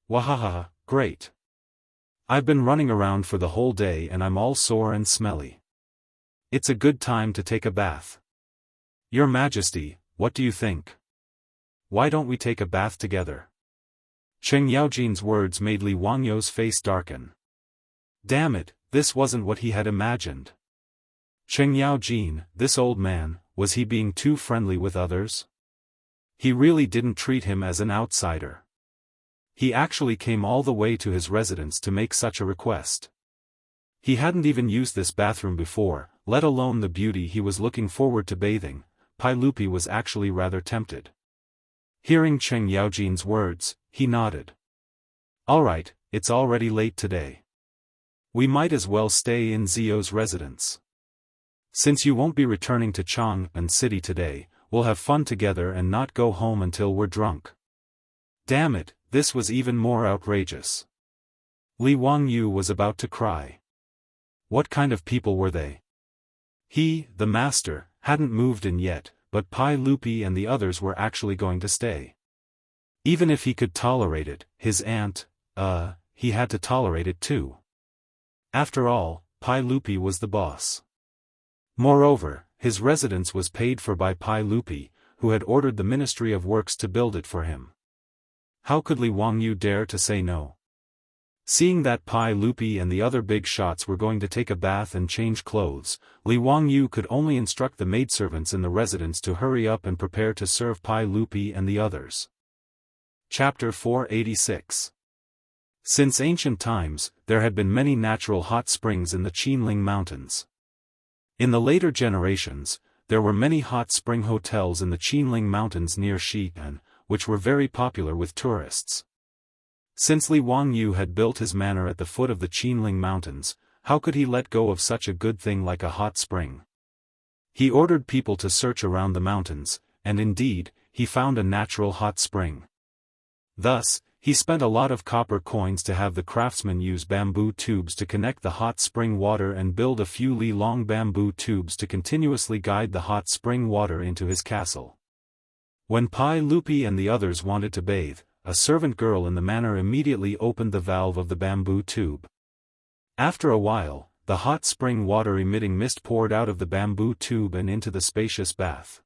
Wahaha, great. I've been running around for the whole day and I'm all sore and smelly. It's a good time to take a bath. Your Majesty, what do you think? Why don't we take a bath together? Cheng Yaojin's words made Li Wangyu's face darken. Damn it, this wasn't what he had imagined. Cheng Yaojin, this old man, was he being too friendly with others? He really didn't treat him as an outsider. He actually came all the way to his residence to make such a request. He hadn't even used this bathroom before, let alone the beauty he was looking forward to bathing. Pai Lupi was actually rather tempted. Hearing Cheng Yaojin's words, he nodded. Alright, it's already late today. We might as well stay in Zio's residence. Since you won't be returning to Jianghu city today, we'll have fun together and not go home until we're drunk. Damn it, this was even more outrageous. Li Wangyu was about to cry. What kind of people were they? He, the master, hadn't moved in yet, but Pai Lupi and the others were actually going to stay. Even if he could tolerate it, his aunt, he had to tolerate it too. After all, Pai Lupi was the boss. Moreover, his residence was paid for by Pai Lupi, who had ordered the Ministry of Works to build it for him. How could Li Wangyu dare to say no? Seeing that Pai Lupi and the other big shots were going to take a bath and change clothes, Li Wangyu could only instruct the maidservants in the residence to hurry up and prepare to serve Pai Lupi and the others. Chapter 486. Since ancient times, there had been many natural hot springs in the Qinling Mountains. In the later generations, there were many hot spring hotels in the Qinling Mountains near Xi'an, which were very popular with tourists. Since Li Wangyu had built his manor at the foot of the Qinling Mountains, how could he let go of such a good thing like a hot spring? He ordered people to search around the mountains, and indeed, he found a natural hot spring. Thus, he spent a lot of copper coins to have the craftsmen use bamboo tubes to connect the hot spring water and build a few li-long bamboo tubes to continuously guide the hot spring water into his castle. When Pai Lupi and the others wanted to bathe, a servant girl in the manor immediately opened the valve of the bamboo tube. After a while, the hot spring water emitting mist poured out of the bamboo tube and into the spacious bath.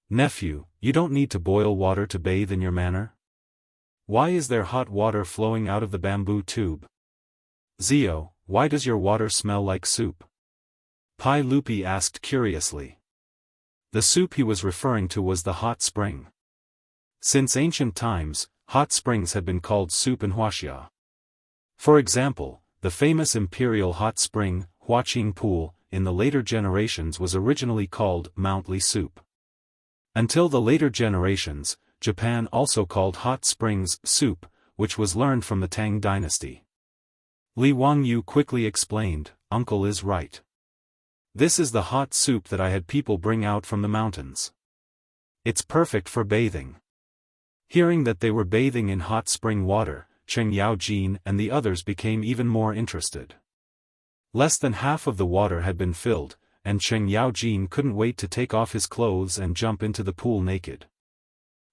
Nephew, you don't need to boil water to bathe in your manor? Why is there hot water flowing out of the bamboo tube? Zio, why does your water smell like soup? Pai Lupi asked curiously. The soup he was referring to was the hot spring. Since ancient times, hot springs had been called soup in Huaxia. For example, the famous imperial hot spring, Huaqing Pool, in the later generations was originally called Mount Li Soup. Until the later generations, Japan also called hot springs soup, which was learned from the Tang dynasty. Li Wangyu quickly explained, "Uncle is right. This is the hot soup that I had people bring out from the mountains. It's perfect for bathing." Hearing that they were bathing in hot spring water, Cheng Yaojin and the others became even more interested. Less than half of the water had been filled, and Cheng Yaojin couldn't wait to take off his clothes and jump into the pool naked.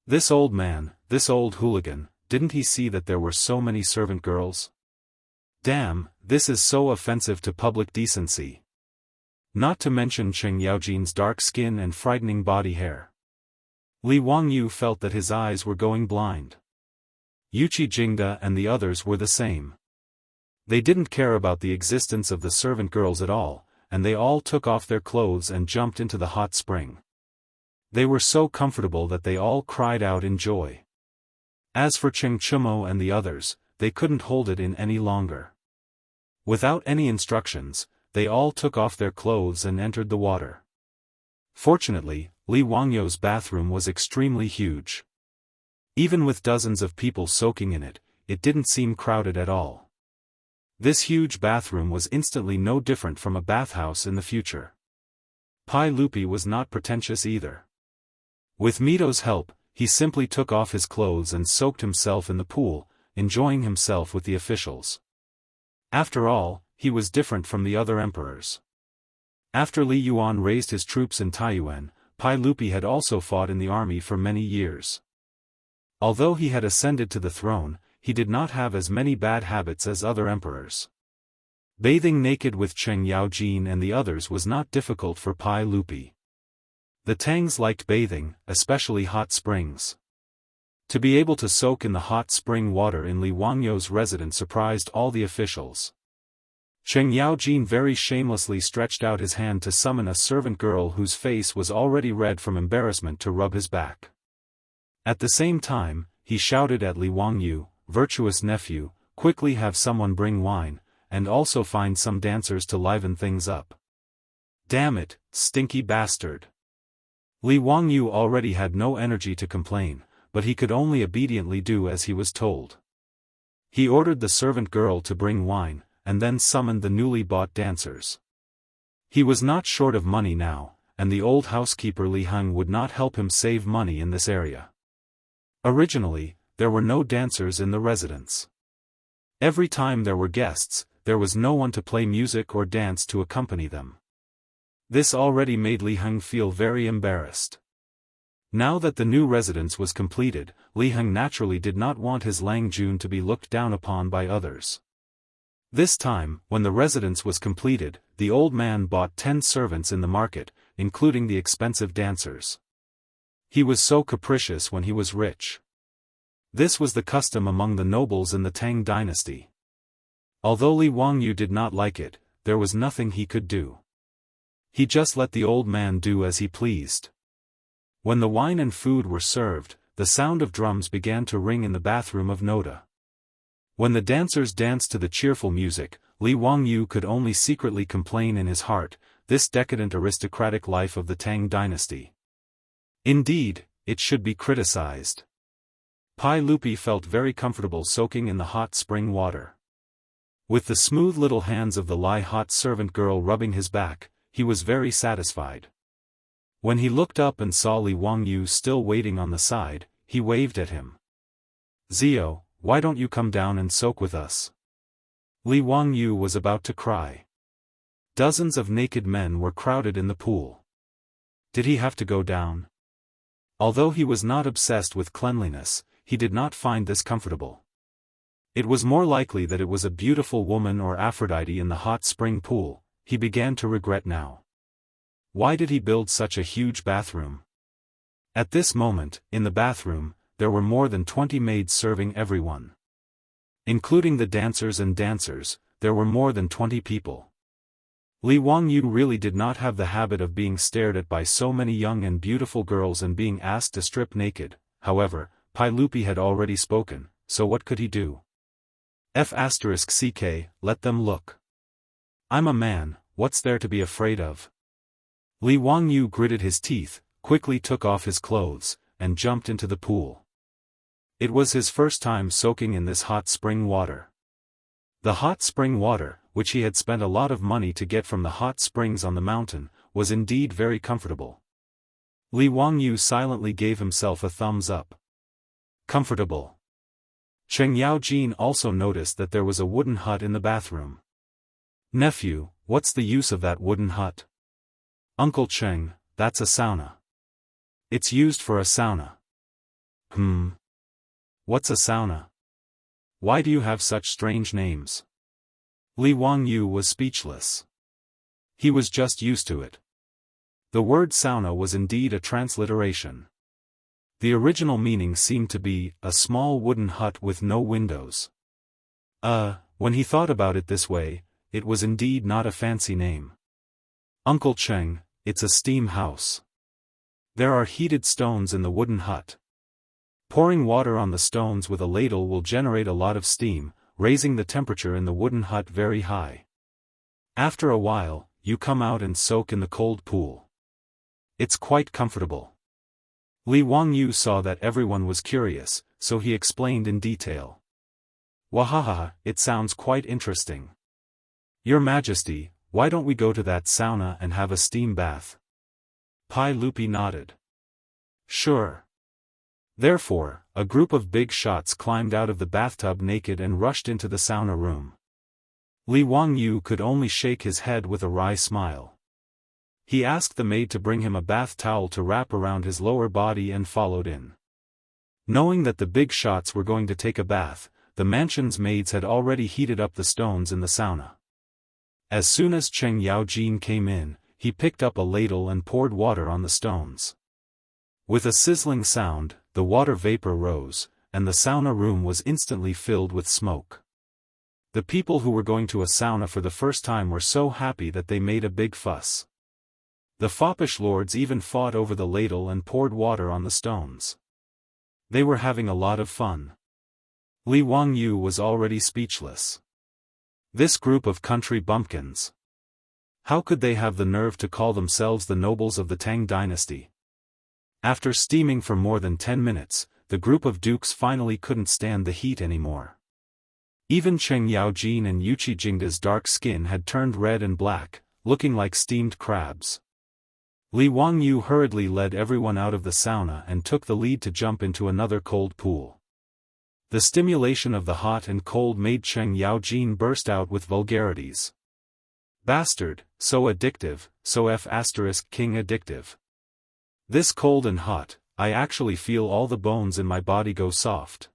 This old man, this old hooligan, didn't he see that there were so many servant girls? Damn, this is so offensive to public decency. Not to mention Cheng Yaojin's dark skin and frightening body hair. Li Wangyu felt that his eyes were going blind. Yuqi Jingda and the others were the same. They didn't care about the existence of the servant girls at all, and they all took off their clothes and jumped into the hot spring. They were so comfortable that they all cried out in joy. As for Cheng Chumo and the others, they couldn't hold it in any longer. Without any instructions, they all took off their clothes and entered the water. Fortunately, Li Wangyu's bathroom was extremely huge. Even with dozens of people soaking in it, it didn't seem crowded at all. This huge bathroom was instantly no different from a bathhouse in the future. Pai Lupi was not pretentious either. With Mito's help, he simply took off his clothes and soaked himself in the pool, enjoying himself with the officials. After all, he was different from the other emperors. After Li Yuan raised his troops in Taiyuan, Pai Lupi had also fought in the army for many years. Although he had ascended to the throne, he did not have as many bad habits as other emperors. Bathing naked with Cheng Yaojin and the others was not difficult for Pai Lupi. The Tangs liked bathing, especially hot springs. To be able to soak in the hot spring water in Li Wangyu's residence surprised all the officials. Cheng Yaojin very shamelessly stretched out his hand to summon a servant girl whose face was already red from embarrassment to rub his back. At the same time, he shouted at Li Wangyu, "Virtuous nephew, quickly have someone bring wine, and also find some dancers to liven things up." Damn it, stinky bastard. Li Wangyu already had no energy to complain, but he could only obediently do as he was told. He ordered the servant girl to bring wine, and then summoned the newly bought dancers. He was not short of money now, and the old housekeeper Li Heng would not help him save money in this area. Originally, there were no dancers in the residence. Every time there were guests, there was no one to play music or dance to accompany them. This already made Li Heng feel very embarrassed. Now that the new residence was completed, Li Heng naturally did not want his Lang Jun to be looked down upon by others. This time, when the residence was completed, the old man bought 10 servants in the market, including the expensive dancers. He was so capricious when he was rich. This was the custom among the nobles in the Tang dynasty. Although Li Wangyu did not like it, there was nothing he could do. He just let the old man do as he pleased. When the wine and food were served, the sound of drums began to ring in the bathroom of Noda. When the dancers danced to the cheerful music, Li Wangyu could only secretly complain in his heart, this decadent aristocratic life of the Tang dynasty. Indeed, it should be criticized. Pai Lupi felt very comfortable soaking in the hot spring water. With the smooth little hands of the hot servant girl rubbing his back, he was very satisfied. When he looked up and saw Li Wangyu still waiting on the side, he waved at him. "Zio, why don't you come down and soak with us?" Li Wangyu was about to cry. Dozens of naked men were crowded in the pool. Did he have to go down? Although he was not obsessed with cleanliness, he did not find this comfortable. It was more likely that it was a beautiful woman or Aphrodite in the hot spring pool. He began to regret now. Why did he build such a huge bathroom? At this moment, in the bathroom, there were more than 20 maids serving everyone. Including the dancers and dancers, there were more than 20 people. Li Wangyu really did not have the habit of being stared at by so many young and beautiful girls and being asked to strip naked. However, Pai Lupi had already spoken, so what could he do? F***ck, let them look. I'm a man, what's there to be afraid of? Li Wangyu gritted his teeth, quickly took off his clothes, and jumped into the pool. It was his first time soaking in this hot spring water. The hot spring water, which he had spent a lot of money to get from the hot springs on the mountain, was indeed very comfortable. Li Wangyu silently gave himself a thumbs up. Comfortable. Cheng Yaojin also noticed that there was a wooden hut in the bathroom. "Nephew, what's the use of that wooden hut?" "Uncle Cheng, that's a sauna. It's used for a sauna." What's a sauna? Why do you have such strange names?" Li Wangyu was speechless. He was just used to it. The word sauna was indeed a transliteration. The original meaning seemed to be, a small wooden hut with no windows. When he thought about it this way, it was indeed not a fancy name. "Uncle Cheng, it's a steam house. There are heated stones in the wooden hut. Pouring water on the stones with a ladle will generate a lot of steam, raising the temperature in the wooden hut very high. After a while, you come out and soak in the cold pool. It's quite comfortable." Li Wangyu saw that everyone was curious, so he explained in detail. "Wahaha, it sounds quite interesting. Your Majesty, why don't we go to that sauna and have a steam bath?" Pai Lupi nodded. "Sure." Therefore, a group of big shots climbed out of the bathtub naked and rushed into the sauna room. Li Wangyu could only shake his head with a wry smile. He asked the maid to bring him a bath towel to wrap around his lower body and followed in. Knowing that the big shots were going to take a bath, the mansion's maids had already heated up the stones in the sauna. As soon as Cheng Yaojin came in, he picked up a ladle and poured water on the stones. With a sizzling sound, the water vapor rose, and the sauna room was instantly filled with smoke. The people who were going to a sauna for the first time were so happy that they made a big fuss. The foppish lords even fought over the ladle and poured water on the stones. They were having a lot of fun. Li Wangyu was already speechless. This group of country bumpkins. How could they have the nerve to call themselves the nobles of the Tang dynasty? After steaming for more than 10 minutes, the group of dukes finally couldn't stand the heat anymore. Even Cheng Yaojin and Yuchi Jingda's dark skin had turned red and black, looking like steamed crabs. Li Wangyu hurriedly led everyone out of the sauna and took the lead to jump into another cold pool. The stimulation of the hot and cold made Cheng Yaojin burst out with vulgarities. Bastard, so addictive, so King addictive. This cold and hot, I actually feel all the bones in my body go soft.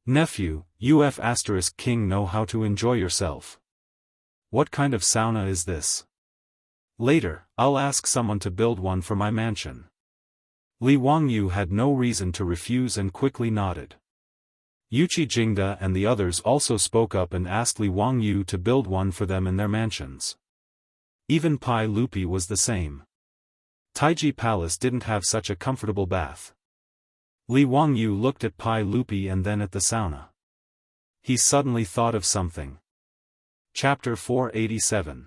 Nephew, you King know how to enjoy yourself. What kind of sauna is this? Later, I'll ask someone to build one for my mansion. Li Wangyu had no reason to refuse and quickly nodded. Yuqi Jingda and the others also spoke up and asked Li Wangyu to build one for them in their mansions. Even Pai Lupi was the same. Taiji Palace didn't have such a comfortable bath. Li Wangyu looked at Pai Lupi and then at the sauna. He suddenly thought of something. Chapter 487.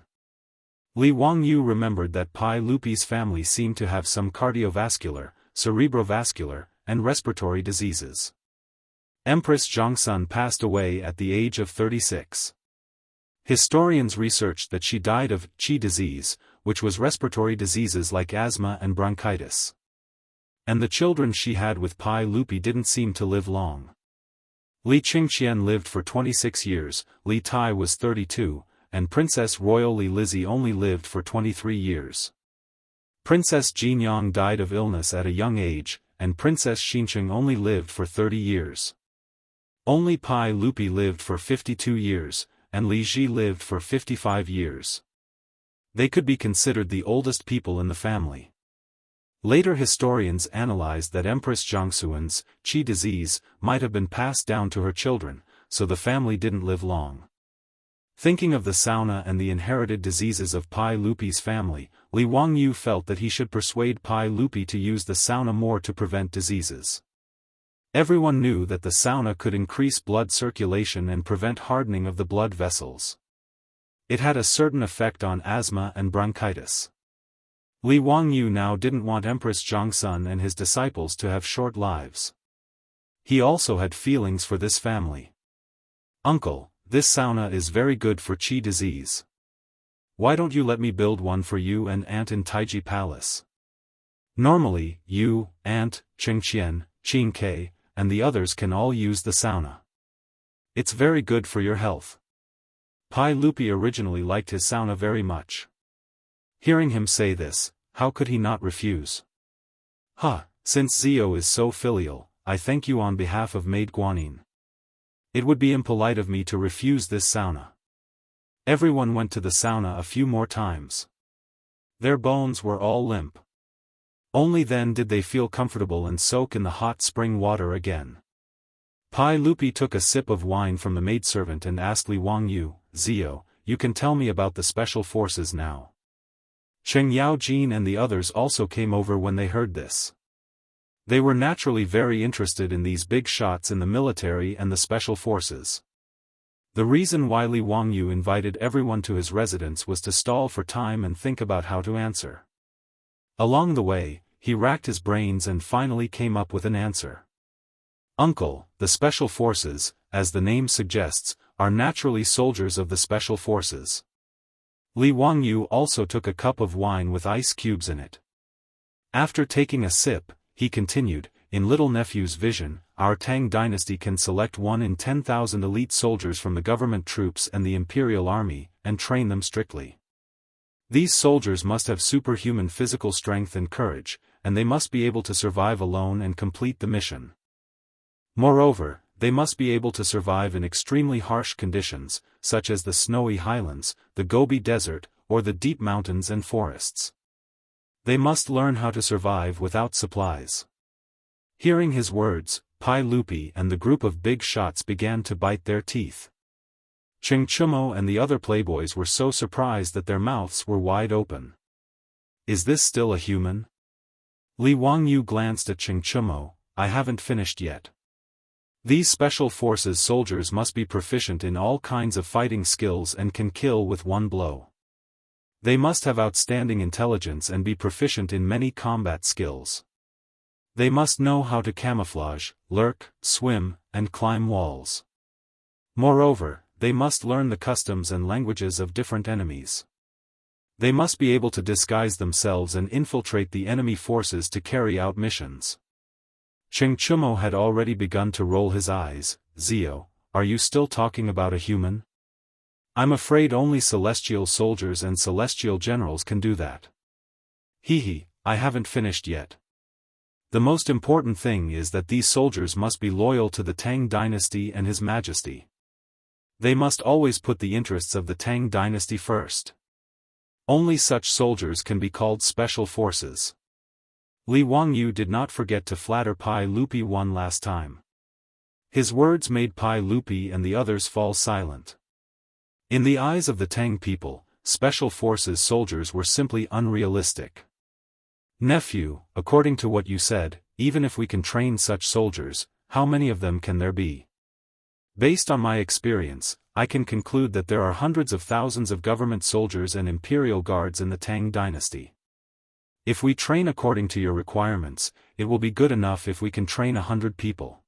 Li Wangyu remembered that Pai Lupi's family seemed to have some cardiovascular, cerebrovascular, and respiratory diseases. Empress Zhongsun passed away at the age of 36. Historians researched that she died of qi disease, which was respiratory diseases like asthma and bronchitis. And the children she had with Pai Lupi didn't seem to live long. Li Qingqian lived for 26 years, Li Tai was 32, and Princess Royal Li Lizzie only lived for 23 years. Princess Jinyang died of illness at a young age, and Princess Xincheng only lived for 30 years. Only Pai Lupi lived for 52 years, and Li Ji lived for 55 years. They could be considered the oldest people in the family. Later historians analyzed that Empress Zhongxuan's qi disease might have been passed down to her children, so the family didn't live long. Thinking of the sauna and the inherited diseases of Pai Lupi's family, Li Wangyu felt that he should persuade Pai Lupi to use the sauna more to prevent diseases. Everyone knew that the sauna could increase blood circulation and prevent hardening of the blood vessels. It had a certain effect on asthma and bronchitis. Li Wangyu now didn't want Empress Zhongsun and his disciples to have short lives. He also had feelings for this family. Uncle, this sauna is very good for qi disease. Why don't you let me build one for you and Aunt in Taiji Palace? Normally, you, Aunt, Qingqian, Qingke, and the others can all use the sauna. It's very good for your health. Pai Lupi originally liked his sauna very much. Hearing him say this, how could he not refuse? Since Zio is so filial, I thank you on behalf of Maid Guanyin. It would be impolite of me to refuse this sauna. Everyone went to the sauna a few more times. Their bones were all limp. Only then did they feel comfortable and soak in the hot spring water again. Pai Lupi took a sip of wine from the maidservant and asked Li Wangyu, Zio, you can tell me about the special forces now. Cheng Yaojin and the others also came over when they heard this. They were naturally very interested in these big shots in the military and the special forces. The reason why Li Wangyu invited everyone to his residence was to stall for time and think about how to answer. Along the way, he racked his brains and finally came up with an answer. Uncle, the special forces, as the name suggests, are naturally soldiers of the special forces. Li Wangyu also took a cup of wine with ice cubes in it. After taking a sip, he continued, in little nephew's vision, our Tang dynasty can select 1 in 10,000 elite soldiers from the government troops and the imperial army, and train them strictly. These soldiers must have superhuman physical strength and courage, and they must be able to survive alone and complete the mission. Moreover, they must be able to survive in extremely harsh conditions, such as the snowy highlands, the Gobi Desert, or the deep mountains and forests. They must learn how to survive without supplies. Hearing his words, Pai Lupi and the group of big shots began to bite their teeth. Cheng Chumo and the other playboys were so surprised that their mouths were wide open. Is this still a human? Li Wangyu glanced at Cheng Chumo, I haven't finished yet. These special forces soldiers must be proficient in all kinds of fighting skills and can kill with one blow. They must have outstanding intelligence and be proficient in many combat skills. They must know how to camouflage, lurk, swim, and climb walls. Moreover, they must learn the customs and languages of different enemies. They must be able to disguise themselves and infiltrate the enemy forces to carry out missions. Cheng Chumo had already begun to roll his eyes. Zio, are you still talking about a human? I'm afraid only celestial soldiers and celestial generals can do that. I haven't finished yet. The most important thing is that these soldiers must be loyal to the Tang dynasty and His Majesty. They must always put the interests of the Tang dynasty first. Only such soldiers can be called special forces. Li Wangyu did not forget to flatter Pai Lupi one last time. His words made Pai Lupi and the others fall silent. In the eyes of the Tang people, special forces soldiers were simply unrealistic. Nephew, according to what you said, even if we can train such soldiers, how many of them can there be? Based on my experience, I can conclude that there are hundreds of thousands of government soldiers and imperial guards in the Tang dynasty. If we train according to your requirements, it will be good enough if we can train 100 people.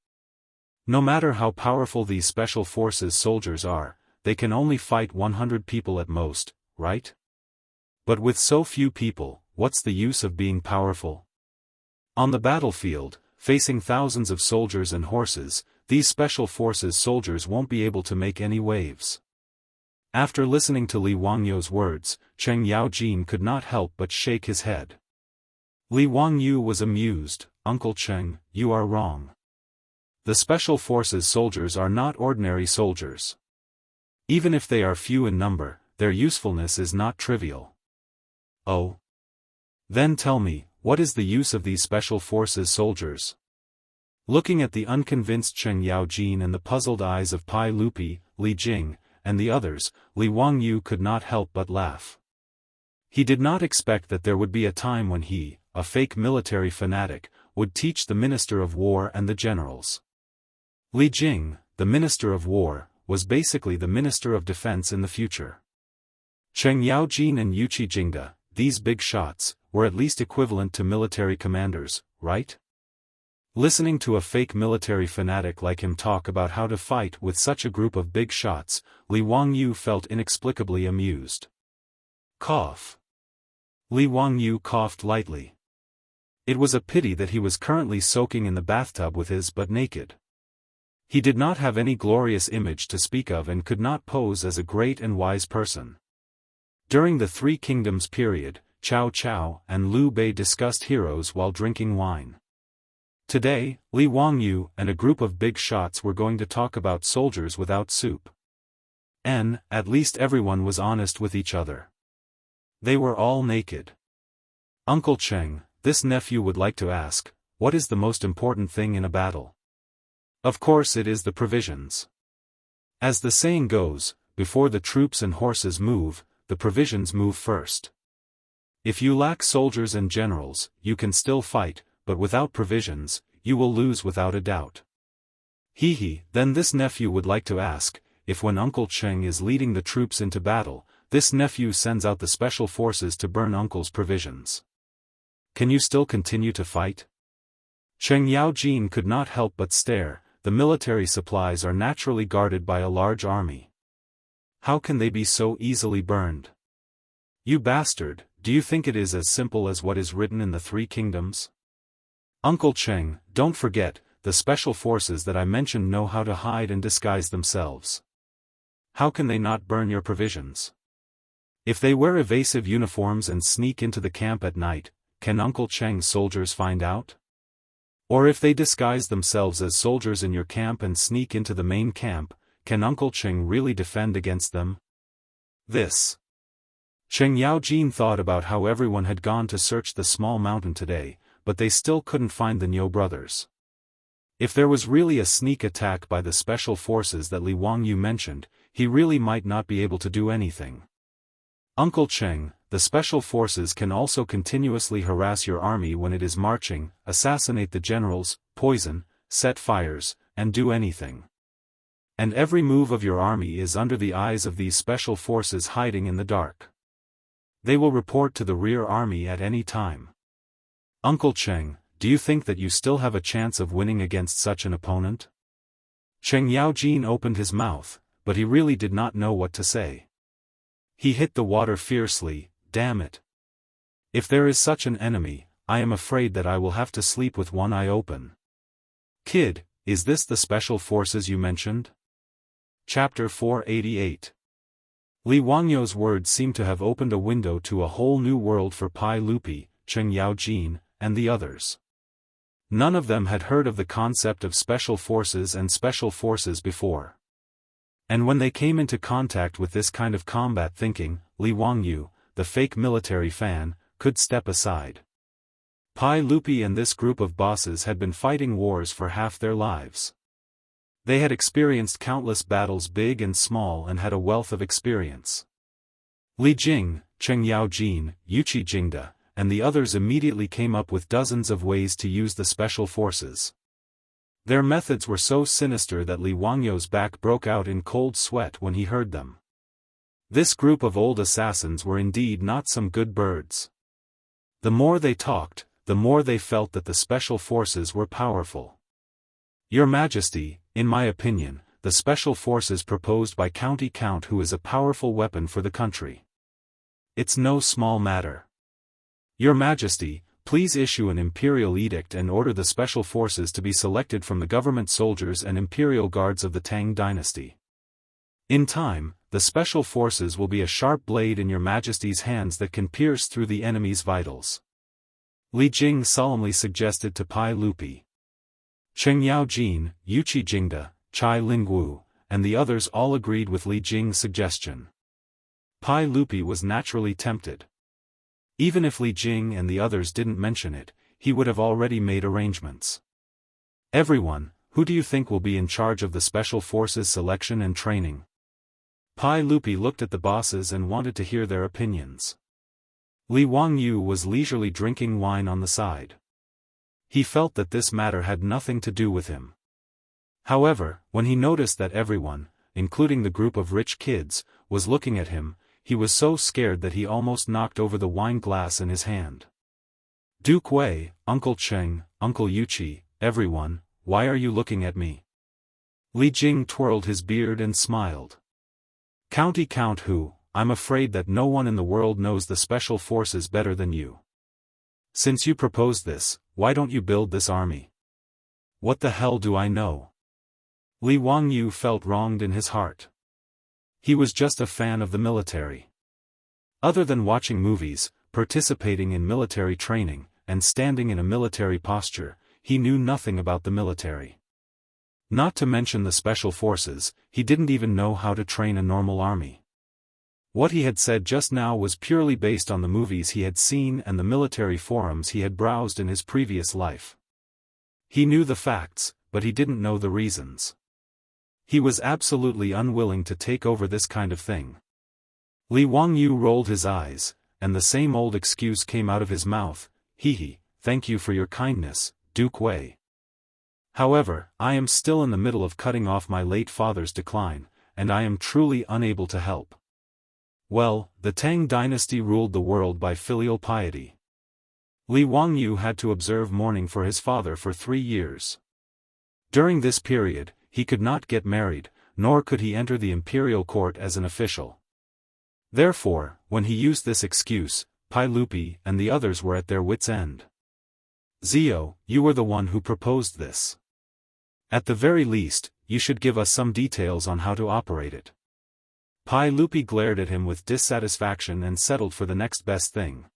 No matter how powerful these special forces soldiers are, they can only fight 100 people at most, right? But with so few people, what's the use of being powerful? On the battlefield, facing thousands of soldiers and horses, these special forces soldiers won't be able to make any waves. After listening to Li Wangyu's words, Cheng Yaojin could not help but shake his head. Li Wangyu was amused. Uncle Cheng, you are wrong. The special forces soldiers are not ordinary soldiers. Even if they are few in number, their usefulness is not trivial. Oh? Then tell me, what is the use of these special forces soldiers? Looking at the unconvinced Cheng Yaojin and the puzzled eyes of Pai Lupi, Li Jing, and the others, Li Wangyu could not help but laugh. He did not expect that there would be a time when he, a fake military fanatic, would teach the Minister of War and the generals. Li Jing, the Minister of War, was basically the Minister of Defense in the future. Cheng Yaojin and Yuchi Jingda, these big shots, were at least equivalent to military commanders, right? Listening to a fake military fanatic like him talk about how to fight with such a group of big shots, Li Wangyu felt inexplicably amused. Cough. Li Wangyu coughed lightly. It was a pity that he was currently soaking in the bathtub with his butt naked. He did not have any glorious image to speak of and could not pose as a great and wise person. During the Three Kingdoms period, Cao Cao and Liu Bei discussed heroes while drinking wine. Today, Li Wangyu and a group of big shots were going to talk about soldiers without soup. At least everyone was honest with each other. They were all naked. Uncle Cheng, this nephew would like to ask, what is the most important thing in a battle? Of course it is the provisions. As the saying goes, before the troops and horses move, the provisions move first. If you lack soldiers and generals, you can still fight, but without provisions, you will lose without a doubt. Then this nephew would like to ask, if when Uncle Cheng is leading the troops into battle, this nephew sends out the special forces to burn Uncle's provisions. Can you still continue to fight? Cheng Yaojin could not help but stare. The military supplies are naturally guarded by a large army. How can they be so easily burned? You bastard, do you think it is as simple as what is written in the Three Kingdoms? Uncle Cheng, don't forget, the special forces that I mentioned know how to hide and disguise themselves. How can they not burn your provisions? If they wear evasive uniforms and sneak into the camp at night, can Uncle Cheng's soldiers find out? Or if they disguise themselves as soldiers in your camp and sneak into the main camp, can Uncle Cheng really defend against them? Cheng Yaojin thought about how everyone had gone to search the small mountain today, but they still couldn't find the Niu brothers. If there was really a sneak attack by the special forces that Li Wangyu mentioned, he really might not be able to do anything. Uncle Cheng, the special forces can also continuously harass your army when it is marching, assassinate the generals, poison, set fires, and do anything. And every move of your army is under the eyes of these special forces hiding in the dark. They will report to the rear army at any time. Uncle Cheng, do you think that you still have a chance of winning against such an opponent? Cheng Yaojin opened his mouth, but he really did not know what to say. He hit the water fiercely. Damn it. If there is such an enemy, I am afraid that I will have to sleep with one eye open. Kid, is this the special forces you mentioned? Chapter 488. Li Wangyou's words seemed to have opened a window to a whole new world for Pai Lupi, Cheng Yaojin, and the others. None of them had heard of the concept of special forces and special forces before. And when they came into contact with this kind of combat thinking, Li Wangyou, the fake military fan, could step aside. Pai Lupi and this group of bosses had been fighting wars for half their lives. They had experienced countless battles big and small and had a wealth of experience. Li Jing, Cheng Yaojin, Yuqi Jingda, and the others immediately came up with dozens of ways to use the special forces. Their methods were so sinister that Li Wangyou's back broke out in cold sweat when he heard them. This group of old assassins were indeed not some good birds. The more they talked, the more they felt that the special forces were powerful. Your Majesty, in my opinion, the special forces proposed by County Count Hu is a powerful weapon for the country. It's no small matter. Your Majesty, please issue an imperial edict and order the special forces to be selected from the government soldiers and imperial guards of the Tang dynasty. In time, the special forces will be a sharp blade in your Majesty's hands that can pierce through the enemy's vitals. Li Jing solemnly suggested to Pai Lupi. Cheng Yaojin, Yuqi Jingda, Chai Lingwu, and the others all agreed with Li Jing's suggestion. Pai Lupi was naturally tempted. Even if Li Jing and the others didn't mention it, he would have already made arrangements. Everyone, who do you think will be in charge of the special forces selection and training? Pai Lupi looked at the bosses and wanted to hear their opinions. Li Wangyou was leisurely drinking wine on the side. He felt that this matter had nothing to do with him. However, when he noticed that everyone, including the group of rich kids, was looking at him, he was so scared that he almost knocked over the wine glass in his hand. Duke Wei, Uncle Cheng, Uncle Yuqi, everyone, why are you looking at me? Li Jing twirled his beard and smiled. County Count Hu, I'm afraid that no one in the world knows the special forces better than you. Since you proposed this, why don't you build this army? What the hell do I know? Li Wangyou felt wronged in his heart. He was just a fan of the military. Other than watching movies, participating in military training, and standing in a military posture, he knew nothing about the military. Not to mention the special forces, he didn't even know how to train a normal army. What he had said just now was purely based on the movies he had seen and the military forums he had browsed in his previous life. He knew the facts, but he didn't know the reasons. He was absolutely unwilling to take over this kind of thing. Li Wangyou rolled his eyes, and the same old excuse came out of his mouth, "Hee, thank you for your kindness, Duke Wei. However, I am still in the middle of cutting off my late father's decline, and I am truly unable to help." Well, the Tang dynasty ruled the world by filial piety. Li Wangyou had to observe mourning for his father for 3 years. During this period, he could not get married, nor could he enter the imperial court as an official. Therefore, when he used this excuse, Pai Lupi and the others were at their wits' end. Zio, you were the one who proposed this. At the very least, you should give us some details on how to operate it. Pai Lupi glared at him with dissatisfaction and settled for the next best thing.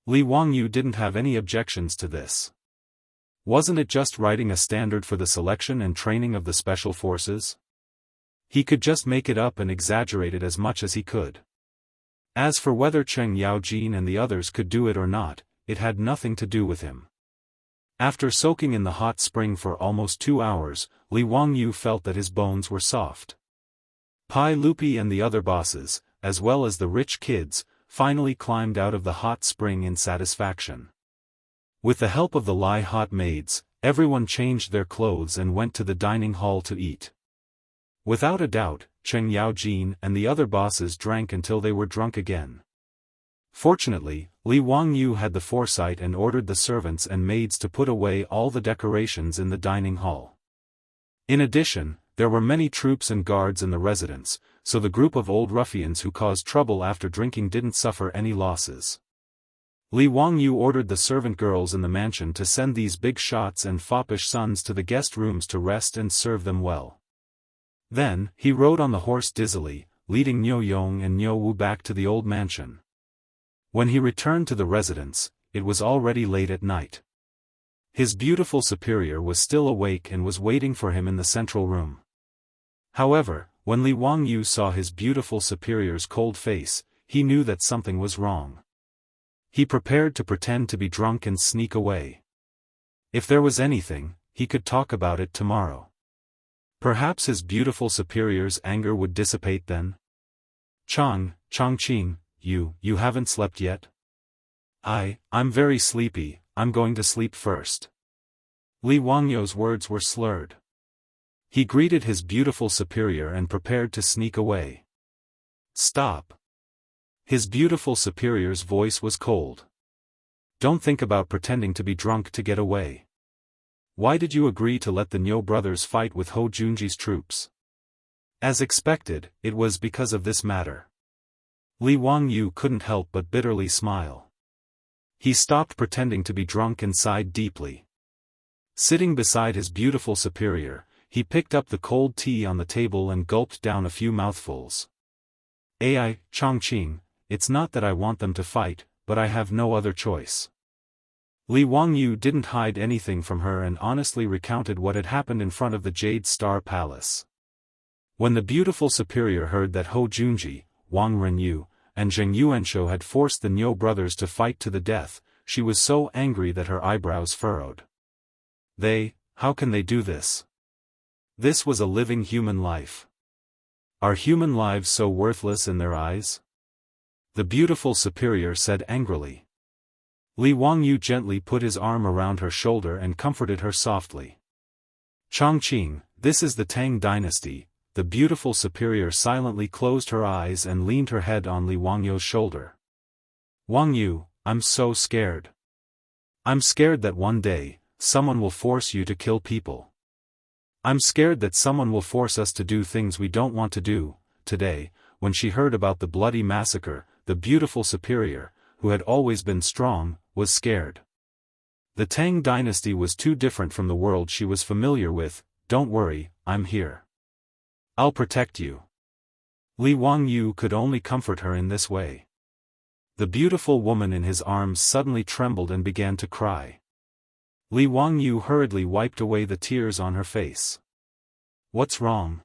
Li Wangyou didn't have any objections to this. Wasn't it just writing a standard for the selection and training of the special forces? He could just make it up and exaggerate it as much as he could. As for whether Cheng Yaojin and the others could do it or not, it had nothing to do with him. After soaking in the hot spring for almost 2 hours, Li Wangyou felt that his bones were soft. Pai Lupi and the other bosses, as well as the rich kids, finally climbed out of the hot spring in satisfaction. With the help of the hot maids, everyone changed their clothes and went to the dining hall to eat. Without a doubt, Cheng Yaojin and the other bosses drank until they were drunk again. Fortunately, Li Wangyou had the foresight and ordered the servants and maids to put away all the decorations in the dining hall. In addition, there were many troops and guards in the residence, so the group of old ruffians who caused trouble after drinking didn't suffer any losses. Li Wangyu ordered the servant girls in the mansion to send these big shots and foppish sons to the guest rooms to rest and serve them well. Then, he rode on the horse dizzily, leading Niu Yong and Niu Wu back to the old mansion. When he returned to the residence, it was already late at night. His beautiful superior was still awake and was waiting for him in the central room. However, when Li Wangyu saw his beautiful superior's cold face, he knew that something was wrong. He prepared to pretend to be drunk and sneak away. If there was anything, he could talk about it tomorrow. Perhaps his beautiful superior's anger would dissipate then? Chongqing, you haven't slept yet? I'm very sleepy, I'm going to sleep first. Li Wangyu's words were slurred. He greeted his beautiful superior and prepared to sneak away. Stop. His beautiful superior's voice was cold. Don't think about pretending to be drunk to get away. Why did you agree to let the Niu brothers fight with Hou Junji's troops? As expected, it was because of this matter. Li Wangyu couldn't help but bitterly smile. He stopped pretending to be drunk and sighed deeply. Sitting beside his beautiful superior, he picked up the cold tea on the table and gulped down a few mouthfuls. Chongqing, it's not that I want them to fight, but I have no other choice. Li Wangyu didn't hide anything from her and honestly recounted what had happened in front of the Jade Star Palace. When the beautiful superior heard that Hou Junji, Wang Renyu, and Zheng Yuanshou had forced the Niu brothers to fight to the death, she was so angry that her eyebrows furrowed. How can they do this? This was a living human life. Are human lives so worthless in their eyes? The beautiful superior said angrily. Li Wangyu gently put his arm around her shoulder and comforted her softly. Chongqing, this is the Tang dynasty. The beautiful superior silently closed her eyes and leaned her head on Li Wangyu's shoulder. Wangyu, I'm so scared. I'm scared that one day, someone will force you to kill people. I'm scared that someone will force us to do things we don't want to do. Today, when she heard about the bloody massacre, the beautiful superior, who had always been strong, was scared. The Tang dynasty was too different from the world she was familiar with. Don't worry, I'm here. I'll protect you. Li Wangyu could only comfort her in this way. The beautiful woman in his arms suddenly trembled and began to cry. Li Wangyu hurriedly wiped away the tears on her face. What's wrong?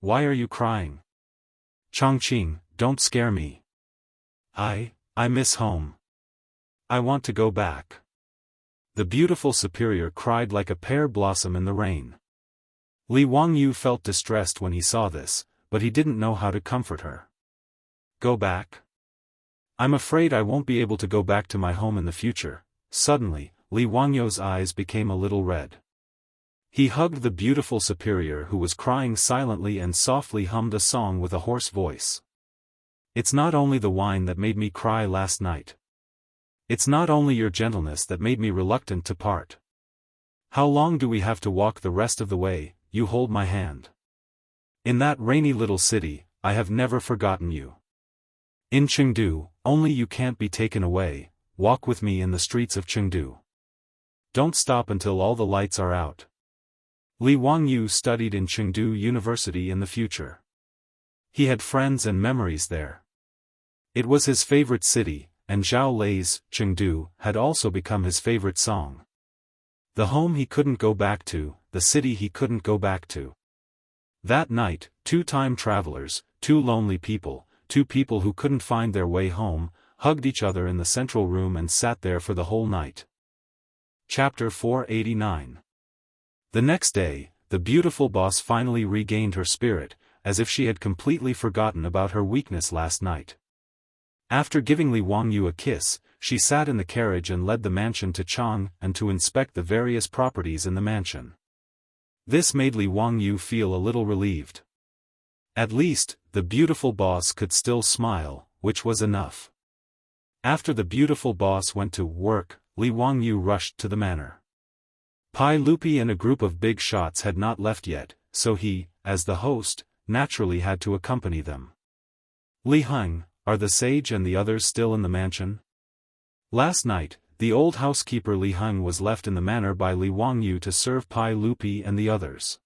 Why are you crying? Chongqing, don't scare me. I miss home. I want to go back. The beautiful superior cried like a pear blossom in the rain. Li Wangyu felt distressed when he saw this, but he didn't know how to comfort her. Go back? I'm afraid I won't be able to go back to my home in the future. Suddenly, Li Wangyu's eyes became a little red. He hugged the beautiful superior who was crying silently and softly hummed a song with a hoarse voice. It's not only the wine that made me cry last night. It's not only your gentleness that made me reluctant to part. How long do we have to walk the rest of the way? You hold my hand. In that rainy little city, I have never forgotten you. In Chengdu, only you can't be taken away. Walk with me in the streets of Chengdu. Don't stop until all the lights are out. Li Wangyu studied in Chengdu University in the future. He had friends and memories there. It was his favorite city, and Zhao Lei's Chengdu had also become his favorite song. The home he couldn't go back to, the city he couldn't go back to. That night, two time travelers, two lonely people, two people who couldn't find their way home, hugged each other in the central room and sat there for the whole night. Chapter 489. The next day, the beautiful boss finally regained her spirit, as if she had completely forgotten about her weakness last night. After giving Li Wangyu a kiss, she sat in the carriage and led the mansion to Chang and to inspect the various properties in the mansion. This made Li Wangyu feel a little relieved. At least, the beautiful boss could still smile, which was enough. After the beautiful boss went to work, Li Wangyu rushed to the manor. Pai Lupi and a group of big shots had not left yet, so he, as the host, naturally had to accompany them. Li Heng, are the sage and the others still in the mansion? Last night, the old housekeeper Li Heng was left in the manor by Li Wangyu to serve Pai Lupi and the others.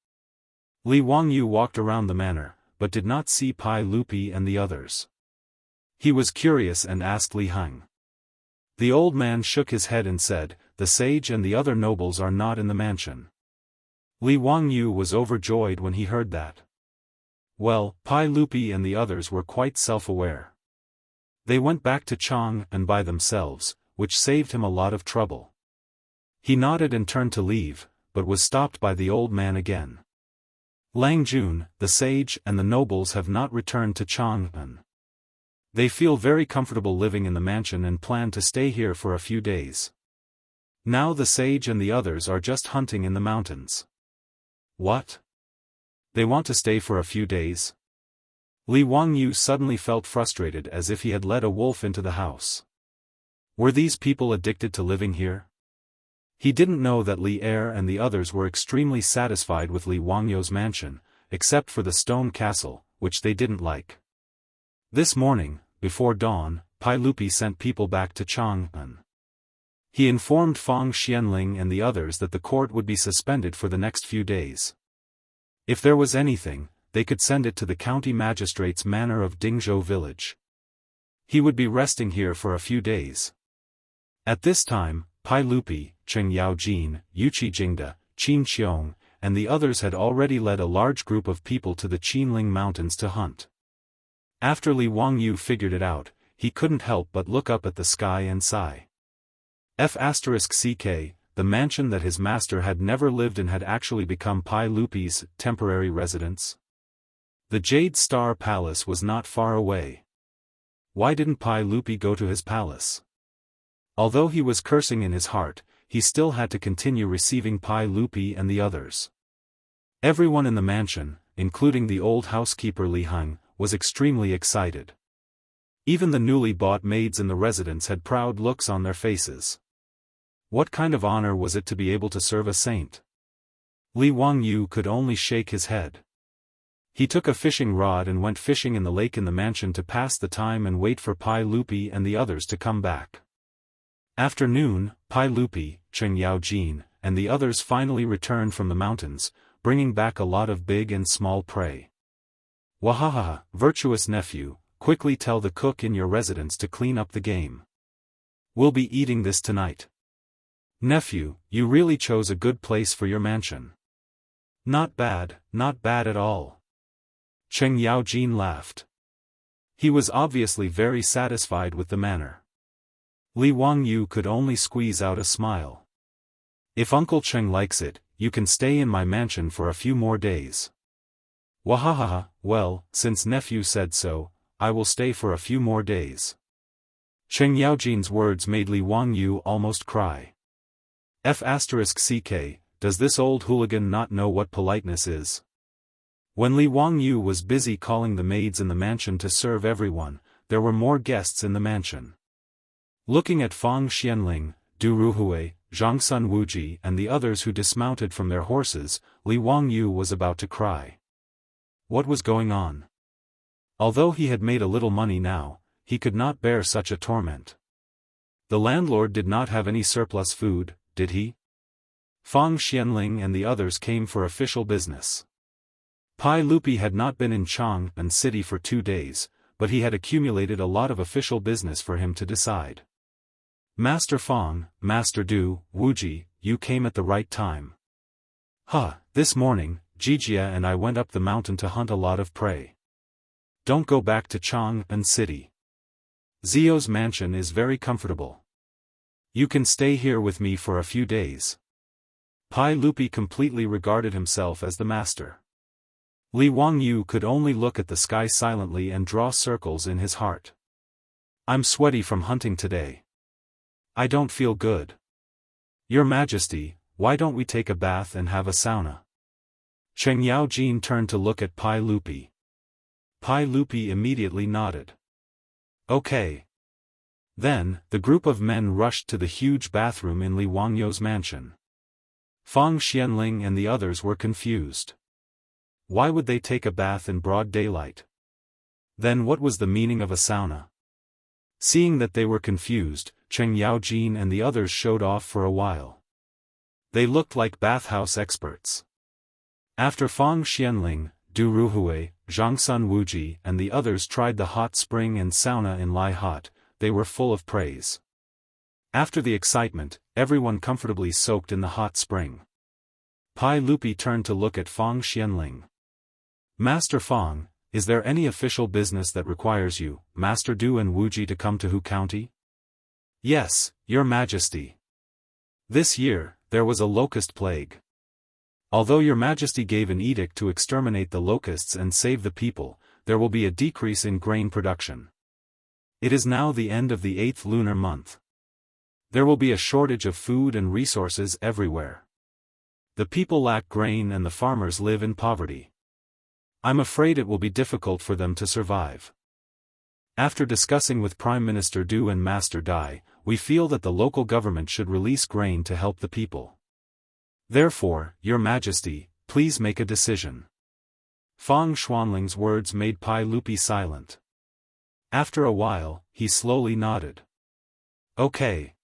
Li Wangyu walked around the manor, but did not see Pai Lupi and the others. He was curious and asked Li Heng. The old man shook his head and said, "The sage and the other nobles are not in the mansion." Li Wangyu was overjoyed when he heard that. Well, Pai Lupi and the others were quite self-aware. They went back to Chang and by themselves, which saved him a lot of trouble. He nodded and turned to leave, but was stopped by the old man again. Lang Jun, the sage and the nobles have not returned to Chang'an. They feel very comfortable living in the mansion and plan to stay here for a few days. Now the sage and the others are just hunting in the mountains. What? They want to stay for a few days? Li Wangyu suddenly felt frustrated as if he had led a wolf into the house. Were these people addicted to living here? He didn't know that Li Er and the others were extremely satisfied with Li Wangyu's mansion, except for the stone castle, which they didn't like. This morning, before dawn, Pai Lupi sent people back to Chang'an. He informed Fang Xianling and the others that the court would be suspended for the next few days. If there was anything, they could send it to the county magistrate's manor of Dingzhou village. He would be resting here for a few days. At this time, Pai Lupi, Cheng Yaojin, Yuqi Jingda, Qin Qiong, and the others had already led a large group of people to the Qinling Mountains to hunt. After Li Wangyu figured it out, he couldn't help but look up at the sky and sigh. *CK, the mansion that his master had never lived in had actually become Pai Lupi's temporary residence. The Jade Star Palace was not far away. Why didn't Pai Lupi go to his palace? Although he was cursing in his heart, he still had to continue receiving Pai Lupi and the others. Everyone in the mansion, including the old housekeeper Li Heng, was extremely excited. Even the newly bought maids in the residence had proud looks on their faces. What kind of honor was it to be able to serve a saint? Li Wangyu could only shake his head. He took a fishing rod and went fishing in the lake in the mansion to pass the time and wait for Pai Lupi and the others to come back. After noon, Pai Lupi, Cheng Yaojin, and the others finally returned from the mountains, bringing back a lot of big and small prey. Wahaha, virtuous nephew, quickly tell the cook in your residence to clean up the game. We'll be eating this tonight. Nephew, you really chose a good place for your mansion. Not bad at all. Cheng Yaojin laughed. He was obviously very satisfied with the manor. Li Wangyu could only squeeze out a smile. If Uncle Cheng likes it, you can stay in my mansion for a few more days. Wahahaha, well, since nephew said so, I will stay for a few more days. Cheng Yaojin's words made Li Wangyu almost cry. *CK, does this old hooligan not know what politeness is? When Li Wangyu was busy calling the maids in the mansion to serve everyone, there were more guests in the mansion. Looking at Fang Xianling, Du Ruhui, Zhangsun Wuji and the others who dismounted from their horses, Li Wangyu was about to cry. What was going on? Although he had made a little money now, he could not bear such a torment. The landlord did not have any surplus food, did he? Fang Xianling and the others came for official business. Pai Lupi had not been in Chang'an City for 2 days, but he had accumulated a lot of official business for him to decide. Master Fang, Master Du, Wuji, you came at the right time. This morning, Jijia and I went up the mountain to hunt a lot of prey. Don't go back to Chang'an City. Zio's mansion is very comfortable. You can stay here with me for a few days. Pai Lupi completely regarded himself as the master. Li Wangyu could only look at the sky silently and draw circles in his heart. I'm sweaty from hunting today. I don't feel good. Your Majesty, why don't we take a bath and have a sauna? Cheng Yaojin turned to look at Pai Lupi. Pai Lupi immediately nodded. Okay. Then, the group of men rushed to the huge bathroom in Li Wangyu's mansion. Fang Xianling and the others were confused. Why would they take a bath in broad daylight? Then what was the meaning of a sauna? Seeing that they were confused, Cheng Yaojin and the others showed off for a while. They looked like bathhouse experts. After Fang Xianling, Du Ruhui, Zhangsun Wuji and the others tried the hot spring and sauna in Lai Hot, they were full of praise. After the excitement, everyone comfortably soaked in the hot spring. Pai Lupi turned to look at Fang Xianling. Master Fang, is there any official business that requires you, Master Du and Wuji to come to Hu County? Yes, Your Majesty. This year, there was a locust plague. Although Your Majesty gave an edict to exterminate the locusts and save the people, there will be a decrease in grain production. It is now the end of the 8th lunar month. There will be a shortage of food and resources everywhere. The people lack grain and the farmers live in poverty. I'm afraid it will be difficult for them to survive. After discussing with Prime Minister Du and Master Dai, we feel that the local government should release grain to help the people. Therefore, Your Majesty, please make a decision. Fang Xuanling's words made Pai Lupi silent. After a while, he slowly nodded. Okay.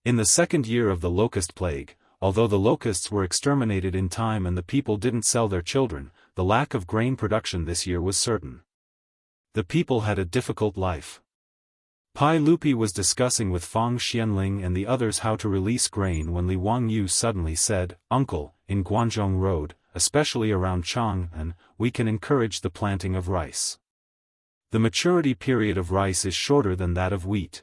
In the second year of the locust plague, although the locusts were exterminated in time and the people didn't sell their children, the lack of grain production this year was certain. The people had a difficult life. Pai Lupi was discussing with Fang Xianling and the others how to release grain when Li Wangyu suddenly said, Uncle, in Guanzhong Road, especially around Chang'an, we can encourage the planting of rice. The maturity period of rice is shorter than that of wheat.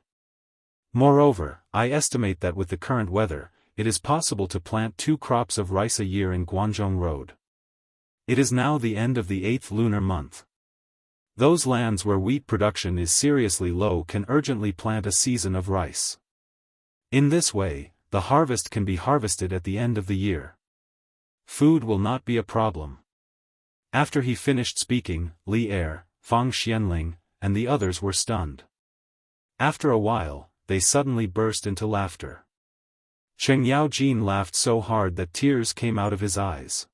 Moreover, I estimate that with the current weather, it is possible to plant 2 crops of rice a year in Guanzhong Road. It is now the end of the 8th lunar month. Those lands where wheat production is seriously low can urgently plant a season of rice. In this way, the harvest can be harvested at the end of the year. Food will not be a problem. After he finished speaking, Li Er, Fang Xianling, and the others were stunned. After a while, they suddenly burst into laughter. Cheng Yaojin laughed so hard that tears came out of his eyes.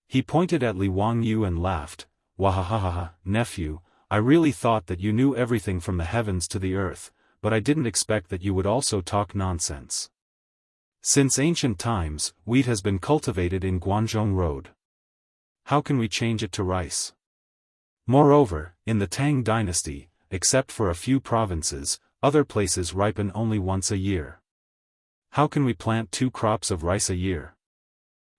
He pointed at Li Wangyu and laughed, Wahahaha, nephew, I really thought that you knew everything from the heavens to the earth, but I didn't expect that you would also talk nonsense. Since ancient times, wheat has been cultivated in Guanzhong Road. How can we change it to rice? Moreover, in the Tang dynasty, except for a few provinces, other places ripen only once a year. How can we plant 2 crops of rice a year?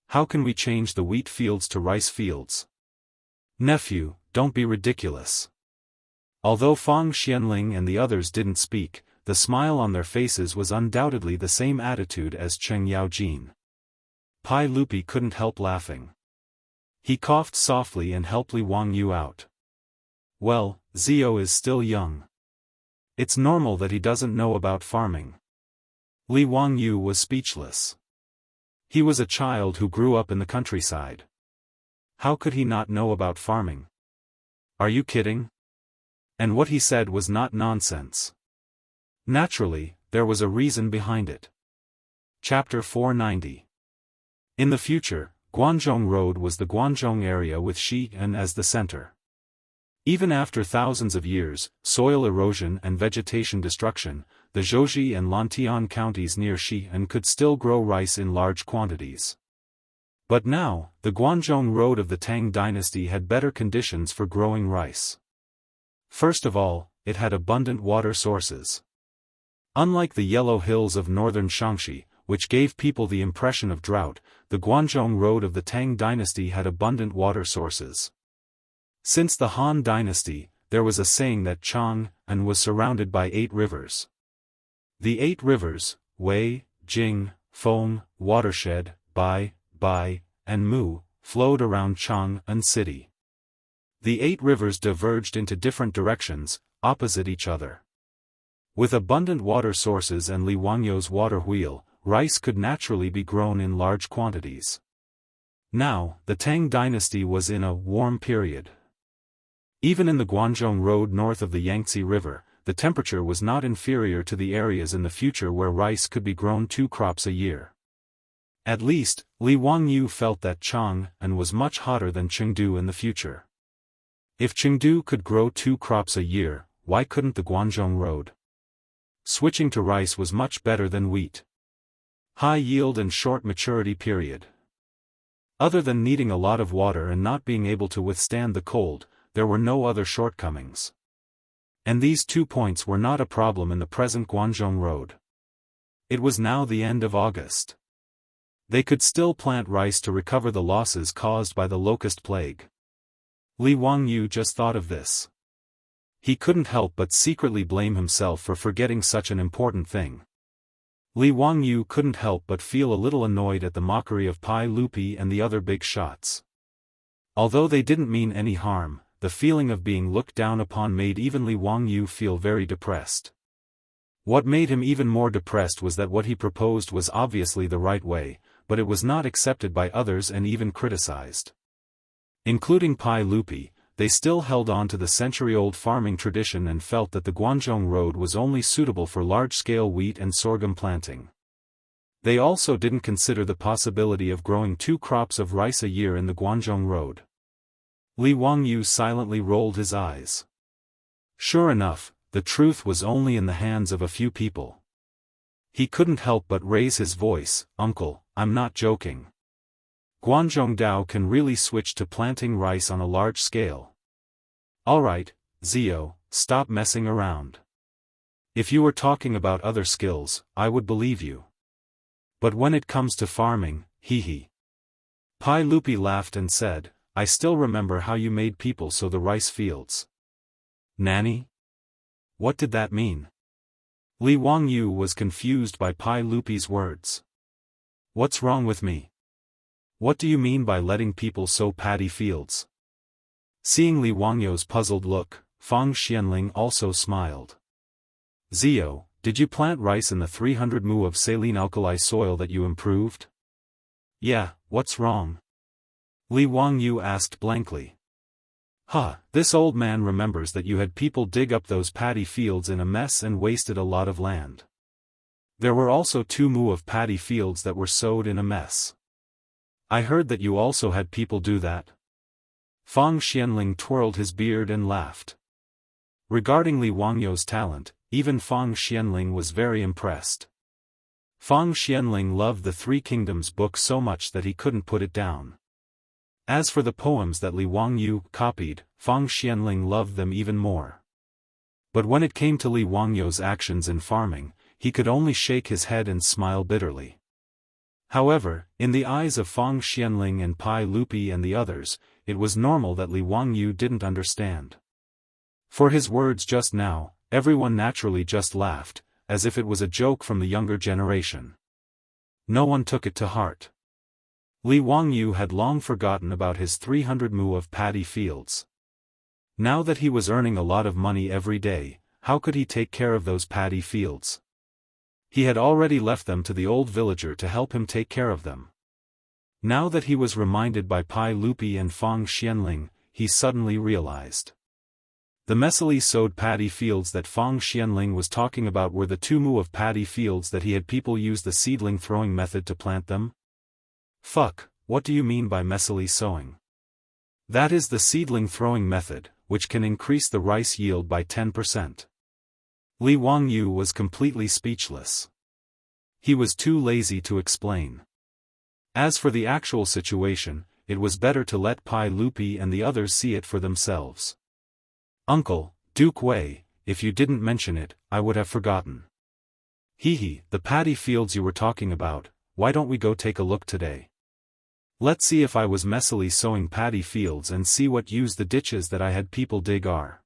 How can we change the wheat fields to rice fields? Nephew, don't be ridiculous. Although Fang Xianling and the others didn't speak, the smile on their faces was undoubtedly the same attitude as Cheng Yaojin. Pai Lupi couldn't help laughing. He coughed softly and helped Li Wangyu out. Well, Zio is still young. It's normal that he doesn't know about farming. Li Wangyu was speechless. He was a child who grew up in the countryside. How could he not know about farming? Are you kidding? And what he said was not nonsense. Naturally, there was a reason behind it. Chapter 490. In the future, Guanzhong Road was the Guanzhong area with Xi'an as the center. Even after thousands of years, soil erosion and vegetation destruction, the Zhouzhi and Lantian counties near Xi'an could still grow rice in large quantities. But now, the Guanzhong Road of the Tang dynasty had better conditions for growing rice. First of all, it had abundant water sources. Unlike the yellow hills of northern Shaanxi, which gave people the impression of drought, the Guanzhong Road of the Tang dynasty had abundant water sources. Since the Han dynasty, there was a saying that Chang'an was surrounded by 8 rivers. The 8 rivers, Wei, Jing, Feng, Watershed, Bai, and Mu, flowed around Chang'an city. The 8 rivers diverged into different directions, opposite each other. With abundant water sources and Li Wangyu's water wheel, rice could naturally be grown in large quantities. Now, the Tang dynasty was in a warm period. Even in the Guanzhong Road north of the Yangtze River, the temperature was not inferior to the areas in the future where rice could be grown 2 crops a year. At least, Li Wangyu felt that Chang'an was much hotter than Chengdu in the future. If Chengdu could grow 2 crops a year, why couldn't the Guangzhong road? Switching to rice was much better than wheat. High yield and short maturity period. Other than needing a lot of water and not being able to withstand the cold, there were no other shortcomings. And these 2 points were not a problem in the present Guangzhong road. It was now the end of August. They could still plant rice to recover the losses caused by the locust plague. Li Wangyu just thought of this. He couldn't help but secretly blame himself for forgetting such an important thing. Li Wangyu couldn't help but feel a little annoyed at the mockery of Pai Lupi and the other big shots. Although they didn't mean any harm, the feeling of being looked down upon made even Li Wangyu feel very depressed. What made him even more depressed was that what he proposed was obviously the right way, but it was not accepted by others and even criticized. Including Pai Lupi, they still held on to the century-old farming tradition and felt that the Guangzhong road was only suitable for large-scale wheat and sorghum planting. They also didn't consider the possibility of growing 2 crops of rice a year in the Guangzhong road. Li Wangyu silently rolled his eyes. Sure enough, the truth was only in the hands of a few people. He couldn't help but raise his voice, "Uncle, I'm not joking. Guangzhong Dao can really switch to planting rice on a large scale." "Alright, Zio, stop messing around. If you were talking about other skills, I would believe you. But when it comes to farming, hee." Pai Lupi laughed and said, "I still remember how you made people sow the rice fields." "Nanny? What did that mean?" Li Wangyu was confused by Pai Lupi's words. "What's wrong with me? What do you mean by letting people sow paddy fields?" Seeing Li Wangyu's puzzled look, Fang Xianling also smiled. "Zio, did you plant rice in the 300 mu of saline alkali soil that you improved?" "Yeah, what's wrong?" Li Wangyu asked blankly. This old man remembers that you had people dig up those paddy fields in a mess and wasted a lot of land. There were also 2 mu of paddy fields that were sowed in a mess. I heard that you also had people do that." Fang Xianling twirled his beard and laughed. Regarding Li Wangyu's talent, even Fang Xianling was very impressed. Fang Xianling loved the 3 Kingdoms book so much that he couldn't put it down. As for the poems that Li Wangyu copied, Fang Xianling loved them even more. But when it came to Li Wangyu's actions in farming, he could only shake his head and smile bitterly. However, in the eyes of Fang Xianling and Pai Lupi and the others, it was normal that Li Wangyu didn't understand. For his words just now, everyone naturally just laughed, as if it was a joke from the younger generation. No one took it to heart. Li Wangyu had long forgotten about his 300 mu of paddy fields. Now that he was earning a lot of money every day, how could he take care of those paddy fields? He had already left them to the old villager to help him take care of them. Now that he was reminded by Pai Lupi and Fang Xianling, he suddenly realized. The messily sowed paddy fields that Fang Xianling was talking about were the 2 mu of paddy fields that he had people use the seedling throwing method to plant them? Fuck, what do you mean by messily sowing? That is the seedling throwing method, which can increase the rice yield by 10%. Li Wangyu was completely speechless. He was too lazy to explain. As for the actual situation, it was better to let Pai Lupi and the others see it for themselves. "Uncle, Duke Wei, if you didn't mention it, I would have forgotten. The paddy fields you were talking about, why don't we go take a look today? Let's see if I was messily sowing paddy fields and see what use the ditches that I had people dig are.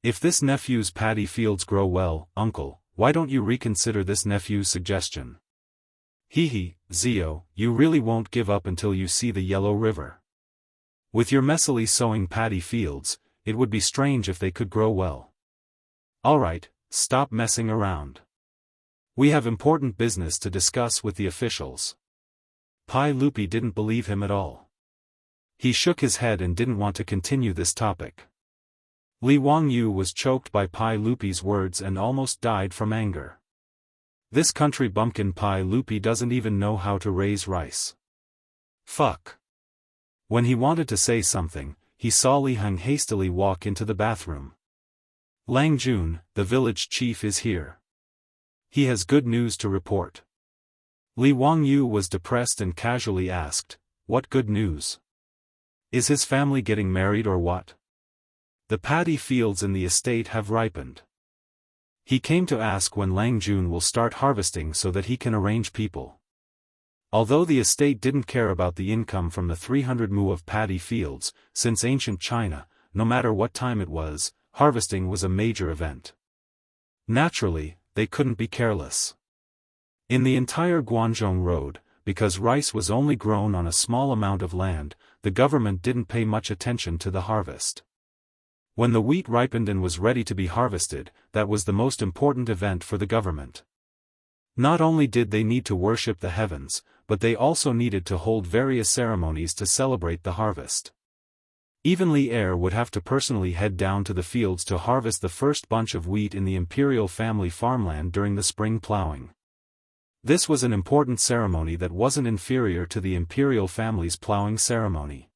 If this nephew's paddy fields grow well, uncle, why don't you reconsider this nephew's suggestion? Zio, you really won't give up until you see the Yellow River. With your messily sowing paddy fields, it would be strange if they could grow well. Alright, stop messing around. We have important business to discuss with the officials." Pai Lupi didn't believe him at all. He shook his head and didn't want to continue this topic. Li Wangyu was choked by Pai Lupi's words and almost died from anger. This country bumpkin Pai Lupi doesn't even know how to raise rice. Fuck. When he wanted to say something, he saw Li Heng hastily walk into the bathroom. Lang Jun, the village chief is here. He has good news to report. Li Wangyu was depressed and casually asked, "What good news? Is his family getting married or what?" "The paddy fields in the estate have ripened." He came to ask when Lang Jun will start harvesting so that he can arrange people. Although the estate didn't care about the income from the 300 mu of paddy fields, since ancient China, no matter what time it was, harvesting was a major event. Naturally, they couldn't be careless. In the entire Guangzhou road, because rice was only grown on a small amount of land, the government didn't pay much attention to the harvest. When the wheat ripened and was ready to be harvested, that was the most important event for the government. Not only did they need to worship the heavens, but they also needed to hold various ceremonies to celebrate the harvest. Even Li Er would have to personally head down to the fields to harvest the first bunch of wheat in the imperial family farmland during the spring plowing. This was an important ceremony that wasn't inferior to the imperial family's plowing ceremony.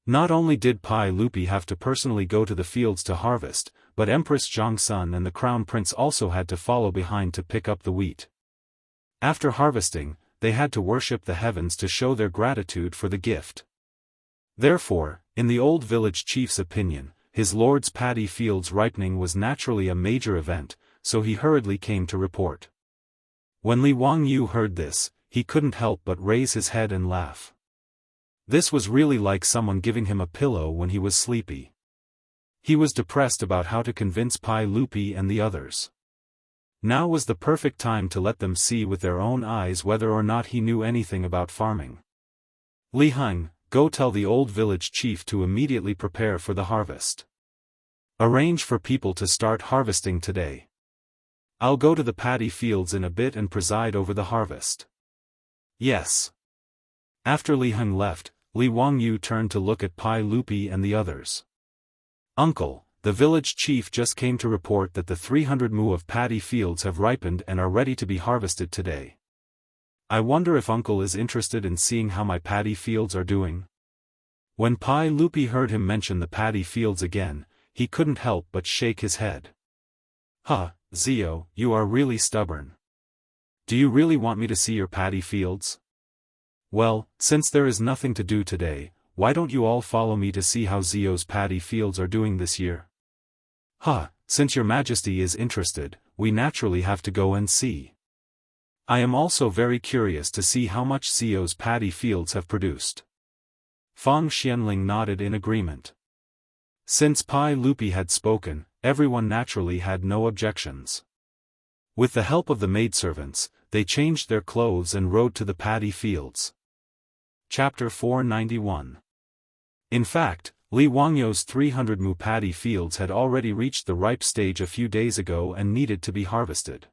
Not only did Pai Lupi have to personally go to the fields to harvest, but Empress Zhongsun and the crown prince also had to follow behind to pick up the wheat. After harvesting, they had to worship the heavens to show their gratitude for the gift. Therefore, in the old village chief's opinion, his lord's paddy fields ripening was naturally a major event, so he hurriedly came to report. When Li Wangyu heard this, he couldn't help but raise his head and laugh. This was really like someone giving him a pillow when he was sleepy. He was depressed about how to convince Pai Lupi and the others. Now was the perfect time to let them see with their own eyes whether or not he knew anything about farming. "Li Heng, go tell the old village chief to immediately prepare for the harvest. Arrange for people to start harvesting today. I'll go to the paddy fields in a bit and preside over the harvest." "Yes." After Li Heng left, Li Wangyu turned to look at Pai Lupi and the others. "Uncle, the village chief just came to report that the 300 mu of paddy fields have ripened and are ready to be harvested today. I wonder if Uncle is interested in seeing how my paddy fields are doing?" When Pai Lupi heard him mention the paddy fields again, he couldn't help but shake his head. "Huh, Zio, you are really stubborn. Do you really want me to see your paddy fields? Well, since there is nothing to do today, why don't you all follow me to see how Zio's paddy fields are doing this year?" "Huh, since your majesty is interested, we naturally have to go and see. I am also very curious to see how much Zio's paddy fields have produced." Fang Xianling nodded in agreement. Since Pai Lupi had spoken, everyone naturally had no objections. With the help of the maidservants, they changed their clothes and rode to the paddy fields. Chapter 491. In fact, Li Wangyu's 300 mu paddy fields had already reached the ripe stage a few days ago and needed to be harvested.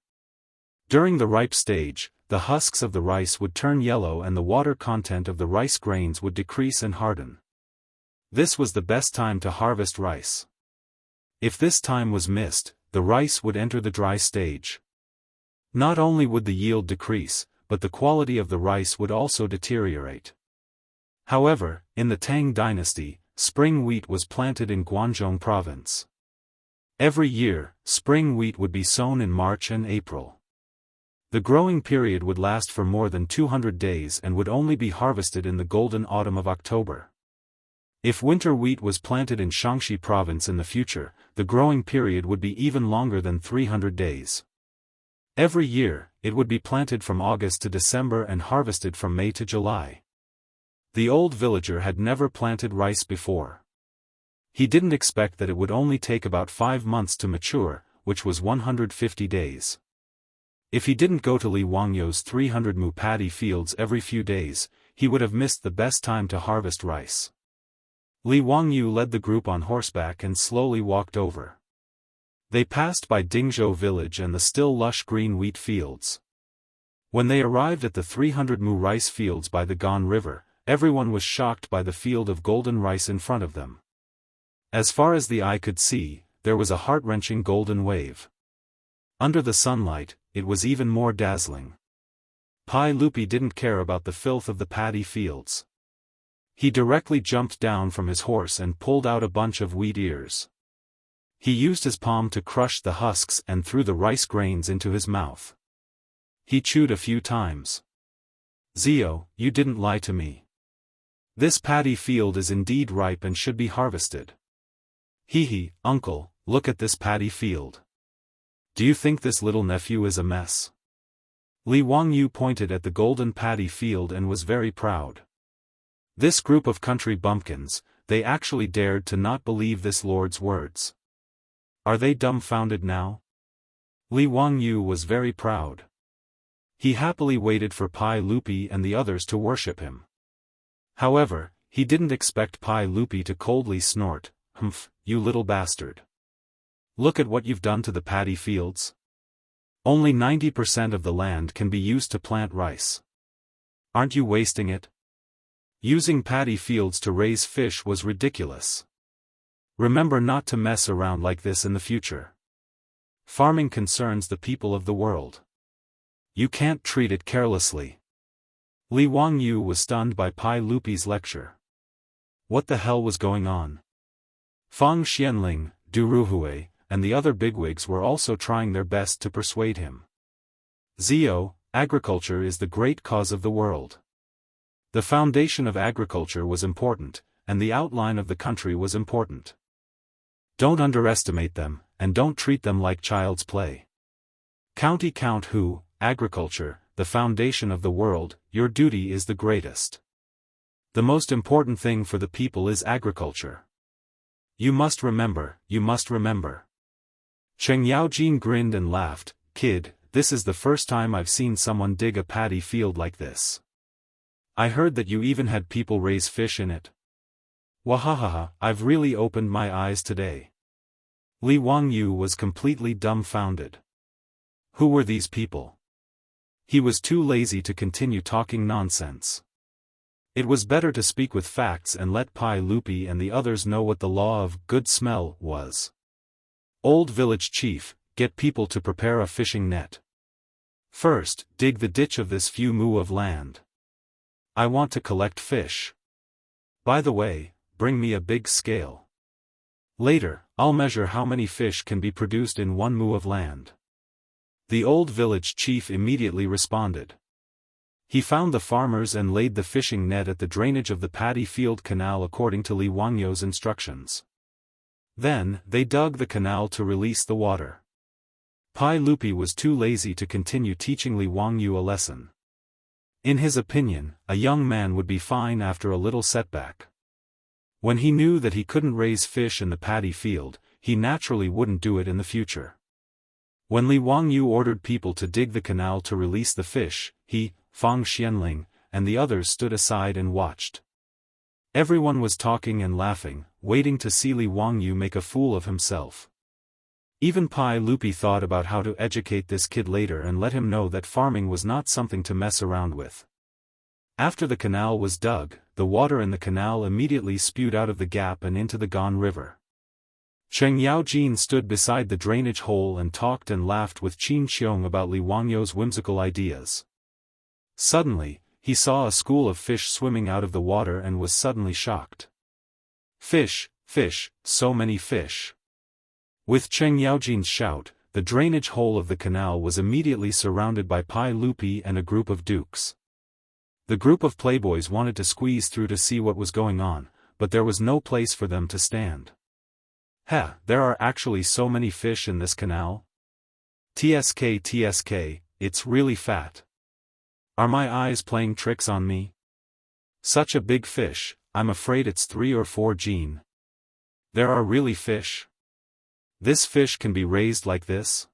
During the ripe stage, the husks of the rice would turn yellow and the water content of the rice grains would decrease and harden. This was the best time to harvest rice. If this time was missed, the rice would enter the dry stage. Not only would the yield decrease, but the quality of the rice would also deteriorate. However, in the Tang dynasty, spring wheat was planted in Guangzhou province. Every year, spring wheat would be sown in March and April. The growing period would last for more than 200 days and would only be harvested in the golden autumn of October. If winter wheat was planted in Shaanxi province in the future, the growing period would be even longer than 300 days. Every year, it would be planted from August to December and harvested from May to July. The old villager had never planted rice before. He didn't expect that it would only take about 5 months to mature, which was 150 days. If he didn't go to Li Wangyu's 300 mu paddy fields every few days, he would have missed the best time to harvest rice. Li Wangyu led the group on horseback and slowly walked over. They passed by Dingzhou village and the still lush green wheat fields. When they arrived at the 300 mu rice fields by the Gan River, everyone was shocked by the field of golden rice in front of them. As far as the eye could see, there was a heart-wrenching golden wave. Under the sunlight, it was even more dazzling. Pai Lupi didn't care about the filth of the paddy fields. He directly jumped down from his horse and pulled out a bunch of wheat ears. He used his palm to crush the husks and threw the rice grains into his mouth. He chewed a few times. Zio, you didn't lie to me. This paddy field is indeed ripe and should be harvested. Hee, uncle, look at this paddy field. Do you think this little nephew is a mess? Li Wangyu pointed at the golden paddy field and was very proud. This group of country bumpkins, they actually dared to not believe this lord's words. Are they dumbfounded now? Li Wangyu was very proud. He happily waited for Pai Lupi and the others to worship him. However, he didn't expect Pai Lupi to coldly snort, "Humph, you little bastard. Look at what you've done to the paddy fields. Only 90% of the land can be used to plant rice. Aren't you wasting it? Using paddy fields to raise fish was ridiculous. Remember not to mess around like this in the future. Farming concerns the people of the world. You can't treat it carelessly." Li Wangyu was stunned by Pai Lupi's lecture. What the hell was going on? Fang Xianling, Du Ruhui, and the other bigwigs were also trying their best to persuade him. Zio, agriculture is the great cause of the world. The foundation of agriculture was important, and the outline of the country was important. Don't underestimate them, and don't treat them like child's play. County Count Hu, agriculture, the foundation of the world, your duty is the greatest. The most important thing for the people is agriculture. You must remember, you must remember. Cheng Yaojin grinned and laughed, "Kid, this is the first time I've seen someone dig a paddy field like this. I heard that you even had people raise fish in it. Wahahaha, I've really opened my eyes today." Li Wangyu was completely dumbfounded. Who were these people? He was too lazy to continue talking nonsense. It was better to speak with facts and let Pai Lupi and the others know what the law of good smell was. Old village chief, get people to prepare a fishing net. First, dig the ditch of this few mu of land. I want to collect fish. By the way, bring me a big scale. Later, I'll measure how many fish can be produced in 1 mu of land. The old village chief immediately responded. He found the farmers and laid the fishing net at the drainage of the paddy field canal according to Li Wangyu's instructions. Then, they dug the canal to release the water. Pai Lupi was too lazy to continue teaching Li Wangyu a lesson. In his opinion, a young man would be fine after a little setback. When he knew that he couldn't raise fish in the paddy field, he naturally wouldn't do it in the future. When Li Wangyu ordered people to dig the canal to release the fish, he, Fang Xianling, and the others stood aside and watched. Everyone was talking and laughing, waiting to see Li Wangyu make a fool of himself. Even Pai Lupi thought about how to educate this kid later and let him know that farming was not something to mess around with. After the canal was dug, the water in the canal immediately spewed out of the gap and into the Gan River. Cheng Yaojin stood beside the drainage hole and talked and laughed with Qin Xiong about Li Wangyu's whimsical ideas. Suddenly, he saw a school of fish swimming out of the water and was suddenly shocked. Fish, fish, so many fish. With Cheng Yaojin's shout, the drainage hole of the canal was immediately surrounded by Pai Lupi and a group of dukes. The group of playboys wanted to squeeze through to see what was going on, but there was no place for them to stand. There are actually so many fish in this canal? TSK, it's really fat. Are my eyes playing tricks on me? Such a big fish, I'm afraid it's 3 or 4 gene. There are really fish? This fish can be raised like this?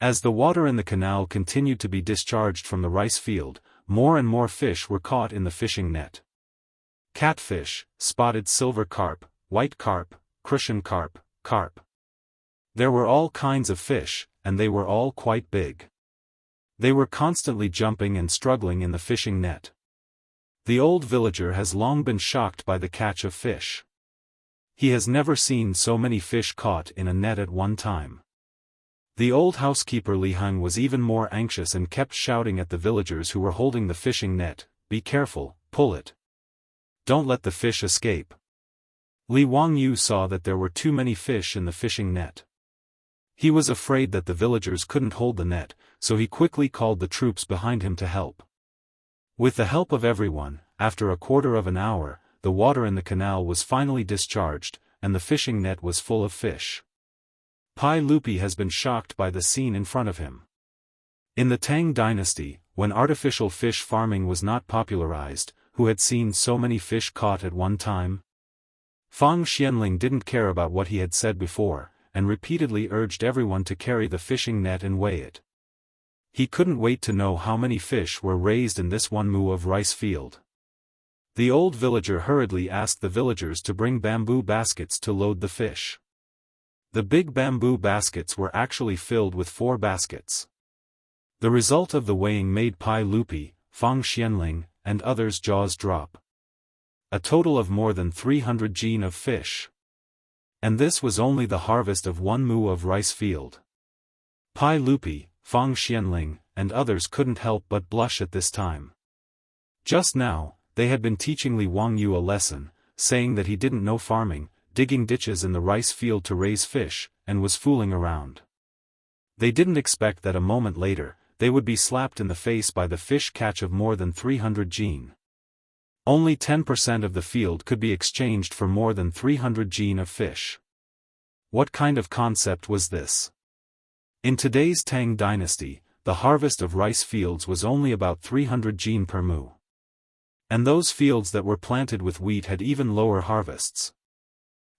As the water in the canal continued to be discharged from the rice field, more and more fish were caught in the fishing net. Catfish, spotted silver carp, white carp, Crucian carp, carp. There were all kinds of fish, and they were all quite big. They were constantly jumping and struggling in the fishing net. The old villager has long been shocked by the catch of fish. He has never seen so many fish caught in a net at one time. The old housekeeper Li Heng was even more anxious and kept shouting at the villagers who were holding the fishing net, "Be careful, pull it. Don't let the fish escape." Li Wangyu saw that there were too many fish in the fishing net. He was afraid that the villagers couldn't hold the net, so he quickly called the troops behind him to help. With the help of everyone, after a quarter of an hour, the water in the canal was finally discharged, and the fishing net was full of fish. Pai Lupi has been shocked by the scene in front of him. In the Tang dynasty, when artificial fish farming was not popularized, who had seen so many fish caught at one time? Fang Xianling didn't care about what he had said before, and repeatedly urged everyone to carry the fishing net and weigh it. He couldn't wait to know how many fish were raised in this 1 mu of rice field. The old villager hurriedly asked the villagers to bring bamboo baskets to load the fish. The big bamboo baskets were actually filled with 4 baskets. The result of the weighing made Pai Lupi, Fang Xianling, and others' jaws drop. A total of more than 300 jin of fish. And this was only the harvest of 1 mu of rice field. Pai Lupi, Fang Xianling, and others couldn't help but blush at this time. Just now, they had been teaching Li Wangyu a lesson, saying that he didn't know farming, digging ditches in the rice field to raise fish, and was fooling around. They didn't expect that a moment later, they would be slapped in the face by the fish catch of more than 300 jin. Only 10% of the field could be exchanged for more than 300 jin of fish. What kind of concept was this? In today's Tang dynasty, the harvest of rice fields was only about 300 jin per mu. And those fields that were planted with wheat had even lower harvests.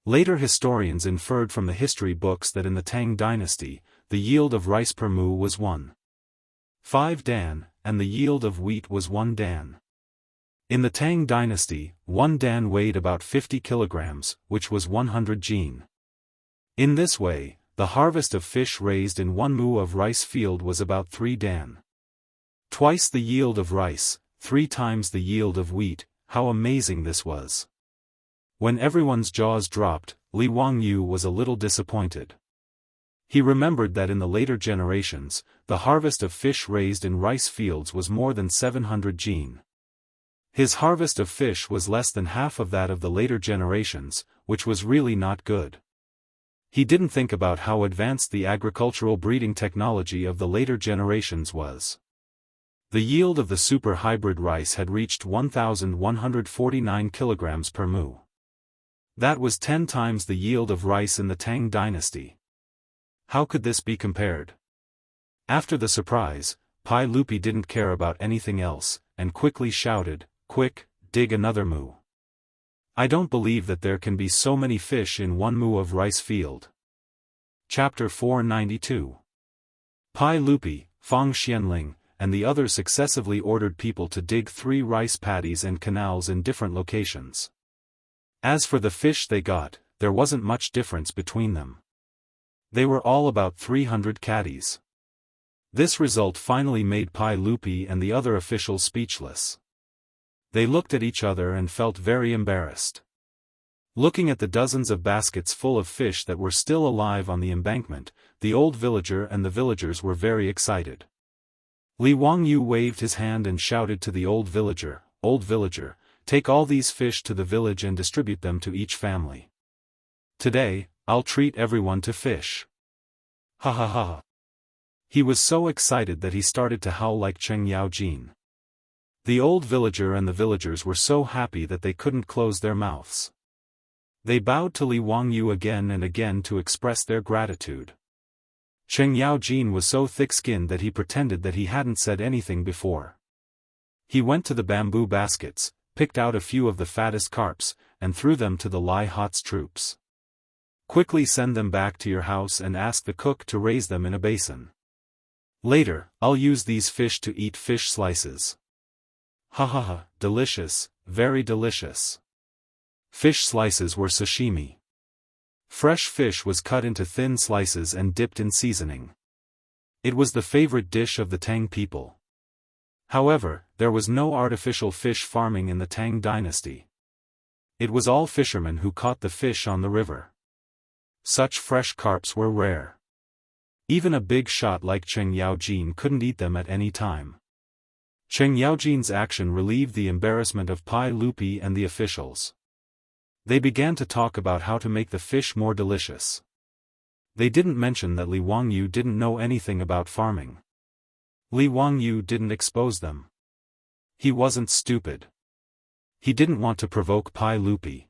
Later historians inferred from the history books that in the Tang dynasty, the yield of rice per mu was 1.5 dan, and the yield of wheat was 1 dan. In the Tang dynasty, 1 dan weighed about 50 kilograms, which was 100 jin. In this way, the harvest of fish raised in 1 mu of rice field was about 3 dan. Twice the yield of rice, 3 times the yield of wheat. How amazing this was. When everyone's jaws dropped, Li Wangyu was a little disappointed. He remembered that in the later generations, the harvest of fish raised in rice fields was more than 700 jin. His harvest of fish was less than half of that of the later generations, which was really not good. He didn't think about how advanced the agricultural breeding technology of the later generations was. The yield of the super hybrid rice had reached 1,149 kilograms per mu. That was 10 times the yield of rice in the Tang dynasty. How could this be compared? After the surprise, Pai Lupi didn't care about anything else, and quickly shouted, "Quick, dig another mu. I don't believe that there can be so many fish in 1 mu of rice field." Chapter 492. Pai Lupi, Fang Xianling, and the others successively ordered people to dig 3 rice paddies and canals in different locations. As for the fish they got, there wasn't much difference between them. They were all about 300 caddies. This result finally made Pai Lupi and the other officials speechless. They looked at each other and felt very embarrassed. Looking at the dozens of baskets full of fish that were still alive on the embankment, the old villager and the villagers were very excited. Li Wangyu waved his hand and shouted to the old villager, "Old villager, take all these fish to the village and distribute them to each family. Today, I'll treat everyone to fish." Ha ha ha. He was so excited that he started to howl like Cheng Yao Jin. The old villager and the villagers were so happy that they couldn't close their mouths. They bowed to Li Wangyu again and again to express their gratitude. Cheng Yao Jin was so thick-skinned that he pretended that he hadn't said anything before. He went to the bamboo baskets, picked out a few of the fattest carps, and threw them to the Lai Hot's troops. "Quickly send them back to your house and ask the cook to raise them in a basin. Later, I'll use these fish to eat fish slices." Ha ha ha, delicious, very delicious. Fish slices were sashimi. Fresh fish was cut into thin slices and dipped in seasoning. It was the favorite dish of the Tang people. However, there was no artificial fish farming in the Tang dynasty. It was all fishermen who caught the fish on the river. Such fresh carps were rare. Even a big shot like Cheng Yao Jin couldn't eat them at any time. Cheng Yao Jin's action relieved the embarrassment of Pai Lupi and the officials. They began to talk about how to make the fish more delicious. They didn't mention that Li Wangyu didn't know anything about farming. Li Wangyu didn't expose them. He wasn't stupid. He didn't want to provoke Pai Lupi.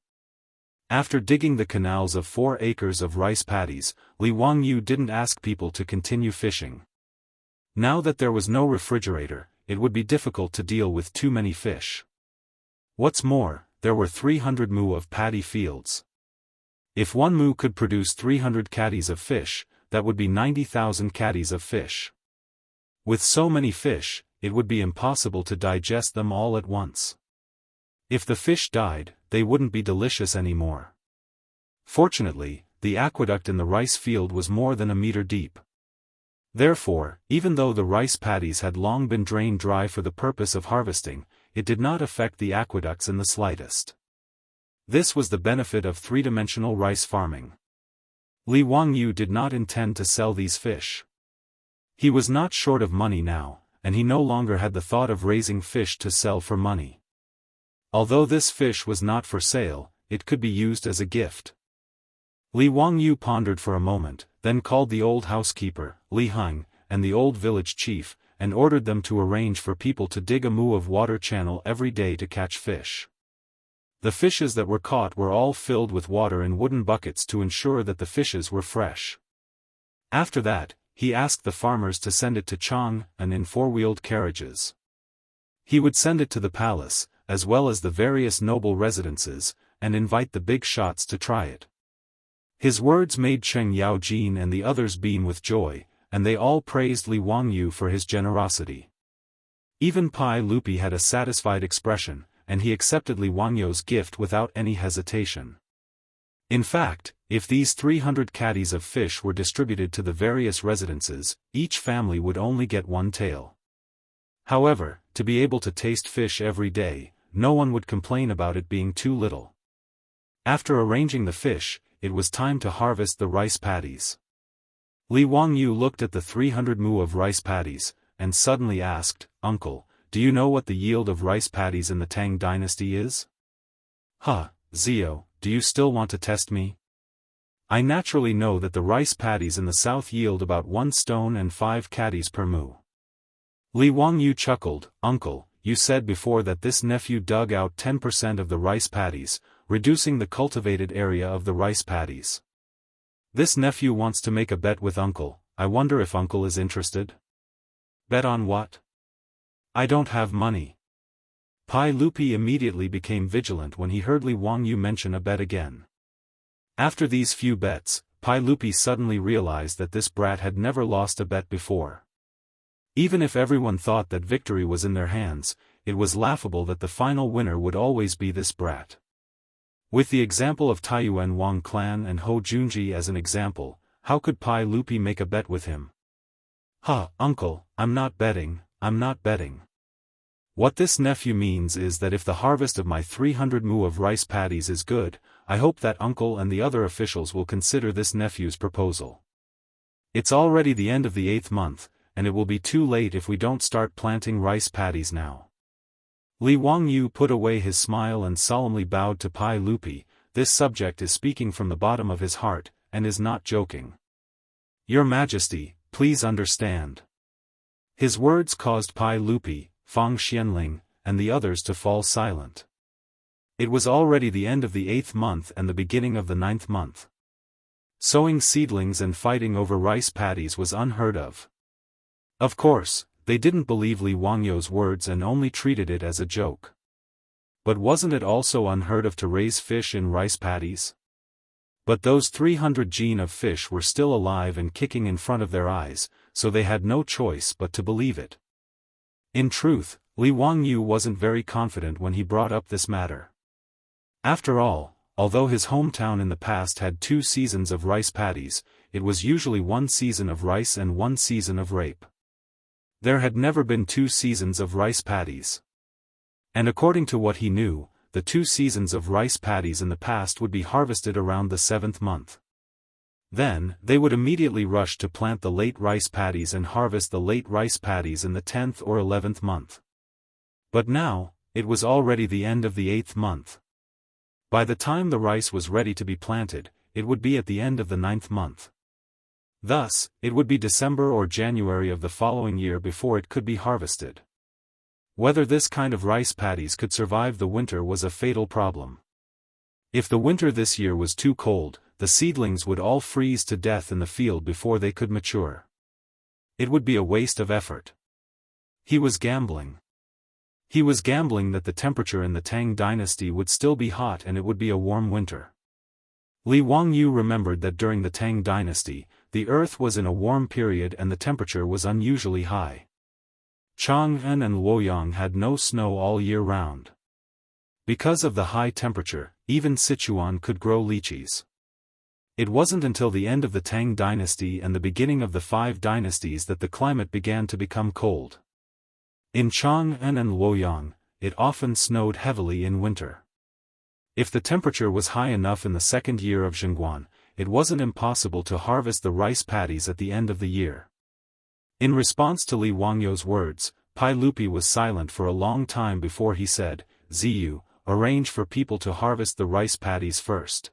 After digging the canals of 4 acres of rice paddies, Li Wangyu didn't ask people to continue fishing. Now that there was no refrigerator, it would be difficult to deal with too many fish. What's more, there were 300 mu of paddy fields. If one mu could produce 300 caddies of fish, that would be 90,000 caddies of fish. With so many fish, it would be impossible to digest them all at once. If the fish died, they wouldn't be delicious anymore. Fortunately, the aqueduct in the rice field was more than a meter deep. Therefore, even though the rice paddies had long been drained dry for the purpose of harvesting, it did not affect the aqueducts in the slightest. This was the benefit of three-dimensional rice farming. Li Wangyu did not intend to sell these fish. He was not short of money now, and he no longer had the thought of raising fish to sell for money. Although this fish was not for sale, it could be used as a gift. Li Wangyu pondered for a moment, then called the old housekeeper, Li Heng, and the old village chief, and ordered them to arrange for people to dig a mu of water channel every day to catch fish. The fishes that were caught were all filled with water in wooden buckets to ensure that the fishes were fresh. After that, he asked the farmers to send it to Chang and in 4-wheeled carriages. He would send it to the palace, as well as the various noble residences, and invite the big shots to try it. His words made Cheng Yaojin and the others beam with joy, and they all praised Li Wangyu for his generosity. Even Pai Lupi had a satisfied expression, and he accepted Li Wangyu's gift without any hesitation. In fact, if these 300 caddies of fish were distributed to the various residences, each family would only get 1 tael. However, to be able to taste fish every day, no one would complain about it being too little. After arranging the fish, it was time to harvest the rice paddies. Li Wangyu looked at the 300 mu of rice paddies, and suddenly asked, "Uncle, do you know what the yield of rice paddies in the Tang dynasty is?" "Huh, Zio, do you still want to test me?" "I naturally know that the rice paddies in the south yield about 1 stone and 5 caddies per mu." Li Wangyu chuckled, "Uncle, you said before that this nephew dug out 10% of the rice paddies, reducing the cultivated area of the rice paddies. This nephew wants to make a bet with Uncle. I wonder if Uncle is interested." "Bet on what?" "I don't have money." Pai Lupi immediately became vigilant when he heard Li Wangyu mention a bet again. After these few bets, Pai Lupi suddenly realized that this brat had never lost a bet before. Even if everyone thought that victory was in their hands, it was laughable that the final winner would always be this brat. With the example of Taiyuan Wang clan and Ho Junji as an example, how could Pai Lupi make a bet with him? "Huh, Uncle, I'm not betting. What this nephew means is that if the harvest of my 300 mu of rice paddies is good, I hope that Uncle and the other officials will consider this nephew's proposal. It's already the end of the 8th month, and it will be too late if we don't start planting rice paddies now." Li Wangyu put away his smile and solemnly bowed to Pai Lupi. This subject is speaking from the bottom of his heart, and is not joking. "Your Majesty, please understand." His words caused Pai Lupi, Fang Xianling, and the others to fall silent. It was already the end of the 8th month and the beginning of the 9th month. Sowing seedlings and fighting over rice paddies was unheard of. Of course, they didn't believe Li Wangyu's words and only treated it as a joke. But wasn't it also unheard of to raise fish in rice paddies? But those 300 gene of fish were still alive and kicking in front of their eyes, so they had no choice but to believe it. In truth, Li Wangyu wasn't very confident when he brought up this matter. After all, although his hometown in the past had 2 seasons of rice paddies, it was usually 1 season of rice and 1 season of rape. There had never been 2 seasons of rice paddies. And according to what he knew, the 2 seasons of rice paddies in the past would be harvested around the 7th month. Then, they would immediately rush to plant the late rice paddies and harvest the late rice paddies in the 10th or 11th month. But now, it was already the end of the 8th month. By the time the rice was ready to be planted, it would be at the end of the 9th month. Thus, it would be December or January of the following year before it could be harvested. Whether this kind of rice paddies could survive the winter was a fatal problem. If the winter this year was too cold, the seedlings would all freeze to death in the field before they could mature. It would be a waste of effort. He was gambling. He was gambling that the temperature in the Tang dynasty would still be hot and it would be a warm winter. Li Wangyu remembered that during the Tang dynasty, the earth was in a warm period and the temperature was unusually high. Chang'an and Luoyang had no snow all year round. Because of the high temperature, even Sichuan could grow lychees. It wasn't until the end of the Tang dynasty and the beginning of the 5 dynasties that the climate began to become cold. In Chang'an and Luoyang, it often snowed heavily in winter. If the temperature was high enough in the 2nd year of Zhengguan, it wasn't impossible to harvest the rice paddies at the end of the year. In response to Li Wangyu's words, Pai Lupi was silent for a long time before he said, "Ziyu, arrange for people to harvest the rice paddies first.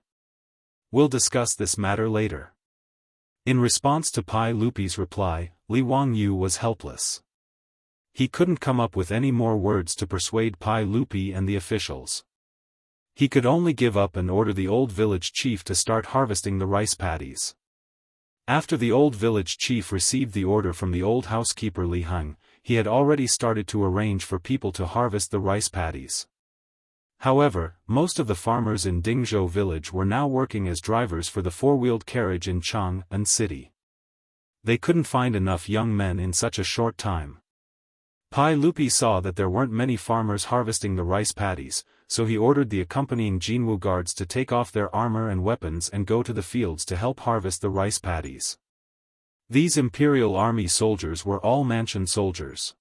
We'll discuss this matter later." In response to Pai Lupi's reply, Li Wangyu was helpless. He couldn't come up with any more words to persuade Pai Lupi and the officials. He could only give up and order the old village chief to start harvesting the rice paddies. After the old village chief received the order from the old housekeeper Li Heng, he had already started to arrange for people to harvest the rice paddies. However, most of the farmers in Dingzhou village were now working as drivers for the 4-wheeled carriage in Chang'an city. They couldn't find enough young men in such a short time. Pai Lupi saw that there weren't many farmers harvesting the rice paddies, so he ordered the accompanying Jianghu guards to take off their armor and weapons and go to the fields to help harvest the rice paddies. These imperial army soldiers were all mansion soldiers.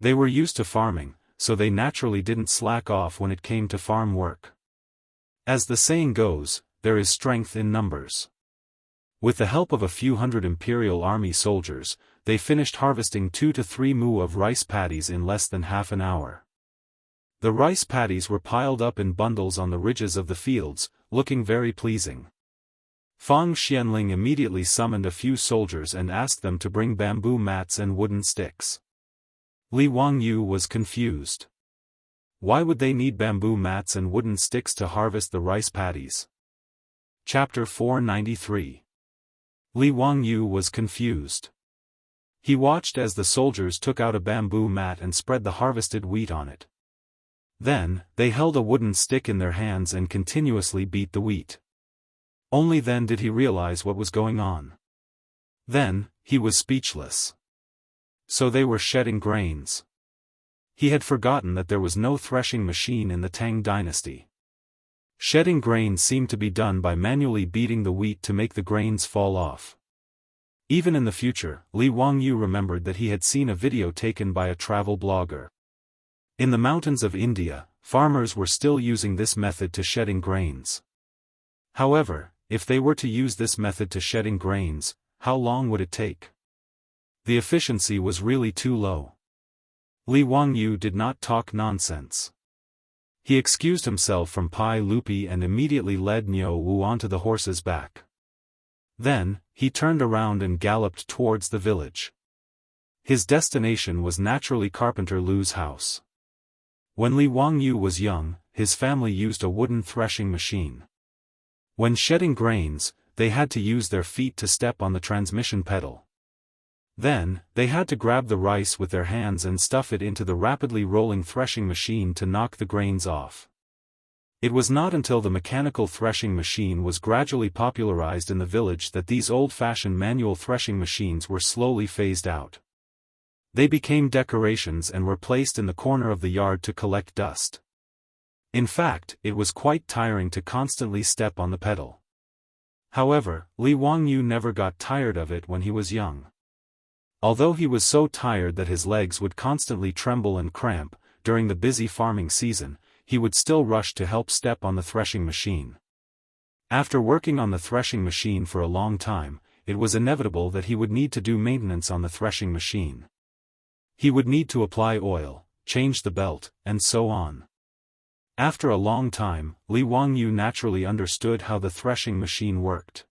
They were used to farming, so they naturally didn't slack off when it came to farm work. As the saying goes, there is strength in numbers. With the help of a few hundred imperial army soldiers, they finished harvesting 2 to 3 mu of rice paddies in less than half an hour. The rice paddies were piled up in bundles on the ridges of the fields, looking very pleasing. Fang Xianling immediately summoned a few soldiers and asked them to bring bamboo mats and wooden sticks. Li Wangyu was confused. Why would they need bamboo mats and wooden sticks to harvest the rice paddies? Chapter 493. Li Wangyu was confused. He watched as the soldiers took out a bamboo mat and spread the harvested wheat on it. Then, they held a wooden stick in their hands and continuously beat the wheat. Only then did he realize what was going on. Then, he was speechless. So they were shedding grains. He had forgotten that there was no threshing machine in the Tang dynasty. Shedding grains seemed to be done by manually beating the wheat to make the grains fall off. Even in the future, Li Wangyu remembered that he had seen a video taken by a travel blogger. In the mountains of India, farmers were still using this method to shedding grains. However, if they were to use this method to shedding grains, how long would it take? The efficiency was really too low. Li Wangyu did not talk nonsense. He excused himself from Pai Lupi and immediately led Niu Wu onto the horse's back. Then, he turned around and galloped towards the village. His destination was naturally Carpenter Lu's house. When Li Wangyu was young, his family used a wooden threshing machine. When shedding grains, they had to use their feet to step on the transmission pedal. Then, they had to grab the rice with their hands and stuff it into the rapidly rolling threshing machine to knock the grains off. It was not until the mechanical threshing machine was gradually popularized in the village that these old-fashioned manual threshing machines were slowly phased out. They became decorations and were placed in the corner of the yard to collect dust. In fact, it was quite tiring to constantly step on the pedal. However, Li Wangyu never got tired of it when he was young. Although he was so tired that his legs would constantly tremble and cramp, during the busy farming season, he would still rush to help step on the threshing machine. After working on the threshing machine for a long time, it was inevitable that he would need to do maintenance on the threshing machine. He would need to apply oil, change the belt, and so on. After a long time, Li Wangyu naturally understood how the threshing machine worked.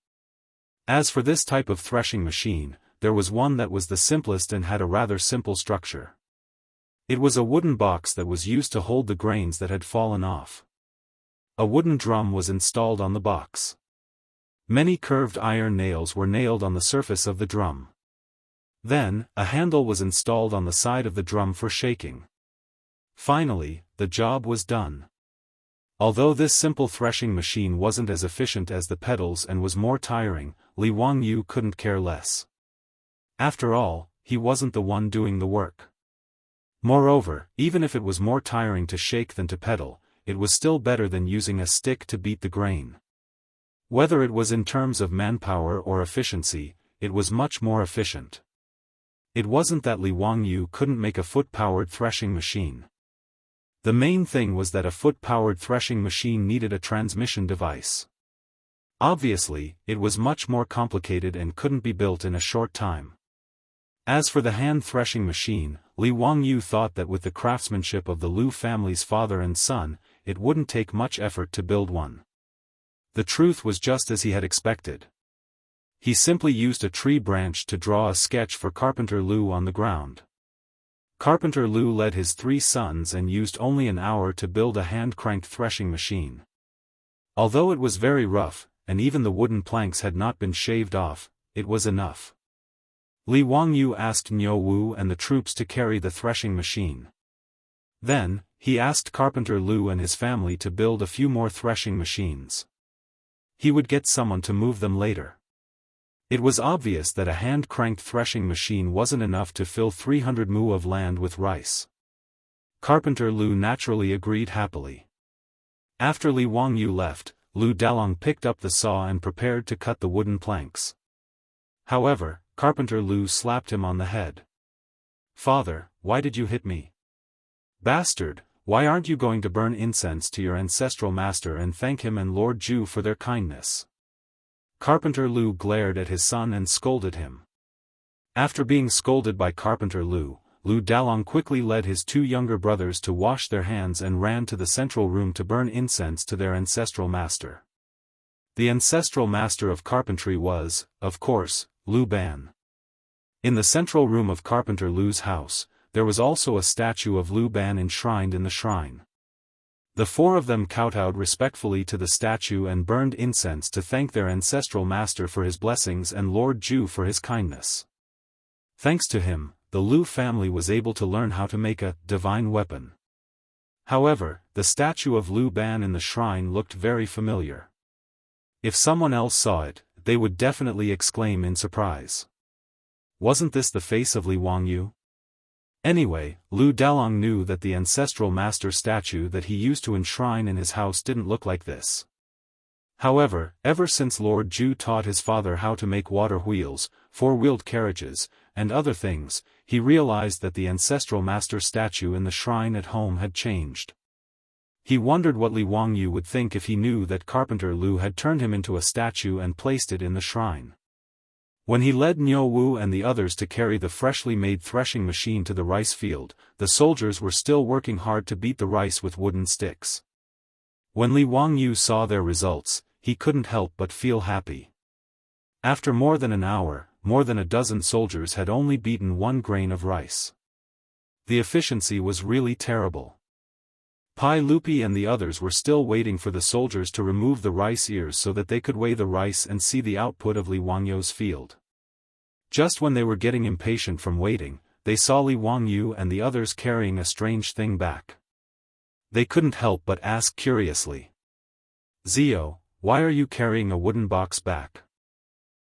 As for this type of threshing machine, there was one that was the simplest and had a rather simple structure. It was a wooden box that was used to hold the grains that had fallen off. A wooden drum was installed on the box. Many curved iron nails were nailed on the surface of the drum. Then, a handle was installed on the side of the drum for shaking. Finally, the job was done. Although this simple threshing machine wasn't as efficient as the pedals and was more tiring, Li Wangyu couldn't care less. After all, he wasn't the one doing the work. Moreover, even if it was more tiring to shake than to pedal, it was still better than using a stick to beat the grain. Whether it was in terms of manpower or efficiency, it was much more efficient. It wasn't that Li Wangyu couldn't make a foot-powered threshing machine. The main thing was that a foot-powered threshing machine needed a transmission device. Obviously, it was much more complicated and couldn't be built in a short time. As for the hand threshing machine, Li Wangyu thought that with the craftsmanship of the Lu family's father and son, it wouldn't take much effort to build one. The truth was just as he had expected. He simply used a tree branch to draw a sketch for Carpenter Lu on the ground. Carpenter Lu led his 3 sons and used only an hour to build a hand-cranked threshing machine. Although it was very rough, and even the wooden planks had not been shaved off, it was enough. Li Wangyu asked Niu Wu and the troops to carry the threshing machine. Then, he asked Carpenter Lu and his family to build a few more threshing machines. He would get someone to move them later. It was obvious that a hand-cranked threshing machine wasn't enough to fill 300 mu of land with rice. Carpenter Lu naturally agreed happily. After Li Wangyu left, Lu Dalong picked up the saw and prepared to cut the wooden planks. However, Carpenter Lu slapped him on the head. "Father, why did you hit me? Bastard, why aren't you going to burn incense to your ancestral master and thank him and Lord Ju for their kindness?" Carpenter Lu glared at his son and scolded him. After being scolded by Carpenter Lu, Lu Dalong quickly led his 2 younger brothers to wash their hands and ran to the central room to burn incense to their ancestral master. The ancestral master of carpentry was, of course, Lu Ban. In the central room of Carpenter Lu's house, there was also a statue of Lu Ban enshrined in the shrine. The 4 of them kowtowed respectfully to the statue and burned incense to thank their ancestral master for his blessings and Lord Ju for his kindness. Thanks to him, the Lu family was able to learn how to make a divine weapon. However, the statue of Lu Ban in the shrine looked very familiar. If someone else saw it, they would definitely exclaim in surprise. Wasn't this the face of Li Wangyu? Anyway, Lu Dalong knew that the ancestral master statue that he used to enshrine in his house didn't look like this. However, ever since Lord Ju taught his father how to make water wheels, 4-wheeled carriages, and other things, he realized that the ancestral master statue in the shrine at home had changed. He wondered what Li Wangyu would think if he knew that Carpenter Lu had turned him into a statue and placed it in the shrine. When he led Niu Wu and the others to carry the freshly made threshing machine to the rice field, the soldiers were still working hard to beat the rice with wooden sticks. When Li Wangyu saw their results, he couldn't help but feel happy. After more than an hour, more than a dozen soldiers had only beaten 1 grain of rice. The efficiency was really terrible. Pai Lupi and the others were still waiting for the soldiers to remove the rice ears so that they could weigh the rice and see the output of Li Wangyu's field. Just when they were getting impatient from waiting, they saw Li Wangyu and the others carrying a strange thing back. They couldn't help but ask curiously, "Zio, why are you carrying a wooden box back?"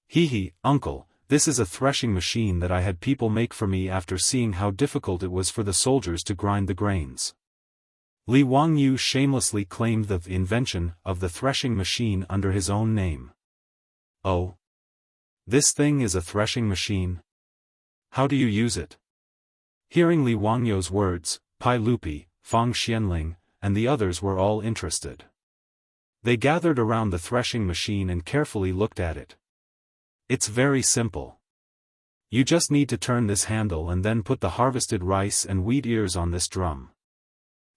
"Hee, uncle, this is a threshing machine that I had people make for me after seeing how difficult it was for the soldiers to grind the grains." Li Wangyu shamelessly claimed the invention of the threshing machine under his own name. "Oh? This thing is a threshing machine? How do you use it?" Hearing Li Wangyu's words, Pai Lupi, Fang Xianling, and the others were all interested. They gathered around the threshing machine and carefully looked at it. "It's very simple. You just need to turn this handle and then put the harvested rice and wheat ears on this drum.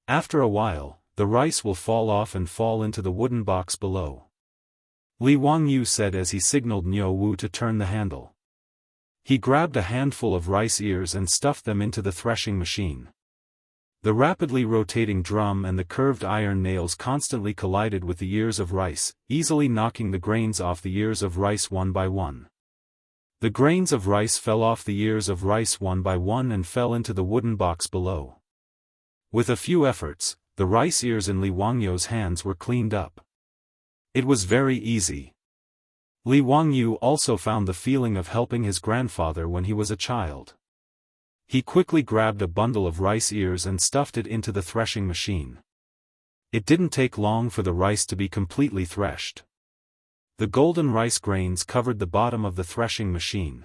After a while, the rice will fall off and fall into the wooden box below. Li Wangyu said as he signaled Niu Wu to turn the handle. He grabbed a handful of rice ears and stuffed them into the threshing machine. The rapidly rotating drum and the curved iron nails constantly collided with the ears of rice, easily knocking the grains off the ears of rice one by one. The grains of rice fell off the ears of rice one by one and fell into the wooden box below. With a few efforts, the rice ears in Li Wangyu's hands were cleaned up. It was very easy. Li Wangyu also found the feeling of helping his grandfather when he was a child. He quickly grabbed a bundle of rice ears and stuffed it into the threshing machine. It didn't take long for the rice to be completely threshed. The golden rice grains covered the bottom of the threshing machine.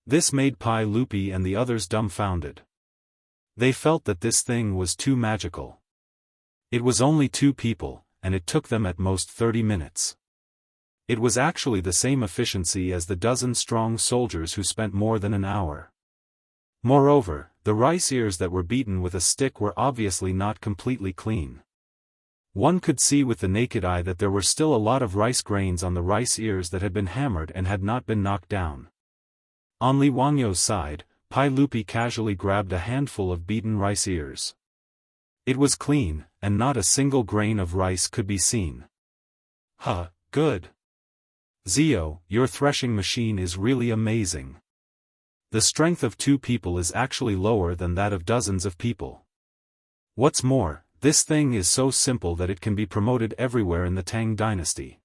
This made Pai Lupi and the others dumbfounded. They felt that this thing was too magical. It was only 2 people, and it took them at most 30 minutes. It was actually the same efficiency as the dozen-strong soldiers who spent more than an hour. Moreover, the rice ears that were beaten with a stick were obviously not completely clean. One could see with the naked eye that there were still a lot of rice grains on the rice ears that had been hammered and had not been knocked down. On Li Wangyu's side, Pai Lupi casually grabbed a handful of beaten rice ears. It was clean, and not a single grain of rice could be seen. Huh, good. Zio, your threshing machine is really amazing. The strength of 2 people is actually lower than that of dozens of people. What's more, this thing is so simple that it can be promoted everywhere in the Tang dynasty.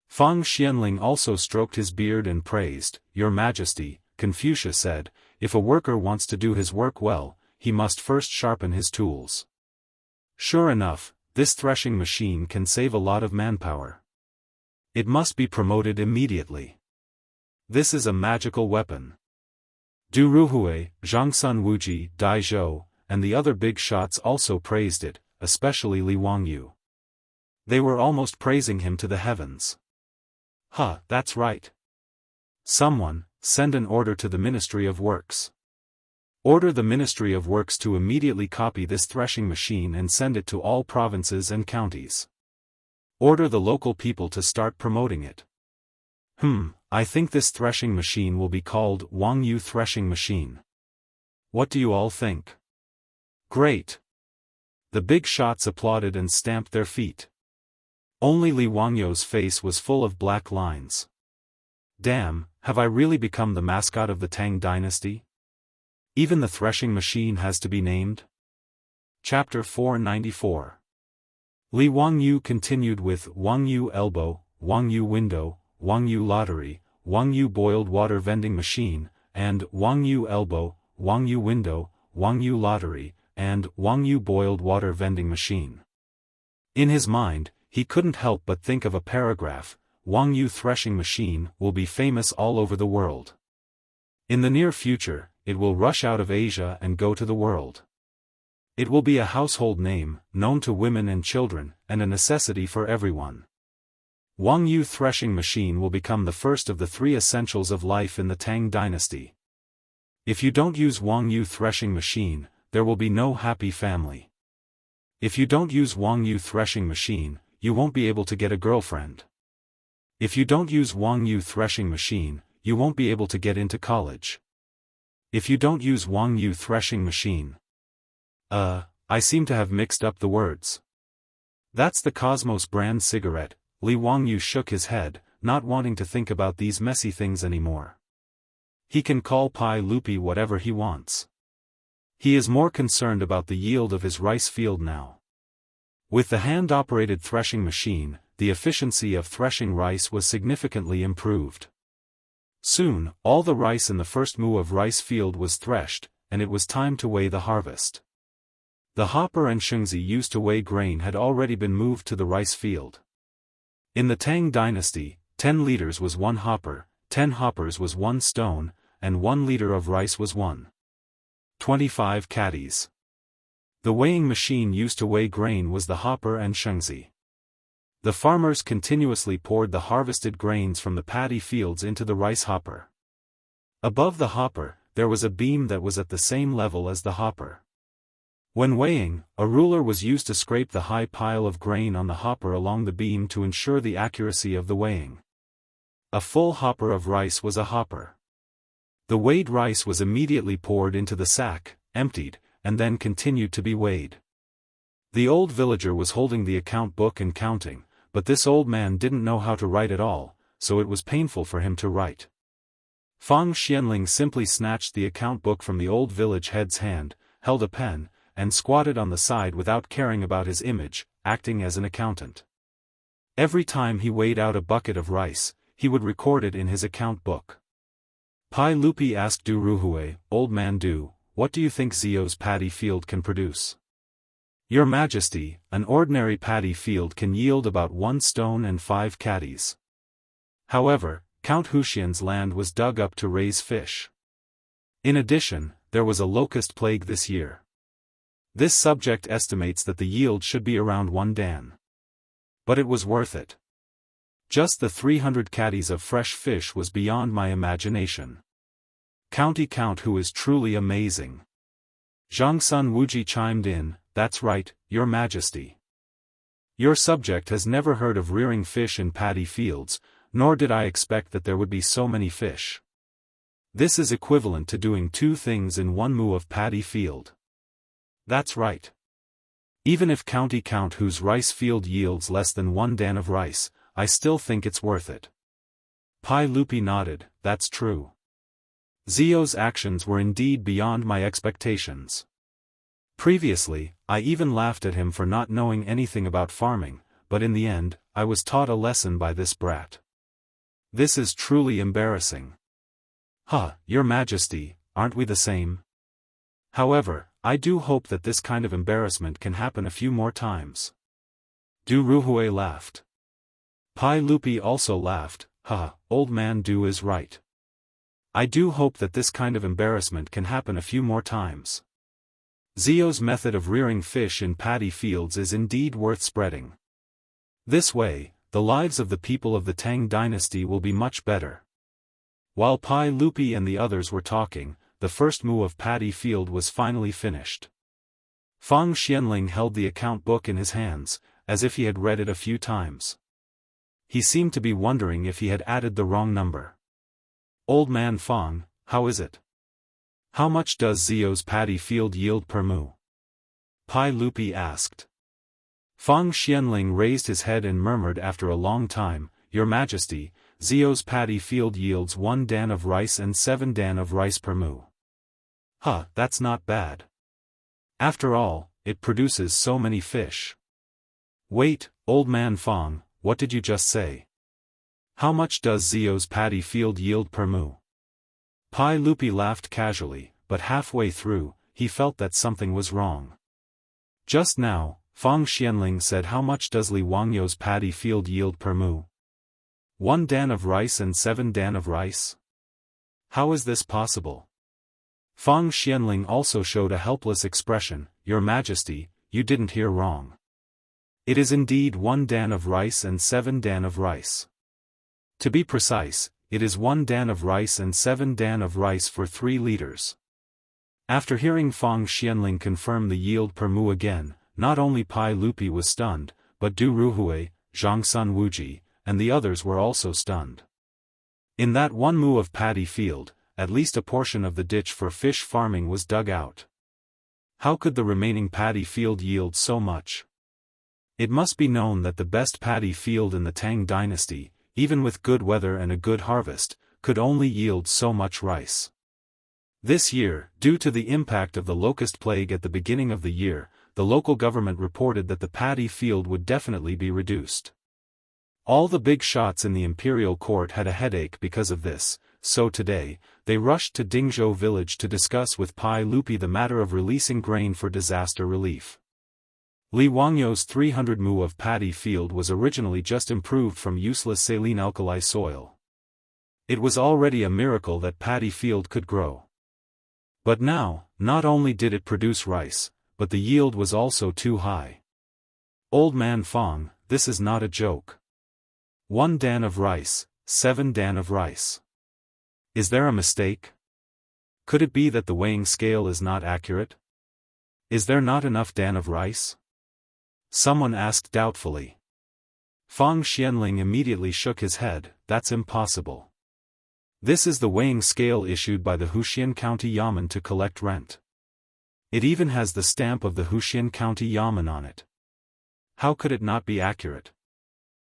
Fang Xianling also stroked his beard and praised, Your Majesty, Confucius said, if a worker wants to do his work well, he must first sharpen his tools. Sure enough, this threshing machine can save a lot of manpower. It must be promoted immediately. This is a magical weapon. Du Ruhui, Zhangsun Wuji, Dai Zhou, and the other big shots also praised it, especially Li Wangyu. They were almost praising him to the heavens. Huh, that's right. Someone, send an order to the Ministry of Works. Order the Ministry of Works to immediately copy this threshing machine and send it to all provinces and counties. Order the local people to start promoting it. I think this threshing machine will be called Wangyu Threshing Machine. What do you all think? Great. The big shots applauded and stamped their feet. Only Li Wangyu's face was full of black lines. Damn, have I really become the mascot of the Tang dynasty? Even the threshing machine has to be named? Chapter 494. Li Wangyu continued with Wangyu Elbow, Wangyu Window, Wangyu Lottery, Wangyu Boiled Water Vending Machine, and Wangyu Elbow, Wangyu Window, Wangyu Lottery, and Wangyu Boiled Water Vending Machine. In his mind, he couldn't help but think of a paragraph, Wangyu Threshing Machine will be famous all over the world. In the near future, it will rush out of Asia and go to the world. It will be a household name, known to women and children, and a necessity for everyone. Wangyu Threshing Machine will become the first of the 3 essentials of life in the Tang dynasty. If you don't use Wangyu Threshing Machine, there will be no happy family. If you don't use Wangyu Threshing Machine, you won't be able to get a girlfriend. If you don't use Wangyu Threshing Machine, you won't be able to get into college. If you don't use Wangyu Threshing Machine. I seem to have mixed up the words. That's the Cosmos brand cigarette. Li Wangyu shook his head, not wanting to think about these messy things anymore. He can call Pai Lupi whatever he wants. He is more concerned about the yield of his rice field now. With the hand-operated threshing machine, the efficiency of threshing rice was significantly improved. Soon, all the rice in the first mu of rice field was threshed, and it was time to weigh the harvest. The hopper and shengzi used to weigh grain had already been moved to the rice field. In the Tang dynasty, 10 liters was 1 hopper, 10 hoppers was 1 stone, and 1 liter of rice was 1.25 caddies. The weighing machine used to weigh grain was the hopper and shengzi. The farmers continuously poured the harvested grains from the paddy fields into the rice hopper. Above the hopper, there was a beam that was at the same level as the hopper. When weighing, a ruler was used to scrape the high pile of grain on the hopper along the beam to ensure the accuracy of the weighing. A full hopper of rice was a hopper. The weighed rice was immediately poured into the sack, emptied, and then continued to be weighed. The old villager was holding the account book and counting, but this old man didn't know how to write at all, so it was painful for him to write. Fang Xianling simply snatched the account book from the old village head's hand, held a pen, and squatted on the side without caring about his image, acting as an accountant. Every time he weighed out a bucket of rice, he would record it in his account book. Pai Lupi asked Du Ruhui, "Old man Du, what do you think Zio's paddy field can produce?" "Your Majesty, an ordinary paddy field can yield about 1 stone and 5 caddies. However, Count Huxian's land was dug up to raise fish. In addition, there was a locust plague this year. This subject estimates that the yield should be around 1 dan. But it was worth it. Just the 300 caddies of fresh fish was beyond my imagination. County Count who is truly amazing." Zhang Sun Wuji chimed in, "That's right, Your Majesty. Your subject has never heard of rearing fish in paddy fields, nor did I expect that there would be so many fish. This is equivalent to doing 2 things in 1 mu of paddy field." "That's right. Even if County Count whose rice field yields less than 1 dan of rice, I still think it's worth it." Pai Lupi nodded, "That's true. Zio's actions were indeed beyond my expectations. Previously, I even laughed at him for not knowing anything about farming, but in the end, I was taught a lesson by this brat. This is truly embarrassing." Your Majesty, aren't we the same? However, I do hope that this kind of embarrassment can happen a few more times." Du Ruhui laughed. Pai Lupi also laughed, Old man Du is right. I do hope that this kind of embarrassment can happen a few more times. Zio's method of rearing fish in paddy fields is indeed worth spreading. This way, the lives of the people of the Tang dynasty will be much better." While Pai Lupi and the others were talking, the first mu of paddy field was finally finished. Fang Xianling held the account book in his hands, as if he had read it a few times. He seemed to be wondering if he had added the wrong number. "Old man Fang, how is it? How much does Zio's paddy field yield per mu?" Pai Lupi asked. Fang Xianling raised his head and murmured after a long time, "Your Majesty, Zio's paddy field yields 1 dan of rice and 7 dan of rice per mu." That's not bad. After all, it produces so many fish." "Wait, old man Fang, what did you just say? How much does Zio's paddy field yield per mu?" Pai Lupi laughed casually, but halfway through, he felt that something was wrong. Just now, Fang Xianling said, "How much does Li Wangyo's paddy field yield per mu? 1 dan of rice and 7 dan of rice? How is this possible?" Fang Xianling also showed a helpless expression, "Your Majesty, you didn't hear wrong. It is indeed 1 dan of rice and 7 dan of rice. To be precise, it is 1 dan of rice and 7 dan of rice for 3 liters." After hearing Fang Xianling confirm the yield per mu again, not only Pai Lupi was stunned, but Du Ruhui, Zhang Sun Wuji, and the others were also stunned. In that 1 mu of paddy field, at least a portion of the ditch for fish farming was dug out. How could the remaining paddy field yield so much? It must be known that the best paddy field in the Tang dynasty, even with good weather and a good harvest, could only yield so much rice. This year, due to the impact of the locust plague at the beginning of the year, the local government reported that the paddy field would definitely be reduced. All the big shots in the imperial court had a headache because of this, so today, they rushed to Dingzhou village to discuss with Pai Lupi the matter of releasing grain for disaster relief. Li Wangyo's 300 mu of paddy field was originally just improved from useless saline alkali soil. It was already a miracle that paddy field could grow. But now, not only did it produce rice, but the yield was also too high. "Old man Fang, this is not a joke. 1 dan of rice, 7 dan of rice. Is there a mistake? Could it be that the weighing scale is not accurate?" Is there not enough dan of rice? Someone asked doubtfully. Fang Xianling immediately shook his head. That's impossible. This is the weighing scale issued by the Huxian County Yamen to collect rent. It even has the stamp of the Huxian County Yamen on it. How could it not be accurate?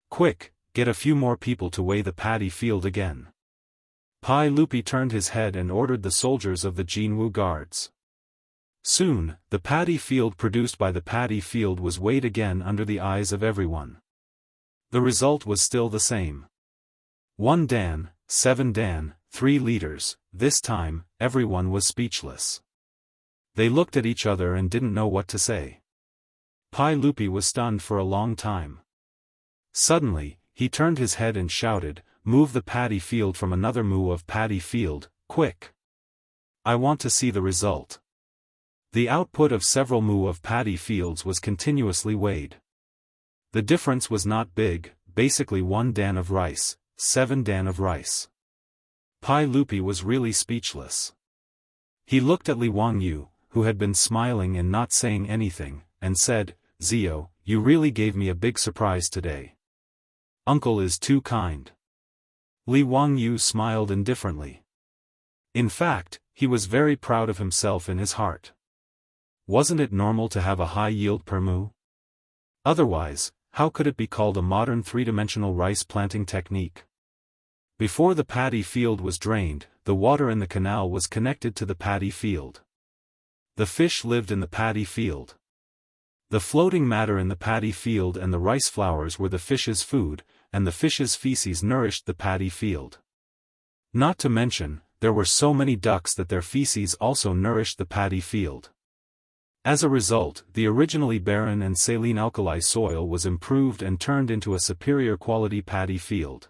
Quick, get a few more people to weigh the paddy field again. Pai Lupi turned his head and ordered the soldiers of the Jianghu guards. Soon, the paddy field produced by the paddy field was weighed again under the eyes of everyone. The result was still the same. 1 dan, 7 dan, 3 liters. This time, everyone was speechless. They looked at each other and didn't know what to say. Pai Lupi was stunned for a long time. Suddenly, he turned his head and shouted, "Move the paddy field from another mu of paddy field, quick! I want to see the result." The output of several mu of paddy fields was continuously weighed. The difference was not big, basically 1 dan of rice, 7 dan of rice. Pai Lupi was really speechless. He looked at Li Wangyu, who had been smiling and not saying anything, and said, "Zio, you really gave me a big surprise today. Uncle is too kind." Li Wangyu smiled indifferently. In fact, he was very proud of himself in his heart. Wasn't it normal to have a high yield per mu? Otherwise, how could it be called a modern three-dimensional rice planting technique? Before the paddy field was drained, the water in the canal was connected to the paddy field. The fish lived in the paddy field. The floating matter in the paddy field and the rice flowers were the fish's food, and the fish's feces nourished the paddy field. Not to mention, there were so many ducks that their feces also nourished the paddy field. As a result, the originally barren and saline alkali soil was improved and turned into a superior quality paddy field.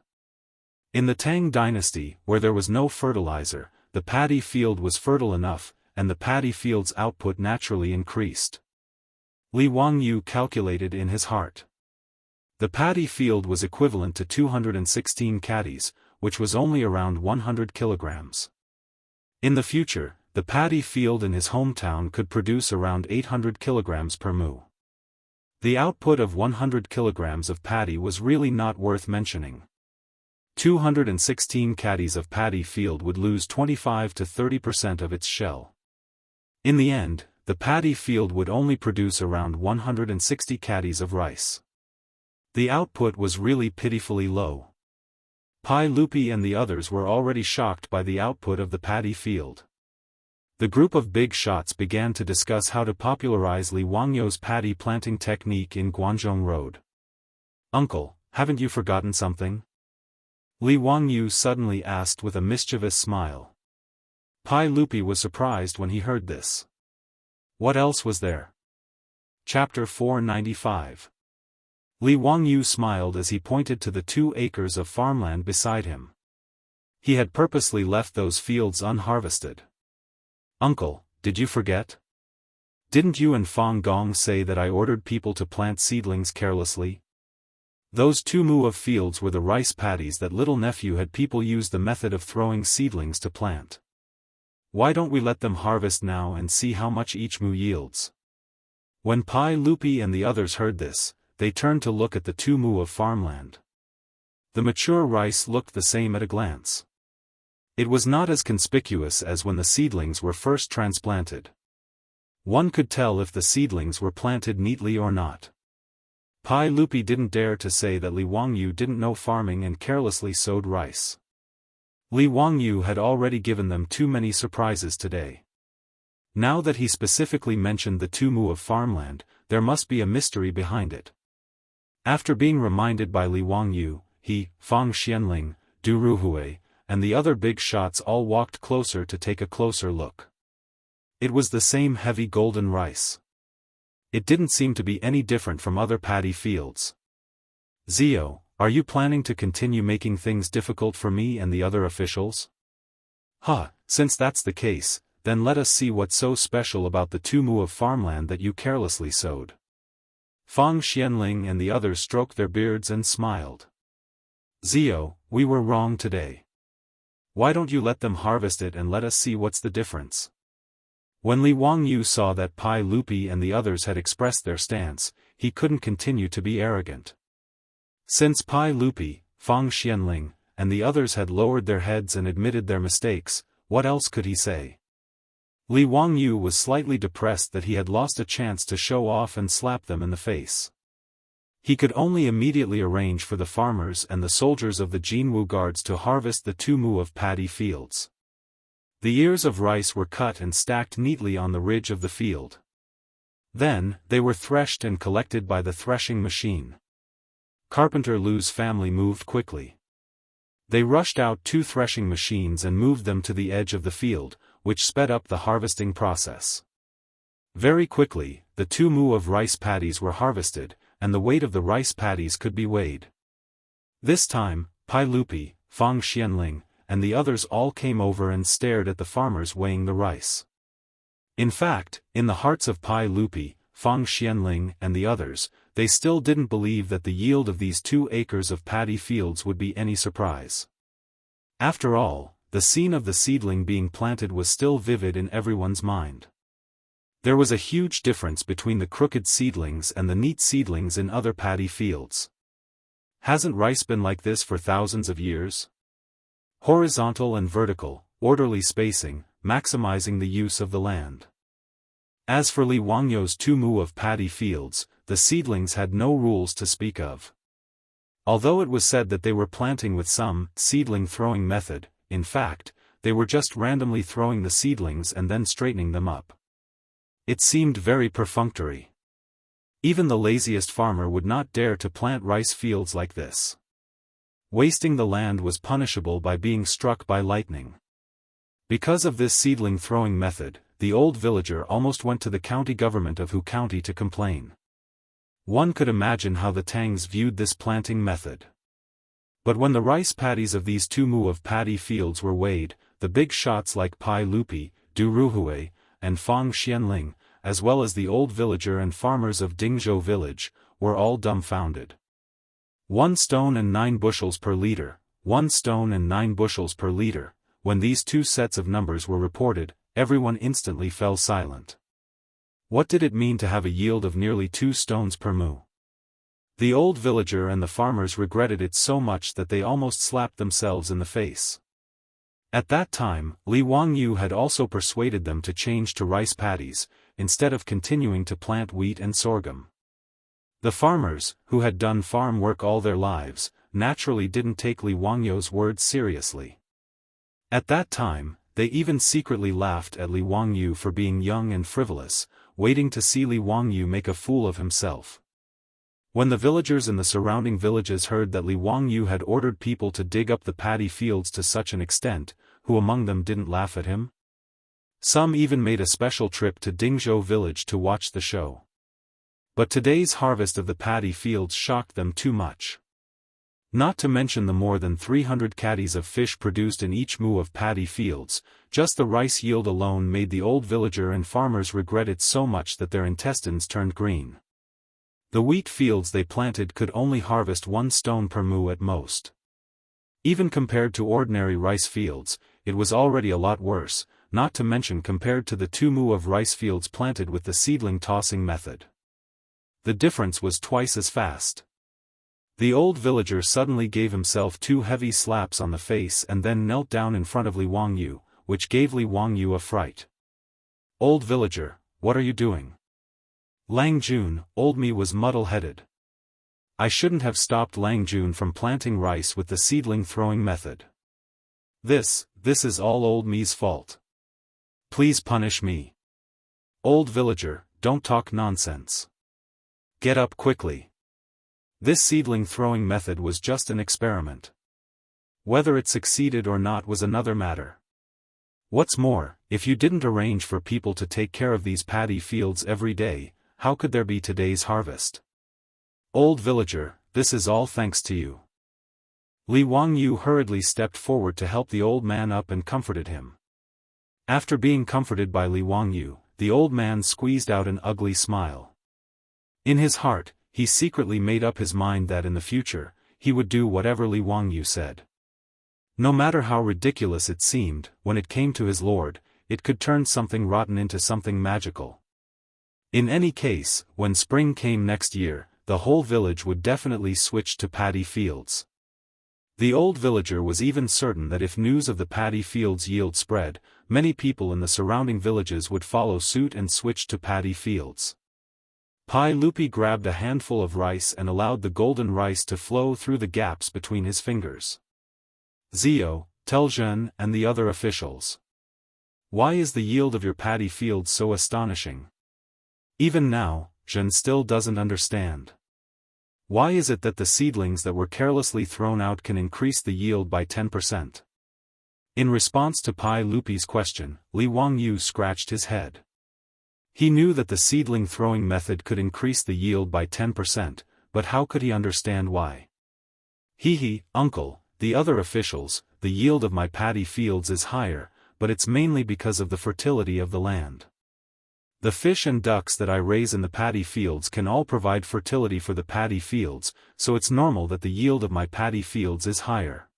In the Tang dynasty, where there was no fertilizer, the paddy field was fertile enough, and the paddy field's output naturally increased. Li Wangyu calculated in his heart. The paddy field was equivalent to 216 caddies, which was only around 100 kilograms. In the future, the paddy field in his hometown could produce around 800 kilograms per mu. The output of 100 kilograms of paddy was really not worth mentioning. 216 caddies of paddy field would lose 25 to 30% of its shell. In the end, the paddy field would only produce around 160 caddies of rice. The output was really pitifully low. Pai Lupi and the others were already shocked by the output of the paddy field. The group of big shots began to discuss how to popularize Li Wangyu's paddy planting technique in Guanzhong Road. "Uncle, haven't you forgotten something?" Li Wangyu suddenly asked with a mischievous smile. Pai Lupi was surprised when he heard this. What else was there? Chapter 495. Li Wangyu smiled as he pointed to the 2 acres of farmland beside him. He had purposely left those fields unharvested. "Uncle, did you forget? Didn't you and Fang Gong say that I ordered people to plant seedlings carelessly? Those 2 mu of fields were the rice paddies that little nephew had people use the method of throwing seedlings to plant. Why don't we let them harvest now and see how much each mu yields?" When Pai Lupi and the others heard this, they turned to look at the 2 mu of farmland. The mature rice looked the same at a glance. It was not as conspicuous as when the seedlings were first transplanted. One could tell if the seedlings were planted neatly or not. Pai Lupi didn't dare to say that Li Wangyu didn't know farming and carelessly sowed rice. Li Wangyu had already given them too many surprises today. Now that he specifically mentioned the 2 mu of farmland, there must be a mystery behind it. After being reminded by Li Wangyu, he, Fang Xianling, Du Ruhui, and the other big shots all walked closer to take a closer look. It was the same heavy golden rice. It didn't seem to be any different from other paddy fields. "Zio, are you planning to continue making things difficult for me and the other officials?" Since that's the case, then let us see what's so special about the 2 mu of farmland that you carelessly sowed. Fang Xianling and the others stroked their beards and smiled. "Zio, we were wrong today. Why don't you let them harvest it and let us see what's the difference?" When Li Wangyu saw that Pai Lupi and the others had expressed their stance, he couldn't continue to be arrogant. Since Pai Lupi, Fang Xianling, and the others had lowered their heads and admitted their mistakes, what else could he say? Li Wangyu was slightly depressed that he had lost a chance to show off and slap them in the face. He could only immediately arrange for the farmers and the soldiers of the Jianghu guards to harvest the 2 mu of paddy fields. The ears of rice were cut and stacked neatly on the ridge of the field. Then, they were threshed and collected by the threshing machine. Carpenter Lu's family moved quickly. They rushed out 2 threshing machines and moved them to the edge of the field, which sped up the harvesting process. Very quickly, the 2 mu of rice paddies were harvested, and the weight of the rice paddies could be weighed. This time, Pai Lupi, Fang Xianling, and the others all came over and stared at the farmers weighing the rice. In fact, in the hearts of Pai Lupi, Fang Xianling and the others, they still didn't believe that the yield of these 2 acres of paddy fields would be any surprise. After all, the scene of the seedling being planted was still vivid in everyone's mind. There was a huge difference between the crooked seedlings and the neat seedlings in other paddy fields. Hasn't rice been like this for thousands of years? Horizontal and vertical, orderly spacing, maximizing the use of the land. As for Li Wangyu's 2 mu of paddy fields, the seedlings had no rules to speak of. Although it was said that they were planting with some seedling throwing method, in fact, they were just randomly throwing the seedlings and then straightening them up. It seemed very perfunctory. Even the laziest farmer would not dare to plant rice fields like this. Wasting the land was punishable by being struck by lightning. Because of this seedling throwing method, the old villager almost went to the county government of Hu County to complain. One could imagine how the Tangs viewed this planting method. But when the rice paddies of these 2 mu of paddy fields were weighed, the big shots like Pai Lupi, Du Ruhui, and Fang Xianling, as well as the old villager and farmers of Dingzhou village, were all dumbfounded. 1 stone and 9 bushels per liter, 1 stone and 9 bushels per liter. When these 2 sets of numbers were reported, everyone instantly fell silent. What did it mean to have a yield of nearly 2 stones per mu? The old villager and the farmers regretted it so much that they almost slapped themselves in the face. At that time, Li Wangyu had also persuaded them to change to rice paddies, instead of continuing to plant wheat and sorghum. The farmers, who had done farm work all their lives, naturally didn't take Li Wangyu's words seriously. At that time, they even secretly laughed at Li Wangyu for being young and frivolous, waiting to see Li Wangyu make a fool of himself. When the villagers in the surrounding villages heard that Li Wangyu had ordered people to dig up the paddy fields to such an extent, who among them didn't laugh at him? Some even made a special trip to Dingzhou village to watch the show. But today's harvest of the paddy fields shocked them too much. Not to mention the more than 300 caddies of fish produced in each mu of paddy fields, just the rice yield alone made the old villager and farmers regret it so much that their intestines turned green. The wheat fields they planted could only harvest 1 stone per mu at most. Even compared to ordinary rice fields, it was already a lot worse, not to mention compared to the 2 mu of rice fields planted with the seedling tossing method. The difference was twice as fast. The old villager suddenly gave himself 2 heavy slaps on the face and then knelt down in front of Li Wangyu, which gave Li Wangyu a fright. "Old villager, what are you doing?" Lang Jun, old me, was muddle-headed. I shouldn't have stopped Lang Jun from planting rice with the seedling throwing method. This is all old me's fault. Please punish me. Old villager, don't talk nonsense. Get up quickly. This seedling throwing method was just an experiment. Whether it succeeded or not was another matter. What's more, if you didn't arrange for people to take care of these paddy fields every day, how could there be today's harvest? Old villager, this is all thanks to you. Li Wangyu hurriedly stepped forward to help the old man up and comforted him. After being comforted by Li Wangyu, the old man squeezed out an ugly smile. In his heart, he secretly made up his mind that in the future, he would do whatever Li Wangyu said. No matter how ridiculous it seemed, when it came to his lord, it could turn something rotten into something magical. In any case, when spring came next year, the whole village would definitely switch to paddy fields. The old villager was even certain that if news of the paddy fields yield spread, many people in the surrounding villages would follow suit and switch to paddy fields. Pai Lupi grabbed a handful of rice and allowed the golden rice to flow through the gaps between his fingers. Zio, tell Zhen and the other officials. Why is the yield of your paddy fields so astonishing? Even now, Zhen still doesn't understand. Why is it that the seedlings that were carelessly thrown out can increase the yield by 10%? In response to Pai Lupi's question, Li Wangyu scratched his head. He knew that the seedling throwing method could increase the yield by 10%, but how could he understand why? Hee, uncle, the other officials, the yield of my paddy fields is higher, but it's mainly because of the fertility of the land. The fish and ducks that I raise in the paddy fields can all provide fertility for the paddy fields, so it's normal that the yield of my paddy fields is higher.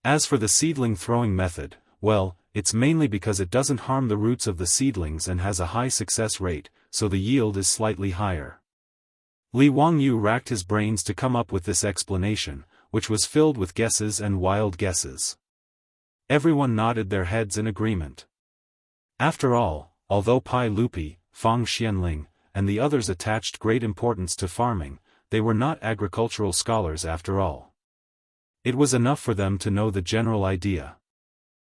As for the seedling throwing method, well, it's mainly because it doesn't harm the roots of the seedlings and has a high success rate, so the yield is slightly higher. Li Wangyu racked his brains to come up with this explanation, which was filled with guesses and wild guesses. Everyone nodded their heads in agreement. After all, although Pai Lupi, Fang Xianling, and the others attached great importance to farming, they were not agricultural scholars after all. It was enough for them to know the general idea.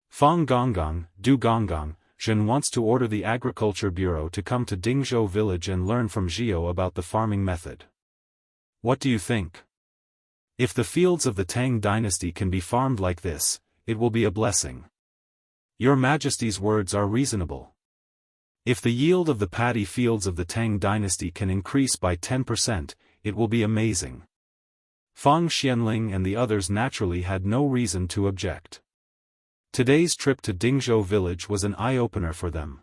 Fang Gonggong, Du Gonggong, Zhen wants to order the Agriculture Bureau to come to Dingzhou village and learn from Zhio about the farming method. What do you think? If the fields of the Tang dynasty can be farmed like this, it will be a blessing. Your Majesty's words are reasonable. If the yield of the paddy fields of the Tang dynasty can increase by 10%, it will be amazing. Fang Xianling and the others naturally had no reason to object. Today's trip to Dingzhou village was an eye-opener for them.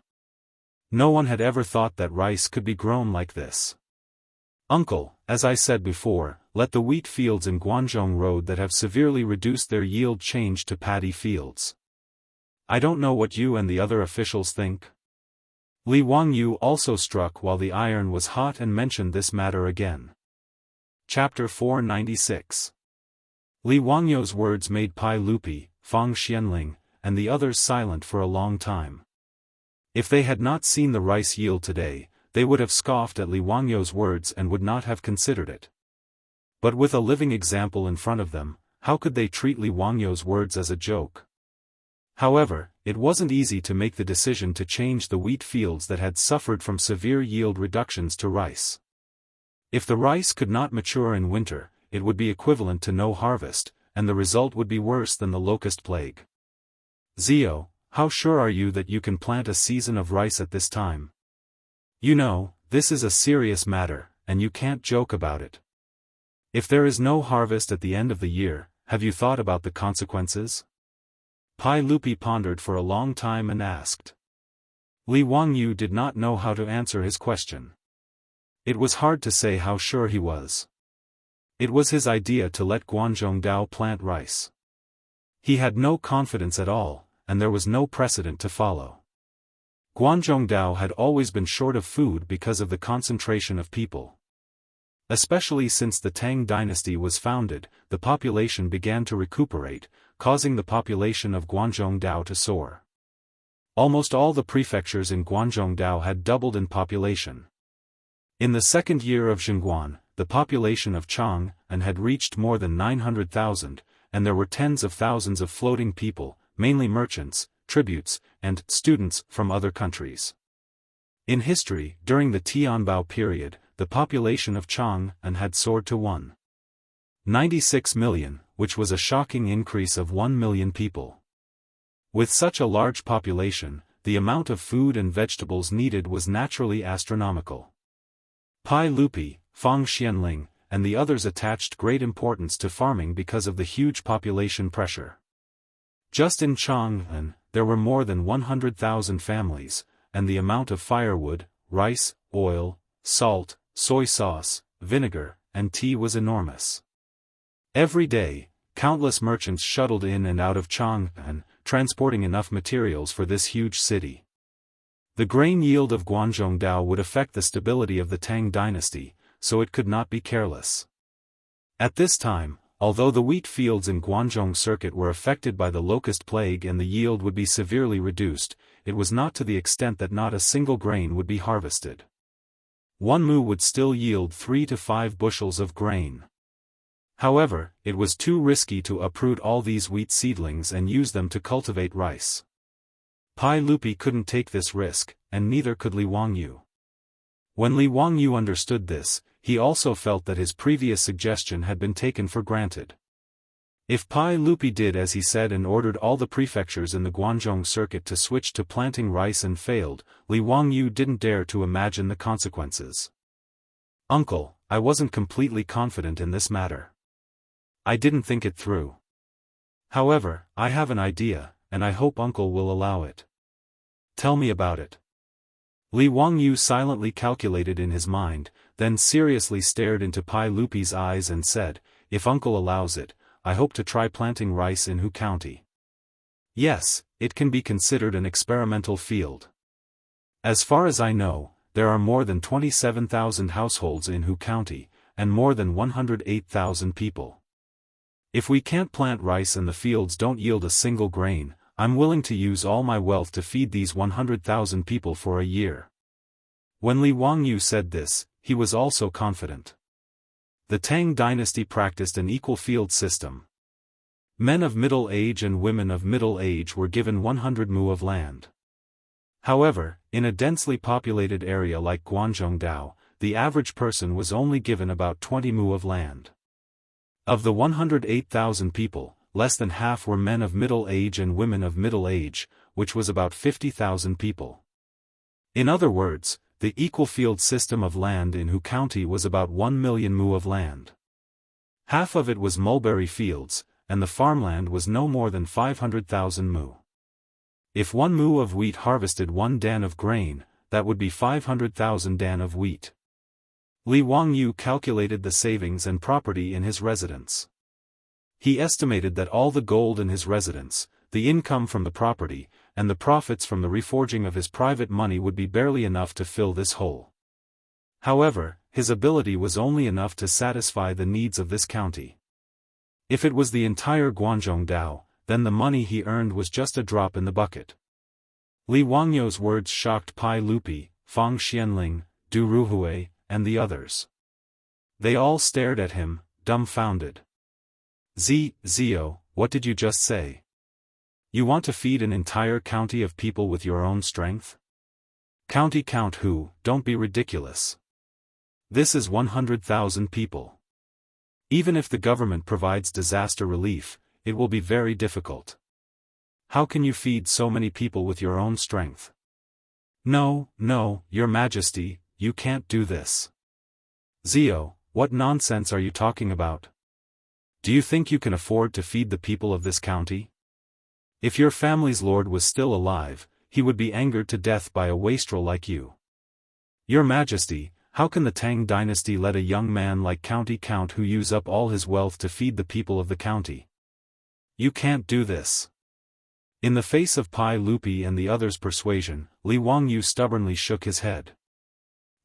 No one had ever thought that rice could be grown like this. Uncle, as I said before, let the wheat fields in Guanzhong Road that have severely reduced their yield change to paddy fields. I don't know what you and the other officials think. Li Wangyu also struck while the iron was hot and mentioned this matter again. Chapter 496. Li Wangyu's words made Pai Lupi, Fang Xianling, and the others silent for a long time. If they had not seen the rice yield today, they would have scoffed at Li Wangyu's words and would not have considered it. But with a living example in front of them, how could they treat Li Wangyu's words as a joke? However, it wasn't easy to make the decision to change the wheat fields that had suffered from severe yield reductions to rice. If the rice could not mature in winter, it would be equivalent to no harvest, and the result would be worse than the locust plague. Zio, how sure are you that you can plant a season of rice at this time? You know, this is a serious matter, and you can't joke about it. If there is no harvest at the end of the year, have you thought about the consequences? Pai Lupi pondered for a long time and asked. Li Wangyu did not know how to answer his question. It was hard to say how sure he was. It was his idea to let Guanzhong Dao plant rice. He had no confidence at all, and there was no precedent to follow. Guanzhong Dao had always been short of food because of the concentration of people. Especially since the Tang dynasty was founded, the population began to recuperate, causing the population of Guanzhong Dao to soar. Almost all the prefectures in Guanzhong Dao had doubled in population. In the second year of Zhengguan, the population of Chang'an had reached more than 900,000, and there were tens of thousands of floating people, mainly merchants, tributes, and students from other countries. In history, during the Tianbao period, the population of Chang'an had soared to 1.96 million, which was a shocking increase of 1 million people. With such a large population, the amount of food and vegetables needed was naturally astronomical. Pai Lupi, Fang Xianling, and the others attached great importance to farming because of the huge population pressure. Just in Chang'an, there were more than 100,000 families, and the amount of firewood, rice, oil, salt, soy sauce, vinegar, and tea was enormous. Every day, countless merchants shuttled in and out of Chang'an, transporting enough materials for this huge city. The grain yield of Guangzhou would affect the stability of the Tang dynasty, so it could not be careless. At this time, although the wheat fields in Guangzhou circuit were affected by the locust plague and the yield would be severely reduced, it was not to the extent that not a single grain would be harvested. One mu would still yield 3 to 5 bushels of grain. However, it was too risky to uproot all these wheat seedlings and use them to cultivate rice. Pai Lupi couldn't take this risk, and neither could Li Wangyu. When Li Wangyu understood this, he also felt that his previous suggestion had been taken for granted. If Pai Lupi did as he said and ordered all the prefectures in the Guangzhou circuit to switch to planting rice and failed, Li Wangyu didn't dare to imagine the consequences. "Uncle, I wasn't completely confident in this matter. I didn't think it through. However, I have an idea, and I hope Uncle will allow it. Tell me about it." Li Wangyu silently calculated in his mind, then seriously stared into Pai Lupi's eyes and said, "If Uncle allows it, I hope to try planting rice in Hu County. Yes, it can be considered an experimental field. As far as I know, there are more than 27,000 households in Hu County, and more than 108,000 people. If we can't plant rice and the fields don't yield a single grain, I'm willing to use all my wealth to feed these 100,000 people for a year." When Li Wangyu said this, he was also confident. The Tang dynasty practiced an equal field system. Men of middle age and women of middle age were given 100 mu of land. However, in a densely populated area like Guangzhou, the average person was only given about 20 mu of land. Of the 108,000 people, less than half were men of middle age and women of middle age, which was about 50,000 people. In other words, the equal field system of land in Hu County was about 1 million mu of land. Half of it was mulberry fields, and the farmland was no more than 500,000 mu. If 1 mu of wheat harvested 1 dan of grain, that would be 500,000 dan of wheat. Li Wangyu calculated the savings and property in his residence. He estimated that all the gold in his residence, the income from the property, and the profits from the reforging of his private money would be barely enough to fill this hole. However, his ability was only enough to satisfy the needs of this county. If it was the entire Guangzhou, then the money he earned was just a drop in the bucket. Li Wangyu's words shocked Pai Lupi, Fang Xianling, Du Ruhui, and the others. They all stared at him, dumbfounded. Zio, what did you just say? You want to feed an entire county of people with your own strength? County count who, don't be ridiculous. This is 100,000 people. Even if the government provides disaster relief, it will be very difficult. How can you feed so many people with your own strength? No, Your Majesty, you can't do this. Zio, what nonsense are you talking about? Do you think you can afford to feed the people of this county? If your family's lord was still alive, he would be angered to death by a wastrel like you. Your Majesty, how can the Tang dynasty let a young man like County Count who use up all his wealth to feed the people of the county? You can't do this. In the face of Pai Lupi and the others' persuasion, Li Wangyu stubbornly shook his head.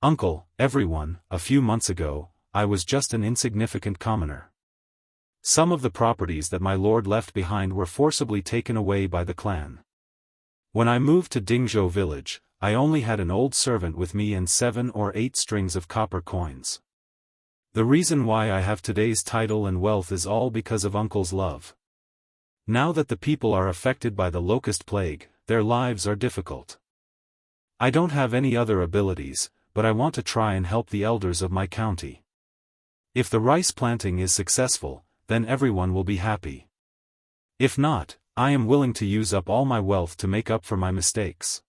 Uncle, everyone, a few months ago, I was just an insignificant commoner. Some of the properties that my lord left behind were forcibly taken away by the clan. When I moved to Dingzhou village, I only had an old servant with me and 7 or 8 strings of copper coins. The reason why I have today's title and wealth is all because of Uncle's love. Now that the people are affected by the locust plague, their lives are difficult. I don't have any other abilities, but I want to try and help the elders of my county. If the rice planting is successful, then everyone will be happy. If not, I am willing to use up all my wealth to make up for my mistakes.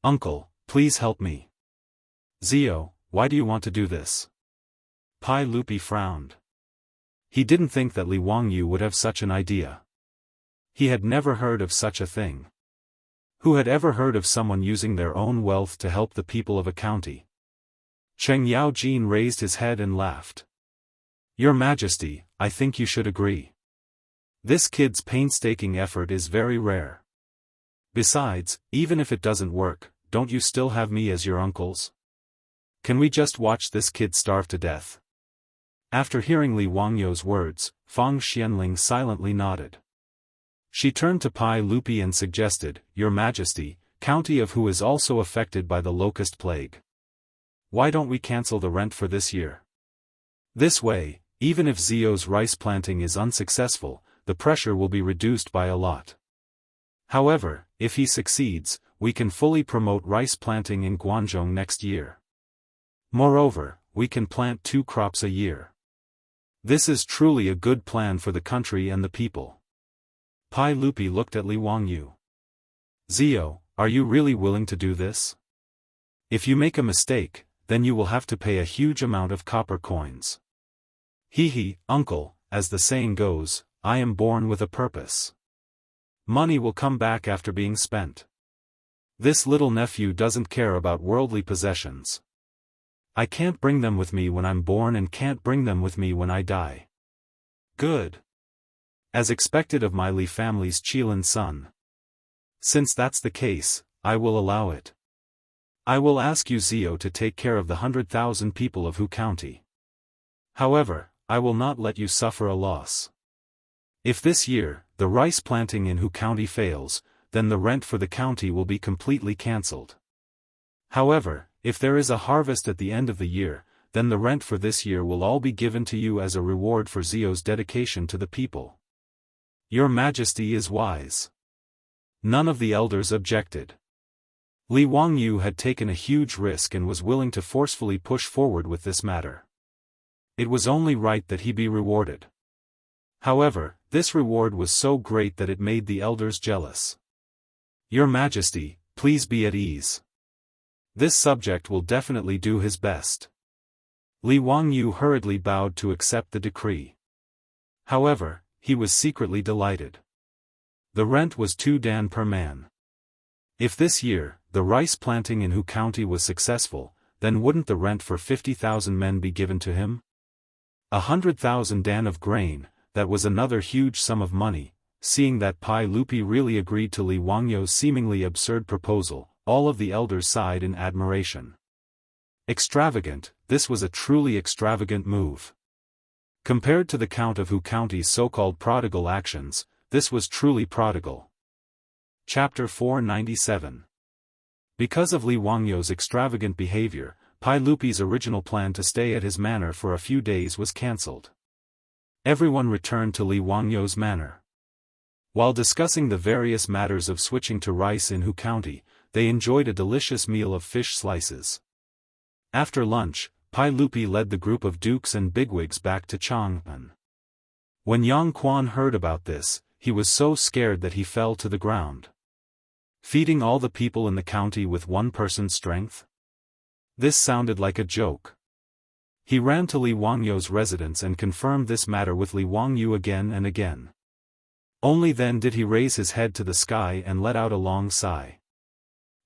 Uncle, please help me. Zio, why do you want to do this? Pai Lupi frowned. He didn't think that Li Wangyu would have such an idea. He had never heard of such a thing. Who had ever heard of someone using their own wealth to help the people of a county? Cheng Yaojin raised his head and laughed. Your Majesty, I think you should agree. This kid's painstaking effort is very rare. Besides, even if it doesn't work, don't you still have me as your uncles? Can we just watch this kid starve to death? After hearing Li Wangyou's words, Fang Xianling silently nodded. She turned to Pai Lupi and suggested, Your Majesty, county of Hu is also affected by the locust plague. Why don't we cancel the rent for this year? This way, even if Zio's rice planting is unsuccessful, the pressure will be reduced by a lot. However, if he succeeds, we can fully promote rice planting in Guangzhou next year. Moreover, we can plant 2 crops a year. This is truly a good plan for the country and the people. Pai Lupi looked at Li Wangyou. Zio, are you really willing to do this? If you make a mistake, then you will have to pay a huge amount of copper coins. Hee, uncle, as the saying goes, I am born with a purpose. Money will come back after being spent. This little nephew doesn't care about worldly possessions. I can't bring them with me when I'm born and can't bring them with me when I die. Good. As expected of my Li family's Qilin son. Since that's the case, I will allow it. I will ask you Zio to take care of the 100,000 people of Hu County. However, I will not let you suffer a loss. If this year, the rice planting in Hu County fails, then the rent for the county will be completely cancelled. However, if there is a harvest at the end of the year, then the rent for this year will all be given to you as a reward for Zio's dedication to the people. Your Majesty is wise. None of the elders objected. Li Wangyou had taken a huge risk and was willing to forcefully push forward with this matter. It was only right that he be rewarded. However, this reward was so great that it made the elders jealous. Your Majesty, please be at ease. This subject will definitely do his best. Li Wangyou hurriedly bowed to accept the decree. However, he was secretly delighted. The rent was 2 dan per man. If this year, the rice planting in Hu County was successful, then wouldn't the rent for 50,000 men be given to him? 100,000 dan of grain, that was another huge sum of money. Seeing that Pai Lupi really agreed to Li Wangyou's seemingly absurd proposal, all of the elders sighed in admiration. Extravagant, this was a truly extravagant move. Compared to the Count of Hu County's so-called prodigal actions, this was truly prodigal. Chapter 497. Because of Li Wangyou's extravagant behavior, Pai Lupi's original plan to stay at his manor for a few days was cancelled. Everyone returned to Li Wangyou's manor. While discussing the various matters of switching to rice in Hu County, they enjoyed a delicious meal of fish slices. After lunch, Pai Lupi led the group of dukes and bigwigs back to Chang'an. When Yang Quan heard about this, he was so scared that he fell to the ground. Feeding all the people in the county with one person's strength? This sounded like a joke. He ran to Li Wangyou's residence and confirmed this matter with Li Wangyou again and again. Only then did he raise his head to the sky and let out a long sigh.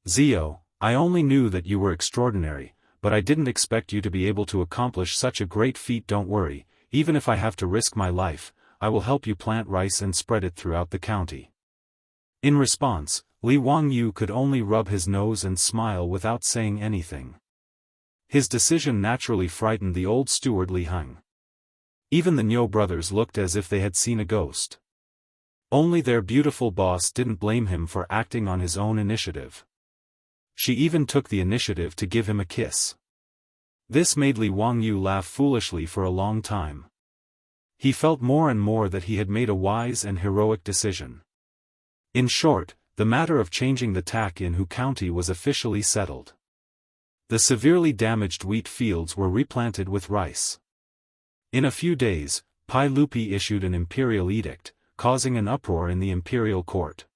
Zio, I only knew that you were extraordinary, but I didn't expect you to be able to accomplish such a great feat. Don't worry, even if I have to risk my life, I will help you plant rice and spread it throughout the county. In response, Li Wangyou could only rub his nose and smile without saying anything. His decision naturally frightened the old steward Li Heng. Even the Niu brothers looked as if they had seen a ghost. Only their beautiful boss didn't blame him for acting on his own initiative. She even took the initiative to give him a kiss. This made Li Wangyou laugh foolishly for a long time. He felt more and more that he had made a wise and heroic decision. In short, the matter of changing the tack in Hu County was officially settled. The severely damaged wheat fields were replanted with rice. In a few days, Pai Lupi issued an imperial edict, causing an uproar in the imperial court.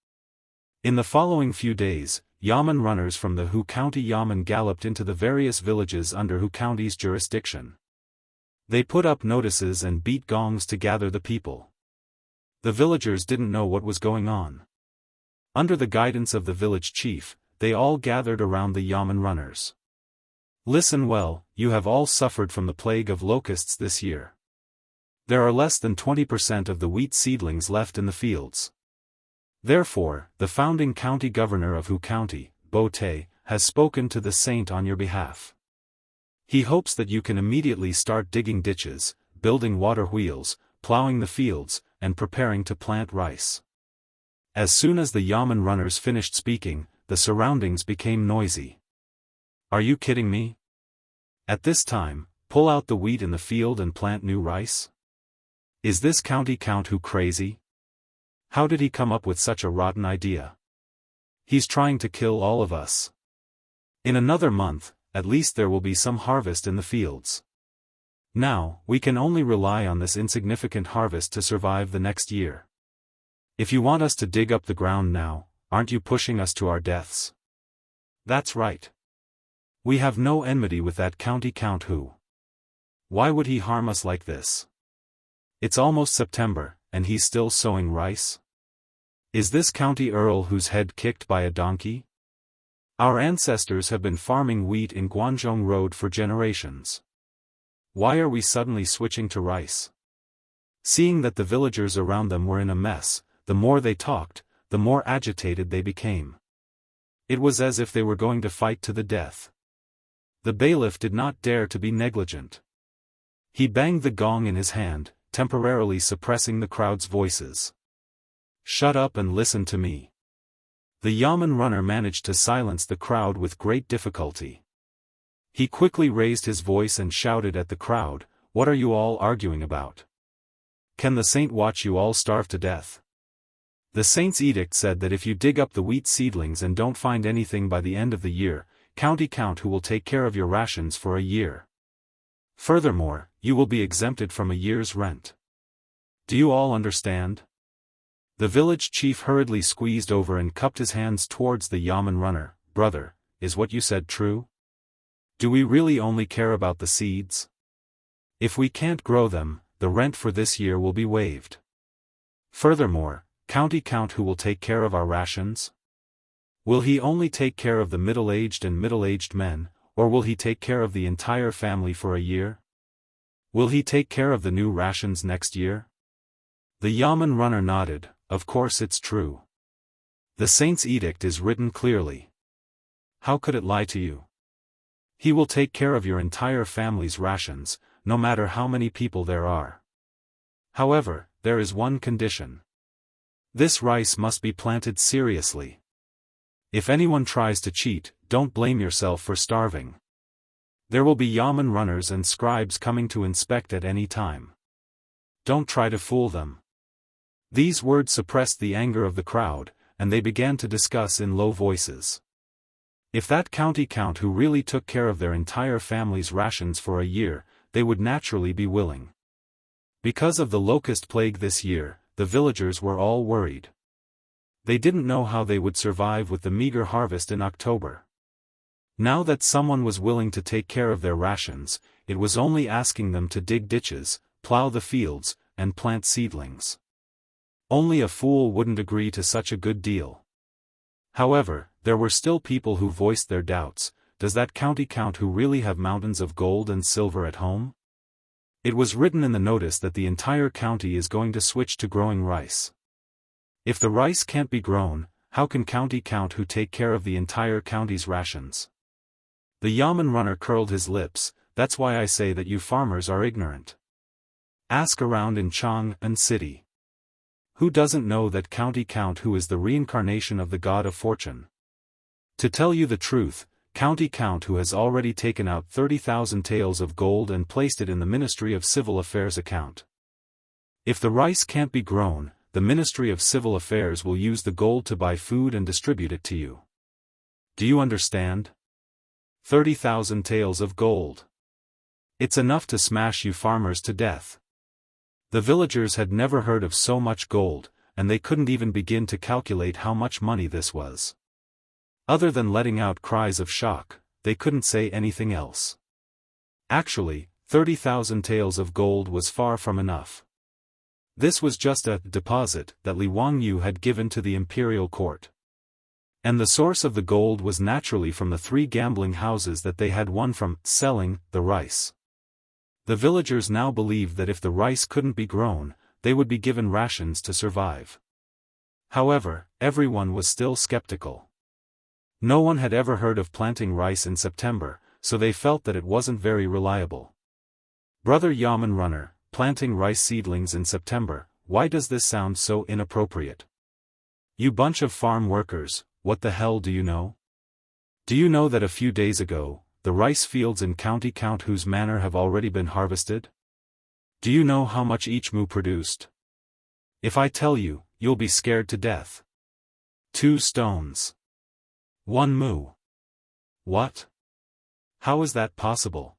In the following few days, Yamen runners from the Hu County Yamen galloped into the various villages under Hu County's jurisdiction. They put up notices and beat gongs to gather the people. The villagers didn't know what was going on. Under the guidance of the village chief, they all gathered around the Yamen runners. Listen well, you have all suffered from the plague of locusts this year. There are less than 20% of the wheat seedlings left in the fields. Therefore, the founding county governor of Hu County, Bo Te, has spoken to the saint on your behalf. He hopes that you can immediately start digging ditches, building water wheels, plowing the fields, and preparing to plant rice. As soon as the Yamen runners finished speaking, the surroundings became noisy. Are you kidding me? At this time, pull out the wheat in the field and plant new rice? Is this county Count Hu crazy? How did he come up with such a rotten idea? He's trying to kill all of us. In another month, at least there will be some harvest in the fields. Now, we can only rely on this insignificant harvest to survive the next year. If you want us to dig up the ground now, aren't you pushing us to our deaths? That's right. We have no enmity with that county Count Hu. Why would he harm us like this? It's almost September, and he's still sowing rice? Is this county earl whose head kicked by a donkey? Our ancestors have been farming wheat in Guanzhong Road for generations. Why are we suddenly switching to rice? Seeing that the villagers around them were in a mess, the more they talked, the more agitated they became. It was as if they were going to fight to the death. The bailiff did not dare to be negligent. He banged the gong in his hand, temporarily suppressing the crowd's voices. Shut up and listen to me. The Yamen runner managed to silence the crowd with great difficulty. He quickly raised his voice and shouted at the crowd, "What are you all arguing about? Can the saint watch you all starve to death?" The saint's edict said that if you dig up the wheat seedlings and don't find anything by the end of the year, County Count Hu will take care of your rations for a year. Furthermore, you will be exempted from a year's rent. Do you all understand? The village chief hurriedly squeezed over and cupped his hands towards the Yamen runner. Brother, is what you said true? Do we really only care about the seeds? If we can't grow them, the rent for this year will be waived. Furthermore, County Count Hu will take care of our rations? Will he only take care of the middle-aged and middle-aged men, or will he take care of the entire family for a year? Will he take care of the new rations next year? The Yamen runner nodded. Of course it's true. The saint's edict is written clearly. How could it lie to you? He will take care of your entire family's rations, no matter how many people there are. However, there is one condition. This rice must be planted seriously. If anyone tries to cheat, don't blame yourself for starving. There will be Yamen runners and scribes coming to inspect at any time. Don't try to fool them. These words suppressed the anger of the crowd, and they began to discuss in low voices. If that county Count Hu really took care of their entire family's rations for a year, they would naturally be willing. Because of the locust plague this year, the villagers were all worried. They didn't know how they would survive with the meager harvest in October. Now that someone was willing to take care of their rations, it was only asking them to dig ditches, plow the fields, and plant seedlings. Only a fool wouldn't agree to such a good deal. However, there were still people who voiced their doubts. Does that county Count Hu really have mountains of gold and silver at home? It was written in the notice that the entire county is going to switch to growing rice. If the rice can't be grown, how can County Count Hu take care of the entire county's rations? The Yamen runner curled his lips. That's why I say that you farmers are ignorant. Ask around in Chang'an City. Who doesn't know that County Count Hu is the reincarnation of the god of fortune? To tell you the truth, County Count Hu has already taken out 30,000 taels of gold and placed it in the Ministry of Civil Affairs account. If the rice can't be grown, the Ministry of Civil Affairs will use the gold to buy food and distribute it to you. Do you understand? 30,000 taels of gold. It's enough to smash you farmers to death. The villagers had never heard of so much gold, and they couldn't even begin to calculate how much money this was. Other than letting out cries of shock, they couldn't say anything else. Actually, 30,000 taels of gold was far from enough. This was just a deposit that Li Wangyu had given to the imperial court. And the source of the gold was naturally from the 3 gambling houses that they had won from selling the rice. The villagers now believed that if the rice couldn't be grown, they would be given rations to survive. However, everyone was still skeptical. No one had ever heard of planting rice in September, so they felt that it wasn't very reliable. Brother Yaman Runner, planting rice seedlings in September, why does this sound so inappropriate? You bunch of farm workers, what the hell do you know? Do you know that a few days ago, the rice fields in County Count whose manor have already been harvested? Do you know how much each moo produced? If I tell you, you'll be scared to death. 2 stones. 1 moo. What? How is that possible?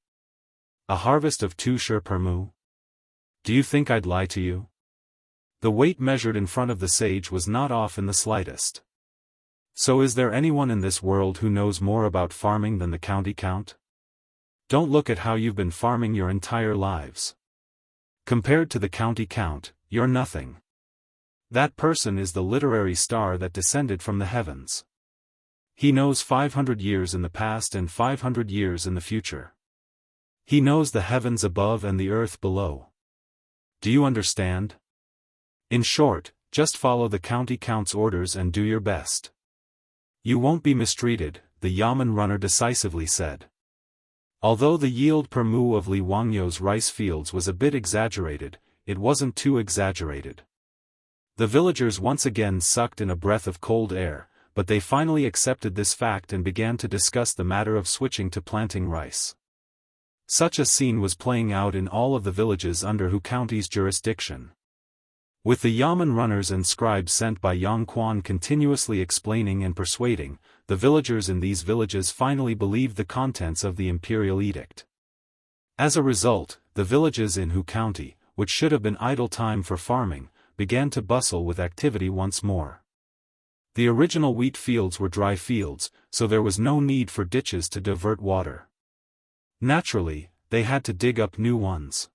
A harvest of 2 shur per moo? Do you think I'd lie to you? The weight measured in front of the sage was not off in the slightest. So is there anyone in this world who knows more about farming than the county count? Don't look at how you've been farming your entire lives. Compared to the county count, you're nothing. That person is the literary star that descended from the heavens. He knows 500 years in the past and 500 years in the future. He knows the heavens above and the earth below. Do you understand? In short, just follow the county count's orders and do your best. You won't be mistreated, the Yaman Runner decisively said. Although the yield per moo of Li Wangyou's rice fields was a bit exaggerated, it wasn't too exaggerated. The villagers once again sucked in a breath of cold air, but they finally accepted this fact and began to discuss the matter of switching to planting rice. Such a scene was playing out in all of the villages under Hu County's jurisdiction. With the Yaman runners and scribes sent by Yang Quan continuously explaining and persuading, the villagers in these villages finally believed the contents of the imperial edict. As a result, the villages in Hu County, which should have been idle time for farming, began to bustle with activity once more. The original wheat fields were dry fields, so there was no need for ditches to divert water. Naturally, they had to dig up new ones.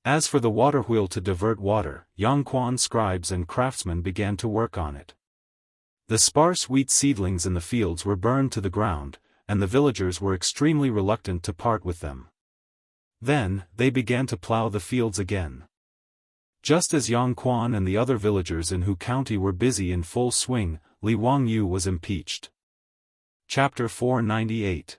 As for the water wheel to divert water, Yang Quan scribes and craftsmen began to work on it. The sparse wheat seedlings in the fields were burned to the ground, and the villagers were extremely reluctant to part with them. Then, they began to plow the fields again. Just as Yang Quan and the other villagers in Hu County were busy in full swing, Li Wangyu was impeached. Chapter 498.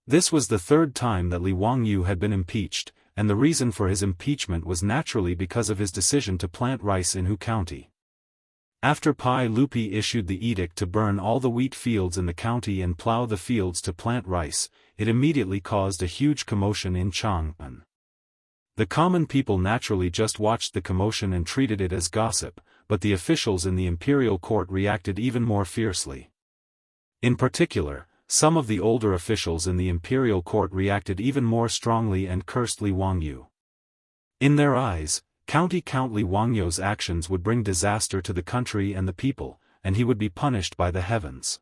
This was the third time that Li Wangyu had been impeached, and the reason for his impeachment was naturally because of his decision to plant rice in Hu County. After Pai Lupi issued the edict to burn all the wheat fields in the county and plow the fields to plant rice, it immediately caused a huge commotion in Chang'an. The common people naturally just watched the commotion and treated it as gossip, but the officials in the imperial court reacted even more fiercely. In particular, some of the older officials in the imperial court reacted even more strongly and cursed Li Wangyu. In their eyes, County Count Li Wangyou's actions would bring disaster to the country and the people, and he would be punished by the heavens.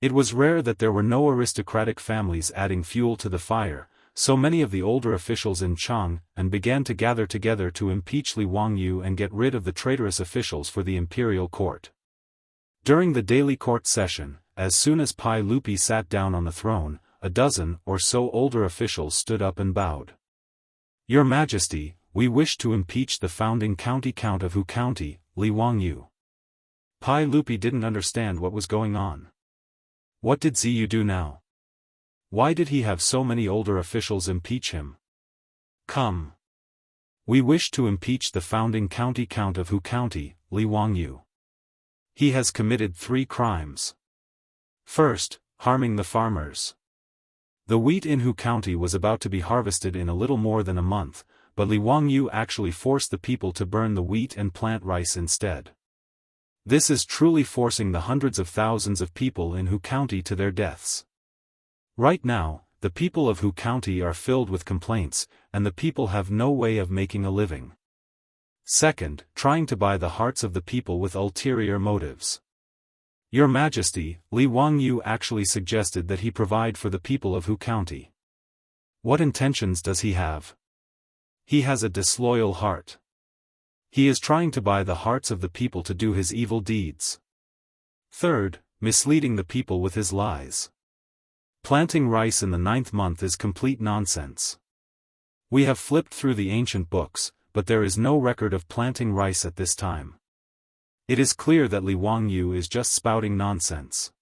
It was rare that there were no aristocratic families adding fuel to the fire, so many of the older officials in Chang'an began to gather together to impeach Li Wangyu and get rid of the traitorous officials for the imperial court. During the daily court session, as soon as Pai Lupi sat down on the throne, a dozen or so older officials stood up and bowed. Your Majesty, we wish to impeach the founding county count of Hu County, Li Wangyu. Pai Lupi didn't understand what was going on. What did Ziyu do now? Why did he have so many older officials impeach him? Come. We wish to impeach the founding county count of Hu County, Li Wangyu. He has committed 3 crimes. First, harming the farmers. The wheat in Hu County was about to be harvested in a little more than a month, but Li Wangyu actually forced the people to burn the wheat and plant rice instead. This is truly forcing the hundreds of thousands of people in Hu County to their deaths. Right now, the people of Hu County are filled with complaints, and the people have no way of making a living. Second, trying to buy the hearts of the people with ulterior motives. Your Majesty, Li Wangyu actually suggested that he provide for the people of Hu County. What intentions does he have? He has a disloyal heart. He is trying to buy the hearts of the people to do his evil deeds. Third, misleading the people with his lies. Planting rice in the 9th month is complete nonsense. We have flipped through the ancient books, but there is no record of planting rice at this time. It is clear that Li Wangyu is just spouting nonsense.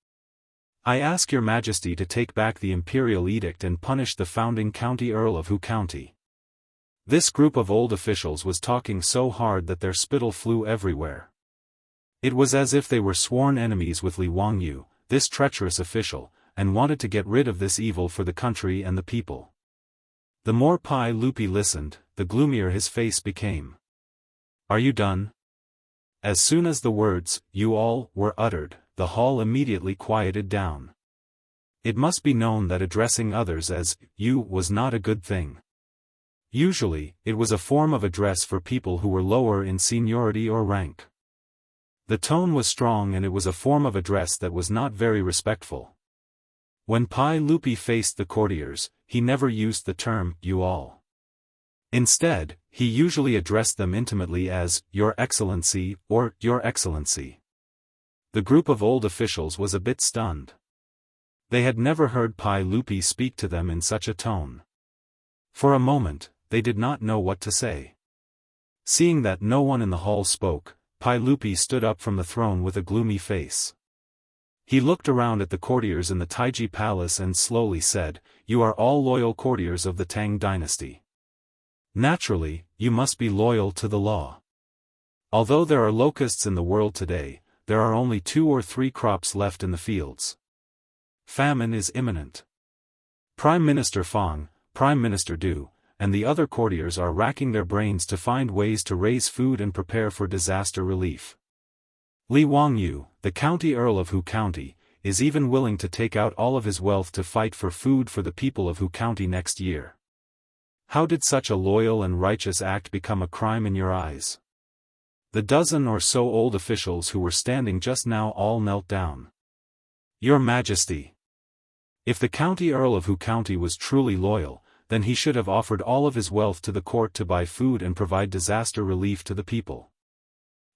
I ask your majesty to take back the imperial edict and punish the founding county earl of Hu County. This group of old officials was talking so hard that their spittle flew everywhere. It was as if they were sworn enemies with Li Wangyu, this treacherous official, and wanted to get rid of this evil for the country and the people. The more Pai Lupi listened, the gloomier his face became. Are you done? As soon as the words, "you all," were uttered, the hall immediately quieted down. It must be known that addressing others as "you" was not a good thing. Usually, it was a form of address for people who were lower in seniority or rank. The tone was strong and it was a form of address that was not very respectful. When Pai Lupi faced the courtiers, he never used the term, "you all." Instead, he usually addressed them intimately as, "Your Excellency," or "Your Excellency." The group of old officials was a bit stunned. They had never heard Pai Lupi speak to them in such a tone. For a moment, they did not know what to say. Seeing that no one in the hall spoke, Pai Lupi stood up from the throne with a gloomy face. He looked around at the courtiers in the Taiji Palace and slowly said, "You are all loyal courtiers of the Tang dynasty. Naturally, you must be loyal to the law. Although there are locusts in the world today, there are only 2 or 3 crops left in the fields. Famine is imminent. Prime Minister Fang, Prime Minister Du, and the other courtiers are racking their brains to find ways to raise food and prepare for disaster relief. Li Wangyu, the county earl of Hu County, is even willing to take out all of his wealth to fight for food for the people of Hu County next year. How did such a loyal and righteous act become a crime in your eyes?" The dozen or so old officials who were standing just now all knelt down. "Your Majesty! If the county earl of Hu County was truly loyal, then he should have offered all of his wealth to the court to buy food and provide disaster relief to the people.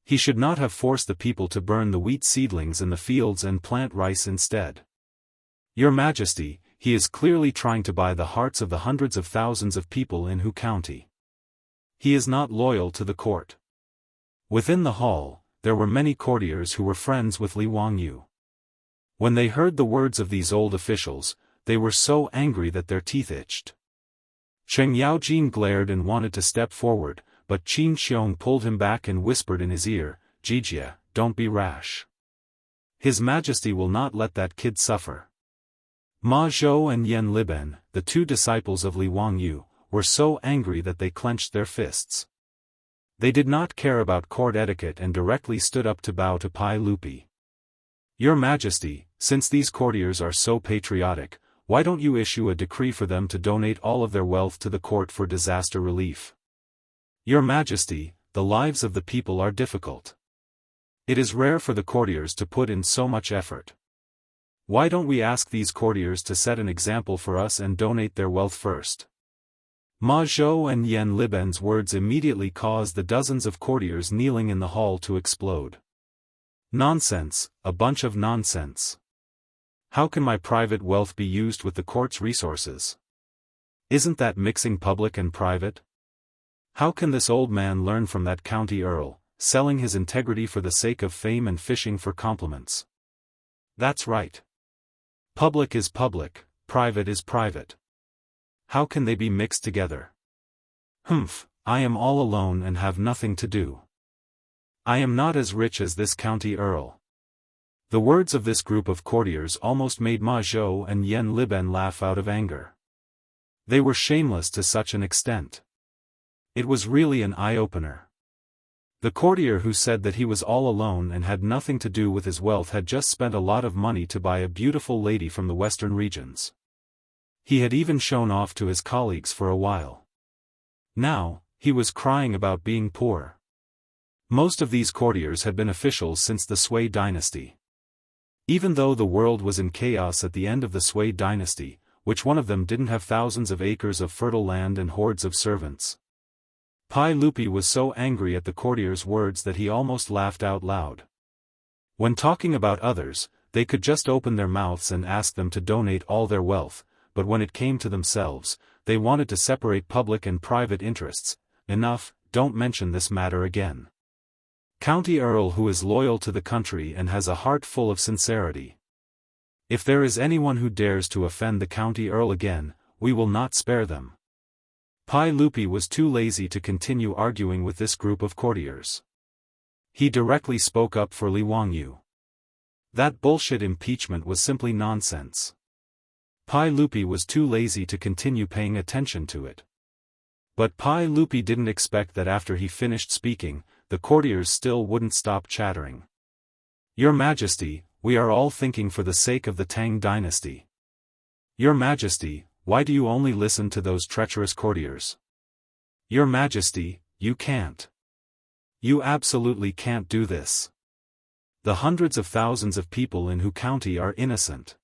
He should not have forced the people to burn the wheat seedlings in the fields and plant rice instead. Your Majesty, he is clearly trying to buy the hearts of the hundreds of thousands of people in Hu County. He is not loyal to the court." Within the hall, there were many courtiers who were friends with Li Wangyu. When they heard the words of these old officials, they were so angry that their teeth itched. Cheng Yaojin glared and wanted to step forward, but Qin Xiong pulled him back and whispered in his ear, "Jijia, don't be rash. His Majesty will not let that kid suffer." Ma Zhou and Yan Liben, the 2 disciples of Li Wangyu, were so angry that they clenched their fists. They did not care about court etiquette and directly stood up to bow to Pai Lupi. "Your Majesty, since these courtiers are so patriotic, why don't you issue a decree for them to donate all of their wealth to the court for disaster relief? Your Majesty, the lives of the people are difficult. It is rare for the courtiers to put in so much effort. Why don't we ask these courtiers to set an example for us and donate their wealth first?" Ma Zhou and Yan Liben's words immediately caused the dozens of courtiers kneeling in the hall to explode. "Nonsense, a bunch of nonsense. How can my private wealth be used with the court's resources? Isn't that mixing public and private? How can this old man learn from that county earl, selling his integrity for the sake of fame and fishing for compliments? That's right. Public is public, private is private. How can they be mixed together? Humph, I am all alone and have nothing to do. I am not as rich as this county earl." The words of this group of courtiers almost made Ma Zhou and Yan Liben laugh out of anger. They were shameless to such an extent. It was really an eye-opener. The courtier who said that he was all alone and had nothing to do with his wealth had just spent a lot of money to buy a beautiful lady from the western regions. He had even shown off to his colleagues for a while. Now, he was crying about being poor. Most of these courtiers had been officials since the Sui dynasty. Even though the world was in chaos at the end of the Sui dynasty, which one of them didn't have thousands of acres of fertile land and hordes of servants? Pai Lupi was so angry at the courtiers' words that he almost laughed out loud. When talking about others, they could just open their mouths and ask them to donate all their wealth, but when it came to themselves, they wanted to separate public and private interests. Enough, don't mention this matter again. County Earl who is loyal to the country and has a heart full of sincerity. If there is anyone who dares to offend the County Earl again, we will not spare them. Pai Lupi was too lazy to continue arguing with this group of courtiers. He directly spoke up for Li Wangyu. That bullshit impeachment was simply nonsense. Pai Lupi was too lazy to continue paying attention to it. But Pai Lupi didn't expect that after he finished speaking, the courtiers still wouldn't stop chattering. Your Majesty, we are all thinking for the sake of the Tang dynasty. Your Majesty, why do you only listen to those treacherous courtiers? Your Majesty, you can't. You absolutely can't do this. The hundreds of thousands of people in Hu County are innocent.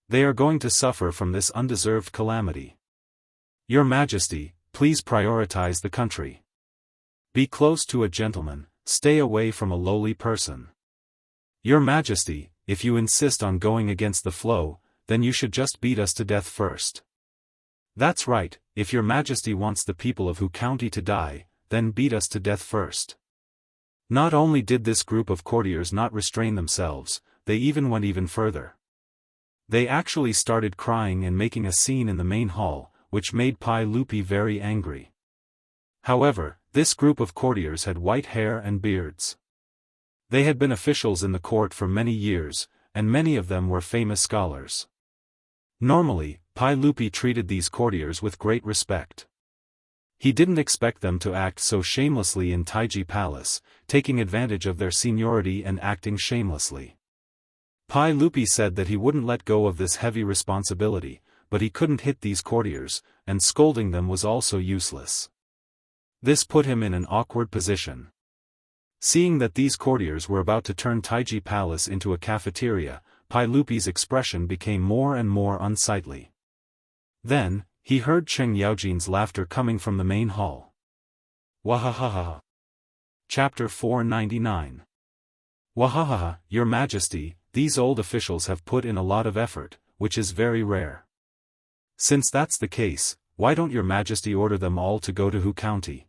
They are going to suffer from this undeserved calamity. Your Majesty, please prioritize the country. Be close to a gentleman, stay away from a lowly person. Your Majesty, if you insist on going against the flow, then you should just beat us to death first. That's right, if your Majesty wants the people of Hu County to die, then beat us to death first. Not only did this group of courtiers not restrain themselves, they even went even further. They actually started crying and making a scene in the main hall, which made Pai Lupi very angry. However, this group of courtiers had white hair and beards. They had been officials in the court for many years, and many of them were famous scholars. Normally, Pai Lupi treated these courtiers with great respect. He didn't expect them to act so shamelessly in Taiji Palace, taking advantage of their seniority and acting shamelessly. Pai Lupi said that he wouldn't let go of this heavy responsibility, but he couldn't hit these courtiers, and scolding them was also useless. This put him in an awkward position. Seeing that these courtiers were about to turn Taiji Palace into a cafeteria, Pai Lupi's expression became more and more unsightly. Then, he heard Cheng Yaojin's laughter coming from the main hall. Wahahaha. Chapter 499. Wahahaha, Your Majesty, these old officials have put in a lot of effort, which is very rare. Since that's the case, why don't Your Majesty order them all to go to Hu County?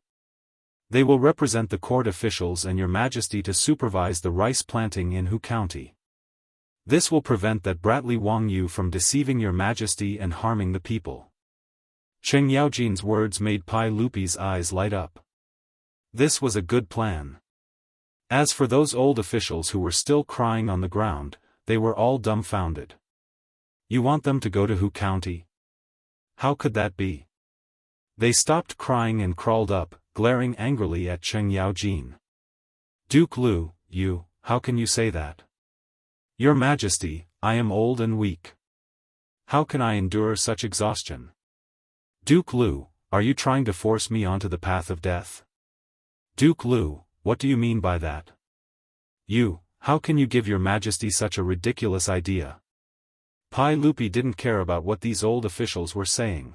They will represent the court officials and Your Majesty to supervise the rice planting in Hu County. This will prevent that brat Li Wangyu from deceiving Your Majesty and harming the people. Cheng Yaojin's words made Pai Lupi's eyes light up. This was a good plan. As for those old officials who were still crying on the ground, they were all dumbfounded. You want them to go to Hu County? How could that be? They stopped crying and crawled up, glaring angrily at Cheng Yaojin. Duke Lu, how can you say that? Your Majesty, I am old and weak. How can I endure such exhaustion? Duke Lu, are you trying to force me onto the path of death? Duke Lu, what do you mean by that? How can you give Your Majesty such a ridiculous idea? Pai Lupi didn't care about what these old officials were saying.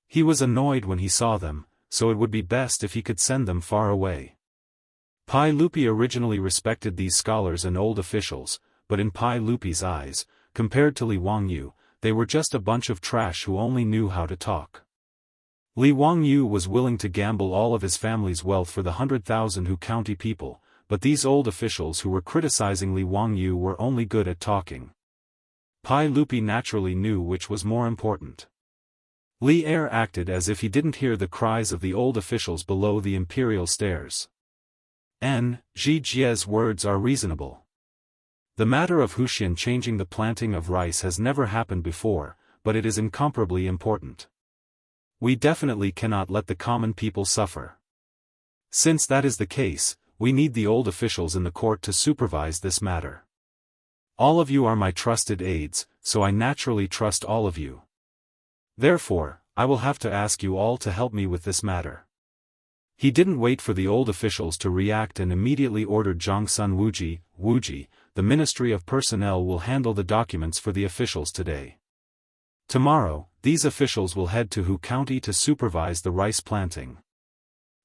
He was annoyed when he saw them, so it would be best if he could send them far away. Pai Lupi originally respected these scholars and old officials, but in Pai Lupi's eyes, compared to Li Wangyu, they were just a bunch of trash who only knew how to talk. Li Wangyu was willing to gamble all of his family's wealth for the 100,000 Hu County people, but these old officials who were criticizing Li Wangyu were only good at talking. Pai Lupi naturally knew which was more important. Li Er acted as if he didn't hear the cries of the old officials below the imperial stairs. Ji Jie's words are reasonable. The matter of Huxian changing the planting of rice has never happened before, but it is incomparably important. We definitely cannot let the common people suffer. Since that is the case, we need the old officials in the court to supervise this matter. All of you are my trusted aides, so I naturally trust all of you. Therefore, I will have to ask you all to help me with this matter. He didn't wait for the old officials to react and immediately ordered Zhangsun Wuji, the Ministry of Personnel will handle the documents for the officials today. Tomorrow, these officials will head to Hu County to supervise the rice planting.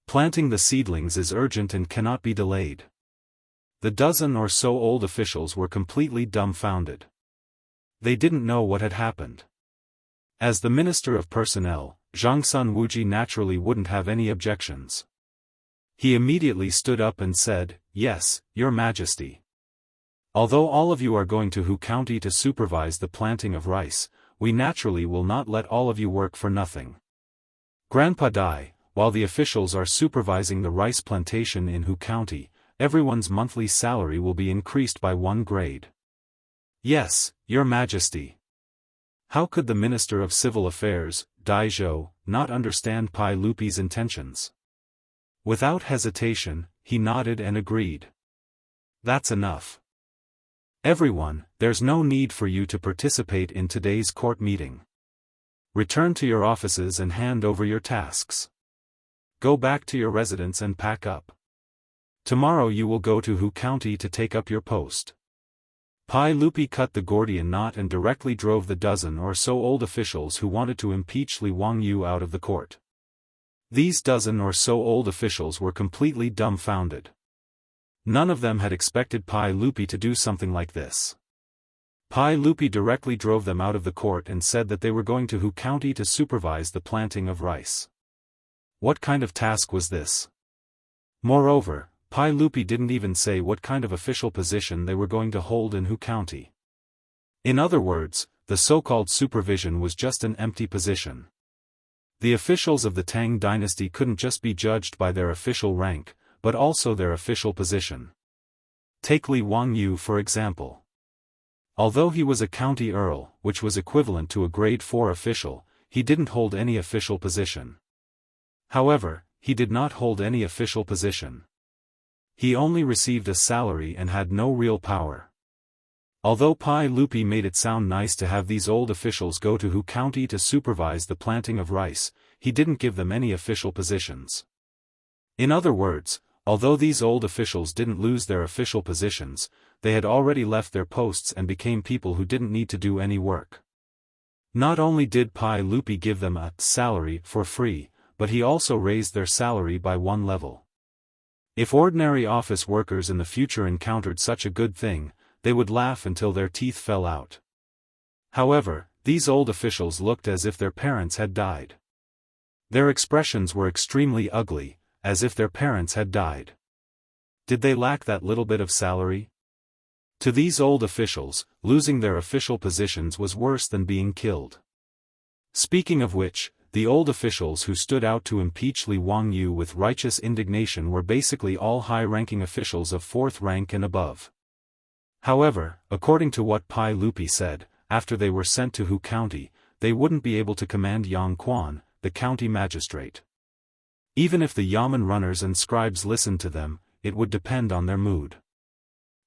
Planting the seedlings is urgent and cannot be delayed. The dozen or so old officials were completely dumbfounded. They didn't know what had happened. As the Minister of Personnel, Zhang Sun Wuji naturally wouldn't have any objections. He immediately stood up and said, "Yes, Your Majesty. Although all of you are going to Hu County to supervise the planting of rice, we naturally will not let all of you work for nothing. Grandpa Dai, while the officials are supervising the rice plantation in Hu County, everyone's monthly salary will be increased by 1 grade. Yes, Your Majesty." How could the Minister of Civil Affairs, Dai Zhou, not understand Pai Lupi's intentions? Without hesitation, he nodded and agreed. "That's enough. Everyone, there's no need for you to participate in today's court meeting. Return to your offices and hand over your tasks. Go back to your residence and pack up. Tomorrow you will go to Hu County to take up your post." Pai Lupi cut the Gordian knot and directly drove the dozen or so old officials who wanted to impeach Li Wangyu out of the court. These dozen or so old officials were completely dumbfounded. None of them had expected Pai Lupi to do something like this. Pai Lupi directly drove them out of the court and said that they were going to Hu County to supervise the planting of rice. What kind of task was this? Moreover, Pai Lupi didn't even say what kind of official position they were going to hold in Hu County. In other words, the so-called supervision was just an empty position. The officials of the Tang dynasty couldn't just be judged by their official rank, but also their official position. Take Li Wangyu for example. Although he was a county earl, which was equivalent to a grade 4 official, he didn't hold any official position. However, he did not hold any official position. He only received a salary and had no real power. Although Pai Lupi made it sound nice to have these old officials go to Hu County to supervise the planting of rice, he didn't give them any official positions. In other words, although these old officials didn't lose their official positions, they had already left their posts and became people who didn't need to do any work. Not only did Pai Lupi give them a salary for free, but he also raised their salary by 1 level. If ordinary office workers in the future encountered such a good thing, they would laugh until their teeth fell out. However, these old officials looked as if their parents had died. Their expressions were extremely ugly, as if their parents had died. Did they lack that little bit of salary? To these old officials, losing their official positions was worse than being killed. Speaking of which, the old officials who stood out to impeach Li Wangyu with righteous indignation were basically all high-ranking officials of 4th rank and above. However, according to what Pai Lupi said, after they were sent to Hu County, they wouldn't be able to command Yang Quan, the county magistrate. Even if the Yamen runners and scribes listened to them, it would depend on their mood.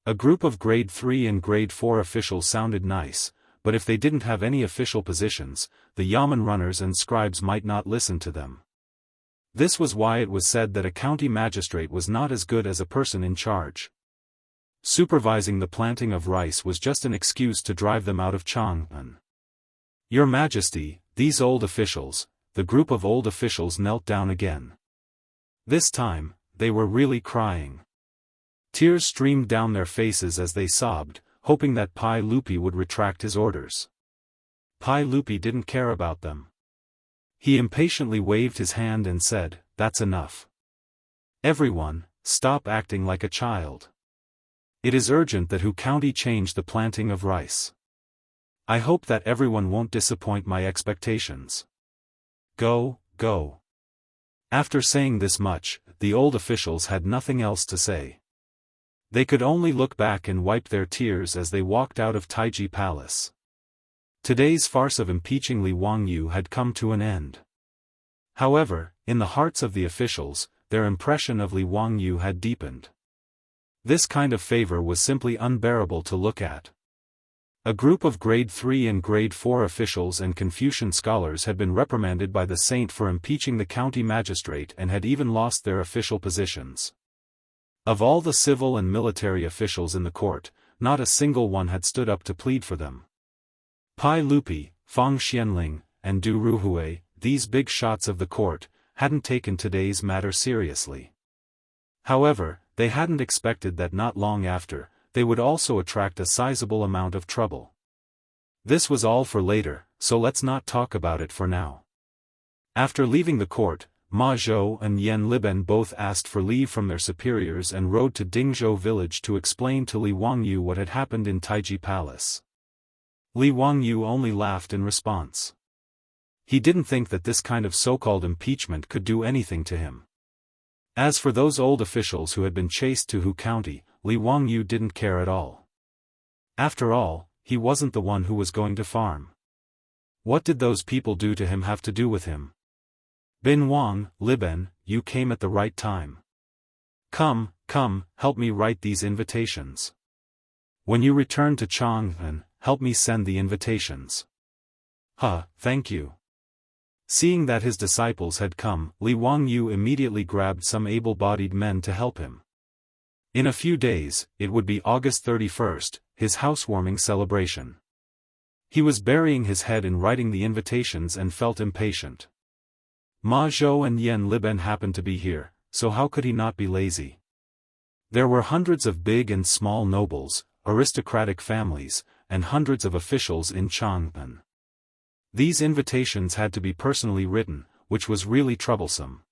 A group of grade 3 and grade 4 officials sounded nice, but if they didn't have any official positions, the Yamen runners and scribes might not listen to them. This was why it was said that a county magistrate was not as good as a person in charge. Supervising the planting of rice was just an excuse to drive them out of Chang'an. "Your Majesty, these old officials," the group of old officials knelt down again. This time, they were really crying. Tears streamed down their faces as they sobbed, hoping that Pai Lupi would retract his orders. Pai Lupi didn't care about them. He impatiently waved his hand and said, "That's enough. Everyone, stop acting like a child. It is urgent that Hu County change the planting of rice. I hope that everyone won't disappoint my expectations. Go, go." After saying this much, the old officials had nothing else to say. They could only look back and wipe their tears as they walked out of Taiji Palace. Today's farce of impeaching Li Wangyu had come to an end. However, in the hearts of the officials, their impression of Li Wangyu had deepened. This kind of favor was simply unbearable to look at. A group of grade 3 and grade 4 officials and Confucian scholars had been reprimanded by the saint for impeaching the county magistrate and had even lost their official positions. Of all the civil and military officials in the court, not a single one had stood up to plead for them. Pai Lupi, Fang Xianling, and Du Ruhui, these big shots of the court, hadn't taken today's matter seriously. However, they hadn't expected that not long after, they would also attract a sizable amount of trouble. This was all for later, so let's not talk about it for now. After leaving the court, Ma Zhou and Yan Liben both asked for leave from their superiors and rode to Dingzhou village to explain to Li Wangyu what had happened in Taiji Palace. Li Wangyu only laughed in response. He didn't think that this kind of so-called impeachment could do anything to him. As for those old officials who had been chased to Hu County, Li Wangyu didn't care at all. After all, he wasn't the one who was going to farm. What did those people do to him have to do with him? Bin Wang, Liben, you came at the right time. Come, help me write these invitations. When you return to Chang'an, help me send the invitations. Thank you. Seeing that his disciples had come, Li Wangyu immediately grabbed some able-bodied men to help him. In a few days, it would be August 31st, his housewarming celebration. He was burying his head in writing the invitations and felt impatient. Ma Zhou and Yan Liben happened to be here, so how could he not be lazy? There were hundreds of big and small nobles, aristocratic families, and hundreds of officials in Chang'an. These invitations had to be personally written, which was really troublesome.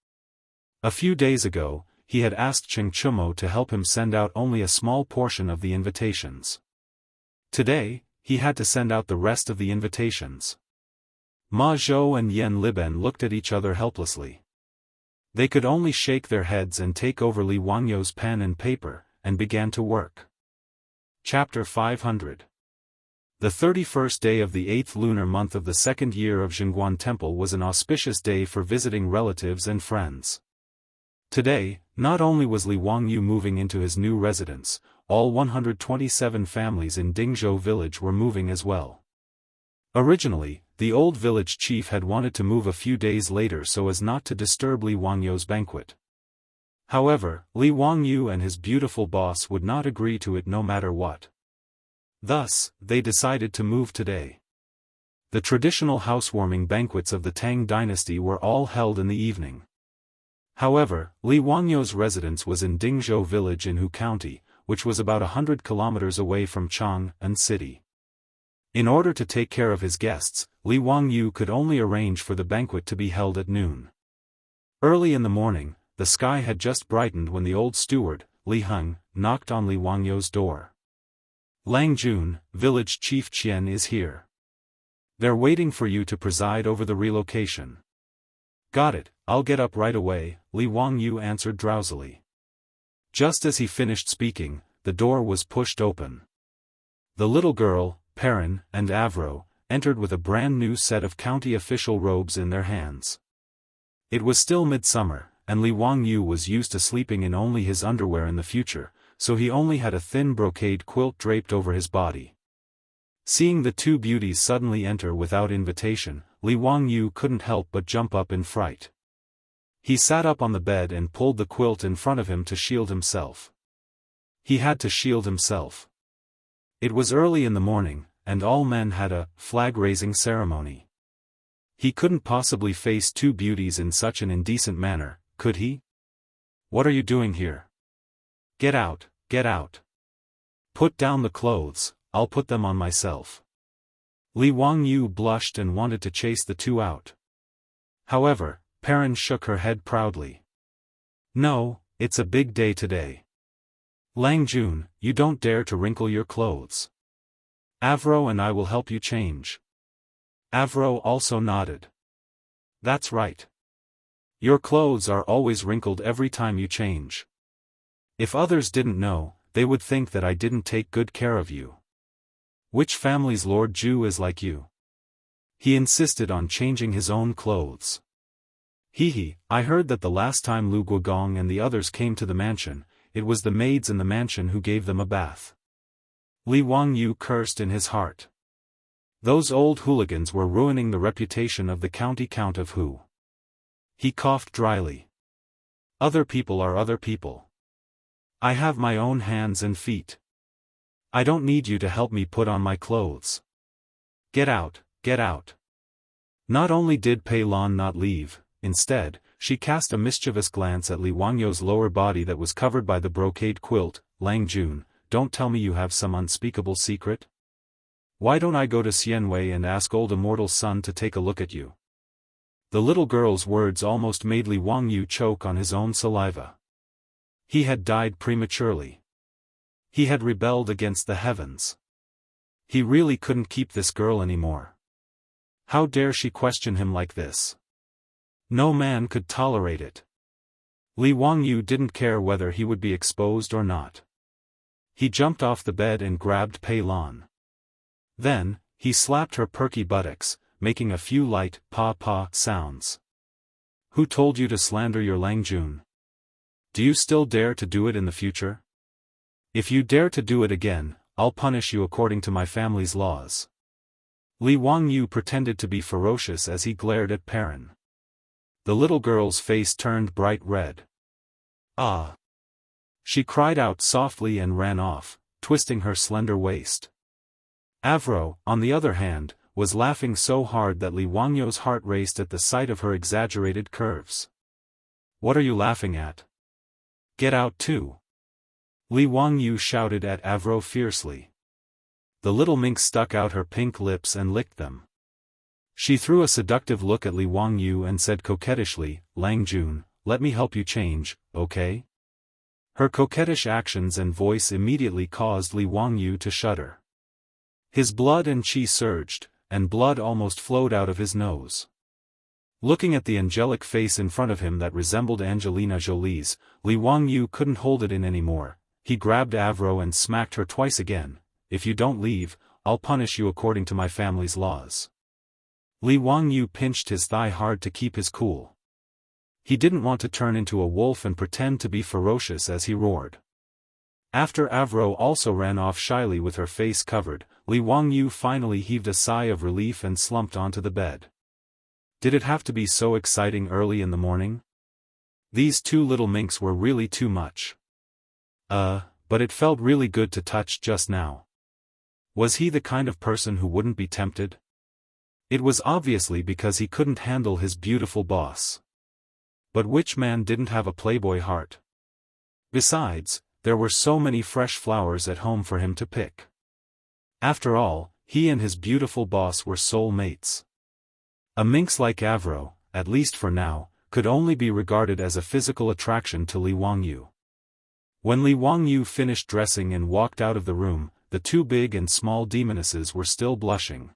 A few days ago, he had asked Cheng Chumo to help him send out only a small portion of the invitations. Today, he had to send out the rest of the invitations. Ma Zhou and Yan Liben looked at each other helplessly. They could only shake their heads and take over Li Wangyu's pen and paper, and began to work. Chapter 500. The 31st day of the 8th lunar month of the second year of Zhengguan Temple was an auspicious day for visiting relatives and friends. Today, not only was Li Wangyu moving into his new residence, all 127 families in Dingzhou village were moving as well. Originally, the old village chief had wanted to move a few days later so as not to disturb Li Wangyu's banquet. However, Li Wangyu and his beautiful boss would not agree to it no matter what. Thus, they decided to move today. The traditional housewarming banquets of the Tang dynasty were all held in the evening. However, Li Wangyu's residence was in Dingzhou village in Hu County, which was about 100 kilometers away from Chang'an city. In order to take care of his guests, Li Wangyu could only arrange for the banquet to be held at noon. Early in the morning, the sky had just brightened when the old steward, Li Heng, knocked on Li Wangyu's door. Lang Jun, village chief Qian is here. They're waiting for you to preside over the relocation. Got it, I'll get up right away, Li Wangyu answered drowsily. Just as he finished speaking, the door was pushed open. The little girl, Perrin, and Avro, entered with a brand new set of county official robes in their hands. It was still midsummer, and Li Wangyu was used to sleeping in only his underwear in the future, so he only had a thin brocade quilt draped over his body. Seeing the two beauties suddenly enter without invitation, Li Wangyu couldn't help but jump up in fright. He sat up on the bed and pulled the quilt in front of him to shield himself. He had to shield himself. It was early in the morning, and all men had a flag-raising ceremony. He couldn't possibly face two beauties in such an indecent manner, could he? What are you doing here? Get out, get out. Put down the clothes, I'll put them on myself. Li Wangyu blushed and wanted to chase the two out. However, Perrin shook her head proudly. No, it's a big day today. Lang Jun, you don't dare to wrinkle your clothes. Avro and I will help you change. Avro also nodded. That's right. Your clothes are always wrinkled every time you change. If others didn't know, they would think that I didn't take good care of you. Which family's Lord Ju is like you? He insisted on changing his own clothes. I heard that the last time Lu Guogong and the others came to the mansion, it was the maids in the mansion who gave them a bath. Li Wangyu cursed in his heart. Those old hooligans were ruining the reputation of the county count of Hu. He coughed dryly. Other people are other people. I have my own hands and feet. I don't need you to help me put on my clothes. Get out, get out. Not only did Pei Lon not leave, instead, she cast a mischievous glance at Li Wangyu's lower body that was covered by the brocade quilt. Lang Jun, don't tell me you have some unspeakable secret? Why don't I go to Xianwei and ask old Immortal's son to take a look at you? The little girl's words almost made Li Wangyu choke on his own saliva. He had died prematurely. He had rebelled against the heavens. He really couldn't keep this girl anymore. How dare she question him like this? No man could tolerate it. Li Wangyu didn't care whether he would be exposed or not. He jumped off the bed and grabbed Pei Lan. Then, he slapped her perky buttocks, making a few light pa-pa sounds. Who told you to slander your Langjun? Do you still dare to do it in the future? If you dare to do it again, I'll punish you according to my family's laws. Li Wangyu pretended to be ferocious as he glared at Perrin. The little girl's face turned bright red. Ah! She cried out softly and ran off, twisting her slender waist. Avro, on the other hand, was laughing so hard that Li Wangyu's heart raced at the sight of her exaggerated curves. What are you laughing at? Get out too! Li Wangyu shouted at Avro fiercely. The little minx stuck out her pink lips and licked them. She threw a seductive look at Li Wangyu and said coquettishly, Langjun, let me help you change, okay? Her coquettish actions and voice immediately caused Li Wangyu to shudder. His blood and qi surged, and blood almost flowed out of his nose. Looking at the angelic face in front of him that resembled Angelina Jolie's, Li Wangyu couldn't hold it in anymore. He grabbed Avro and smacked her twice again. If you don't leave, I'll punish you according to my family's laws. Li Wangyu pinched his thigh hard to keep his cool. He didn't want to turn into a wolf and pretend to be ferocious as he roared. After Avro also ran off shyly with her face covered, Li Wangyu finally heaved a sigh of relief and slumped onto the bed. Did it have to be so exciting early in the morning? These two little minks were really too much. But it felt really good to touch just now. Was he the kind of person who wouldn't be tempted? It was obviously because he couldn't handle his beautiful boss. But which man didn't have a playboy heart? Besides, there were so many fresh flowers at home for him to pick. After all, he and his beautiful boss were soul mates. A minx like Avro, at least for now, could only be regarded as a physical attraction to Li Wangyu. When Li Wangyu finished dressing and walked out of the room, the two big and small demonesses were still blushing.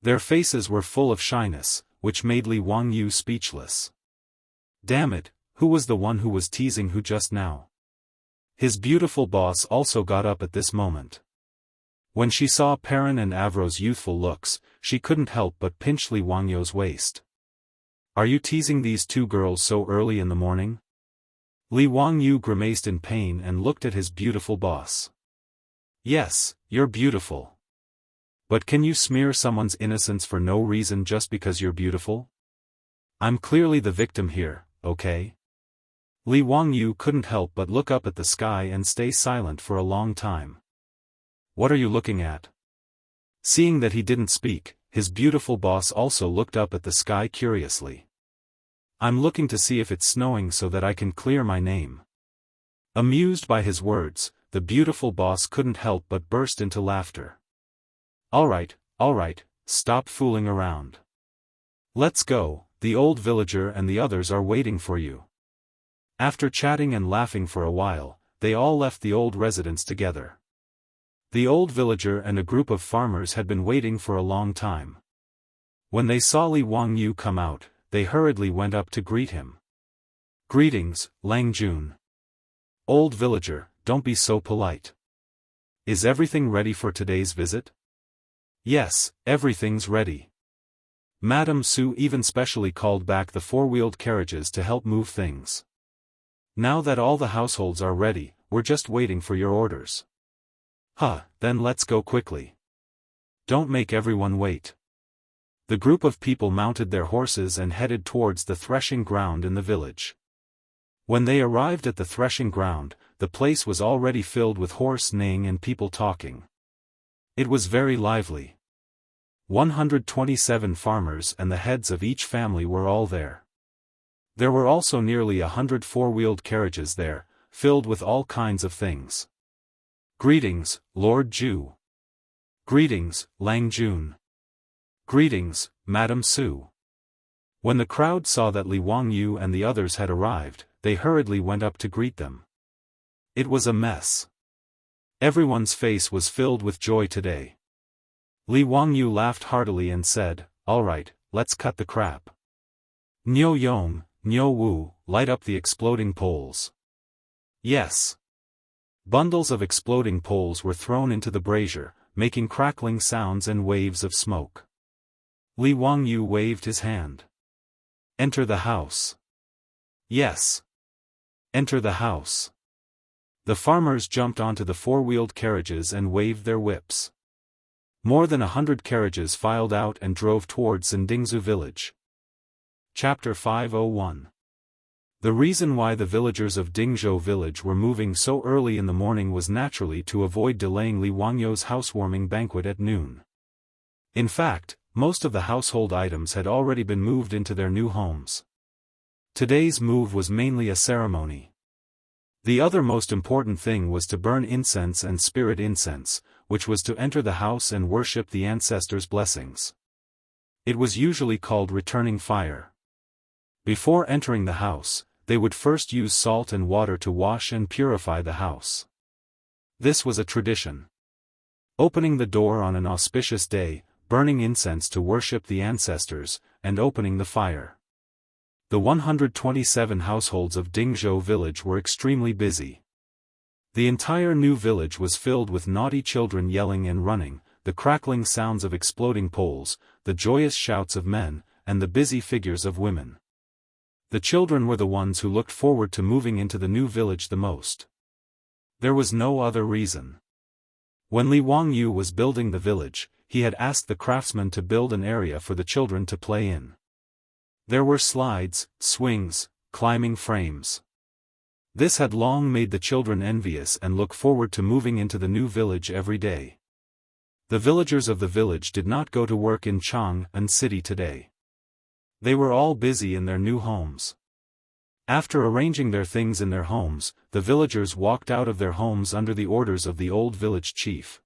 Their faces were full of shyness, which made Li Wangyu speechless. Damn it, who was the one who was teasing who just now? His beautiful boss also got up at this moment. When she saw Perrin and Avro's youthful looks, she couldn't help but pinch Li Wangyu's waist. Are you teasing these two girls so early in the morning? Li Wangyu grimaced in pain and looked at his beautiful boss. Yes, you're beautiful. But can you smear someone's innocence for no reason just because you're beautiful? I'm clearly the victim here, okay? Li Wangyu couldn't help but look up at the sky and stay silent for a long time. What are you looking at? Seeing that he didn't speak, his beautiful boss also looked up at the sky curiously. I'm looking to see if it's snowing so that I can clear my name. Amused by his words, the beautiful boss couldn't help but burst into laughter. All right, stop fooling around. Let's go, the old villager and the others are waiting for you. After chatting and laughing for a while, they all left the old residence together. The old villager and a group of farmers had been waiting for a long time. When they saw Li Wangyu come out, they hurriedly went up to greet him. Greetings, Langjun. Old villager, don't be so polite. Is everything ready for today's visit? Yes, everything's ready. Madame Su even specially called back the four-wheeled carriages to help move things. Now that all the households are ready, we're just waiting for your orders. Then let's go quickly. Don't make everyone wait. The group of people mounted their horses and headed towards the threshing ground in the village. When they arrived at the threshing ground, the place was already filled with horse neighing and people talking. It was very lively. 127 farmers and the heads of each family were all there. There were also nearly 100 four-wheeled carriages there, filled with all kinds of things. Greetings, Lord Ju. Greetings, Lang Jun. Greetings, Madam Su. When the crowd saw that Li Wangyu and the others had arrived, they hurriedly went up to greet them. It was a mess. Everyone's face was filled with joy today. Li Wangyu laughed heartily and said, "All right, let's cut the crap. Niu Yong, Niu Wu, light up the exploding poles." Yes. Bundles of exploding poles were thrown into the brazier, making crackling sounds and waves of smoke. Li Wangyu waved his hand. "Enter the house." "Yes. Enter the house." The farmers jumped onto the four-wheeled carriages and waved their whips. More than 100 carriages filed out and drove towards Zendingzu village. Chapter 501. The reason why the villagers of Dingzhou village were moving so early in the morning was naturally to avoid delaying Li Wangyu's housewarming banquet at noon. In fact, most of the household items had already been moved into their new homes. Today's move was mainly a ceremony. The other most important thing was to burn incense and spirit incense, which was to enter the house and worship the ancestors' blessings. It was usually called returning fire. Before entering the house, they would first use salt and water to wash and purify the house. This was a tradition. Opening the door on an auspicious day, burning incense to worship the ancestors, and opening the fire. The 127 households of Dingzhou village were extremely busy. The entire new village was filled with naughty children yelling and running, the crackling sounds of exploding poles, the joyous shouts of men, and the busy figures of women. The children were the ones who looked forward to moving into the new village the most. There was no other reason. When Li Wangyu was building the village, he had asked the craftsmen to build an area for the children to play in. There were slides, swings, climbing frames. This had long made the children envious and look forward to moving into the new village every day. The villagers of the village did not go to work in Chang'an City today. They were all busy in their new homes. After arranging their things in their homes, the villagers walked out of their homes under the orders of the old village chief.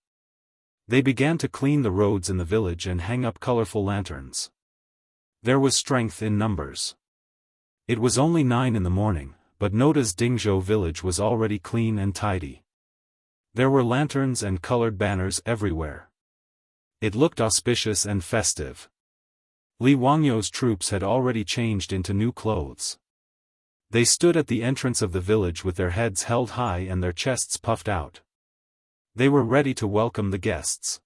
They began to clean the roads in the village and hang up colorful lanterns. There was strength in numbers. It was only 9 in the morning, but Noda's Dingzhou village was already clean and tidy. There were lanterns and colored banners everywhere. It looked auspicious and festive. Li Wangyu's troops had already changed into new clothes. They stood at the entrance of the village with their heads held high and their chests puffed out. They were ready to welcome the guests.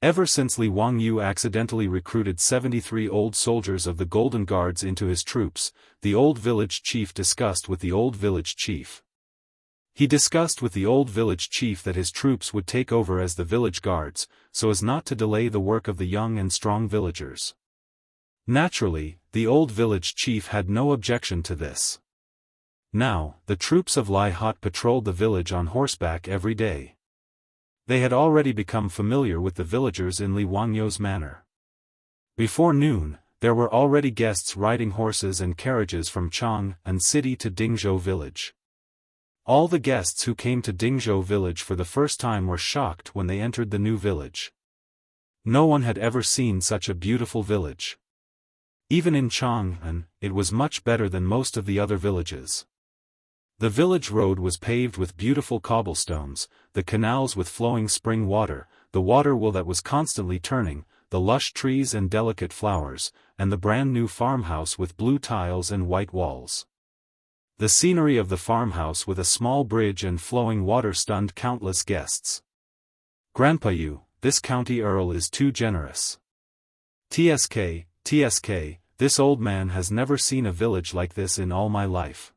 Ever since Li Wangyu accidentally recruited 73 old soldiers of the Golden Guards into his troops, the old village chief discussed with the old village chief. He discussed with the old village chief that his troops would take over as the village guards, so as not to delay the work of the young and strong villagers. Naturally, the old village chief had no objection to this. Now, the troops of Lai Hot patrolled the village on horseback every day. They had already become familiar with the villagers in Li Wangyu's manner. Before noon, there were already guests riding horses and carriages from Chang'an City to Dingzhou village. All the guests who came to Dingzhou village for the first time were shocked when they entered the new village. No one had ever seen such a beautiful village. Even in Chang'an, it was much better than most of the other villages. The village road was paved with beautiful cobblestones, the canals with flowing spring water, the water wheel that was constantly turning, the lush trees and delicate flowers, and the brand new farmhouse with blue tiles and white walls. The scenery of the farmhouse with a small bridge and flowing water stunned countless guests. "Grandpa you, this county earl is too generous. TSK, this old man has never seen a village like this in all my life."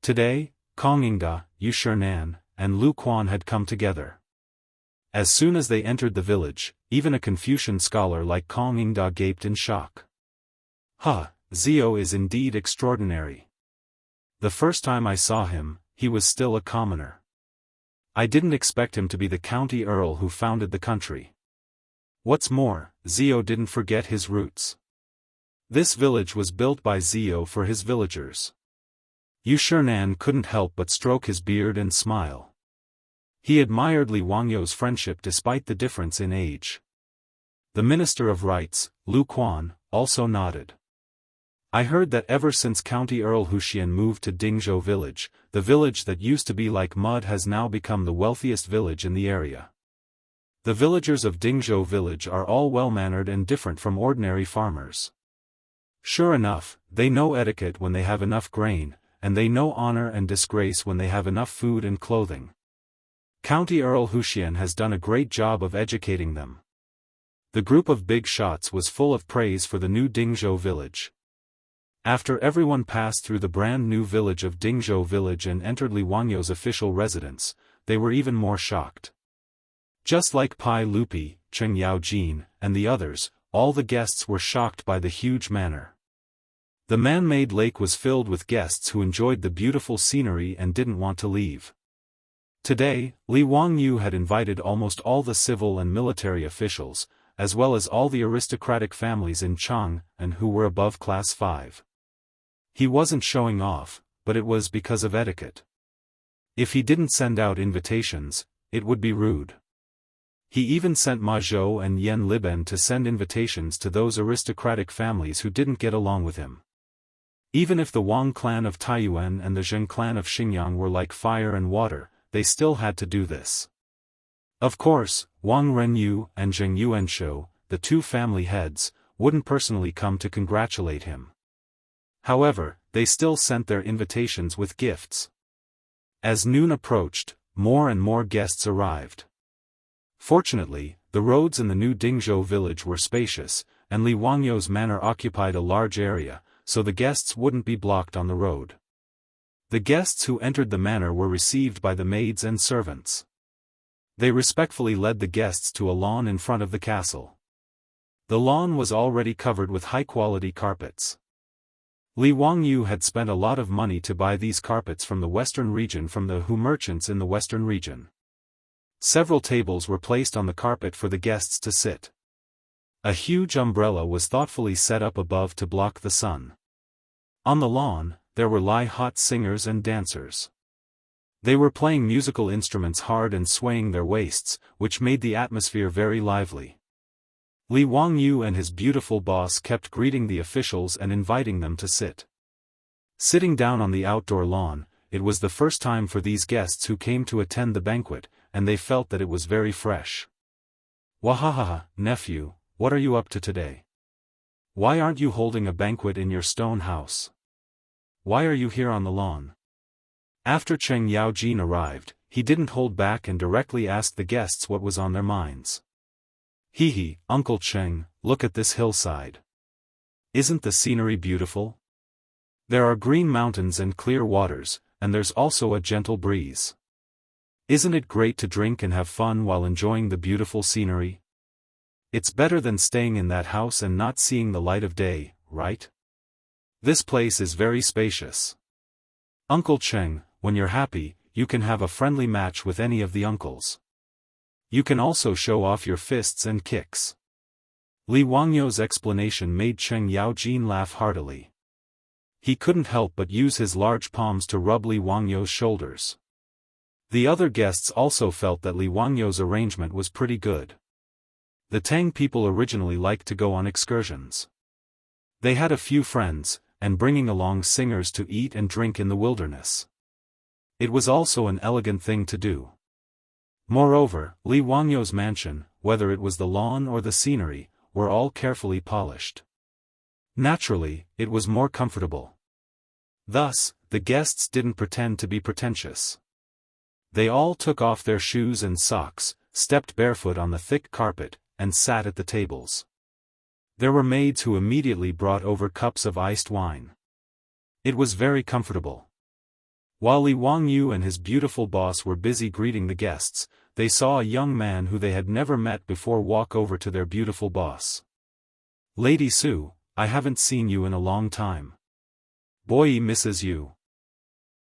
Today, Kongyingda, Yushernan, and Lu Quan had come together. As soon as they entered the village, even a Confucian scholar like Kongyingda gaped in shock. Zio is indeed extraordinary. The first time I saw him, he was still a commoner. I didn't expect him to be the county earl who founded the country. What's more, Zio didn't forget his roots. This village was built by Zio for his villagers. Yushernan couldn't help but stroke his beard and smile. He admired Li Wangyou's friendship despite the difference in age. The Minister of Rights, Lu Quan, also nodded. I heard that ever since County Earl Huxian moved to Dingzhou village, the village that used to be like mud has now become the wealthiest village in the area. The villagers of Dingzhou village are all well-mannered and different from ordinary farmers. Sure enough, they know etiquette when they have enough grain, and they know honor and disgrace when they have enough food and clothing. County Earl Huxian has done a great job of educating them. The group of big shots was full of praise for the new Dingzhou village. After everyone passed through the brand new village of Dingzhou village and entered Li Wangyou's official residence, they were even more shocked. Just like Pai Lupi, Cheng Yaojin, and the others, all the guests were shocked by the huge manor. The man-made lake was filled with guests who enjoyed the beautiful scenery and didn't want to leave. Today, Li Wangyou had invited almost all the civil and military officials, as well as all the aristocratic families in Chang, and who were above class 5. He wasn't showing off, but it was because of etiquette. If he didn't send out invitations, it would be rude. He even sent Ma Zhou and Yan Liben to send invitations to those aristocratic families who didn't get along with him. Even if the Wang clan of Taiyuan and the Zheng clan of Xinjiang were like fire and water, they still had to do this. Of course, Wang Renyu and Zheng Yuanshou, the two family heads, wouldn't personally come to congratulate him. However, they still sent their invitations with gifts. As noon approached, more and more guests arrived. Fortunately, the roads in the new Dingzhou village were spacious, and Li Wangyou's manor occupied a large area, so the guests wouldn't be blocked on the road. The guests who entered the manor were received by the maids and servants. They respectfully led the guests to a lawn in front of the castle. The lawn was already covered with high-quality carpets. Li Wangyou had spent a lot of money to buy these carpets from the western region from the Hu merchants in the western region. Several tables were placed on the carpet for the guests to sit. A huge umbrella was thoughtfully set up above to block the sun. On the lawn, there were hot singers and dancers. They were playing musical instruments hard and swaying their waists, which made the atmosphere very lively. Li Wangyou and his beautiful boss kept greeting the officials and inviting them to sit. Sitting down on the outdoor lawn, it was the first time for these guests who came to attend the banquet, and they felt that it was very fresh. Wahahaha, nephew, what are you up to today? Why aren't you holding a banquet in your stone house? Why are you here on the lawn? After Cheng Yaojin arrived, he didn't hold back and directly asked the guests what was on their minds. Hee, Uncle Cheng, look at this hillside. Isn't the scenery beautiful? There are green mountains and clear waters, and there's also a gentle breeze. Isn't it great to drink and have fun while enjoying the beautiful scenery? It's better than staying in that house and not seeing the light of day, right? This place is very spacious. Uncle Cheng, when you're happy, you can have a friendly match with any of the uncles. You can also show off your fists and kicks. Li Wangyou's explanation made Cheng Yaojin laugh heartily. He couldn't help but use his large palms to rub Li Wangyou's shoulders. The other guests also felt that Li Wangyou's arrangement was pretty good. The Tang people originally liked to go on excursions. They had a few friends, and bringing along singers to eat and drink in the wilderness. It was also an elegant thing to do. Moreover, Li Wangyou's mansion, whether it was the lawn or the scenery, were all carefully polished. Naturally, it was more comfortable. Thus, the guests didn't pretend to be pretentious. They all took off their shoes and socks, stepped barefoot on the thick carpet, and sat at the tables. There were maids who immediately brought over cups of iced wine. It was very comfortable. While Li Wangyou and his beautiful boss were busy greeting the guests, they saw a young man who they had never met before walk over to their beautiful boss. Lady Su, I haven't seen you in a long time. Boy misses you.